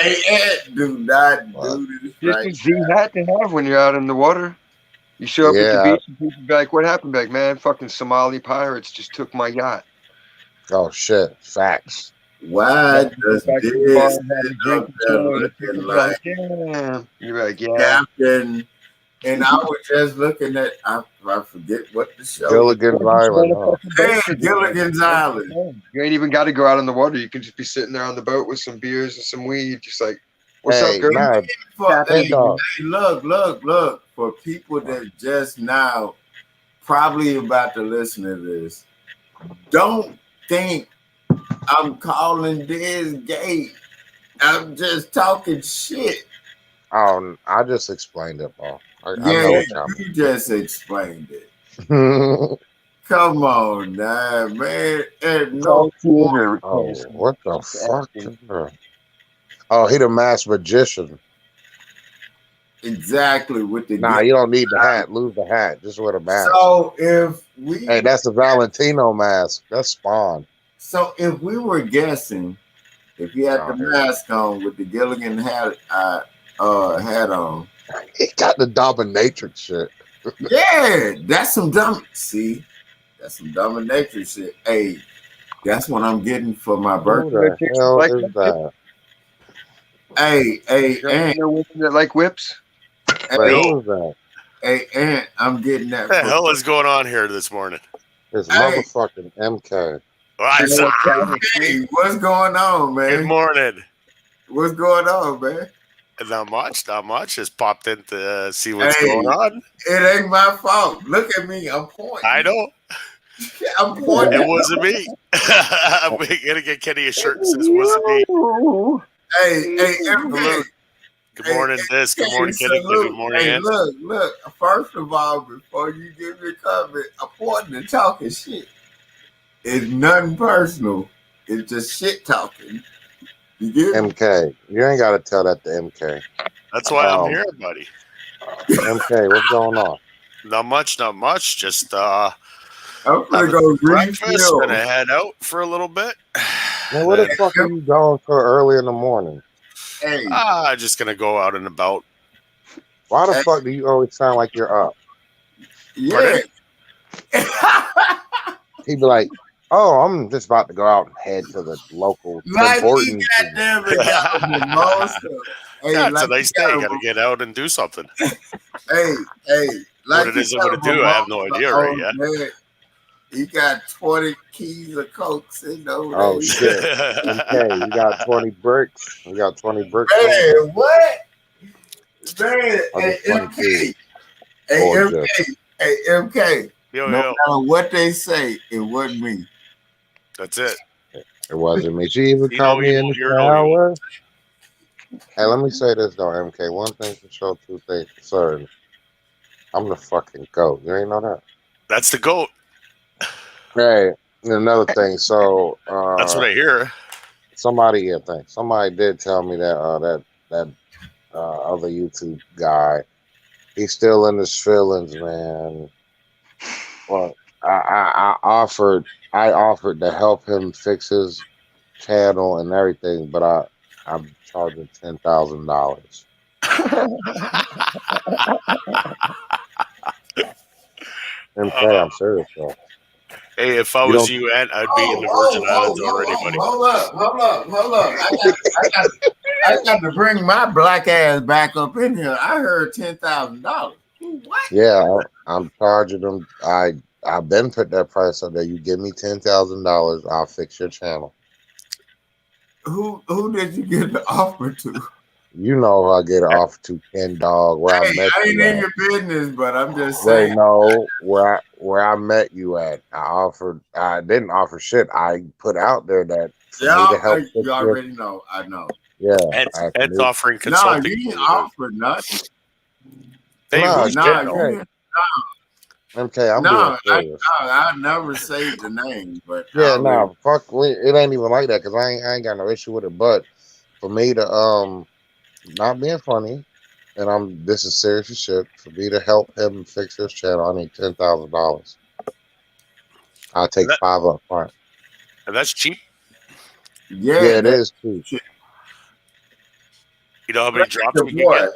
Hey, Ed, do not do this
Just
right
a Z hat to have when you're out in the water. You show up at the
Yeah.
beach and people be like, "What happened?" Be like, "Man, fucking Somali pirates just took my yacht."
Oh shit, facts.
Why does
Back to the
this
bar and have a
sit
drink
up
and
there
chill, and the people
looking
be
like
like, "Damn." You're like, "Yeah."
Captain? And I was just looking at, I forget what the show
Gilligan's Island, huh?
Yeah, Gilligan's Island.
You ain't even got to go out on the water. You can just be sitting there on the boat with some beers and some weed, just like, "What's
Hey,
up, girl?"
nah,
Hey,
hey, dog.
look. For people that just now probably about to listen to this, don't think I'm calling this gay. I'm just talking shit.
Oh, I just explained it, bro. I know
Yeah,
what y'all
you just explained it.
mean.
Come on now, man. At no
Oh,
point.
what the fuck? Oh, he the masked magician.
Exactly with the
Nah, you don't need the hat. Lose the hat. Just wear the mask.
So if we
Hey, that's the Valentino mask. That's Spawn.
So if we were guessing, if he had the mask on with the Gilligan hat on,
he got the dominatrix shit.
Yeah, that's some dumb. See, that's some dominatrix shit. Hey, that's what I'm getting for my birthday.
Who the hell is that?
Hey, Aunt.
That like whips.
Wait, who is that?
Hey, Aunt, I'm getting that.
What the hell is going on here this morning?
It's motherfucking MK.
Hey, what's going on, man?
Good morning.
What's going on, man?
Not much. Just popped in to see what's going on.
It ain't my fault. Look at me. I'm pointing.
I know.
I'm pointing.
It wasn't me. I'm gonna get Kenny a shirt that says "wasn't me."
Hey, MK.
Good morning, this. Good morning, Kenny. Good morning,
Hey,
Ann.
look. First of all, before you give me a comment, I'm pointing and talking shit. It's nothing personal. It's just shit talking. You get me?
MK. You ain't got to tell that to MK.
That's why I'm here, buddy.
MK, what's going on?
Not much. Just
I'm gonna go
breakfast.
refill.
Gonna head out for a little bit.
Man, where the fuck are you going so early in the morning?
Hey,
just gonna go out and about.
Why the fuck do you always sound like you're up?
Yeah.
He'd be like, "Oh, I'm just about to go out and head to the local Tim
Like he
Hortons."
goddamn it got the most of. Hey,
Yeah, it's
like
a nice
he
day.
got
Gotta get out and do something.
Hey, like
What it
he
is I'm
got
gonna
a
do, I have no
remote
idea
on,
right yet.
man. He got 20 keys of coke sitting over there.
Oh shit! MK, you got 20 bricks. We got 20 bricks.
Man, what? Man, hey, MK. Hey,
Or
MK.
just-
Hey, MK.
Yo,
no matter what they say, it wasn't me.
That's it.
It wasn't me. She even
You
called
know
me
you
in the
won't hear no
shower. Hey, let me say this though, MK. One thing for sure, two things for certain. I'm the fucking GOAT. You ain't know that?
That's the GOAT.
Hey, and another thing. So
That's what I hear.
Somebody did tell me that that other YouTube guy, he's still in his feelings, man. Well, I offered to help him fix his channel and everything, but I'm charging $10,000. MK, I'm serious, bro.
Hey, if I
You
was
don't.
you, Ant, I'd be in the Virgin Islands already, buddy.
Hold up. I got to bring my black ass back up in here. I heard $10,000. What?
Yeah, I'm charging them. I've been put that price up there. You give me $10,000, I'll fix your channel.
Who did you get the offer to?
You know who I get an offer to, Ken Dog, where I met
I ain't
you
in
at.
your business, but I'm just
Wait,
saying.
no, where I met you at. I didn't offer shit. I put out there that for me to help fix
You
your,
already know. I know.
yeah.
Ant's offering
No,
consulting.
you didn't offer nothing.
Hey,
Nah,
who's
No,
Ken
you
Dog?
didn't.
MK, I'm
No,
being serious.
I never say the name, but
Yeah,
I
nah,
will.
fuck, it ain't even like that because I ain't got no issue with it. But for me to not being funny, and this is serious as shit. For me to help him fix his channel, I need $10,000. I'll take
That-
$5 up front.
And that's cheap.
Yeah,
Yeah, it is cheap.
You know how many drops you
Your
can
boy.
get?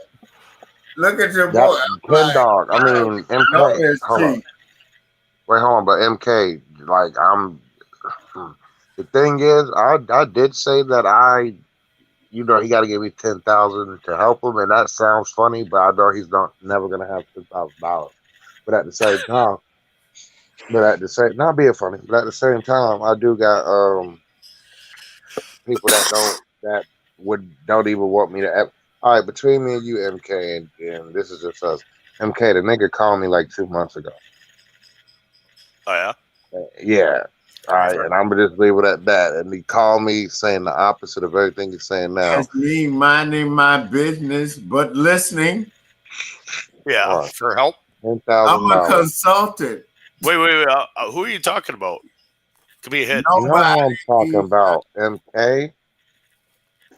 Look at your
That
boy.
Ken Dog. I mean,
No,
MK.
it's
Hold on.
cheap.
Wait, hold on. But MK, like, the thing is, I did say that he got to give me $10,000 to help him, and that sounds funny, but I know he's never gonna have $10,000. But at the same time, not being funny, but at the same time, I do got people that don't even want me to. All right, between me and you, MK, and this is just us. MK, the nigga called me like 2 months ago.
Oh yeah.
Yeah. All right, and I'm gonna just leave it at that. And he called me saying the opposite of everything he's saying now.
That's me minding my business, but listening.
Yeah,
What?
for help.
I'm a
$10,000.
consultant.
Wait. Who are you talking about? Give me a hint.
You know who I'm talking about, MK?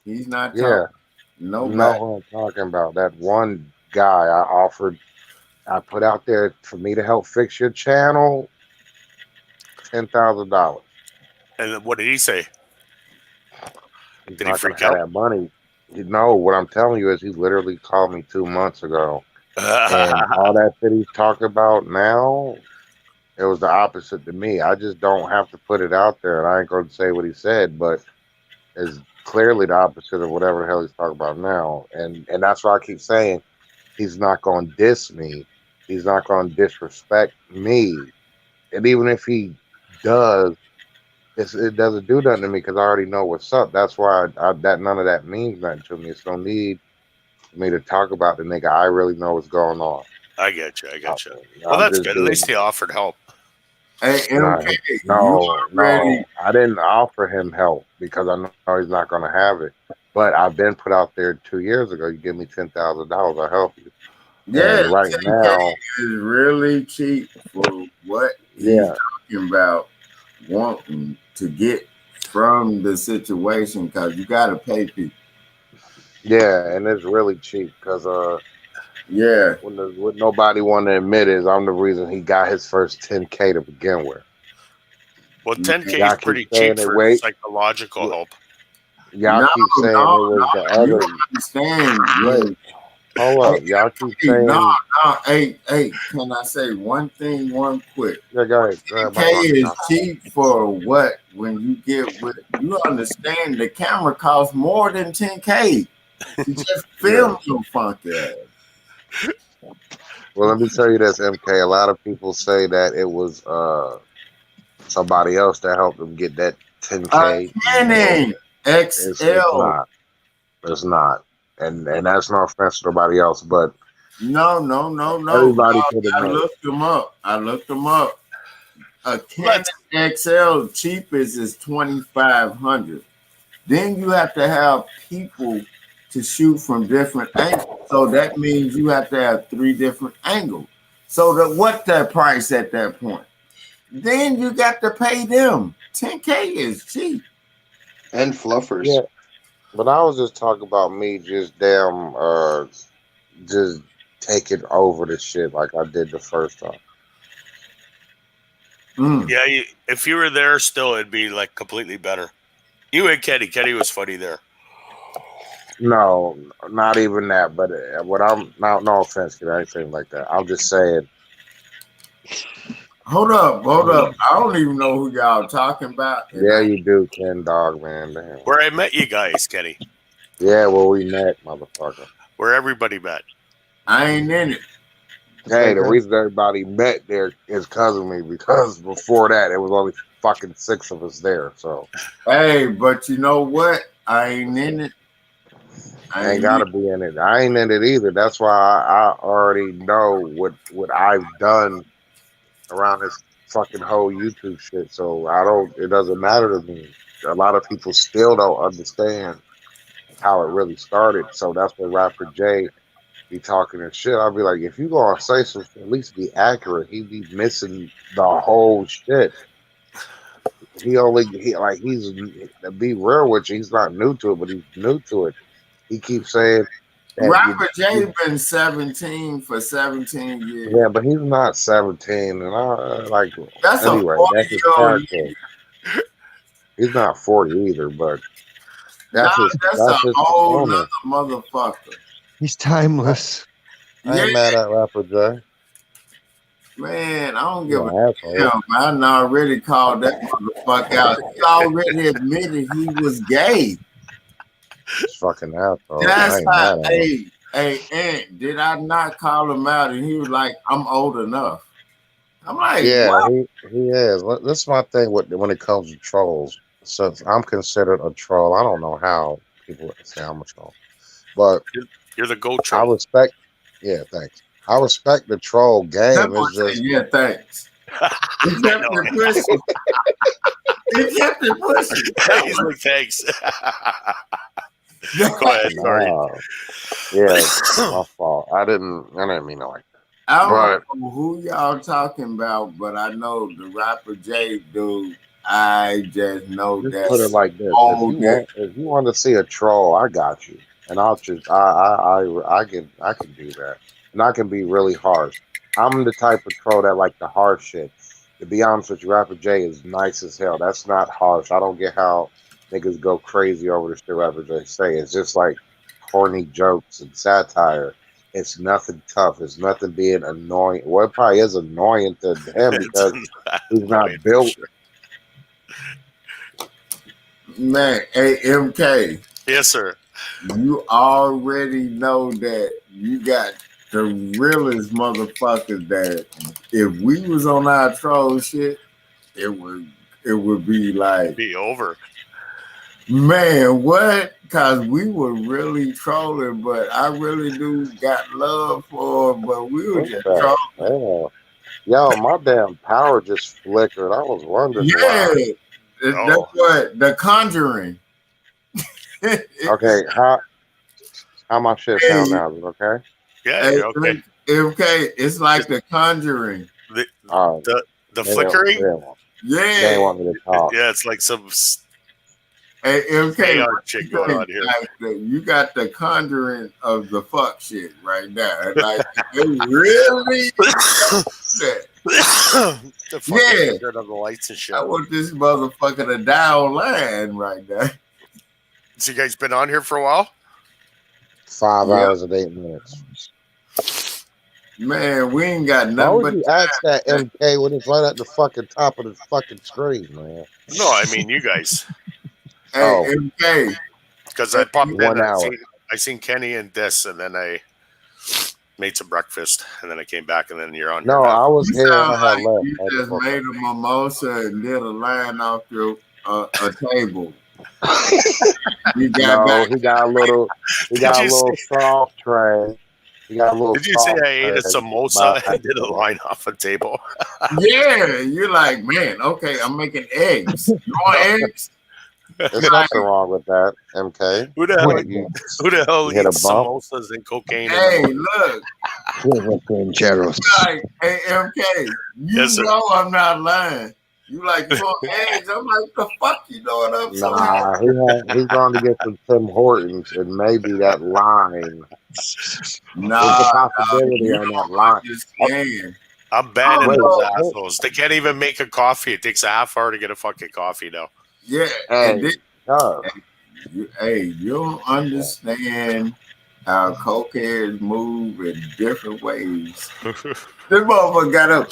He's not
Yeah.
talking.
You know
Nobody.
who I'm talking about. That one guy I put out there for me to help fix your channel, $10,000.
And then what did he say?
He's
Did he
not gonna
freak
have
out?
that money. No, what I'm telling you is he literally called me 2 months ago. And all that shit he's talking about now, it was the opposite to me. I just don't have to put it out there, and I ain't going to say what he said, but it's clearly the opposite of whatever the hell he's talking about now. And that's why I keep saying he's not going to diss me. He's not going to disrespect me. And even if he does, it doesn't do nothing to me because I already know what's up. That's why that none of that means nothing to me. It's no need for me to talk about the nigga. I really know what's going on.
I get you. Well,
I'm
that's
just
good. At
doing
least he offered help.
Hey,
Nah,
MK, you
no,
already.
I didn't offer him help because I know he's not going to have it. But I've been put out there 2 years ago. You give me $10,000, I'll help you.
Yeah,
And right
10K
now,
is really cheap for what he's
yeah,
talking about wanting to get from the situation because you got to pay people.
yeah, and it's really cheap because
Yeah.
what nobody want to admit is I'm the reason he got his first 10K to begin with.
Well, 10K
Y'all
is pretty
keep saying
cheap
it,
for
wait.
psychological help.
Y'all
No,
keep saying it was the
you
other.
don't understand.
Wait, hold up. Y'all keep
Hey,
saying.
no, hey, can I say one thing, one quick?
Yeah, go ahead. Go ahead,
10K is cheap for what? When you get with, you understand the camera costs more than 10K. You just film your funk ass.
Well, let me tell you this, MK. A lot of people say that it was somebody else that helped them get that 10K.
Canon
It's
XL.
not. It's not. And that's no offense to nobody else, but
No.
everybody
No,
could have
I
known.
looked them up. A Canon XL cheapest is 2,500. Then you have to have people to shoot from different angles. So that means you have to have 3 different angles. So what's that price at that point? Then you got to pay them. 10K is cheap.
And fluffers.
Yeah. But I was just talking about me just just taking over the shit like I did the first time.
Yeah, if you were there still, it'd be like completely better. You and Kenny. Kenny was funny there.
No, not even that. But what I'm no offense, kid. I ain't saying like that. I'm just saying
Hold up. I don't even know who y'all talking about.
Yeah, you do, Ken Dog, man. Damn.
Where I met you guys, Kenny.
Yeah, well, we met, motherfucker.
Where everybody met.
I ain't in it.
Hey, the reason everybody met there is because of me, because before that, it was only fucking 6 of us there, so.
Hey, but you know what? I ain't in it.
I ain't gotta be in it. I ain't in it either. That's why I already know what I've done around this fucking whole YouTube shit. So it doesn't matter to me. A lot of people still don't understand how it really started. So that's what Rapper J be talking and shit. I'll be like, if you gonna say something, at least be accurate. He be missing the whole shit. He's to be real with you, he's not new to it, but he's new to it. He keeps saying that
Rapper J been 17 for 17 years.
yeah, but he's not 17, and
That's
anyway,
a
that's his
40-year-old.
character. He's not 40 either, but that's his
whole
persona.
nother motherfucker.
He's timeless.
I ain't mad at Rapper J.
Man, I don't give
You
a
an asshole.
damn. I done already called that motherfucker out. He already admitted he was gay.
Fucking asshole. I
That's
ain't
how.
mad at him.
Hey, Aunt, did I not call him out? And he was like, "I'm old enough." I'm like,
Yeah,
what?
he is. That's my thing when it comes to trolls. So if I'm considered a troll. I don't know how people say I'm a troll, but
You're the goat
I
troll.
respect. Yeah, thanks. I respect the troll game. It's just
Yeah, thanks. He kept it pushing. He kept it pushing.
He's like, thanks. Go ahead. Sorry.
Yeah, my fault. I didn't mean it like that.
I
But
don't know who y'all talking about, but I know the Rapper J dude. I just know that.
put it like this: if you want to see a troll, I got you, and I'll just I can do that, and I can be really harsh. I'm the type of troll that like the harsh shit. To be honest with you, Rapper J is nice as hell. That's not harsh. I don't get how niggas go crazy over the shit Rapper J say. It's just like corny jokes and satire. It's nothing tough. It's nothing being annoying. Well, it probably is annoying to him because he's not built.
Man, hey MK.
Yes, sir.
You already know that you got the realest motherfuckers that if we was on our troll shit, it would be like
be over.
Man, what? Cause we were really trolling, but I really do got love for her, but we were just trolling.
Yo, my damn power just flickered. I was wondering
Yeah.
why.
That's what The Conjuring.
Okay, how my shit sound now? Is it okay?
Yeah,
Hey,
you're okay.
MK, it's like The Conjuring.
The flickering?
Yeah.
They ain't want me to talk.
Yeah, it's like some
Hey, MK,
AR shit going on here.
like you got the Conjuring of the fuck shit right now. Like it really
The fucking
Yeah.
turn on the lights and shit.
I want this motherfucker to die online right now.
So you guys been on here for a while?
5
Yeah.
hours and 8 minutes.
Man, we ain't got
Why
nothing
would
but
you ask that, MK, when it's right at the fucking top of the fucking screen, man?
No, I mean you guys.
Hey, MK.
Because I popped in
1
and
hour.
I seen Kenny and this, and then I made some breakfast, and then I came back, and then you're on.
No,
here now.
I was
You
here and I
sound
had
like
left.
you just made a mimosa and did a line off your a table. You got
No,
back.
he got a little soft tray. He got a little
Did you say
soft
I ate a
tray.
samosa and did a line off a table?
Yeah, you're like, man, okay, I'm making eggs. You want eggs?
There's nothing wrong with that, MK.
Who the hell?
You
Who the hell
hit a
eats
bump?
samosas and cocaine?
Hey,
in the
look.
Cheros.
Like, hey, MK, you
Yes, sir.
know I'm not lying. You like, you want eggs? I'm like, the fuck you doing up so
Nah, he's going to get some Tim Hortons and maybe that line.
Nah,
There's a possibility
you
on that
don't
line.
understand.
I'm banning
Wait,
those
what?
assholes. They can't even make a coffee. It takes a half hour to get a fucking coffee now.
Yeah,
Hey,
and this, you don't understand how cokeheads move in different ways. This motherfucker got up.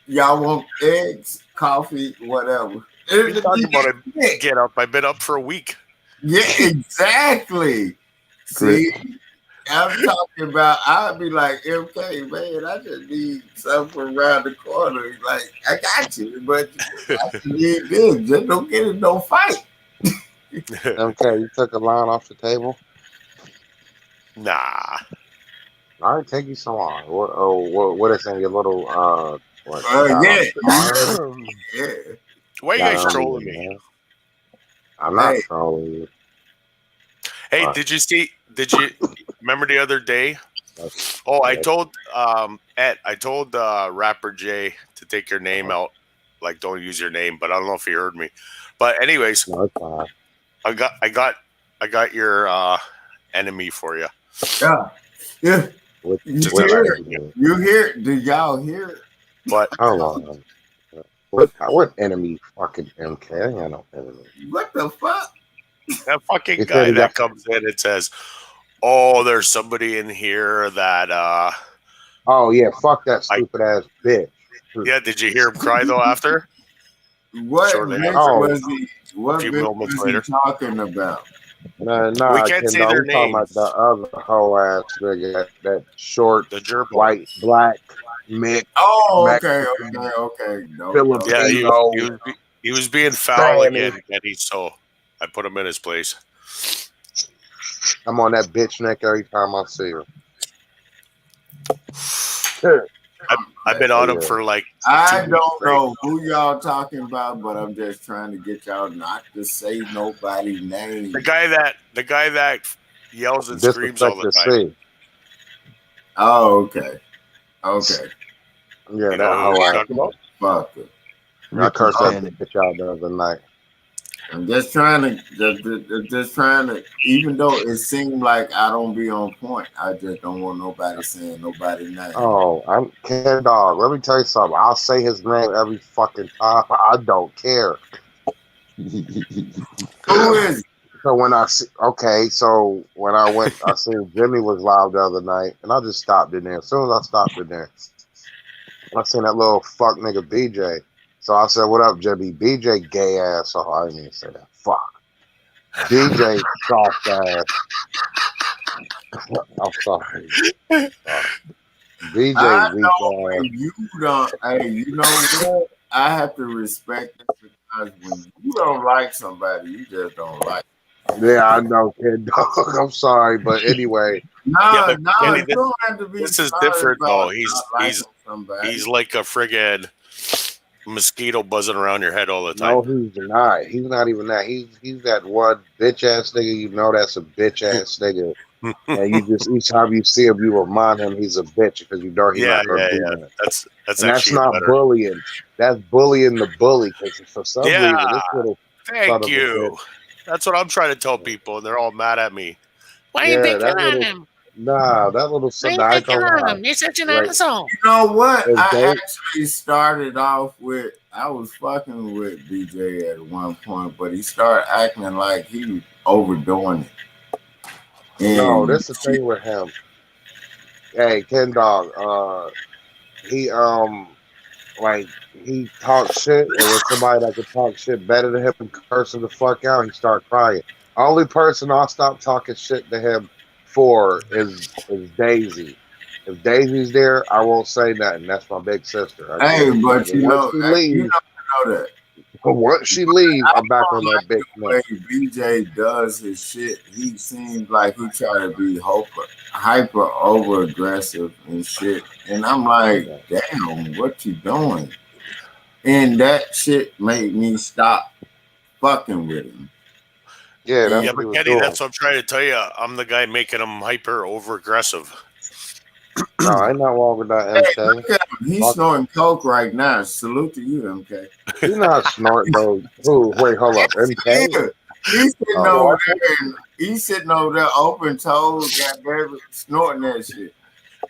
Y'all want eggs, coffee, whatever.
What are you talking about? I get up. I've been up for a week.
Yeah, exactly. See, I'm talking about, I'd be like, MK, man, I just need something around the corner. Like, I got you, but I just need this. Just don't get in no fight.
Okay, you took a line off the table.
Nah.
All right, take you so long. What is in your little what?
Yeah.
Yeah.
Why are you guys trolling me?
Man. I'm not trolling you.
Hey, did you remember the other day? Oh, I told rapper Jay to take your name out. Like, don't use your name, but I don't know if he heard me. But anyways, I got your enemy for you.
Yeah. Yeah. You hear it? You hear it? Do y'all hear it?
But
hold on. What enemy? Fucking MK? I ain't got no enemy.
What the fuck?
That fucking guy that comes in and says, "Oh, there's somebody in here that."
Oh yeah, fuck that stupid ass bitch.
Yeah, did you hear him cry though after?
What
Shortly
bitch
after.
was he? What
A few
bitch
moments
was
later.
he talking about?
No,
We can't say their
we talking about
names.
the other whole ass nigga, that short,
The gerbil.
white, black, mixed.
Oh, okay,
Mexican,
okay. No,
Yeah,
Filipino.
he was being foul
Spanish.
again, Eddie. So I put him in his place.
I'm on that bitch neck every time I see her.
I've been on him for like.
I
2 weeks
don't
straight.
know who y'all talking about, but I'm just trying to get y'all not to say nobody's name.
The guy that yells and screams all the
Disrespect
time.
to see.
Oh, okay. Okay.
Yeah,
You
that
know who
whole
I'm
ass.
talking about?
Fucker.
I cursed that bitch out the other night.
I'm just trying to, just trying to, even though it seemed like I don't be on point, I just don't want nobody saying nobody's name.
Oh, I'm Ken Dog. Let me tell you something. I'll say his name every fucking time. I don't care.
Who is it?
So when I see, so when I went, I seen Jimmy was live the other night, and I just stopped in there. As soon as I stopped in there, I seen that little fuck nigga BJ. So I said, "What up, Jimmy?" BJ gay ass. So I didn't even say that. Fuck. BJ soft ass. I'm sorry. BJ
I
weak
know
ass.
when you don't. Hey, you know what? I have to respect it because when you don't like somebody, you just don't like.
Yeah, I know, Ken Dog. I'm sorry, but anyway.
No,
but
no,
Kenny,
you don't have to be.
This is
sorry
different
about
though.
not liking somebody.
He's like a friggin' mosquito buzzing around your head all the
No,
time.
he's not. He's not even that. He's that one bitch ass nigga. You know that's a bitch ass nigga. And you just each time you see him, you remind him he's a bitch because you know he's
Yeah,
not gonna do
yeah.
that.
That's
And that's
actually
not
better.
bullying. That's bullying the bully because for some
Yeah,
reason this little son
thank
of a
you.
bitch.
That's what I'm trying to tell people, and they're all mad at me. Why
Yeah,
you picking
that
on
little
him?
that little son.
Why
I
you
ain't
picking
gonna
on
lie.
him? You're such an
Like,
asshole.
You know what?
if
I
they-
actually started off with. I was fucking with BJ at one point, but he started acting like he was overdoing it.
No,
And
that's the thing with him. Hey, Ken Dog. He like he talks shit, and when somebody that can talk shit better than him cursing the fuck out, he start crying. Only person I'll stop talking shit to him for is Daisy. If Daisy's there, I won't say nothing. That's my big sister.
hey, but you
once
know,
she
you
leaves,
know that.
once she leaves,
I
I'm back on
don't
that bitch
the way
neck.
BJ does his shit. He seems like he try to be hyper over aggressive and shit. And I'm like, damn, what you doing? And that shit made me stop fucking with him.
Yeah, that's
Yeah,
what he
but
was
Kenny,
doing.
that's what I'm trying to tell you. I'm the guy making him hyper over aggressive.
No, ain't nothing wrong with that,
Hey,
MK.
look at him. He's snorting coke right now. Salute to you, MK.
He's not snorting those. Who? Wait, hold up, MK.
Yeah. He's sitting
Oh.
over there and he's sitting over there open toed, goddamn, snorting that shit.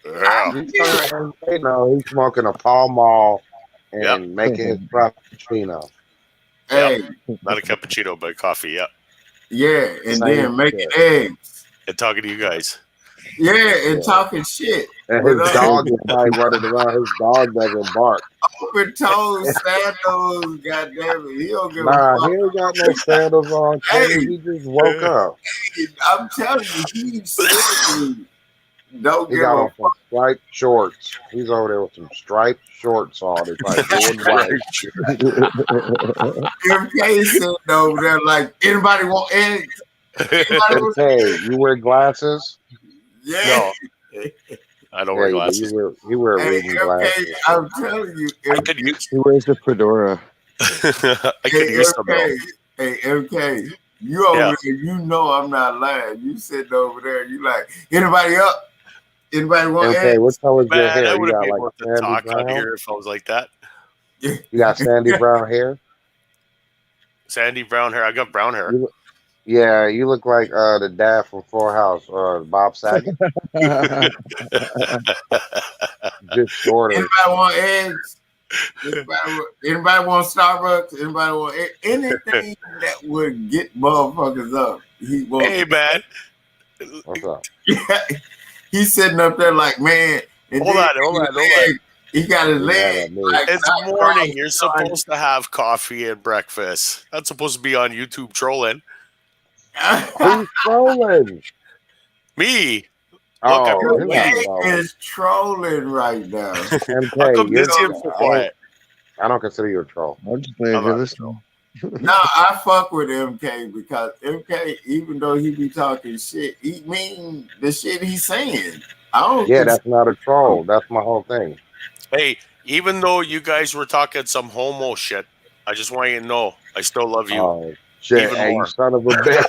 Yeah.
You know, he's smoking a Pall Mall and making his frappuccino.
Hey,
Not a cappuccino, but coffee. Yeah.
yeah, and
Same
then making
shit.
eggs.
And talking to you guys.
Yeah, and talking shit.
And
With
his dog is probably running around. His dog doesn't bark.
open toes, sandals, goddamn it. He don't give a
Nah,
fuck.
he ain't got no sandals on, Kenny. He just woke up.
Hey, I'm telling you, he's seriously don't
He
give
got
a
on some striped shorts. He's over there with some striped shorts on. It's like blue and white.
MK sitting over there like, anybody want eggs?
Okay, you wear glasses?
Yeah.
I don't
Yeah,
wear
you do.
glasses.
You wear reading glasses.
I'm telling you,
I could use.
He wears the fedora.
I could use some.
MK, hey, MK, you over
Yeah.
there, you know I'm not lying. You sitting over there, you like, anybody up? Anybody want
Okay,
eggs?
what color is your
Man, I
hair? You
wouldn't
got
be
like
able to
sandy
talk out
brown?
here if I was like that.
You got sandy brown hair?
Sandy brown hair. I got brown hair.
Yeah, you look like the dad from Full House, Bob Saget. Just shorter.
Anybody want eggs? Anybody want Starbucks? Anybody want anything that would get motherfuckers up? He wants.
Hey man,
What's up?
He's sitting up there like, man. And
hold
then
on.
He got his leg. Like,
It's
not
morning.
crossed,
You're
like-
supposed to have coffee and breakfast. Not supposed to be on YouTube trolling.
Who's trolling?
Me.
Oh,
I'm
you're not
waiting.
trolling.
is trolling right now.
MK,
come
you're,
this year so quiet?
I don't consider you a troll.
I'm just playing
I'm
for
not
this.
No, I fuck with MK because MK, even though he be talking shit, he mean the shit he's saying. I don't.
Yeah, that's not a troll. That's my whole thing.
Hey, even though you guys were talking some homo shit, I just want you to know I still love you.
Oh, shit.
Even
Hey,
more.
you son of a bitch.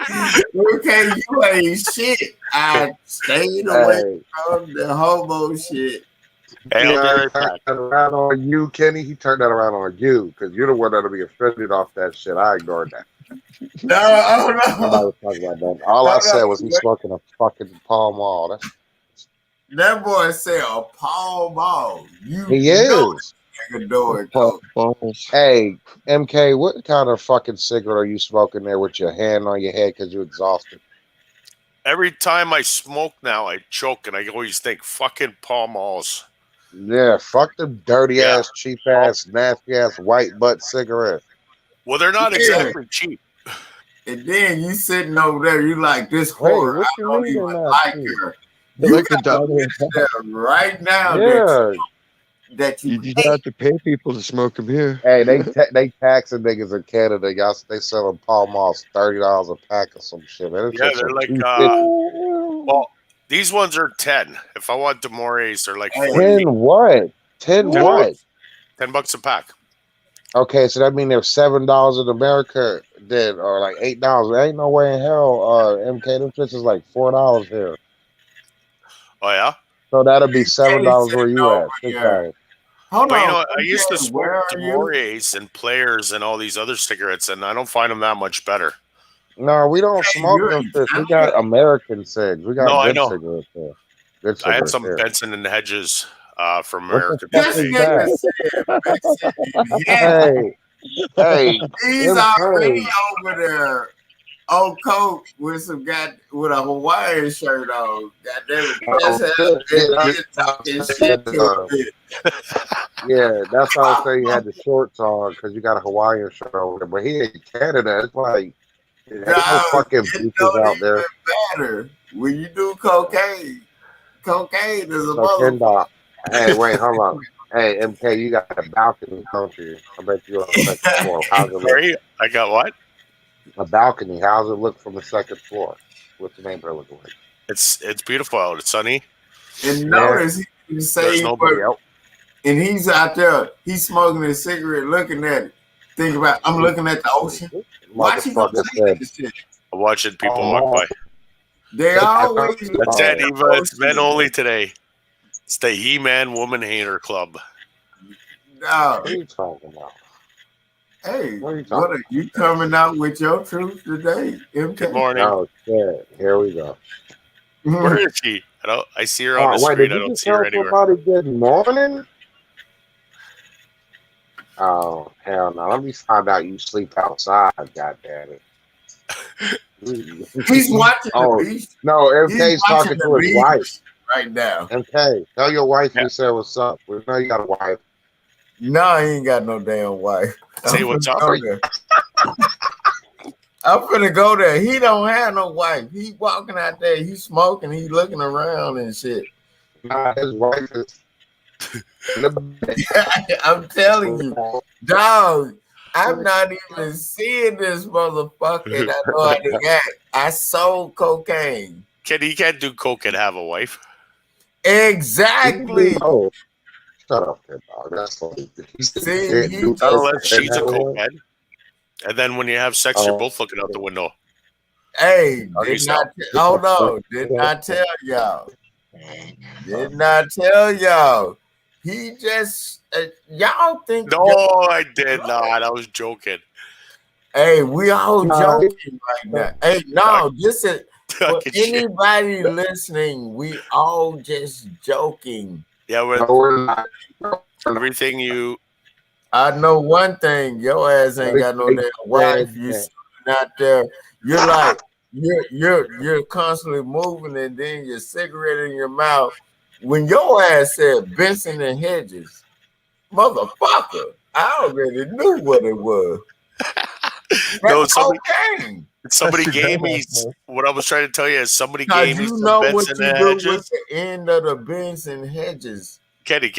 MK, you ain't shit. I stayed away
Hey.
from the homo shit.
Hey, I'll be
Yeah,
right
I
back.
turned that around on you, Kenny. He turned that around on you because you're the one that'll be offended off that shit. I ignored that.
No, oh
Nobody
no.
was talking about that. All I
No,
said
no,
was he's smoking a fucking Pall Mall. That's,
That boy said a Paul Ball. You
he
know
is.
nigga doing
Pop
coke.
balls.
Hey, MK, what kind of fucking cigarette are you smoking there with your hand on your head because you're exhausted?
Every time I smoke now, I choke and I always think fucking Pall Malls.
Yeah, fuck them dirty
Yeah.
ass, cheap ass, nasty ass white butt cigarette.
Well, they're not
Yeah.
exactly cheap.
And then you sitting over there, you like this
Hey,
whore.
what
I
you
don't
mean
even
they're not
like
cheap?
her.
They're
You
like the
got to
dollar.
bitch there right now
Yeah.
that
You
you
just have to pay people to smoke them here.
Hey, they taxing niggas in Canada. Y'all, they selling Pall Malls $30 a pack or some shit. Man, it's
Yeah,
just
they're like,
$2.50.
well, these ones are 10. If I want Demores, they're like 40.
10 what? 10
10
what?
bucks, $10 a pack.
Okay, so that means they're $7 in America, then, or like $8. There ain't no way in hell. MK, them shits is like $4 here.
Oh, yeah?
So that'll be $7 where you at.
here.
$6.
Hold
But
on.
you know, I used to
MK,
smoke
where are you?
Demores and Players and all these other cigarettes, and I don't find them that much better.
No, we don't smoke
you're
them
in
shits. We
Canada?
got American cigs. We got
No, I
good
know.
cigarettes here. Good
I had
cigarettes
some
here.
Benson and Hedges from
What the
America.
fuck
This
is
nigga
that?
said Mexican. Yeah.
Hey,
He's
MK.
already over there on coke with some with a Hawaiian shirt on. Goddamn it.
Oh,
That's
shit. Yeah,
and
that's
then
what
talking
I'm
shit
saying.
to a bit.
Yeah, that's how I say you had the shorts on because you got a Hawaiian shirt over there. But here in Canada, it's like there's no
No,
fucking
it
beaches
don't
out there.
even matter. When you do cocaine is a
So $10.
motherfucker.
Hey, wait, hold on. Hey, MK, you got a balcony, don't you? I bet you on the second floor. How's it look?
Sorry, I got what?
A balcony. How's it look from the second floor? What's the neighborhood look like?
It's beautiful out. It's sunny.
And
Yeah.
notice he say
There's nobody else.
and he's out there, he's smoking his cigarette, looking at it. Think about, I'm looking at the ocean. Watch him go
Motherfucker
say
said,
that shit.
I'm watching people
Oh.
walk by.
They always
That's it,
Oh.
Eva. It's men only today. It's the He-Man Woman Hater Club.
No.
What are you talking about?
Hey,
What are you
what
talking
are you coming out with your truth today, MK?
Good morning.
Oh, shit. Here we go.
Where is she? I see her on the
Oh, wait,
street.
did
I
you
don't
just
see her
tell
anywhere.
somebody good morning? Oh, hell no. Let me find out you sleep outside, goddamn it.
He's watching
Oh,
the beach.
no,
He's
MK's
watching
talking to
the
his
beach
wife.
right now.
MK, tell your wife we said what's up. We know you got a wife.
No, he ain't got no damn wife.
Say
I'm
what's
finna
up.
go there. I'm finna go there. He don't have no wife. He walking out there. He smoking. He looking around and shit.
Nah, his wife is.
I'm telling you, dog. I'm not even seeing this motherfucker. And I know how to act. I sold cocaine.
He can't do coke and have a wife.
Exactly.
Oh, shut up, kid, dog. That's like,
See, he
Not unless she's a cokehead. And then when you have sex, you're
Oh.
both looking out the window.
Hey,
Doggy
did not
style.
hold on. Did not tell y'all. Did not tell y'all. He just y'all think
No, I did not. I was joking.
Hey, we all
Nah,
joking right now. Hey, no, this is for
Talking shit.
anybody listening. We all just joking.
Yeah, with
No, we're not.
everything you.
I know one thing. Your ass ain't got no damn wife. You sitting out there. You're like you're constantly moving, and then your cigarette in your mouth. When your ass said Benson and Hedges, motherfucker, I already knew what it was.
No,
That's cocaine.
somebody gave me what I was trying to tell you is somebody
Cause
gave me
you
some
know what
Benson
you
and
do
Hedges.
with the end of the Benson Hedges.
Kenny.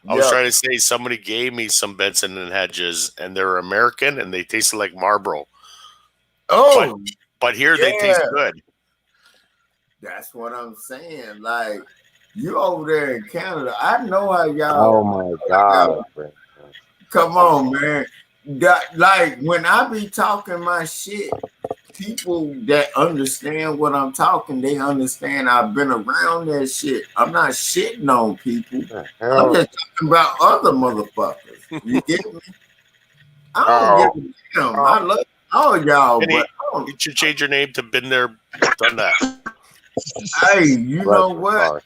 I was
Yeah.
trying to say somebody gave me some Benson and Hedges, and they're American, and they tasted like Marlboro.
Oh,
But here they taste
yeah.
good.
That's what I'm saying. Like you over there in Canada, I know how
Oh
y'all.
my God. man.
Come on, man. Like when I be talking my shit, people that understand what I'm talking, they understand I've been around that shit. I'm not shitting on people. I'm
Hell,
just talking about other motherfuckers. You get me? I don't give a damn. I love all y'all,
Kenny,
but I don't.
you should change your name to Been There, Done That.
Hey, you
bless
know
your
what?
heart.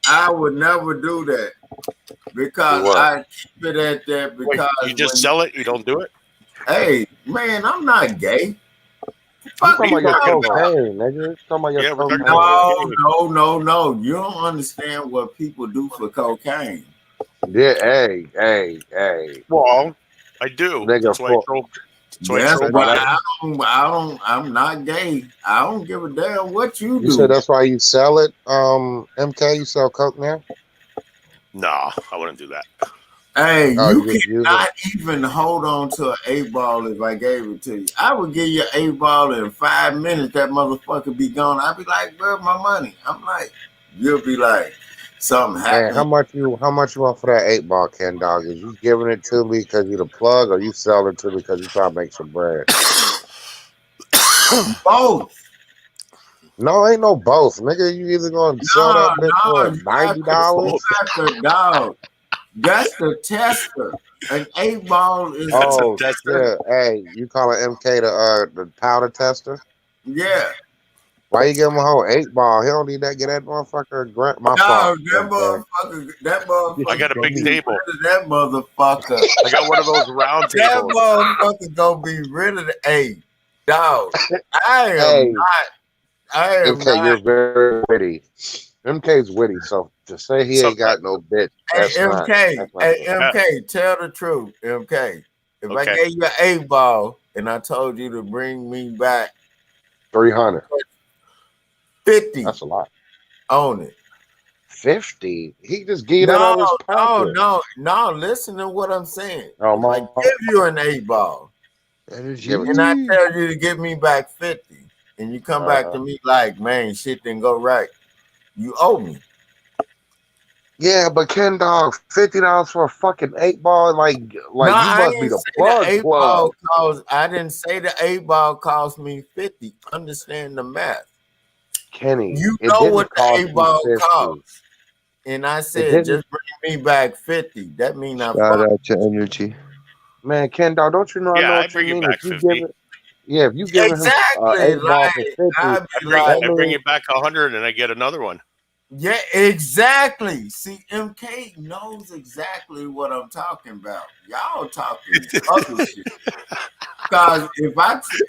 I would never do that because
what?
I keep it at that
Wait,
because
you just
when
sell it? You don't do it?
hey man, I'm not gay.
You
Fuck
talking
you
about your
talking about?
cocaine, nigga. You talking about your
Yeah, we're talking
cocaine.
about cocaine.
No. You don't understand what people do for cocaine.
Yeah, hey.
Well, I do.
Nigga,
That's why I troll. That's why I
That's
troll
why
people.
I'm not gay. I don't give a damn what you
You said
do.
that's why you sell it, MK. You sell coke now?
Nah, I wouldn't do that.
Hey,
Oh,
you
you just use
cannot
it?
even hold on to an 8-ball if I gave it to you. I would give you an 8-ball in 5 minutes. That motherfucker be gone. I'd be like, where's my money? I'm like, you'll be like, something
Man,
happened.
how much you want for that 8-ball, Ken Dog? Is you giving it to me because you the plug, or you selling it to me because you trying to make some bread?
Both.
No, ain't no both, nigga. You either gonna sell that bitch for
You got
$90.
the dog. That's the tester. An 8-ball is
Oh shit! Hey, you call it MK the powder tester?
yeah.
Why you give him a whole 8-ball? He don't need that. Get that motherfucker. My fault.
That motherfucker.
I got a big table.
That motherfucker.
I got one of those round
That
tables.
motherfucker gonna be rid of the 8. Dog. I am
Hey, MK,
not.
you're very witty. MK's witty, so to say he ain't got no bitch,
Hey,
that's not.
MK.
That's not
Hey,
good.
MK, tell the truth. MK. If I
Okay.
gave you an 8-ball and I told you to bring me back
300.
50
That's a lot.
on it.
50. He just gave that out of his pocket.
No. Listen to what I'm saying.
Oh
If I
my.
give you an 8-ball
Give it
and I tell you to give me back 50, and you come back to me like, man, shit didn't go right, you owe me.
Yeah, but Ken Dog, $50 for a fucking 8-ball, like
No,
you
I
must
didn't
be the
say
plug.
the 8-ball cost. I didn't say the 8-ball cost me 50. Understand the math.
Kenny,
You
it
know
didn't
what the
cost you
8-ball
50.
costs. And I said,
didn't.
just bring me back 50. That mean I
Shout
fucked.
out to Energy.
Man, Ken Dog, don't you know I
Yeah,
know
I
what you
bring you
mean?
back
If you
50.
give it, yeah, if you giving him
Exactly.
8-ball for 50,
I'd be
I
like,
bring you back 100 and I get another one.
yeah, exactly. See, MK knows exactly what I'm talking about. Y'all talking other shit. Because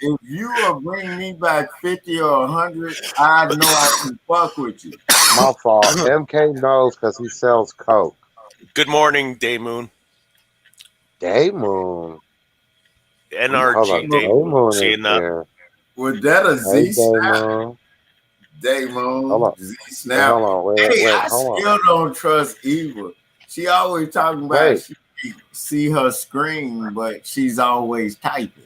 if you will bring me back 50 or 100, I know I can fuck with you.
My fault. MK knows because he sells coke.
Good morning, Day Moon.
Day Moon. Hold
NRG
up,
Day
Day
Moon.
Moon is
Seeing that?
here.
Was that a
Hey,
Z
Day
snap?
Moon.
Day
Hold
Moon,
on.
Z
Hey,
snap.
hold on. Wait,
Hey,
wait,
I
hold on.
still don't trust Eva. She always talking about
Wait.
she see her screen, but she's always typing.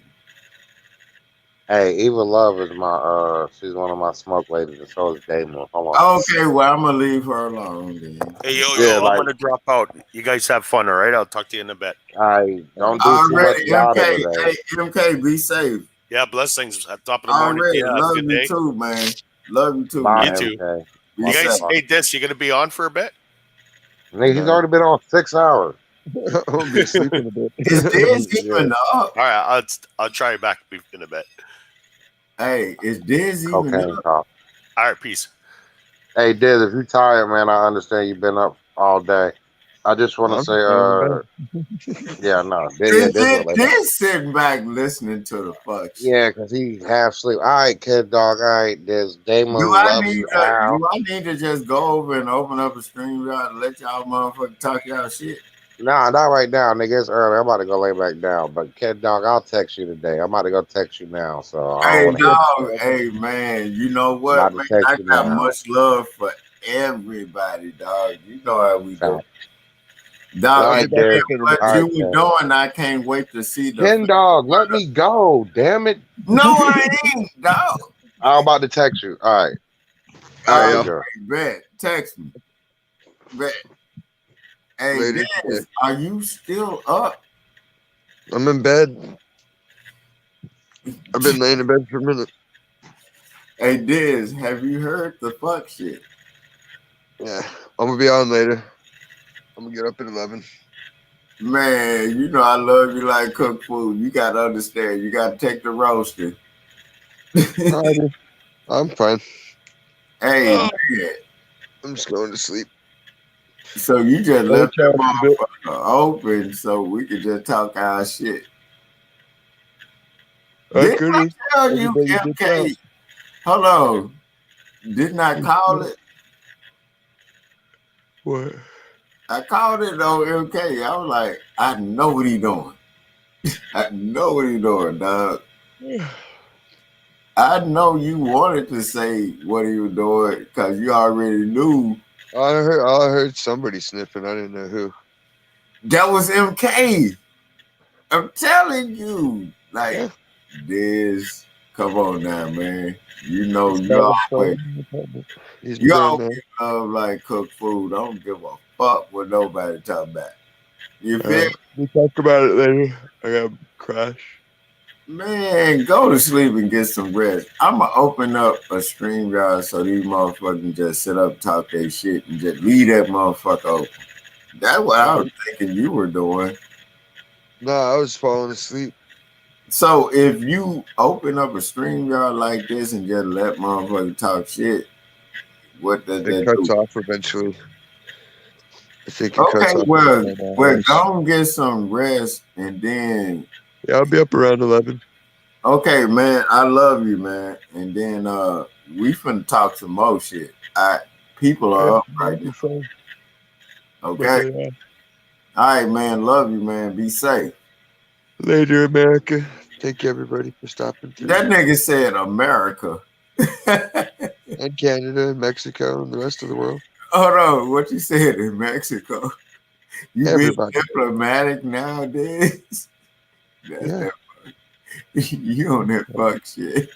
Hey, Eva Love is my she's one of my smoke ladies, and so is Day Moon. Hold on.
Okay, well I'm gonna leave her alone then.
Hey, yo,
Yeah,
I'm
like
gonna drop out. You guys have fun, all right? I'll talk to you in a bit.
I don't do too much
Already,
louder
MK,
today.
hey, MK, be safe.
Yeah, blessings at top of the morning.
Already,
Yeah, have a
love
good
you
day.
too, man. Love you too,
Bye,
You
man.
too.
MK.
Be
You guys,
safe.
hey, Dis, you gonna be on for a bit?
Nigga, he's already been on 6 hours.
I'm gonna be sleeping a bit.
Is this even up?
All right, I'll try you back in a bit.
Hey, is this even
Cocaine
up?
talk.
All right, peace.
Hey, Diz, if you're tired, man, I understand you've been up all day. I just want to
I'm
say,
going to
yeah, no,
Is
Diz will lay down.
this sitting back listening to the fuck shit?
Yeah, because he half sleep. All right, kid dog. All right, Diz. Damon
Do I
loves
need
you
to?
out.
Do I need to just go over and open up a stream yard and let y'all motherfuckers talk y'all shit?
Nah, not right now, nigga. It's early. I'm about to go lay back down. But kid dog, I'll text you today. I'm about to go text you now. So I
Hey
don't want to.
dog, hey man, you know
I'm
what,
about
man?
to text
I
you
got
now.
much love for everybody, dog. You know how we do.
All
Dog,
right, Diz.
what
All
you
right,
were
Diz.
doing, I can't wait to see the.
Ken dog, let me go. Damn it.
No, I ain't, dog.
I'm about to text you. All right.
All right,
Love
yo.
you, girl.
Bet, text me. Bet. Hey,
Later.
Dennis, are you still up?
I'm in bed. I've been laying in bed for a minute.
Hey, Diz, have you heard the fuck shit?
Yeah, I'm gonna be on later. I'm gonna get up at 11.
Man, you know I love you like cook food. You gotta understand. You gotta take the roasting.
Alrighty. I'm fine.
Hey,
Oh.
man.
I'm just going to sleep.
So you just
I'll
left
chat
that
a bit.
motherfucker open so we could just talk our shit.
I
Didn't I
couldn't.
tell you,
Everybody dipped out.
MK? Hold on. Didn't I call it?
What?
I called it on MK. I was like, I know what he doing. I know what he doing, dog. I know you wanted to say what he was doing because you already knew.
I heard somebody sniffing. I didn't know who.
That was MK. I'm telling you. Like, Diz, come on now, man. You know, you always love like cook food. I don't give a fuck what nobody talking about. You feel?
We'll talk about it later. I got to crash.
Man, go to sleep and get some rest. I'm going to open up a StreamYard so these motherfuckers can just sit up, talk their shit, and just leave that motherfucker open. That's what I was thinking you were doing.
Nah, I was falling asleep.
So if you open up a StreamYard like this and just let motherfuckers talk shit, what does that
It cuts
do?
off eventually. I think it cuts
Okay,
off.
well,
hours.
go and get some rest and then.
Yeah, I'll be up around 11.
Okay, man, I love you, man. And then we finna talk some more shit. People are up right now. Okay. All right, man. Love you, man. Be safe.
Later, America. Thank you, everybody, for stopping through.
That nigga said America.
And Canada, and Mexico, and the rest of the world.
Hold on, what you said in Mexico? You
Everybody.
being diplomatic nowadays? That's
Yeah.
that fuck. You on that fuck shit.